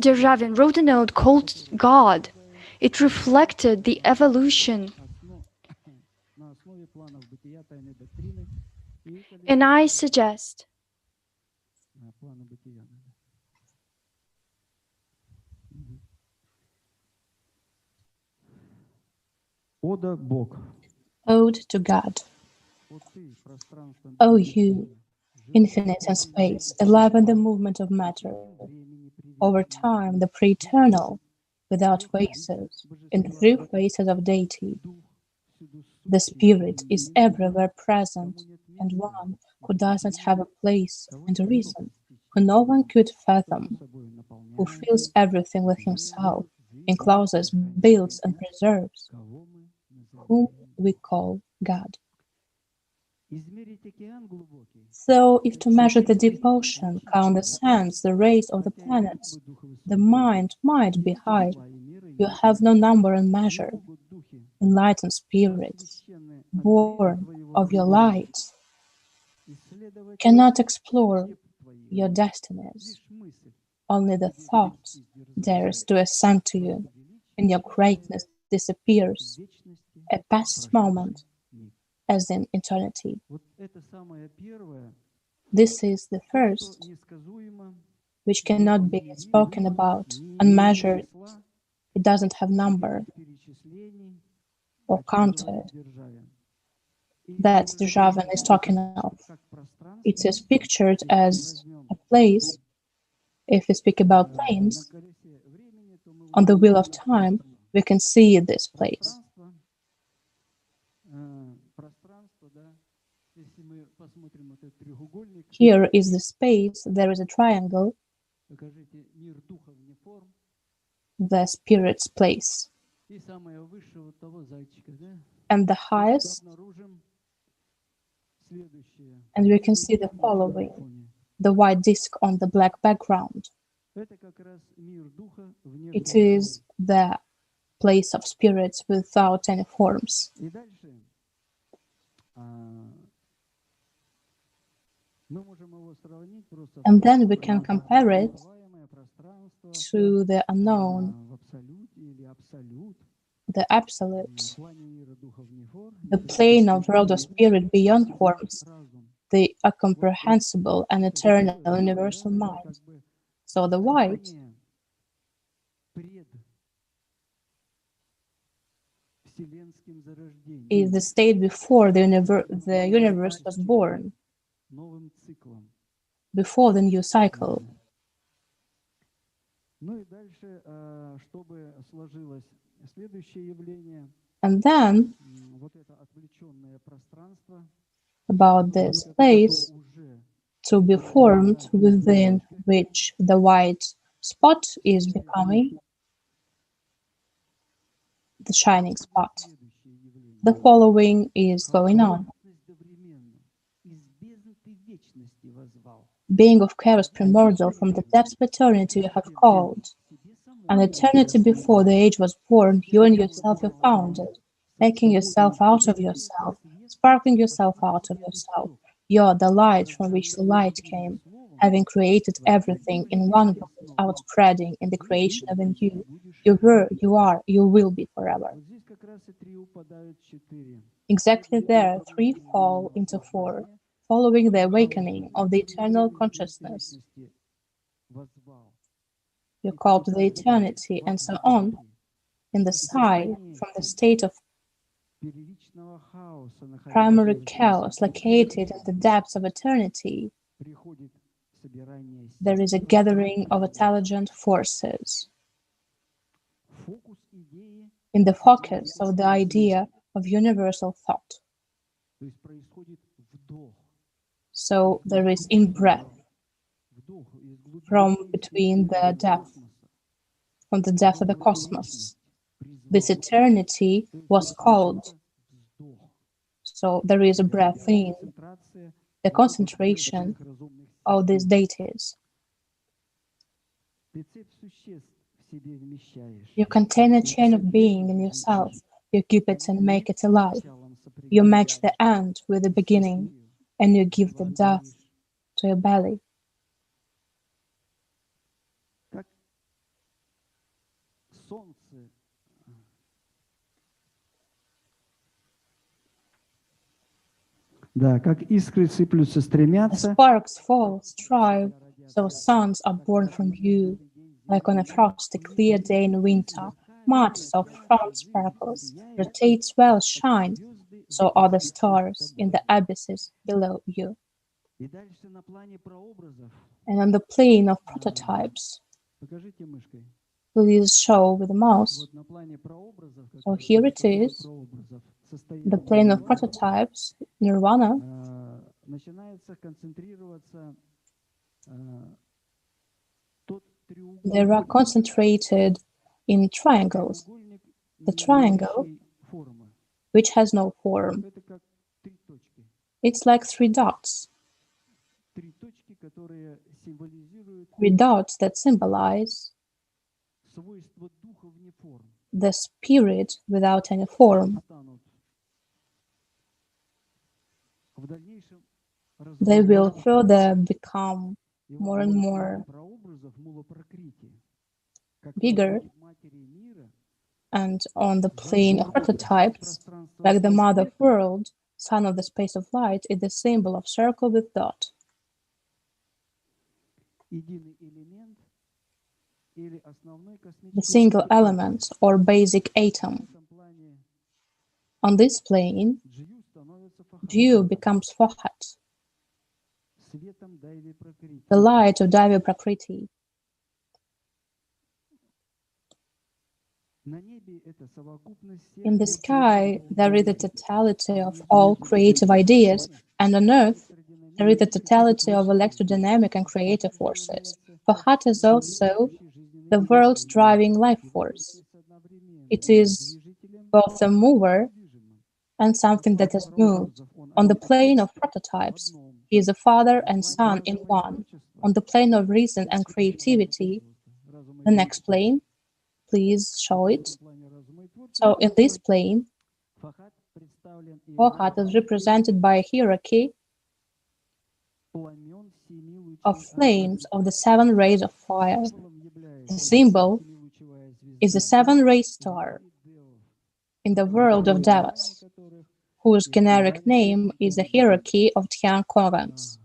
Derzhavin wrote a note called God. It reflected the evolution. And I suggest Ode to God. O you, infinite in space, alive in the movement of matter, over time the pre-eternal, without faces, in 3 faces of deity. The Spirit is everywhere present, and one who doesn't have a place and a reason, who no one could fathom, who fills everything with himself, encloses, builds, and preserves, whom we call God. So, if to measure the deep ocean, count the sands, the rays of the planets, the mind might be high. You have no number and measure. Enlightened spirits, born of your light, cannot explore your destinies. Only the thought dares to ascend to you, and your greatness disappears, a past moment, as in eternity. This is the first, which cannot be spoken about, unmeasured. It doesn't have number or counted. That Derzhavin is talking of. It is pictured as a place. If we speak about planes, on the wheel of time, we can see this place. Here is the space, there is a triangle, the spirit's place. And the highest, and we can see the following, the white disc on the black background. It is the place of spirits without any forms. And then we can compare it to the unknown, the absolute, the plane of world of spirit beyond forms, the incomprehensible and eternal universal mind. So the white is the state before the universe was born, before the new cycle. And then, about this place to be formed within which the white spot is becoming the shining spot. The following is going on. Being of chaos primordial, from the depths of eternity you have called. An eternity before the age was born, you and yourself you found it, making yourself out of yourself, sparkling yourself out of yourself. You're the light from which the light came, having created everything in one world, outspreading in the creation of a you. You were, you are, you will be forever. Exactly there, three fall into four, following the awakening of the eternal consciousness. You call to the eternity, and so on, in the sigh, from the state of primary chaos located in the depths of eternity, there is a gathering of intelligent forces. In the focus of the idea of universal thought. So there is in-breath from between the depth, from the depth of the cosmos. This eternity was called. So there is a breath in, the concentration of these deities. You contain a chain of being in yourself. You keep it and make it alive. You match the end with the beginning, and you give the death to your belly. The sparks fall, strive, so suns are born from you, like on a frosty, clear day in winter. Marks of front sparkles, rotate, swell, shine, so are the stars in the abysses below you. And on the plane of prototypes, please show with the mouse. So here it is, the plane of prototypes, nirvana. They are concentrated in triangles. The triangle, which has no form, it's like three dots. Three dots that symbolize the spirit without any form. They will further become more and more bigger, and on the plane of prototypes, like the mother world, sun of the space of light, is the symbol of circle with dot. The single element or basic atom. On this plane, dew becomes forehead, the light of Daivi Prakriti. In the sky, there is a totality of all creative ideas And on Earth, there is the totality of electrodynamic and creative forces. Fahat is also the world's driving life force. It is both a mover and something that is moved. On the plane of prototypes, he is a father and son in one. On the plane of reason and creativity, the next plane, please show it. So in this plane, Fahat is represented by a hierarchy of flames of the 7 rays of fire. The symbol is a 7-ray star in the world of Devas, whose generic name is a hierarchy of Tian Kogans.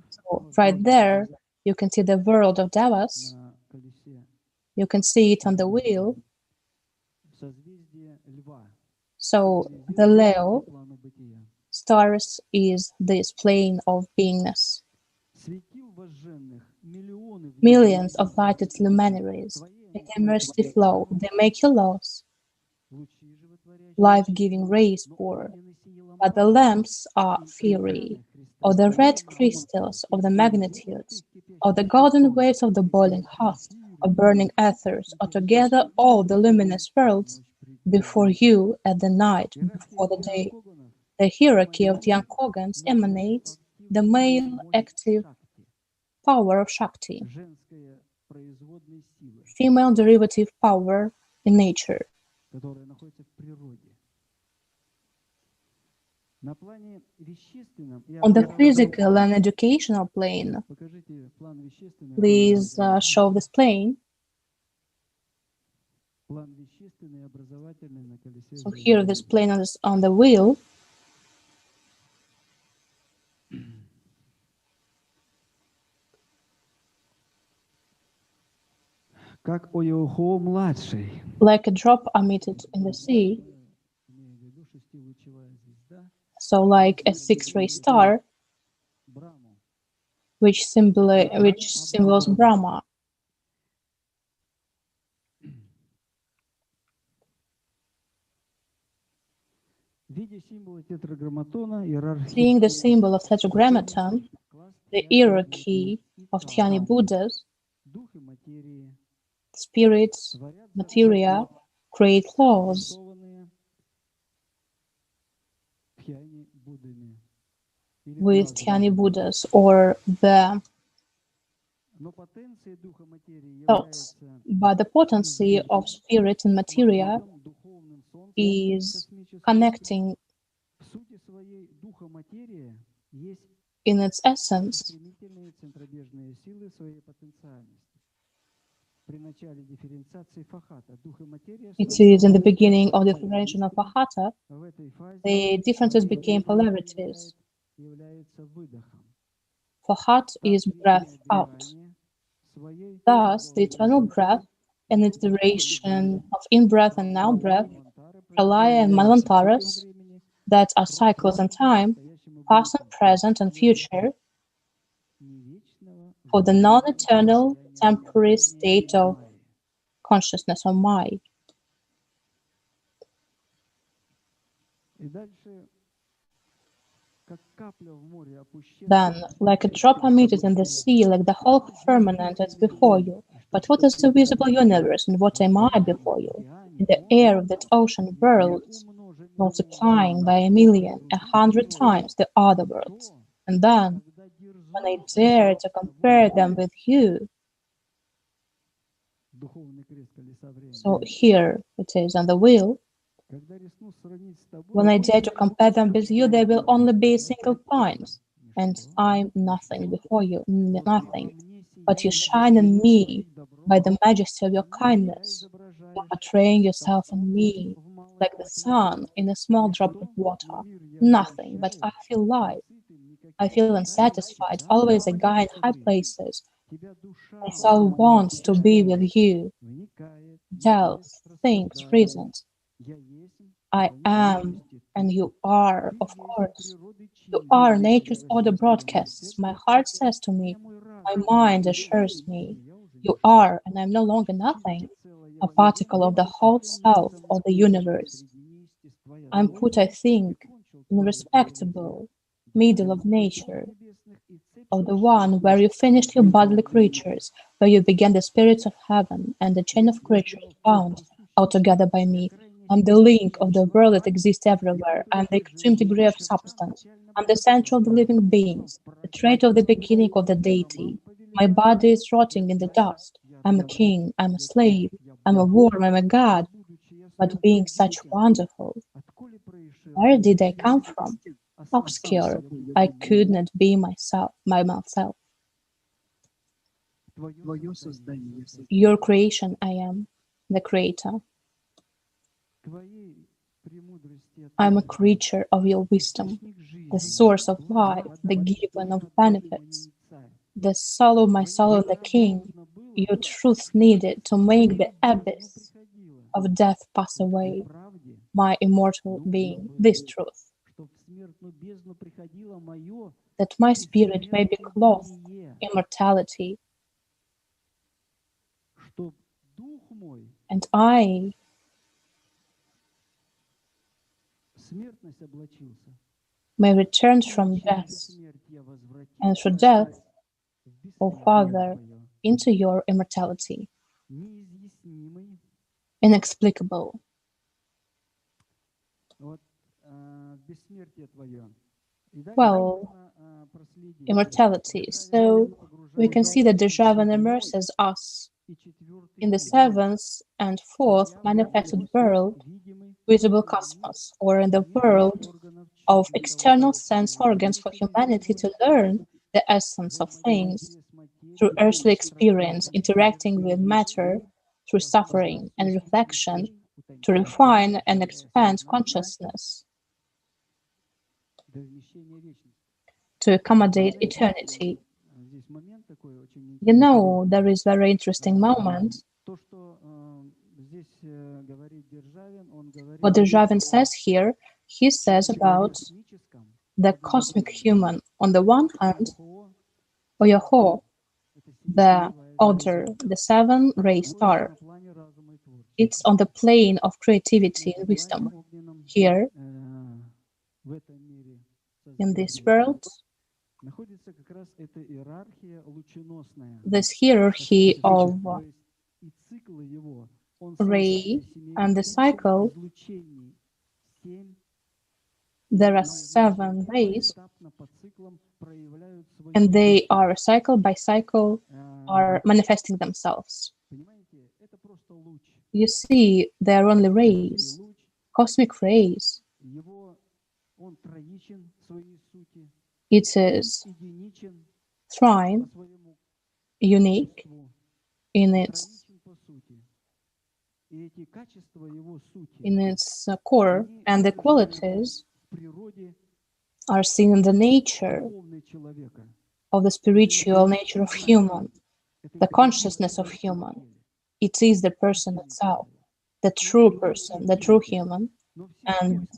So right there, you can see the world of Devas. You can see it on the wheel. So the Leo stars is this plane of beingness. Millions of lighted luminaries, in their mercy flow, they make your laws. Life-giving rays pour, but the lamps are fiery, or the red crystals of the magnitudes, or the golden waves of the boiling hearth, or burning ethers, or together all the luminous worlds before you at the night, before the day. The hierarchy of the Yankogans emanates the male active power of Shakti, female derivative power in nature. On the physical and educational plane, please show this plane. So here this plane is on the wheel. Like a drop emitted in the sea, so like a 6-ray star, which symbols Brahma. Seeing the symbol of tetragrammaton, the hierarchy of Dhyani Buddhas, spirits, materia, create laws. With Dhyani Buddhas, or the thoughts, but the potency of spirit and materia is connecting in its essence. It is in the beginning of the differentiation of Vahata, the differences became polarities. Vahat is breath out. Thus, the eternal breath and its duration of in-breath and out-breath, pralaya and manvantaras, that are cycles in time, past and present and future, for the non-eternal temporary state of consciousness or Maya. Then, like a drop emitted in the sea, like the whole firmament is before you. But what is the visible universe, and what am I before you? In the air of that ocean worlds, multiplying by 1,000,000, 100 times the other worlds. And then, when I dare to compare them with you, so here it is on the wheel. When I dare to compare them with you, they will only be a single point, and I'm nothing before you, nothing. But you shine in me by the majesty of your kindness. You are portraying yourself in me, like the sun in a small drop of water. Nothing, but I feel light. I feel unsatisfied, always a guy in high places. My soul wants to be with you. Tells, thinks, reasons. I am, and you are, of course. You are nature's order broadcasts. My heart says to me, my mind assures me, you are, and I'm no longer nothing, a particle of the whole self of the universe. I'm put, I think, in respectable middle of nature, of the one where you finished your bodily creatures, where you began the spirits of heaven, and the chain of creatures bound altogether by me. I'm the link of the world that exists everywhere. I'm the extreme degree of substance. I'm the center of the living beings, the trait of the beginning of the deity. My body is rotting in the dust. I'm a king, I'm a slave, I'm a worm, I'm a god. But being such wonderful, where did I come from? Obscure, I could not be myself, by myself. Your creation I am, the creator. I'm a creature of your wisdom, the source of life, the giver of benefits, the soul of my soul and the king. Your truth needed to make the abyss of death pass away, my immortal being, this truth, that my spirit may be clothed immortality, and I may return from death, and through death, O Father, into your immortality, inexplicable. Well, immortality. So we can see that Dejavan immerses us in the seventh and fourth manifested world, visible cosmos, or in the world of external sense organs for humanity to learn the essence of things through earthly experience, interacting with matter through suffering and reflection to refine and expand consciousness to accommodate eternity. You know, there is a very interesting moment. What Dejavan says here, he says about the cosmic human. On the one hand, Oyaho, the order, the seven-ray star, it's on the plane of creativity and wisdom. Here, in this world, this hierarchy of ray and the cycle, there are seven rays, and they are cycle by cycle are manifesting themselves. You see, they are only rays, cosmic rays. It is trine, unique in its core, and the qualities are seen in the nature of the spiritual nature of human, the consciousness of human. It is the person itself, the true person, the true human, and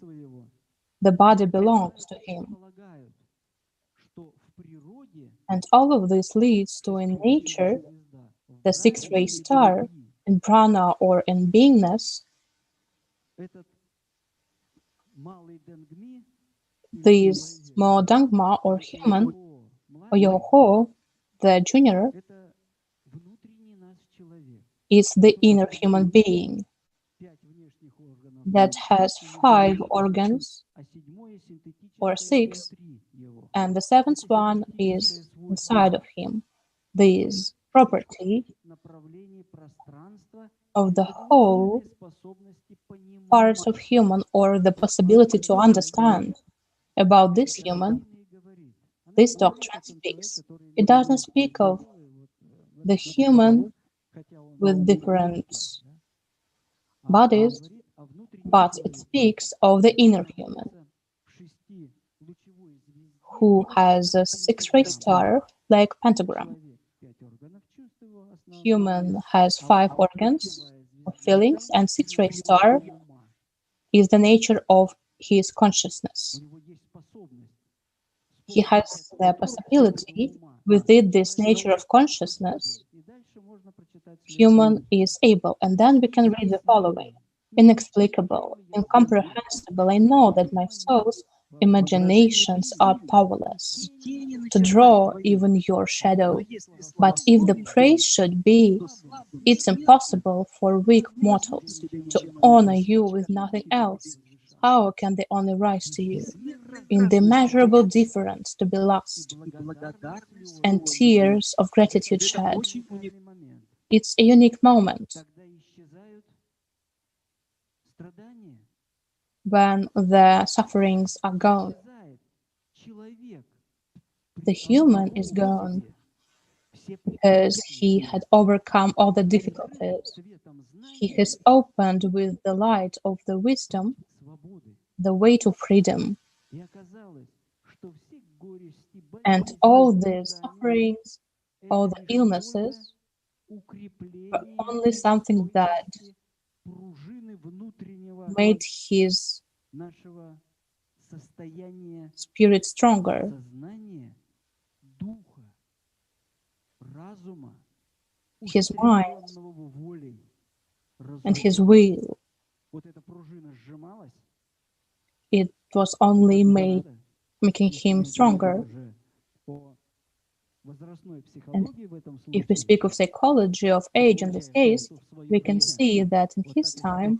the body belongs to him. And all of this leads to, in nature, the sixth-ray star, in prana or in beingness, this small dangma or human, or yoho, the junior, is the inner human being that has 5 organs, or 6, and the 7th one is inside of him. This property of the whole parts of human, or the possibility to understand about this human, this doctrine speaks. It doesn't speak of the human with different bodies, but it speaks of the inner human, who has a 6-ray star like pentagram. Human has 5 organs of feelings, and 6-ray star is the nature of his consciousness. He has the possibility, within this nature of consciousness, human is able, and then we can read the following. Inexplicable, incomprehensible, I know that my souls Imaginations are powerless to draw even your shadow. But if the praise should be, it's impossible for weak mortals to honor you with nothing else. How can they only rise to you? In the immeasurable difference to be lost, and tears of gratitude shed. It's a unique moment when the sufferings are gone. The human is gone because he had overcome all the difficulties. He has opened with the light of the wisdom the way to freedom. And all the sufferings, all the illnesses, were only something that made his spirit stronger. His mind and his will. It was only making him stronger. And if we speak of psychology of age in this case, we can see that in his time,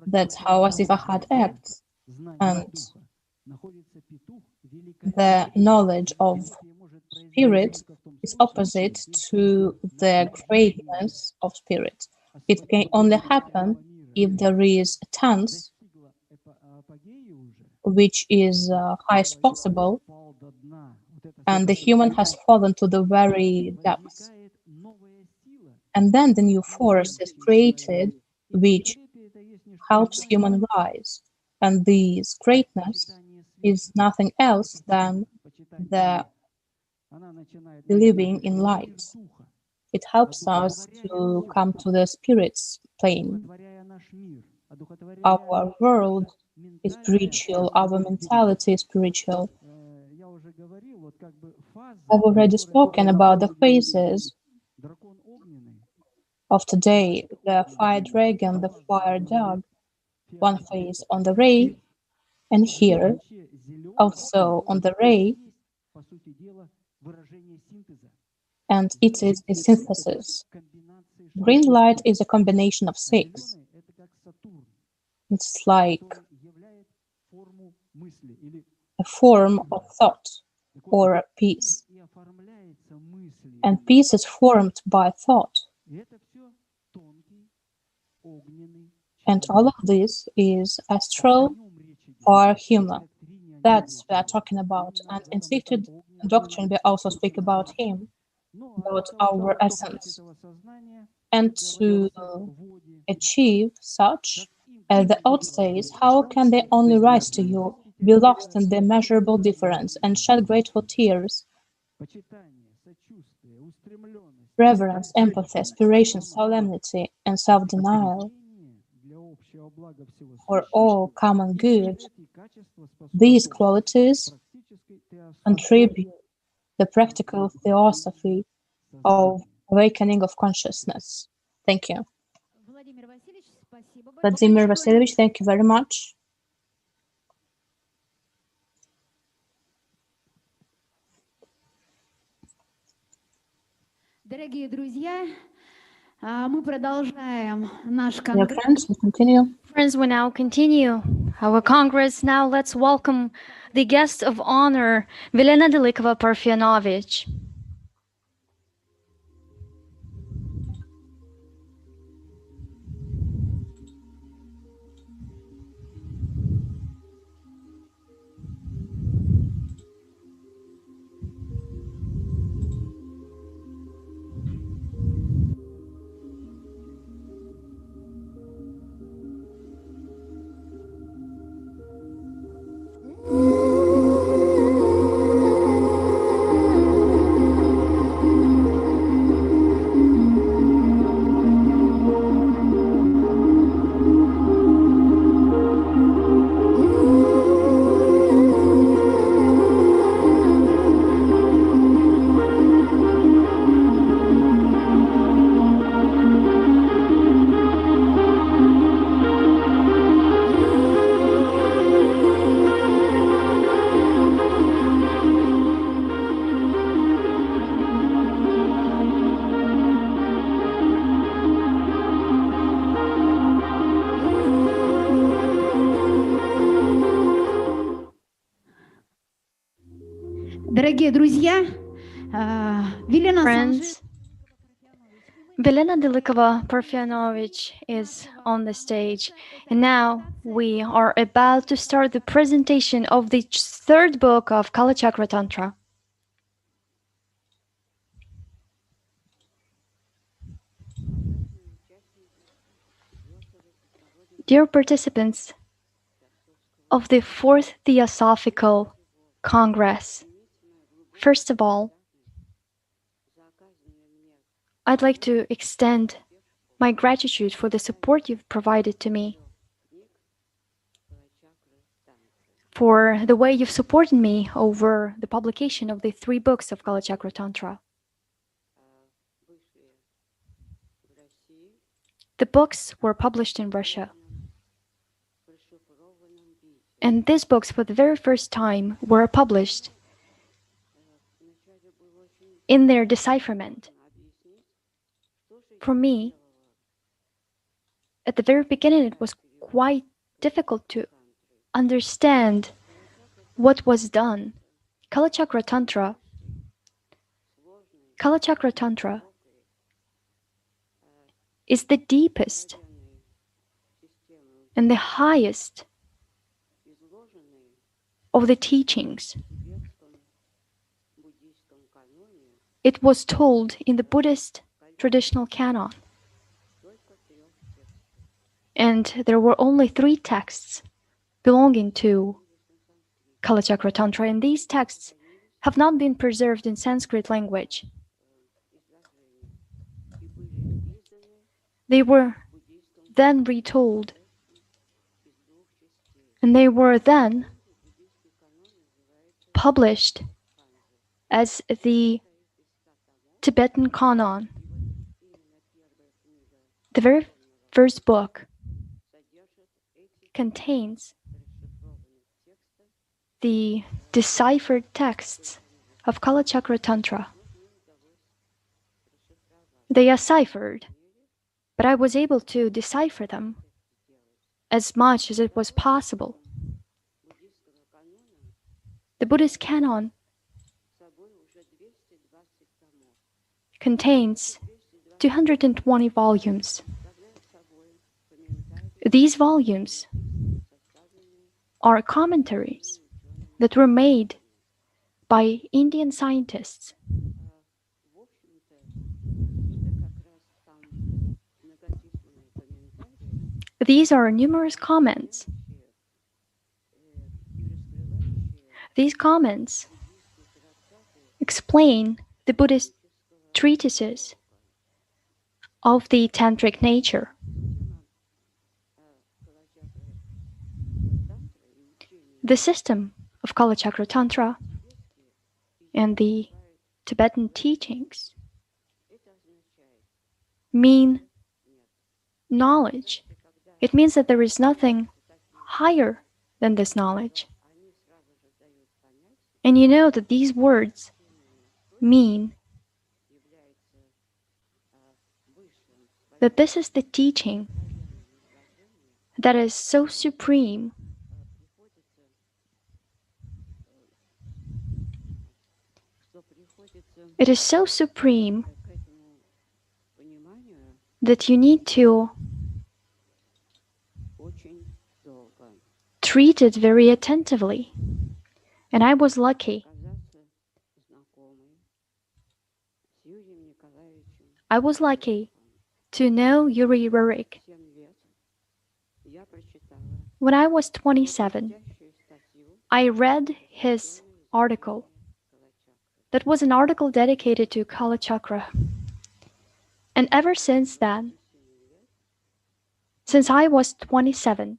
that's how Asifahat acts. And the knowledge of spirit is opposite to the greatness of spirit. It can only happen if there is a tense which is highest possible, and the human has fallen to the very depths. And then the new force is created, which helps human rise. And this greatness is nothing else than the believing in light. It helps us to come to the spirit's plane. Our world is spiritual, our mentality is spiritual. I've already spoken about the phases of today, the fire dragon, the fire dog, one phase on the ray, and here also on the ray, and it is a synthesis. Green light is a combination of 6. It's like a form of thought or a piece. And peace is formed by thought. And all of this is astral or human. That's what we are talking about. And in sacred doctrine, we also speak about him, about our essence. And to achieve such, as the oath says, how can they only rise to you, be lost in the immeasurable difference, and shed grateful tears? Reverence, empathy, aspiration, solemnity, and self-denial for all common good. These qualities contribute the practical theosophy of awakening of consciousness. Thank you. Vladimir Vasilievich, thank you very much. Дорогие друзья, мы продолжаем наш Dear конгресс. friends, we continue. Friends, we now continue our Congress. Now let's welcome the guest of honor, Vilena Delikova Parfyanovich. Дорогие друзья, Велена Friends, Velena Delikova Parfyanovich is on the stage, and now we are about to start the presentation of the third book of Kalachakra Tantra. Dear participants of the Fourth Theosophical Congress, first of all, I'd like to extend my gratitude for the support you've provided to me, for the way you've supported me over the publication of the 3 books of Kalachakra Tantra. The books were published in Russia. And these books, for the very first time, were published in their decipherment. For me, at the very beginning, it was quite difficult to understand what was done. Kalachakra Tantra is the deepest and the highest of the teachings. It was told in the Buddhist traditional canon. And there were only 3 texts belonging to Kalachakra Tantra, and these texts have not been preserved in Sanskrit language. They were then retold, and they were then published as the Tibetan canon. The very first book contains the deciphered texts of Kalachakra Tantra. They are ciphered, but I was able to decipher them as much as it was possible. The Buddhist canon contains 220 volumes. These volumes are commentaries that were made by Indian scientists. These are numerous comments. These comments explain the Buddhist treatises of the tantric nature. The system of Kalachakra Tantra and the Tibetan teachings mean knowledge. It means that there is nothing higher than this knowledge. And you know that these words mean that this is the teaching that is so supreme It is so supreme that you need to treat it very attentively. And I was lucky. I was lucky to know Yuri Rurik. When I was 27, I read his article. That was an article dedicated to Kalachakra. And ever since then, since I was 27,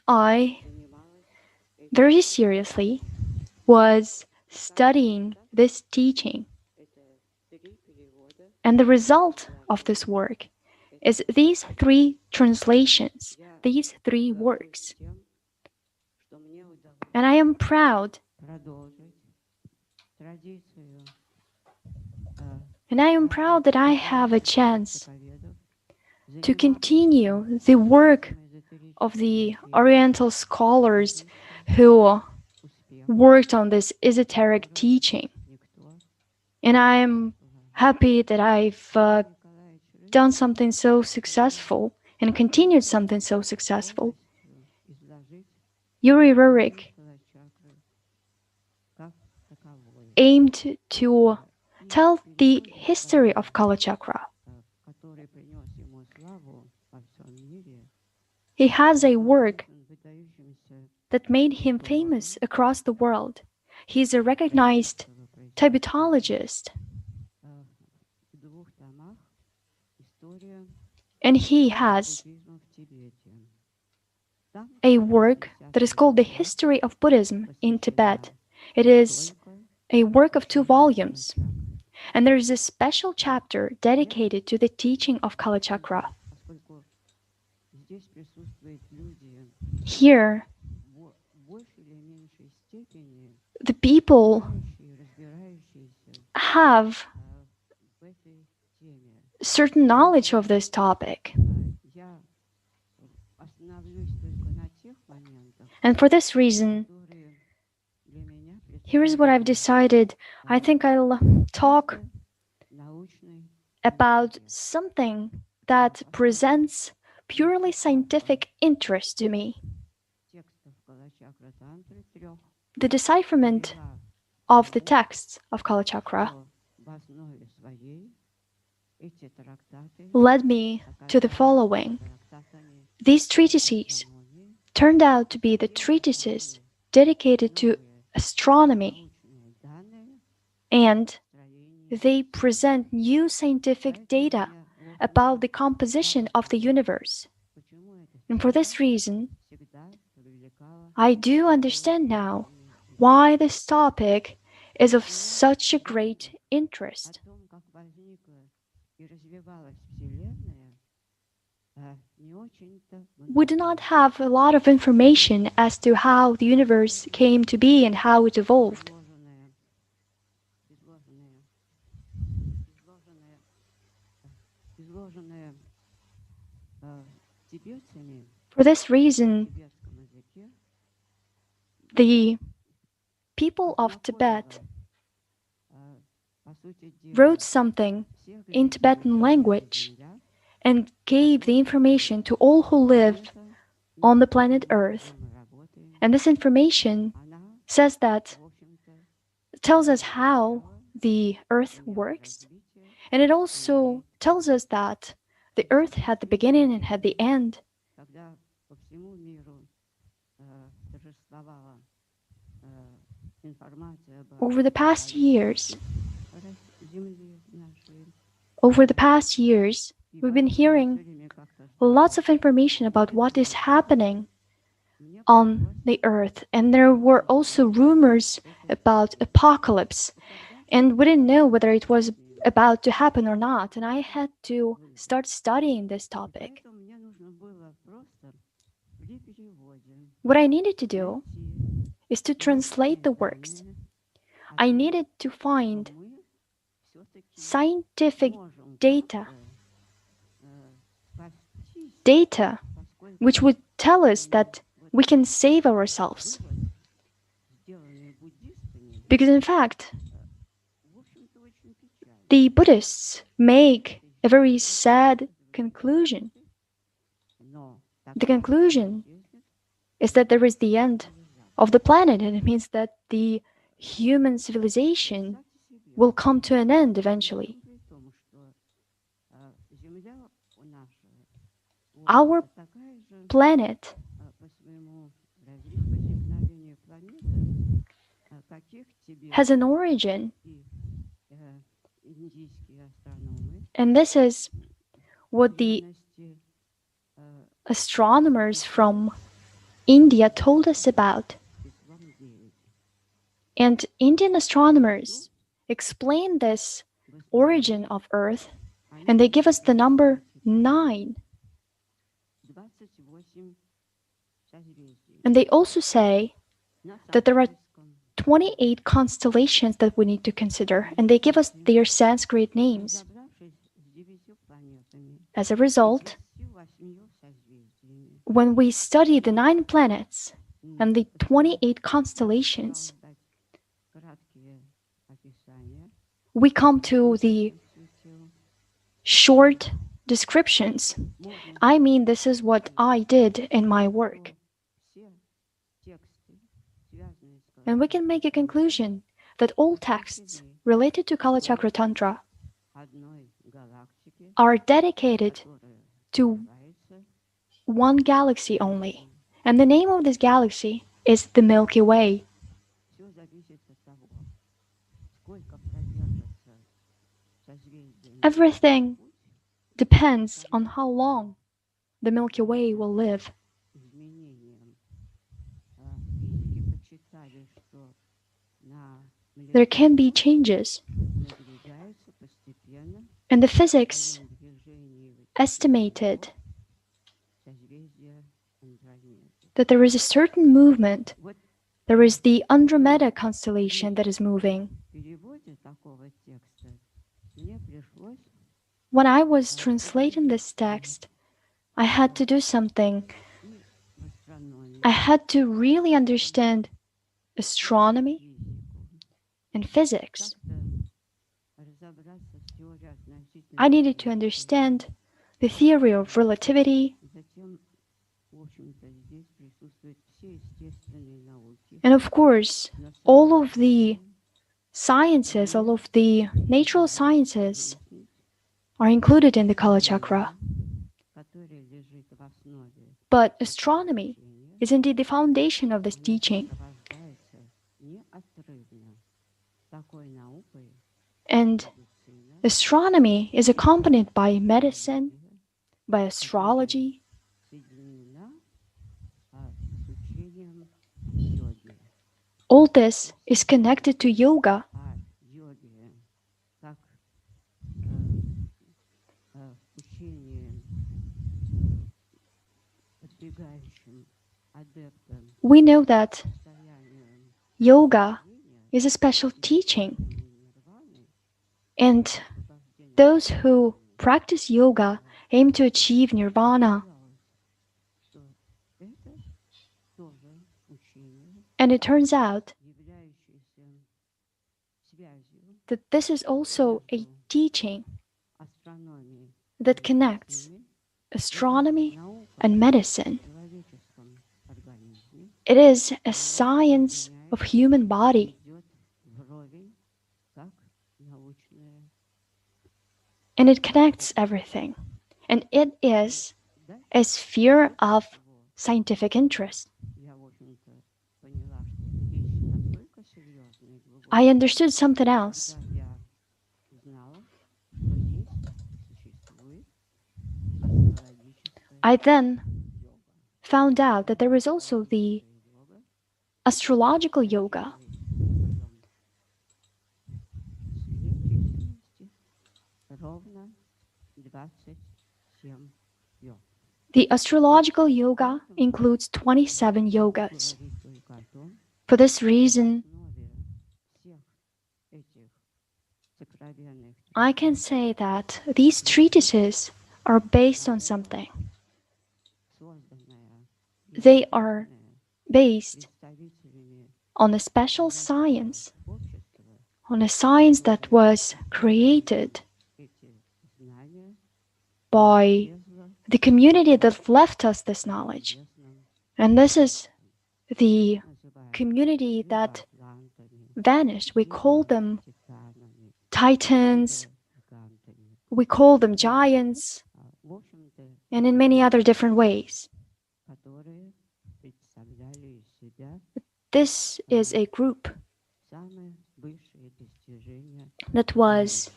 I very seriously was studying this teaching. And the result of this work is these 3 translations, these 3 works. And I am proud. And I am proud that I have a chance to continue the work of the Oriental scholars who worked on this esoteric teaching. And I'm happy that I've done something so successful and continued something so successful. Yuri Rurik aimed to tell the history of Kala Chakra. He has a work that made him famous across the world. He's a recognized Tibetologist. And he has a work that is called The History of Buddhism in Tibet. It is a work of 2 volumes. And there is a special chapter dedicated to the teaching of Kala Chakra. Here, the people have certain knowledge of this topic. And for this reason, here is what I've decided. I think I'll talk about something that presents purely scientific interest to me. The decipherment of the texts of Kala Chakra led me to the following. These treatises turned out to be the treatises dedicated to astronomy, and they present new scientific data about the composition of the universe. And for this reason, I do understand now why this topic is of such a great interest. We do not have a lot of information as to how the universe came to be and how it evolved. For this reason, the people of Tibet wrote something in Tibetan language and gave the information to all who live on the planet Earth. And this information tells us how the Earth works, and it also tells us that the Earth had the beginning and had the end. Over the past years, we've been hearing lots of information about what is happening on the Earth, and there were also rumors about apocalypse, and we didn't know whether it was about to happen or not, and I had to start studying this topic. What I needed to do is to translate the works. I needed to find scientific data which would tell us that we can save ourselves. Because in fact, the Buddhists make a very sad conclusion. The conclusion is that there is the end of the planet, and it means that the human civilization will come to an end eventually. Our planet has an origin, and this is what the astronomers from India told us about. And Indian astronomers explain this origin of Earth, and they give us the number 9. And they also say that there are 28 constellations that we need to consider, and they give us their Sanskrit names. As a result, when we study the 9 planets and the 28 constellations, we come to the short descriptions. I mean, this is what I did in my work. And we can make a conclusion that all texts related to Kalachakra Tantra are dedicated to one galaxy only. And the name of this galaxy is the Milky Way. Everything depends on how long the Milky Way will live. There can be changes. And the physics estimated that there is a certain movement. There is the Andromeda constellation that is moving. When I was translating this text, I had to do something. I had to really understand astronomy and physics. I needed to understand the theory of relativity, and of course, all of the sciences, all of the natural sciences are included in the Kala Chakra. But astronomy is indeed the foundation of this teaching. And astronomy is accompanied by medicine, by astrology. All this is connected to yoga. We know that yoga is a special teaching, and those who practice yoga aim to achieve nirvana. And it turns out that this is also a teaching that connects astronomy and medicine. It is a science of human body. And it connects everything. And it is a sphere of scientific interest. I understood something else. I then found out that there is also the astrological yoga. The astrological yoga includes 27 yogas. For this reason, I can say that these treatises are based on something. They are based on a special science, on a science that was created by the community that left us this knowledge. And this is the community that vanished. We call them titans, we call them giants, and in many other different ways. This is a group that was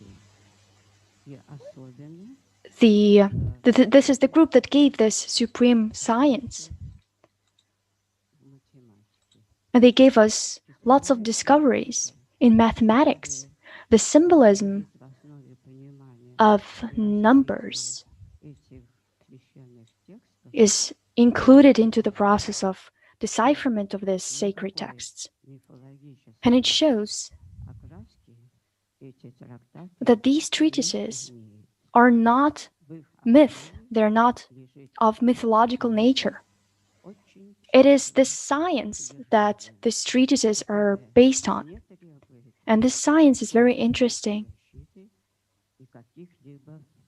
this is the group that gave this supreme science. And they gave us lots of discoveries in mathematics, the symbolism of numbers is included into the process of decipherment of these sacred texts. And it shows that these treatises are not myth. They're not of mythological nature. It is this science that these treatises are based on. And this science is very interesting.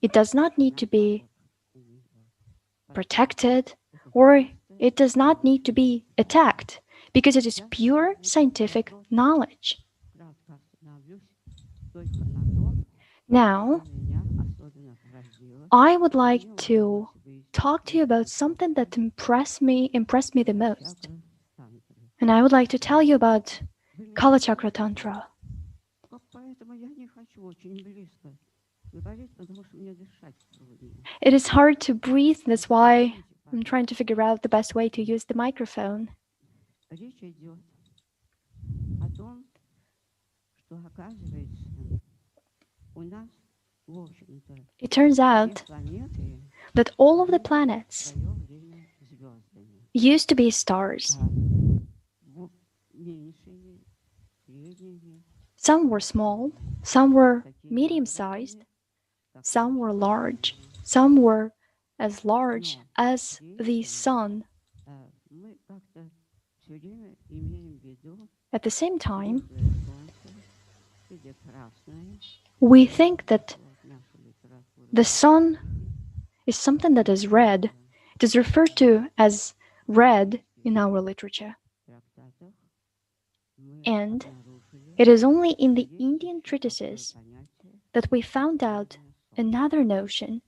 It does not need to be protected, or it does not need to be attacked, because it is pure scientific knowledge. Now, I would like to talk to you about something that impressed me the most. And I would like to tell you about Kalachakra Tantra. It is hard to breathe, that's why I'm trying to figure out the best way to use the microphone. It turns out that all of the planets used to be stars. Some were small, some were medium-sized, some were large, some were as large as the sun. At the same time, we think that the sun is something that is red. It is referred to as red in our literature. And it is only in the Indian treatises that we found out another notion,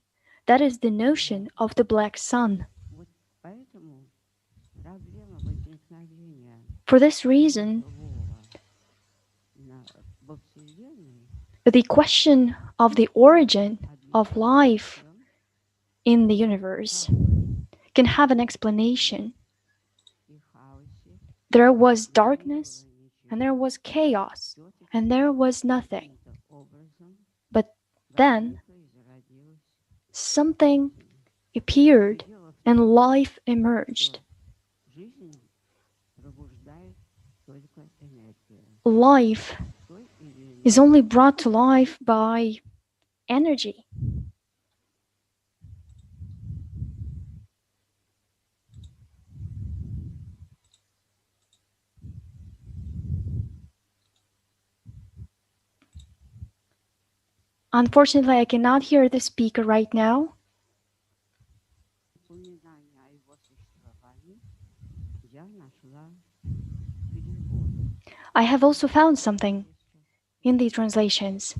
that is the notion of the black sun. For this reason, the question of the origin of life in the universe can have an explanation. There was darkness, and there was chaos, and there was nothing. But then something appeared and life emerged. Life is only brought to life by energy. Unfortunately, I cannot hear the speaker right now. I have also found something in the translations.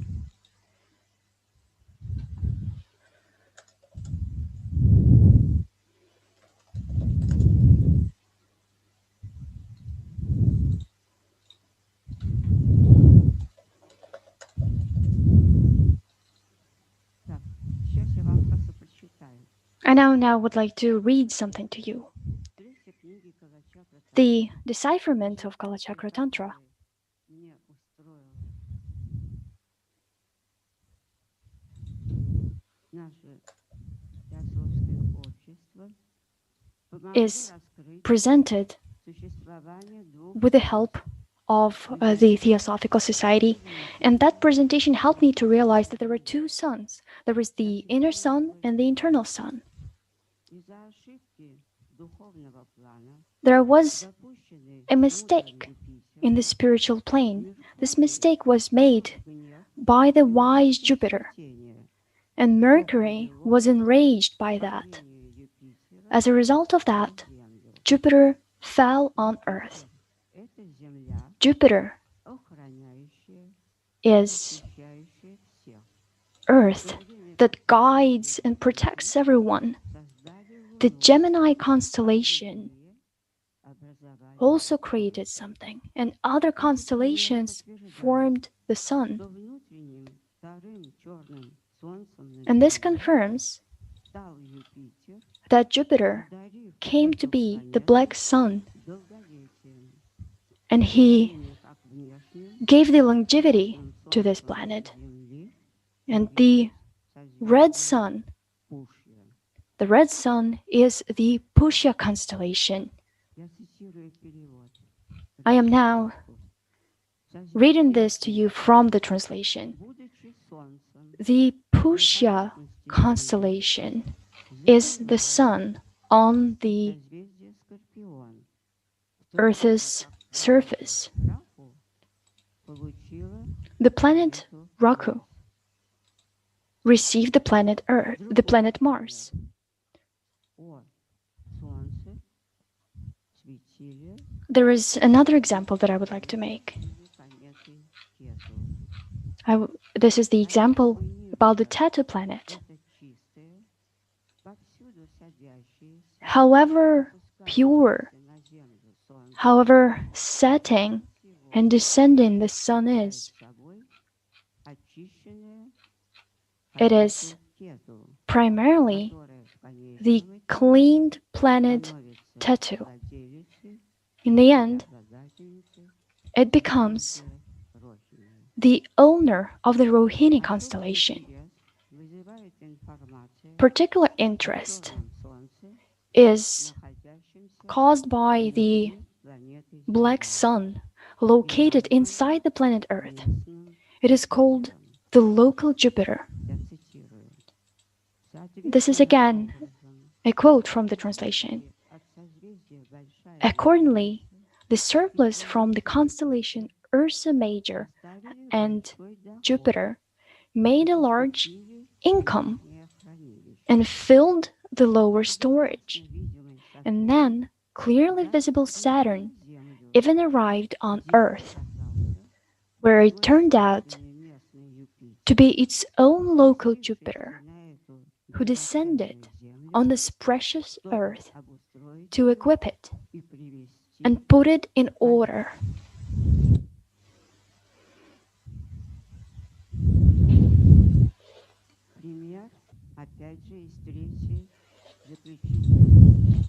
I now would like to read something to you. The decipherment of Kalachakra Tantra. Is presented with the help of the Theosophical Society, and that presentation helped me to realize that there were two suns. There is the inner sun and the internal sun. There was a mistake in the spiritual plane. This mistake was made by the wise Jupiter, and Mercury was enraged by that. As a result of that, Jupiter fell on Earth. Jupiter is Earth that guides and protects everyone. The Gemini constellation also created something, and other constellations formed the sun. And this confirms that Jupiter came to be the black sun, and he gave the longevity to this planet. And the red sun is the Pushya constellation. I am now reading this to you from the translation. The Pushya constellation is the sun on the Earth's surface. The planet Raku received the planet Earth, the planet Mars. There is another example that I would like to make. This is the example about the Tattoo planet. However pure, however setting and descending the sun is, it is primarily the cleaned planet Tattoo. In the end, it becomes the owner of the Rohini constellation. Particular interest is caused by the black sun located inside the planet Earth. It is called the local Jupiter. This is again a quote from the translation. Accordingly, the surplus from the constellation Ursa Major and Jupiter made a large income and filled the lower storage. And then clearly visible Saturn even arrived on Earth, where it turned out to be its own local Jupiter, who descended on this precious Earth to equip it and put it in order.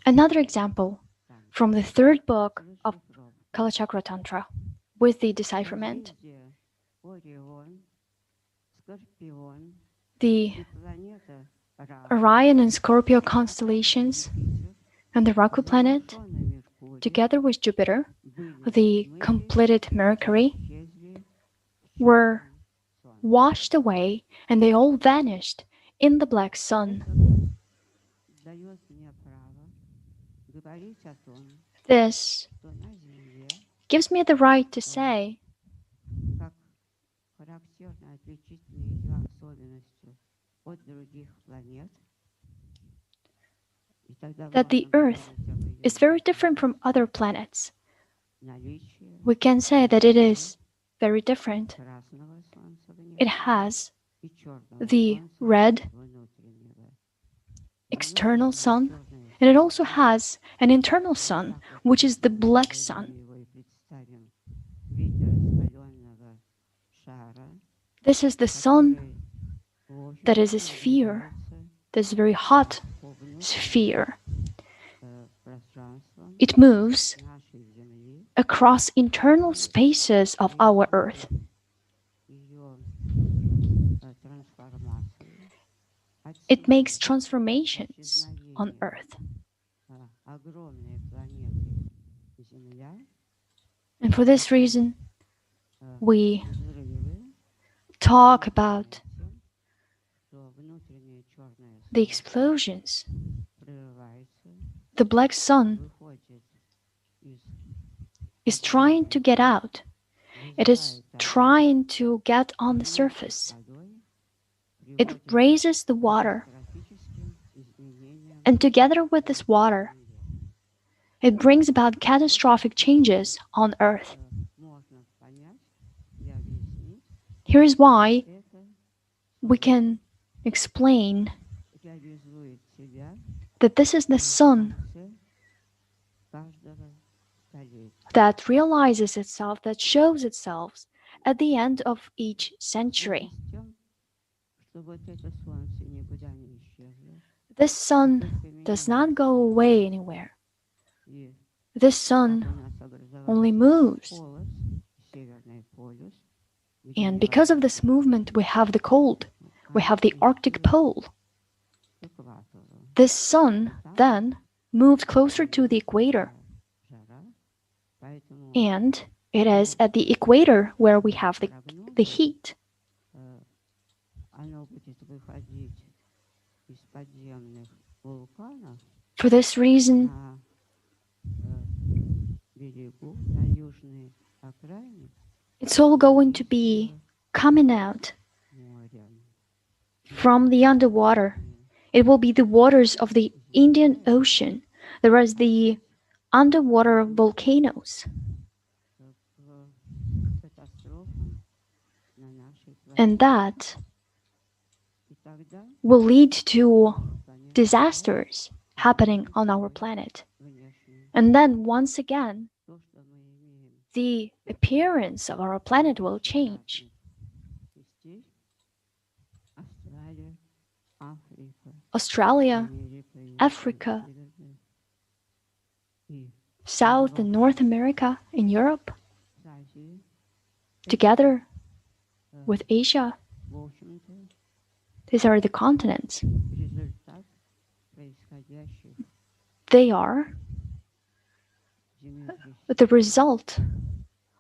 Another example from the third book of Kalachakra Tantra with the decipherment. The Orion and Scorpio constellations and the Raku planet, together with Jupiter, the completed Mercury, were washed away and they all vanished in the black sun. This gives me the right to say that the Earth is very different from other planets. We can say that it is very different. It has the red external sun, and it also has an internal sun, which is the black sun. This is the sun that is a sphere, this very hot sphere. It moves across internal spaces of our Earth. It makes transformations on Earth. And for this reason, we talk about the explosions. The black sun is trying to get out. It is trying to get on the surface. It raises the water. And together with this water, it brings about catastrophic changes on Earth. Here is why we can explain that this is the sun that realizes itself, that shows itself at the end of each century. This sun does not go away anywhere. This sun only moves. And because of this movement, we have the cold. We have the Arctic pole. This sun then moved closer to the equator. And it is at the equator where we have the heat. For this reason, it's all going to be coming out from the underwater. It will be the waters of the Indian Ocean. There is the underwater volcanoes. And that will lead to disasters happening on our planet. And then once again, the appearance of our planet will change. Australia, Africa, South and North America, and Europe, together with Asia, these are the continents. They are the result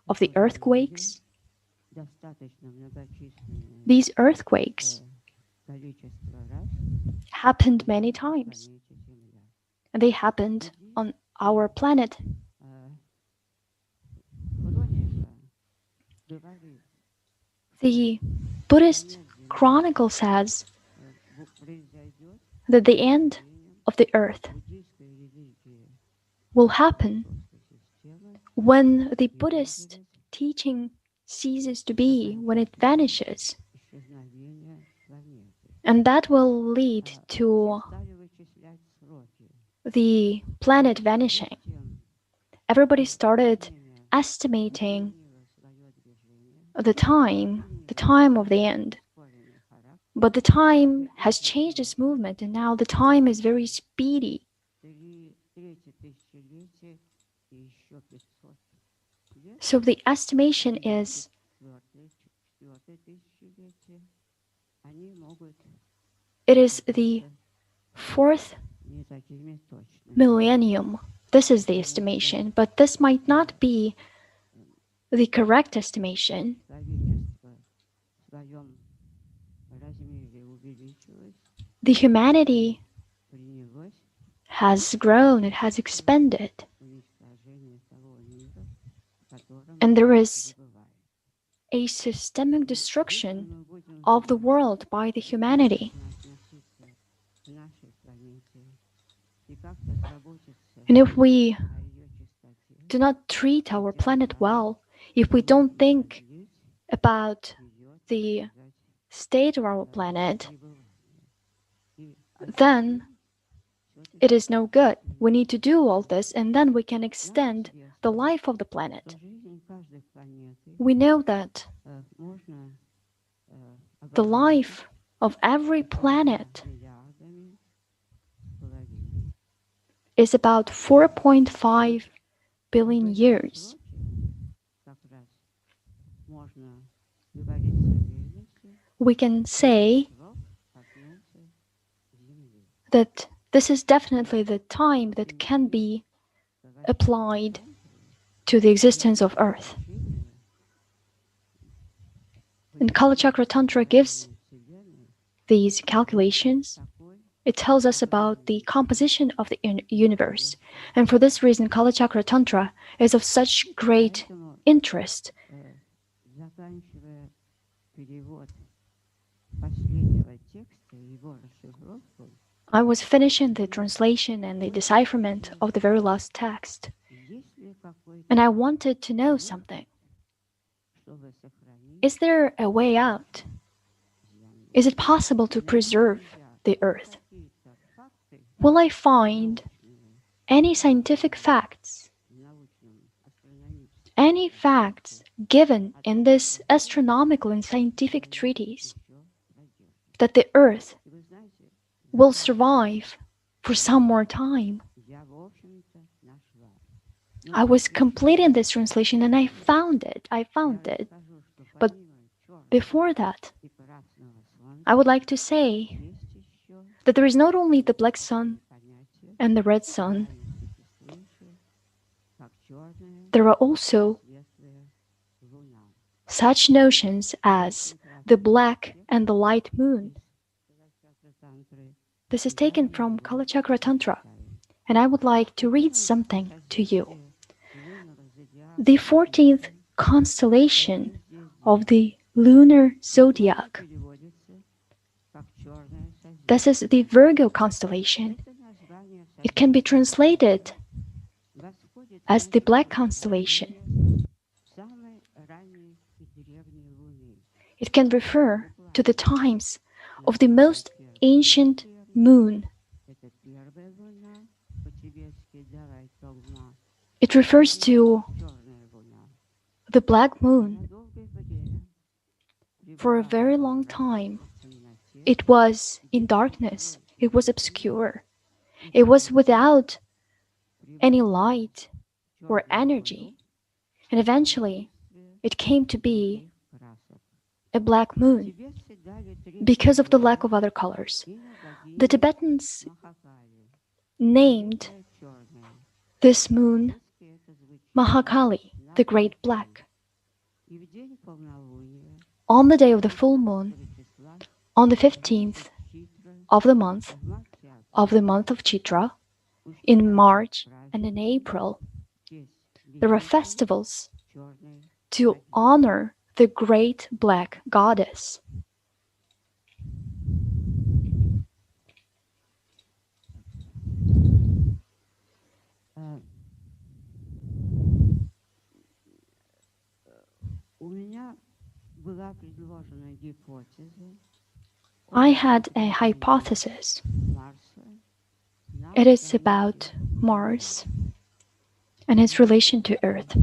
of the earthquakes. These earthquakes happened many times, and they happened on our planet. The Buddhist chronicle says that the end of the earth will happen when the Buddhist teaching ceases to be, when it vanishes. And that will lead to the planet vanishing. Everybody started estimating the time of the end. But the time has changed its movement, and now the time is very speedy. So the estimation is it is the 4th millennium. This is the estimation, but this might not be the correct estimation. The humanity has grown, it has expanded, and there is a systemic destruction of the world by the humanity. And if we do not treat our planet well, if we don't think about the state of our planet, then it is no good. We need to do all this, and then we can extend the life of the planet. We know that the life of every planet is about 4.5 billion years. We can say that this is definitely the time that can be applied to the existence of Earth. And Kala Chakra Tantra gives these calculations. It tells us about the composition of the universe. And for this reason, Kala Chakra Tantra is of such great interest. I was finishing the translation and the decipherment of the very last text, and I wanted to know something. Is there a way out? Is it possible to preserve the earth? Will I find any scientific facts, any facts given in this astronomical and scientific treatise that the earth will survive for some more time? I was completing this translation and I found it. But before that, I would like to say that there is not only the black sun and the red sun, there are also such notions as the black and the light moon. This is taken from Kalachakra Tantra, and I would like to read something to you. The 14th constellation of the lunar zodiac. This is the Virgo constellation. It can be translated as the Black constellation. It can refer to the times of the most ancient moon. It refers to the black moon. For a very long time, it was in darkness. It was obscure. It was without any light or energy. And eventually, it came to be a black moon because of the lack of other colors. The Tibetans named this moon Mahakali, the Great Black. On the day of the full moon, on the 15th of the month of Chitra, in March and in April, there are festivals to honor the Great Black Goddess. I had a hypothesis. It is about Mars and its relation to Earth.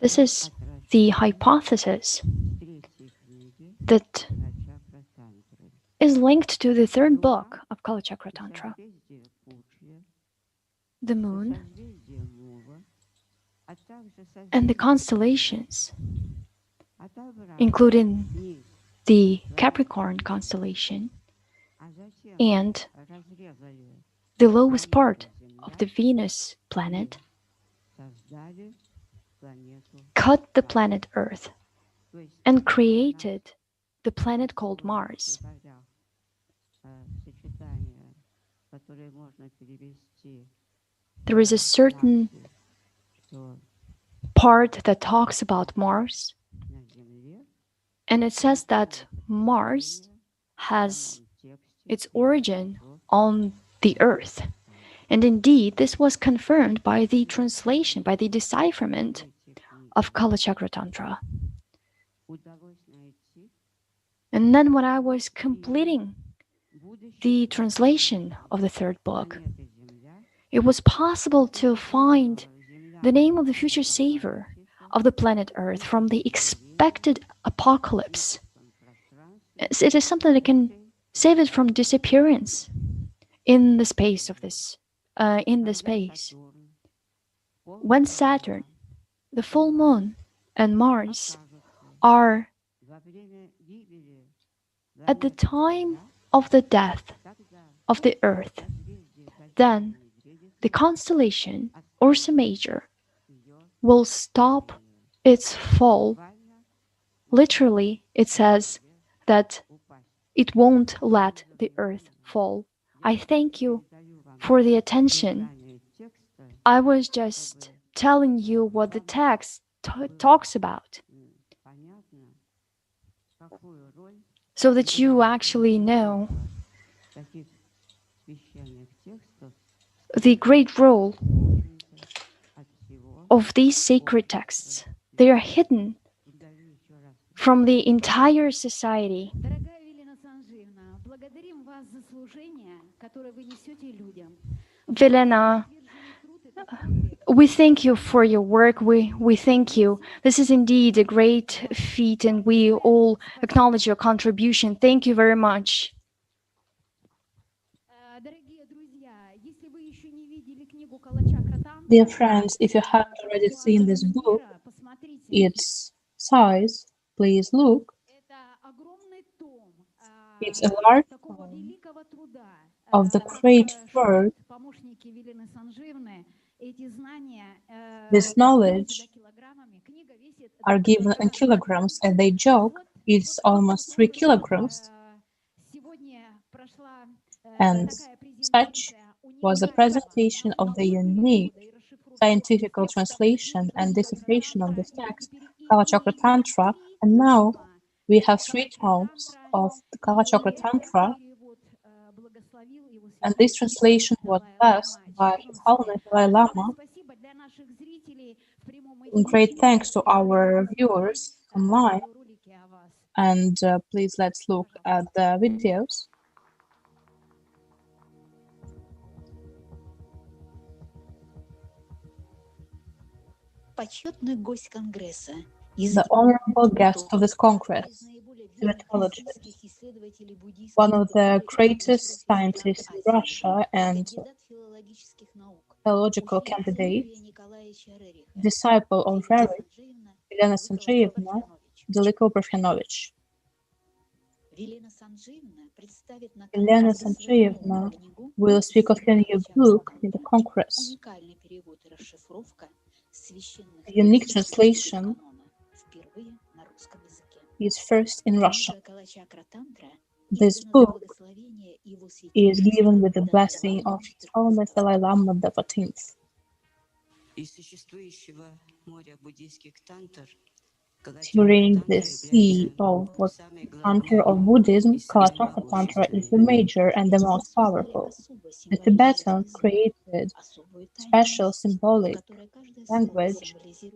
This is the hypothesis that is linked to the third book of Kalachakra Tantra. The moon and the constellations, including the Capricorn constellation and the lowest part of the Venus planet, cut the planet Earth and created the planet called Mars. There is a certain part that talks about Mars, and it says that Mars has its origin on the Earth. And indeed, this was confirmed by the translation, by the decipherment of Kalachakra Tantra. And then when I was completing the translation of the third book, it was possible to find the name of the future savior of the planet Earth from the expected apocalypse. It is something that can save it from disappearance in the space of this, When Saturn, the full moon, and Mars are at the time of the death of the Earth, then the constellation Ursa Major will stop its fall. Literally, it says that it won't let the Earth fall. I thank you for the attention. I was just telling you what the text talks about, so that you actually know the great role of these sacred texts. They are hidden from the entire society. Velena, we thank you for your work. We thank you. This is indeed a great feat, and we all acknowledge your contribution. Thank you very much. Dear friends, if you haven't already seen this book, its size, please look. It's a large tome of the great work. This knowledge are given in kilograms, and they joke it's almost 3 kilograms. And such was a presentation of the unique scientifical translation and decipheration of this text, Kalachakra Tantra, and now we have 3 tomes of the Kalachakra Tantra, and this translation was blessed by His Holiness Dalai Lama. Great thanks to our viewers online, and please let's look at the videos. The honorable guest of this Congress, Tibetologist, one of the greatest scientists in Russia and theological candidate, disciple of Rerich, Elena Sanjayevna Daleko-Parfyanovich. Elena Sanjayevna will speak of her new book in the Congress. A unique translation is first in Russian. This book is given with the blessing of His Holiness Dalai Lama the 14th. During the sea of Tantra of Buddhism, Kalachakra Tantra is the major and the most powerful. The Tibetan created special symbolic language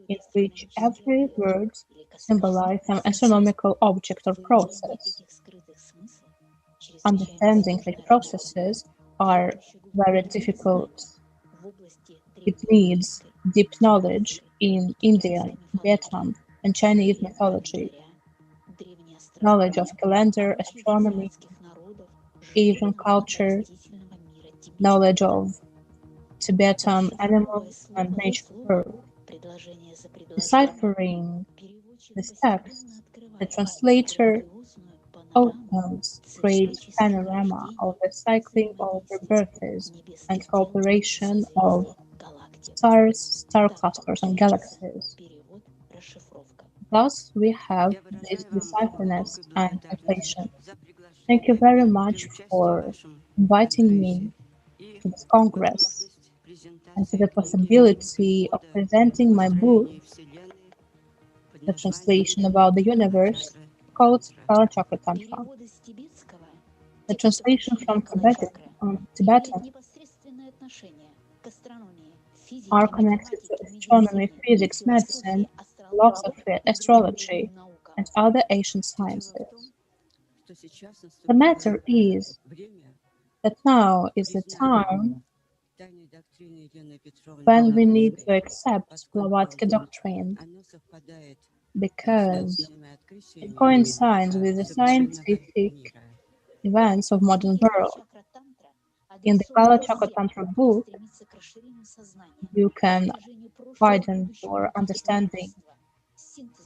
in which every word symbolizes an astronomical object or process. Understanding such processes are very difficult. It needs deep knowledge in Indian, Tibetan, and Chinese mythology, knowledge of calendar, astronomy, Asian culture, knowledge of Tibetan animals and nature world. Deciphering this text, the translator opens great panorama of the cycling of rebirths and cooperation of stars, star clusters, and galaxies. Thus, we have this decipherment and translation. Thank you very much for inviting me to this Congress and to the possibility of presenting my book, the translation about the universe, called Kalachakra Tantra. The translation from Tibetan are connected to astronomy, physics, medicine, philosophy, astrology, and other ancient sciences. The matter is that now is the time when we need to accept Blavatsky doctrine, because it coincides with the scientific events of modern world. In the Kalachakra Tantra book, you can widen your understanding.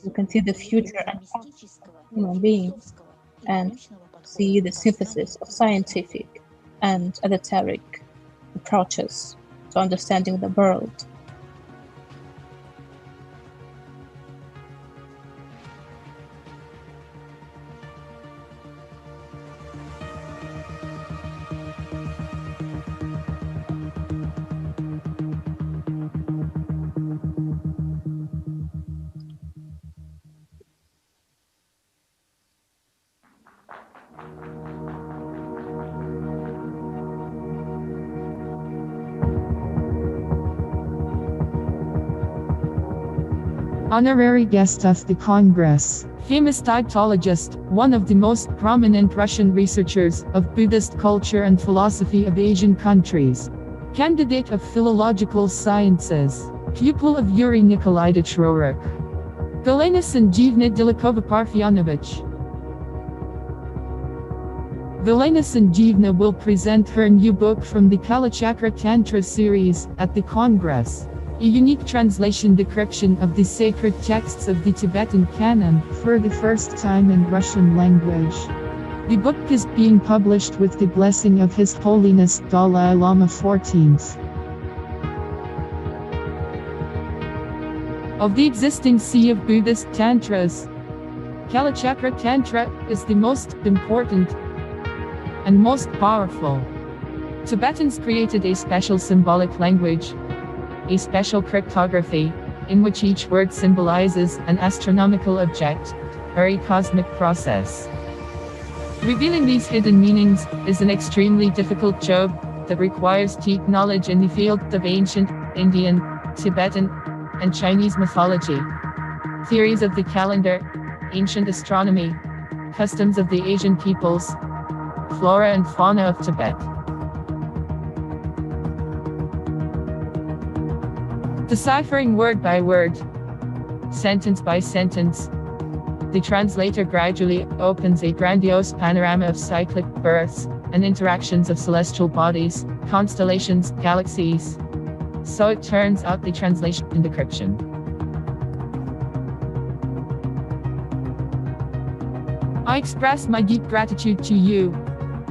You can see the future and past of human beings and see the synthesis of scientific and esoteric approaches to understanding the world. Honorary guest of the Congress, famous Theosophologist, one of the most prominent Russian researchers of Buddhist culture and philosophy of Asian countries, candidate of philological sciences, pupil of Yuri Nikolaevich Roerich, Galena Sanjeevna Dalekova-Parfyanovich. Galena Sanjeevna will present her new book from the Kalachakra Tantra series at the Congress. A unique translation decryption of the sacred texts of the Tibetan canon for the first time in Russian language. The book is being published with the blessing of His Holiness Dalai Lama XIV. Of the existing sea of Buddhist tantras, Kalachakra Tantra is the most important and most powerful. Tibetans created a special symbolic language, a special cryptography, in which each word symbolizes an astronomical object, or a cosmic process. Revealing these hidden meanings is an extremely difficult job that requires deep knowledge in the field of ancient Indian, Tibetan, and Chinese mythology, theories of the calendar, ancient astronomy, customs of the Asian peoples, flora and fauna of Tibet. Deciphering word by word, sentence by sentence, the translator gradually opens a grandiose panorama of cyclic births and interactions of celestial bodies, constellations, galaxies. So it turns out the translation and decryption. I express my deep gratitude to you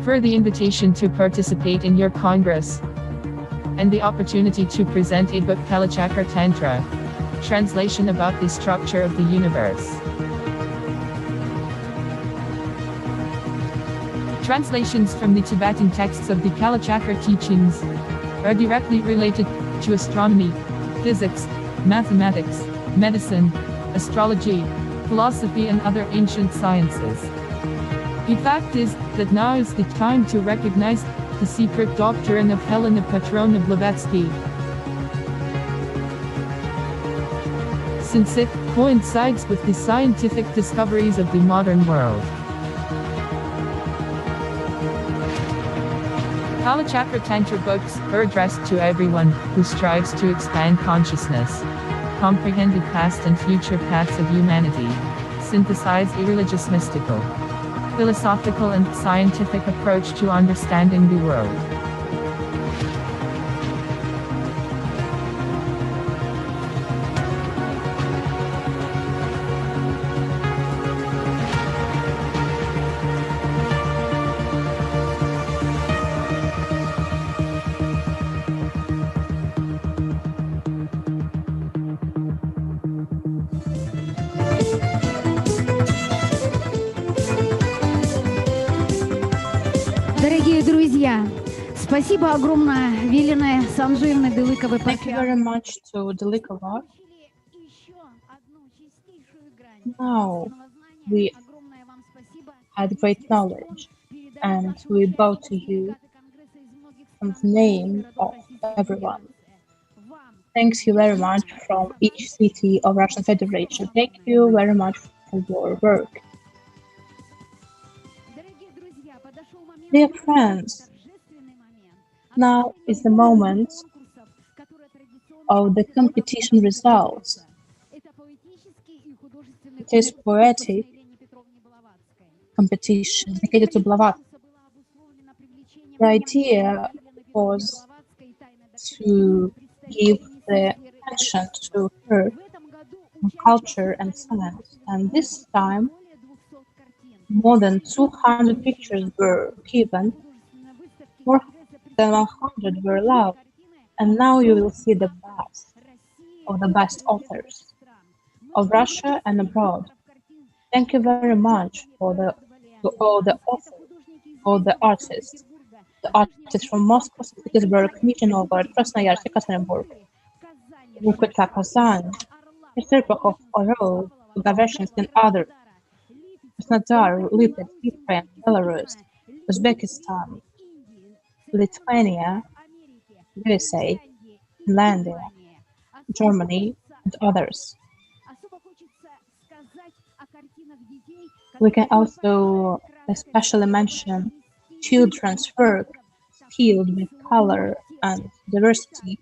for the invitation to participate in your Congress and the opportunity to present a book, Kalachakra Tantra, translation about the structure of the universe. Translations from the Tibetan texts of the Kalachakra teachings are directly related to astronomy, physics, mathematics, medicine, astrology, philosophy and other ancient sciences. The fact is that now is the time to recognize the secret doctrine of Helena Petrona Blavatsky, since it coincides with the scientific discoveries of the modern world. Kalachakra Tantra books are addressed to everyone who strives to expand consciousness, comprehend the past and future paths of humanity, synthesize a religious, mystical, philosophical and scientific approach to understanding the world. Дорогие друзья, спасибо огромное Велине Санжирне Делыковой. Thank you very much to Delikova. Now we had great knowledge and we bow to you in the name of everyone. Thanks you very much from each city of Russian Federation. Thank you very much for your work. Dear friends, now is the moment of the competition results. It is poetic competition dedicated to Blavatsky. The idea was to give the attention to her culture and science, and this time more than 200 pictures were given, more than 100 were allowed, and now you will see the best of the best authors of Russia and abroad. Thank you very much to all the authors, all the artists from Moscow, St. Petersburg, Nizhny Novgorod, Krasnoyarsk, Ekaterinburg, Vorkuta, Kazan, Serpukhov, Orel, Gaveshinsk, and others. Krasnodar, Lipetsk, Ukraine, Belarus, Uzbekistan, Lithuania, USA, Finlandia, Germany, and others. We can also especially mention children's work filled with color and diversity.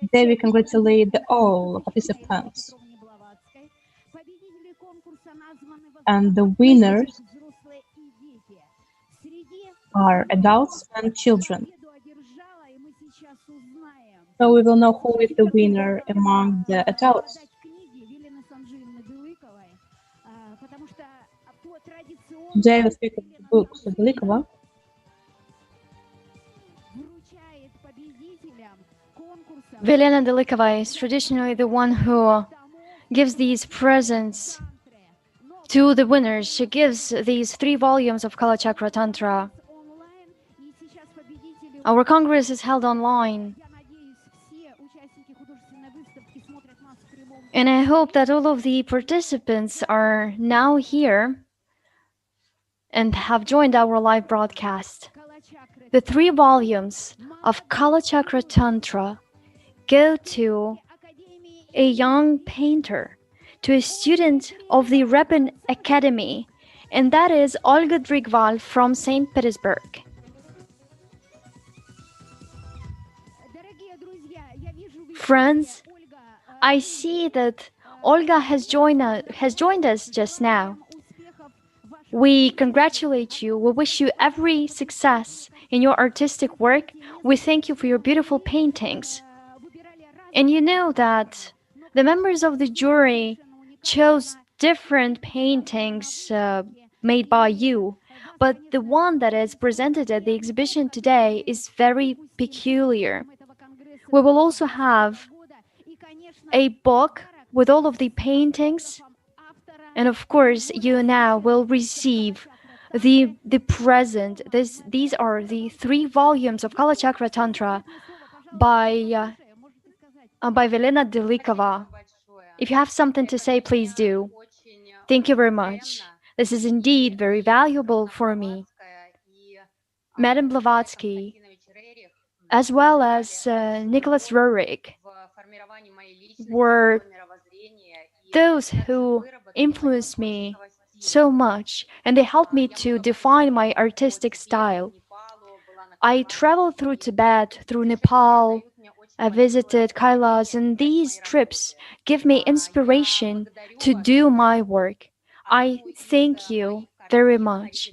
Today we congratulate all participants. And the winners are adults and children. So we will know who is the winner among the adults. Today we speak of the books of Delikova. Velena Delikova is traditionally the one who gives these presents to the winners. She gives these 3 volumes of Kalachakra Tantra Our Congress is held online. And I hope that all of the participants are now here and have joined our live broadcast. The 3 volumes of Kalachakra Tantra go to a young painter, to a student of the Repin Academy, and that is Olga Drigval from St. Petersburg. Friends, I see that Olga has joined us just now. We congratulate you. We wish you every success in your artistic work. We thank you for your beautiful paintings. And you know that the members of the jury chose different paintings made by you, but the one that is presented at the exhibition today is very peculiar. We will also have a book with all of the paintings, and of course you now will receive the present. These are the 3 volumes of Kalachakra Tantra by Velena Delikova. If you have something to say, please do. Thank you very much. This is indeed very valuable for me. Madam Blavatsky, as well as Nicholas Roerich, were those who influenced me so much, and they helped me to define my artistic style. I traveled through Tibet, through Nepal, I visited Kailas, and these trips give me inspiration to do my work. I thank you very much.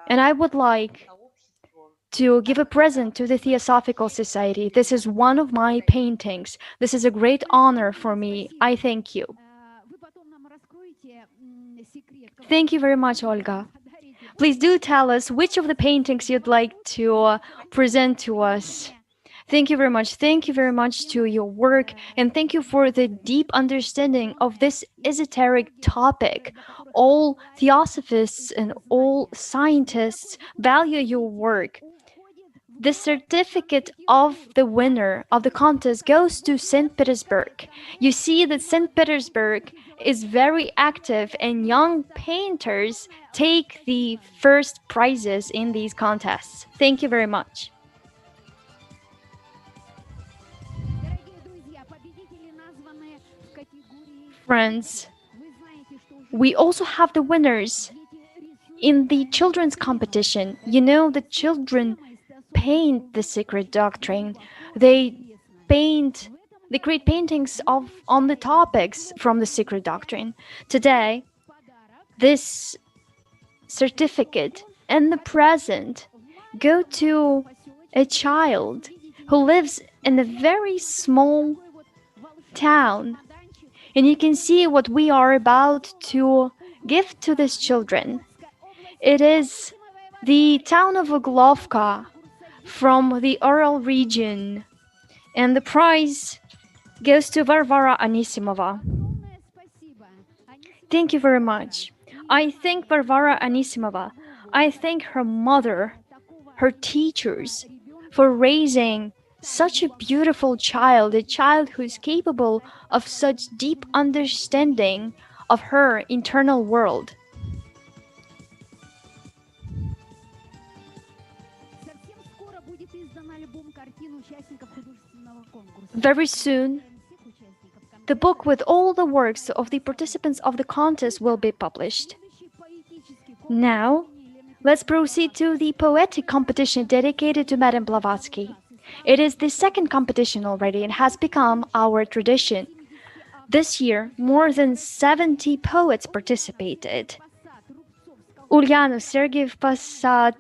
And I would like to give a present to the Theosophical Society. This is one of my paintings. This is a great honor for me. I thank you. Thank you very much, Olga. Please do tell us which of the paintings you'd like to present to us. Thank you very much. Thank you very much to your work, and thank you for the deep understanding of this esoteric topic. All theosophists and all scientists value your work. The certificate of the winner of the contest goes to St. Petersburg. You see that St. Petersburg is very active, and young painters take the first prizes in these contests. Thank you very much. Friends, we also have the winners in the children's competition. You know, the children paint the secret doctrine. They create paintings on the topics from the secret doctrine. Today, this certificate and the present go to a child who lives in a very small town. And you can see what we are about to give to these children. It is the town of Uglovka from the Ural region. And the prize goes to Varvara Anisimova. Thank you very much. I thank Varvara Anisimova. I thank her mother, her teachers, for raising such a beautiful child, a child who is capable of such deep understanding of her internal world. Very soon, the book with all the works of the participants of the contest will be published. Now, let's proceed to the poetic competition dedicated to Madame Blavatsky. It is the 2nd competition already and has become our tradition. This year, more than 70 poets participated. Ulyanov, Sergiev Posad,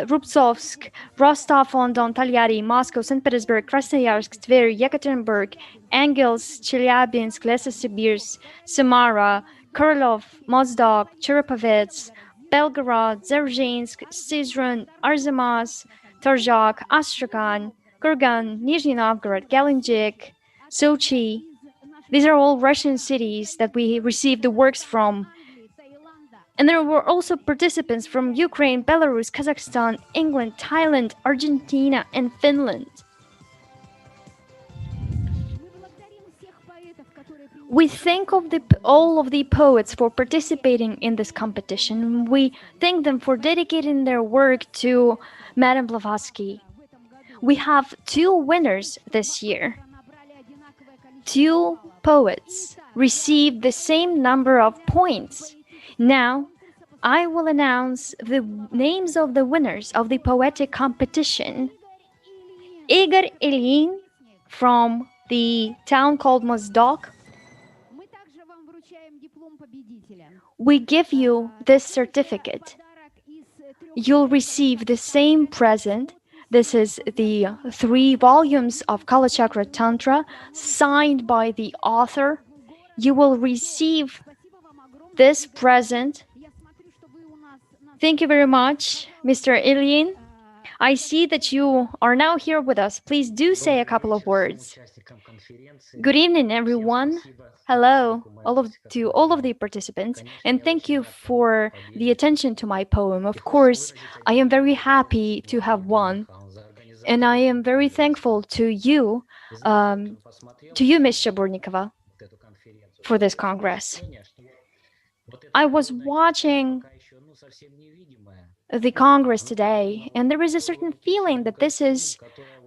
Rubtsovsk, Rostov-on-Don, Tolyari, Moscow, St. Petersburg, Krasnoyarsk, Tver, Yekaterinburg, Engels, Chelyabinsk, Lesosibirsk, Samara, Krylov, Mozdok, Cherepovets, Belgorod, Dzerzhinsk, Syzran, Arzamas, Torzhok, Astrakhan, Kurgan, Nizhny Novgorod, Gelendzhik, Sochi. These are all Russian cities that we received the works from. And there were also participants from Ukraine, Belarus, Kazakhstan, England, Thailand, Argentina, and Finland. We thank all of the poets for participating in this competition. We thank them for dedicating their work to Madame Blavatsky. We have 2 winners this year. 2 poets received the same number of points. Now, I will announce the names of the winners of the poetic competition. Igor Ilyin from the town called Mozdok. We give you this certificate. You'll receive the same present. This is the 3 volumes of Kalachakra Tantra signed by the author. You will receive this present. Thank you very much, Mr. Ilyin. I see that you are now here with us. Please do say a couple of words. Good evening, everyone. Hello, to all of the participants, and thank you for the attention to my poem. Of course, I am very happy to have won, and I am very thankful to you, Ms. Shaburnikova, for this Congress. I was watching the Congress today, and there is a certain feeling that this is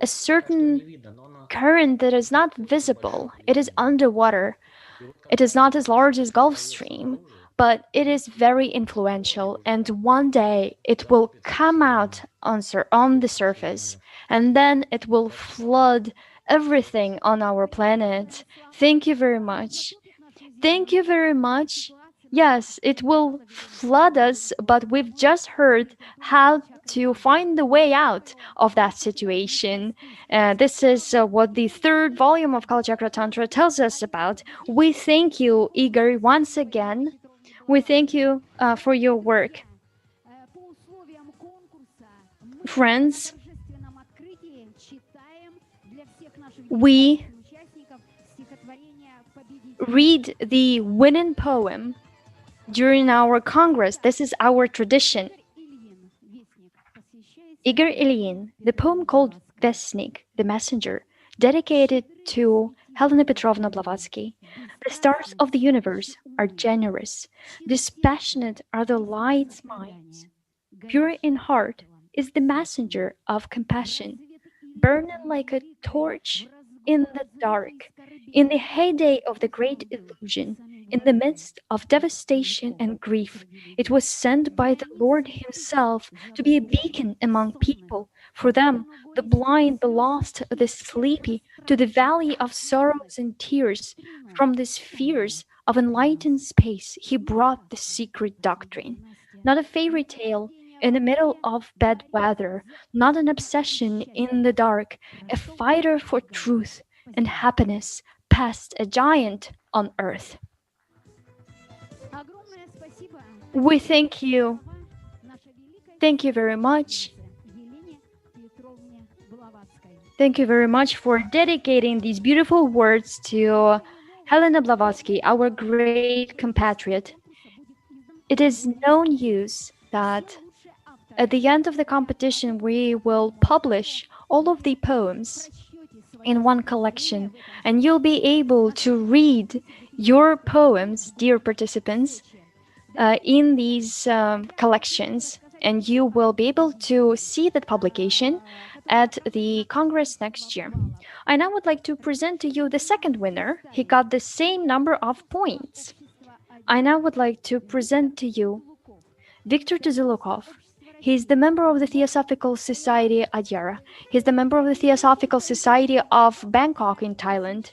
a certain current that is not visible. It is underwater. It is not as large as Gulf Stream, but it is very influential, and one day it will come out on the surface, and then it will flood everything on our planet. Thank you very much. Thank you very much. Yes, it will flood us, but we've just heard how to find the way out of that situation. This is what the 3rd volume of Kalachakra Tantra tells us about. We thank you, Igor, once again. We thank you for your work. Friends, we read the winning poem during our Congress. This is our tradition. Igor Ilyin, the poem called Vestnik, the Messenger, dedicated to Helena Petrovna Blavatsky. The stars of the universe are generous. Dispassionate are the light's minds. Pure in heart is the messenger of compassion, burning like a torch in the dark, in the heyday of the great illusion, in the midst of devastation and grief. It was sent by the Lord Himself to be a beacon among people. For them, the blind, the lost, the sleepy, to the valley of sorrows and tears. From the spheres of enlightened space, He brought the secret doctrine. Not a fairy tale in the middle of bad weather, not an obsession in the dark, a fighter for truth and happiness, past a giant on earth. We thank you. Thank you very much. Thank you very much for dedicating these beautiful words to Helena Blavatsky, our great compatriot. It is no news that at the end of the competition, we will publish all of the poems in one collection, and you'll be able to read your poems, dear participants, in these collections, and you will be able to see that publication at the Congress next year. I now would like to present to you the 2nd winner. He got the same number of points. I now would like to present to you Viktor Tuzilukov. He's the member of the Theosophical Society Adyara. He's the member of the Theosophical Society of Bangkok in Thailand.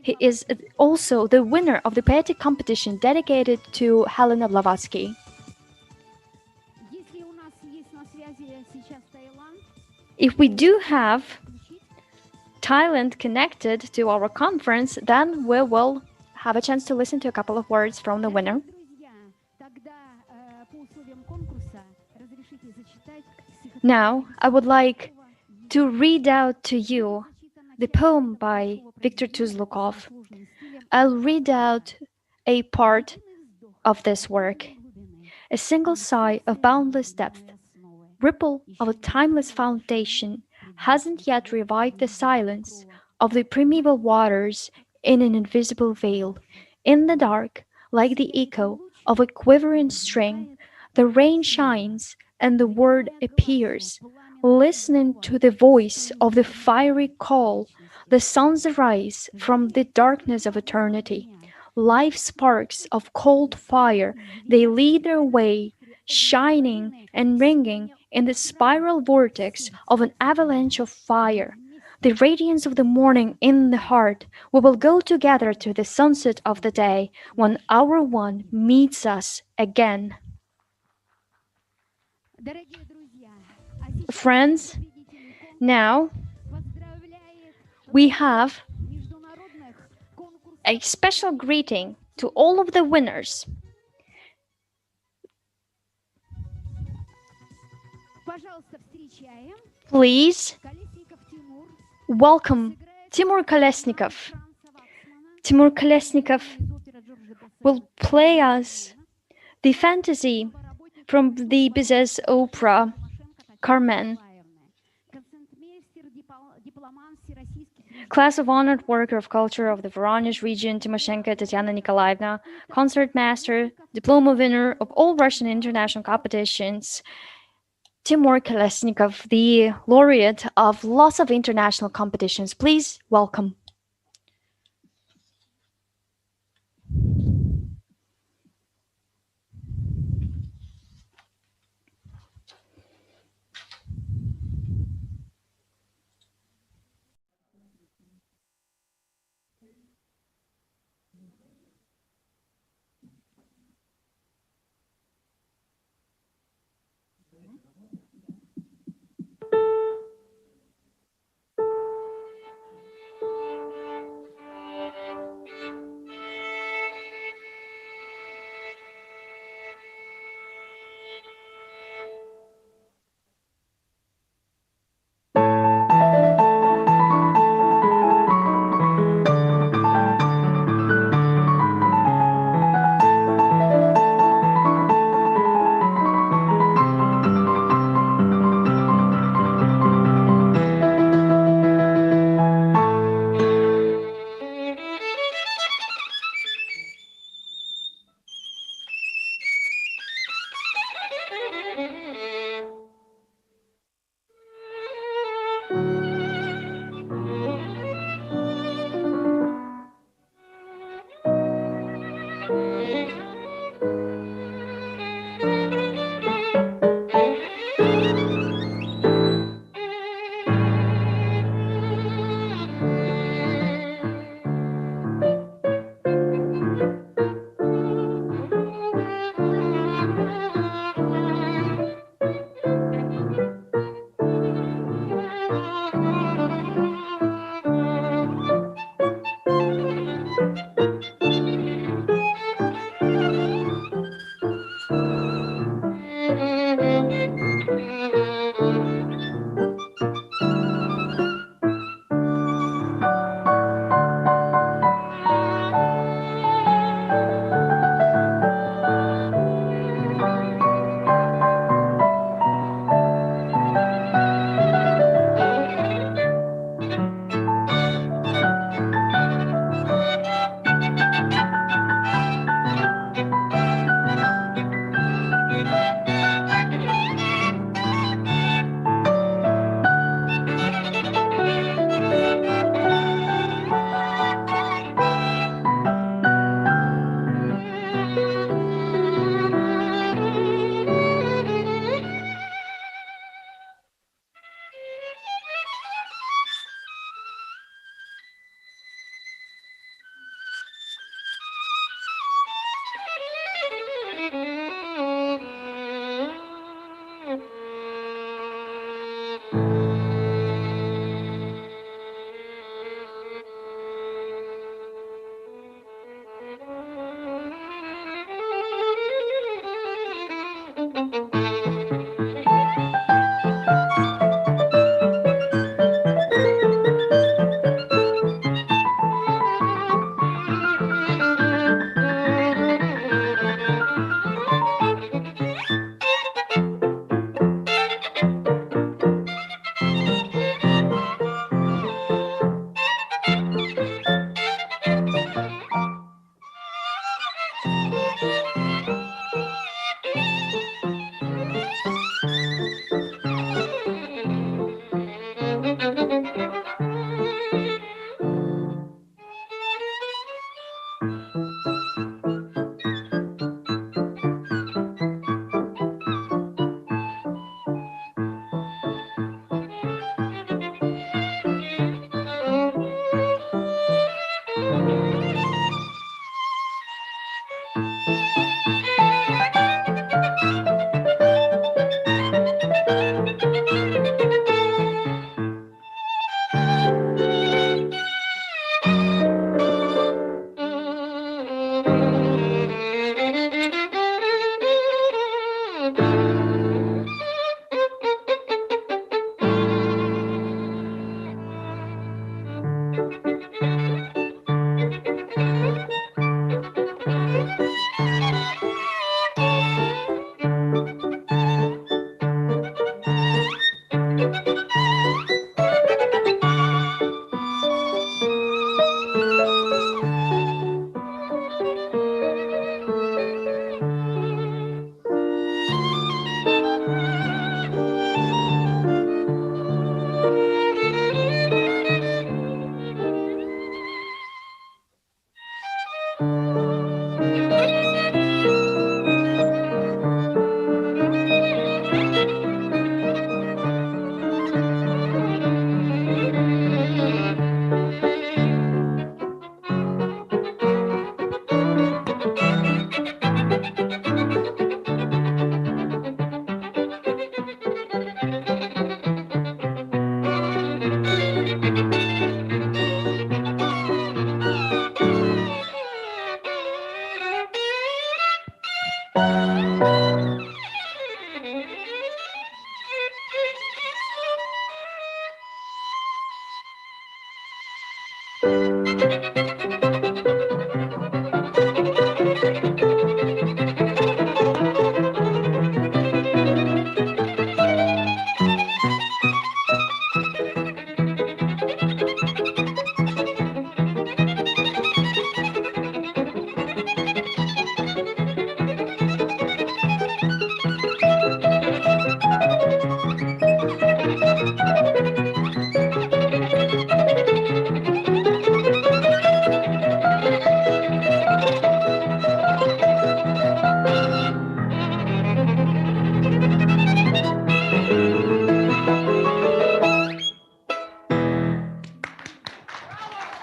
He is also the winner of the poetic competition dedicated to Helena Blavatsky. If we do have Thailand connected to our conference, then we will have a chance to listen to a couple of words from the winner. Now, I would like to read out to you the poem by Viktor Tuzilukov. I'll read out a part of this work. a single sigh of boundless depth, ripple of a timeless foundation, hasn't yet revived the silence of the primeval waters in an invisible veil. In the dark, like the echo of a quivering string, the rain shines and the word appears. Listening to the voice of the fiery call, the suns arise from the darkness of eternity. Life sparks of cold fire, they lead their way, shining and ringing in the spiral vortex of an avalanche of fire. The radiance of the morning in the heart, we will go together to the sunset of the day when our one meets us again. Friends, now we have a special greeting to all of the winners. Please welcome Timur Kolesnikov. Timur Kolesnikov will play us the fantasy from the Bizet opera Carmen. Class of Honored Worker of Culture of the Voronezh region, Timoshenko Tatiana Nikolaevna, concertmaster, diploma winner of all Russian international competitions, Timur Kolesnikov, the laureate of lots of international competitions. Please welcome.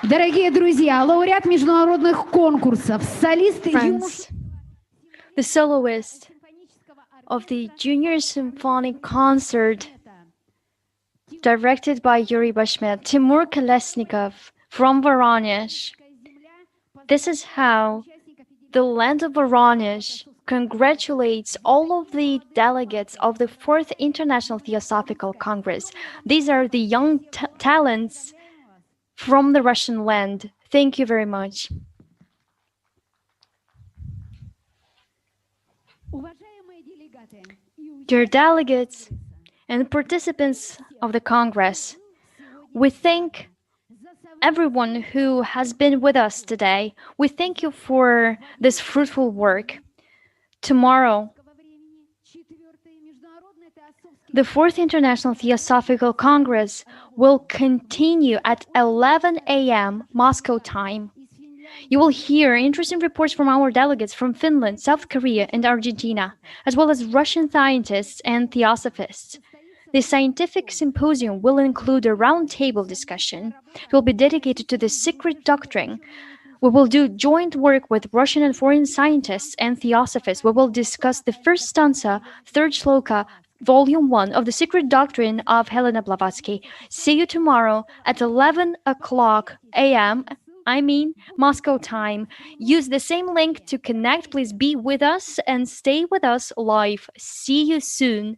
Дорогие друзья, лауреат международных конкурсов, солист Friends, the soloist of the Junior Symphonic Concert directed by Yuri Bashmet, Timur Kolesnikov from Voronezh. This is how the land of Voronezh congratulates all of the delegates of the 4th International Theosophical Congress. These are the young talents from the Russian land. Thank you very much. Dear delegates and participants of the Congress, we thank everyone who has been with us today. We thank you for this fruitful work. Tomorrow, the 4th International Theosophical Congress will continue at 11 a.m. Moscow time. You will hear interesting reports from our delegates from Finland, South Korea, and Argentina, as well as Russian scientists and theosophists. The scientific symposium will include a roundtable discussion. It will be dedicated to the secret doctrine. We will do joint work with Russian and foreign scientists and theosophists. We will discuss the first stanza, third shloka, Volume 1 of the Secret Doctrine of Helena Blavatsky. See you tomorrow at 11 o'clock a.m. Moscow time. Use the same link to connect. Please be with us and stay with us live. See you soon.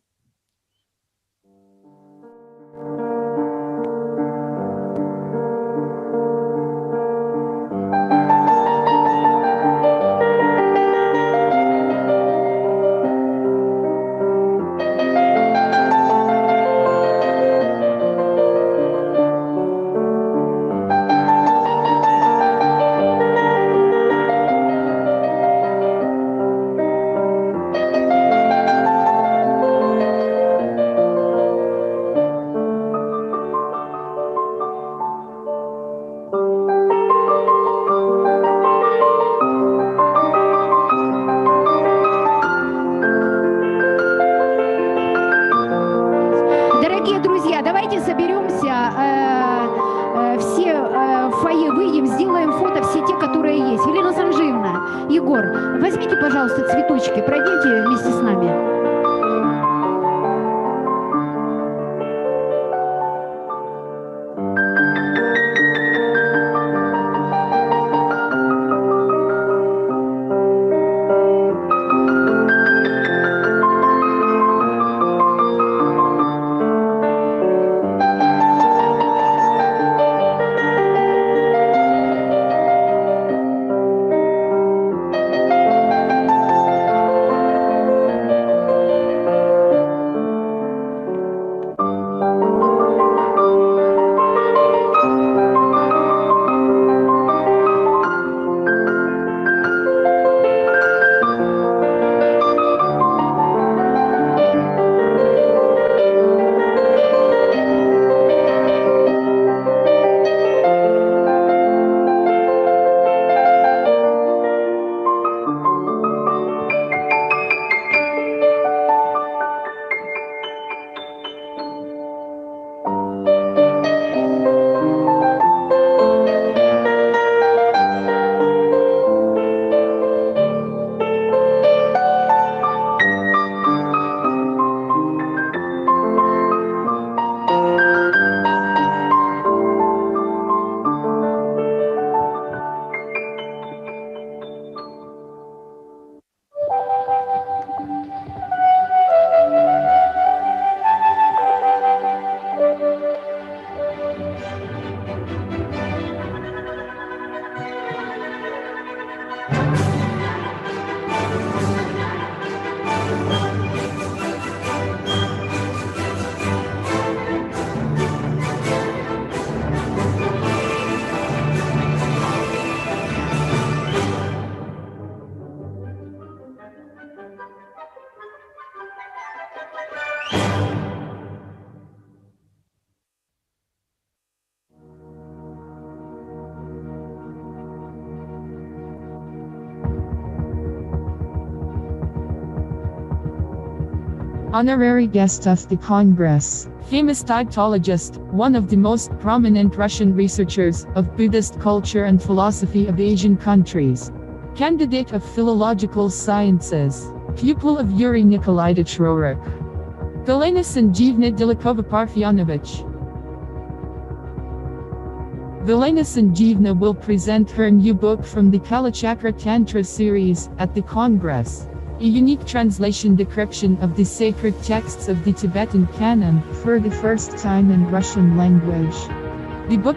Дорогие друзья, давайте соберемся, все в фойе выйдем, сделаем фото, все те, которые есть. Елена Санжиевна, Егор, возьмите, пожалуйста, цветочки, пройдите вместе с нами. honorary guest of the Congress, famous Tautologist, one of the most prominent Russian researchers of Buddhist culture and philosophy of Asian countries, candidate of philological sciences, pupil of Yuri Nikolaevich Roerich. Galina Sanjeevna Dilakova-Parfyanovich. Galina Sanjeevna will present her new book from the Kalachakra Tantra series at the Congress, a unique translation decryption of the sacred texts of the Tibetan canon for the first time in Russian language. The book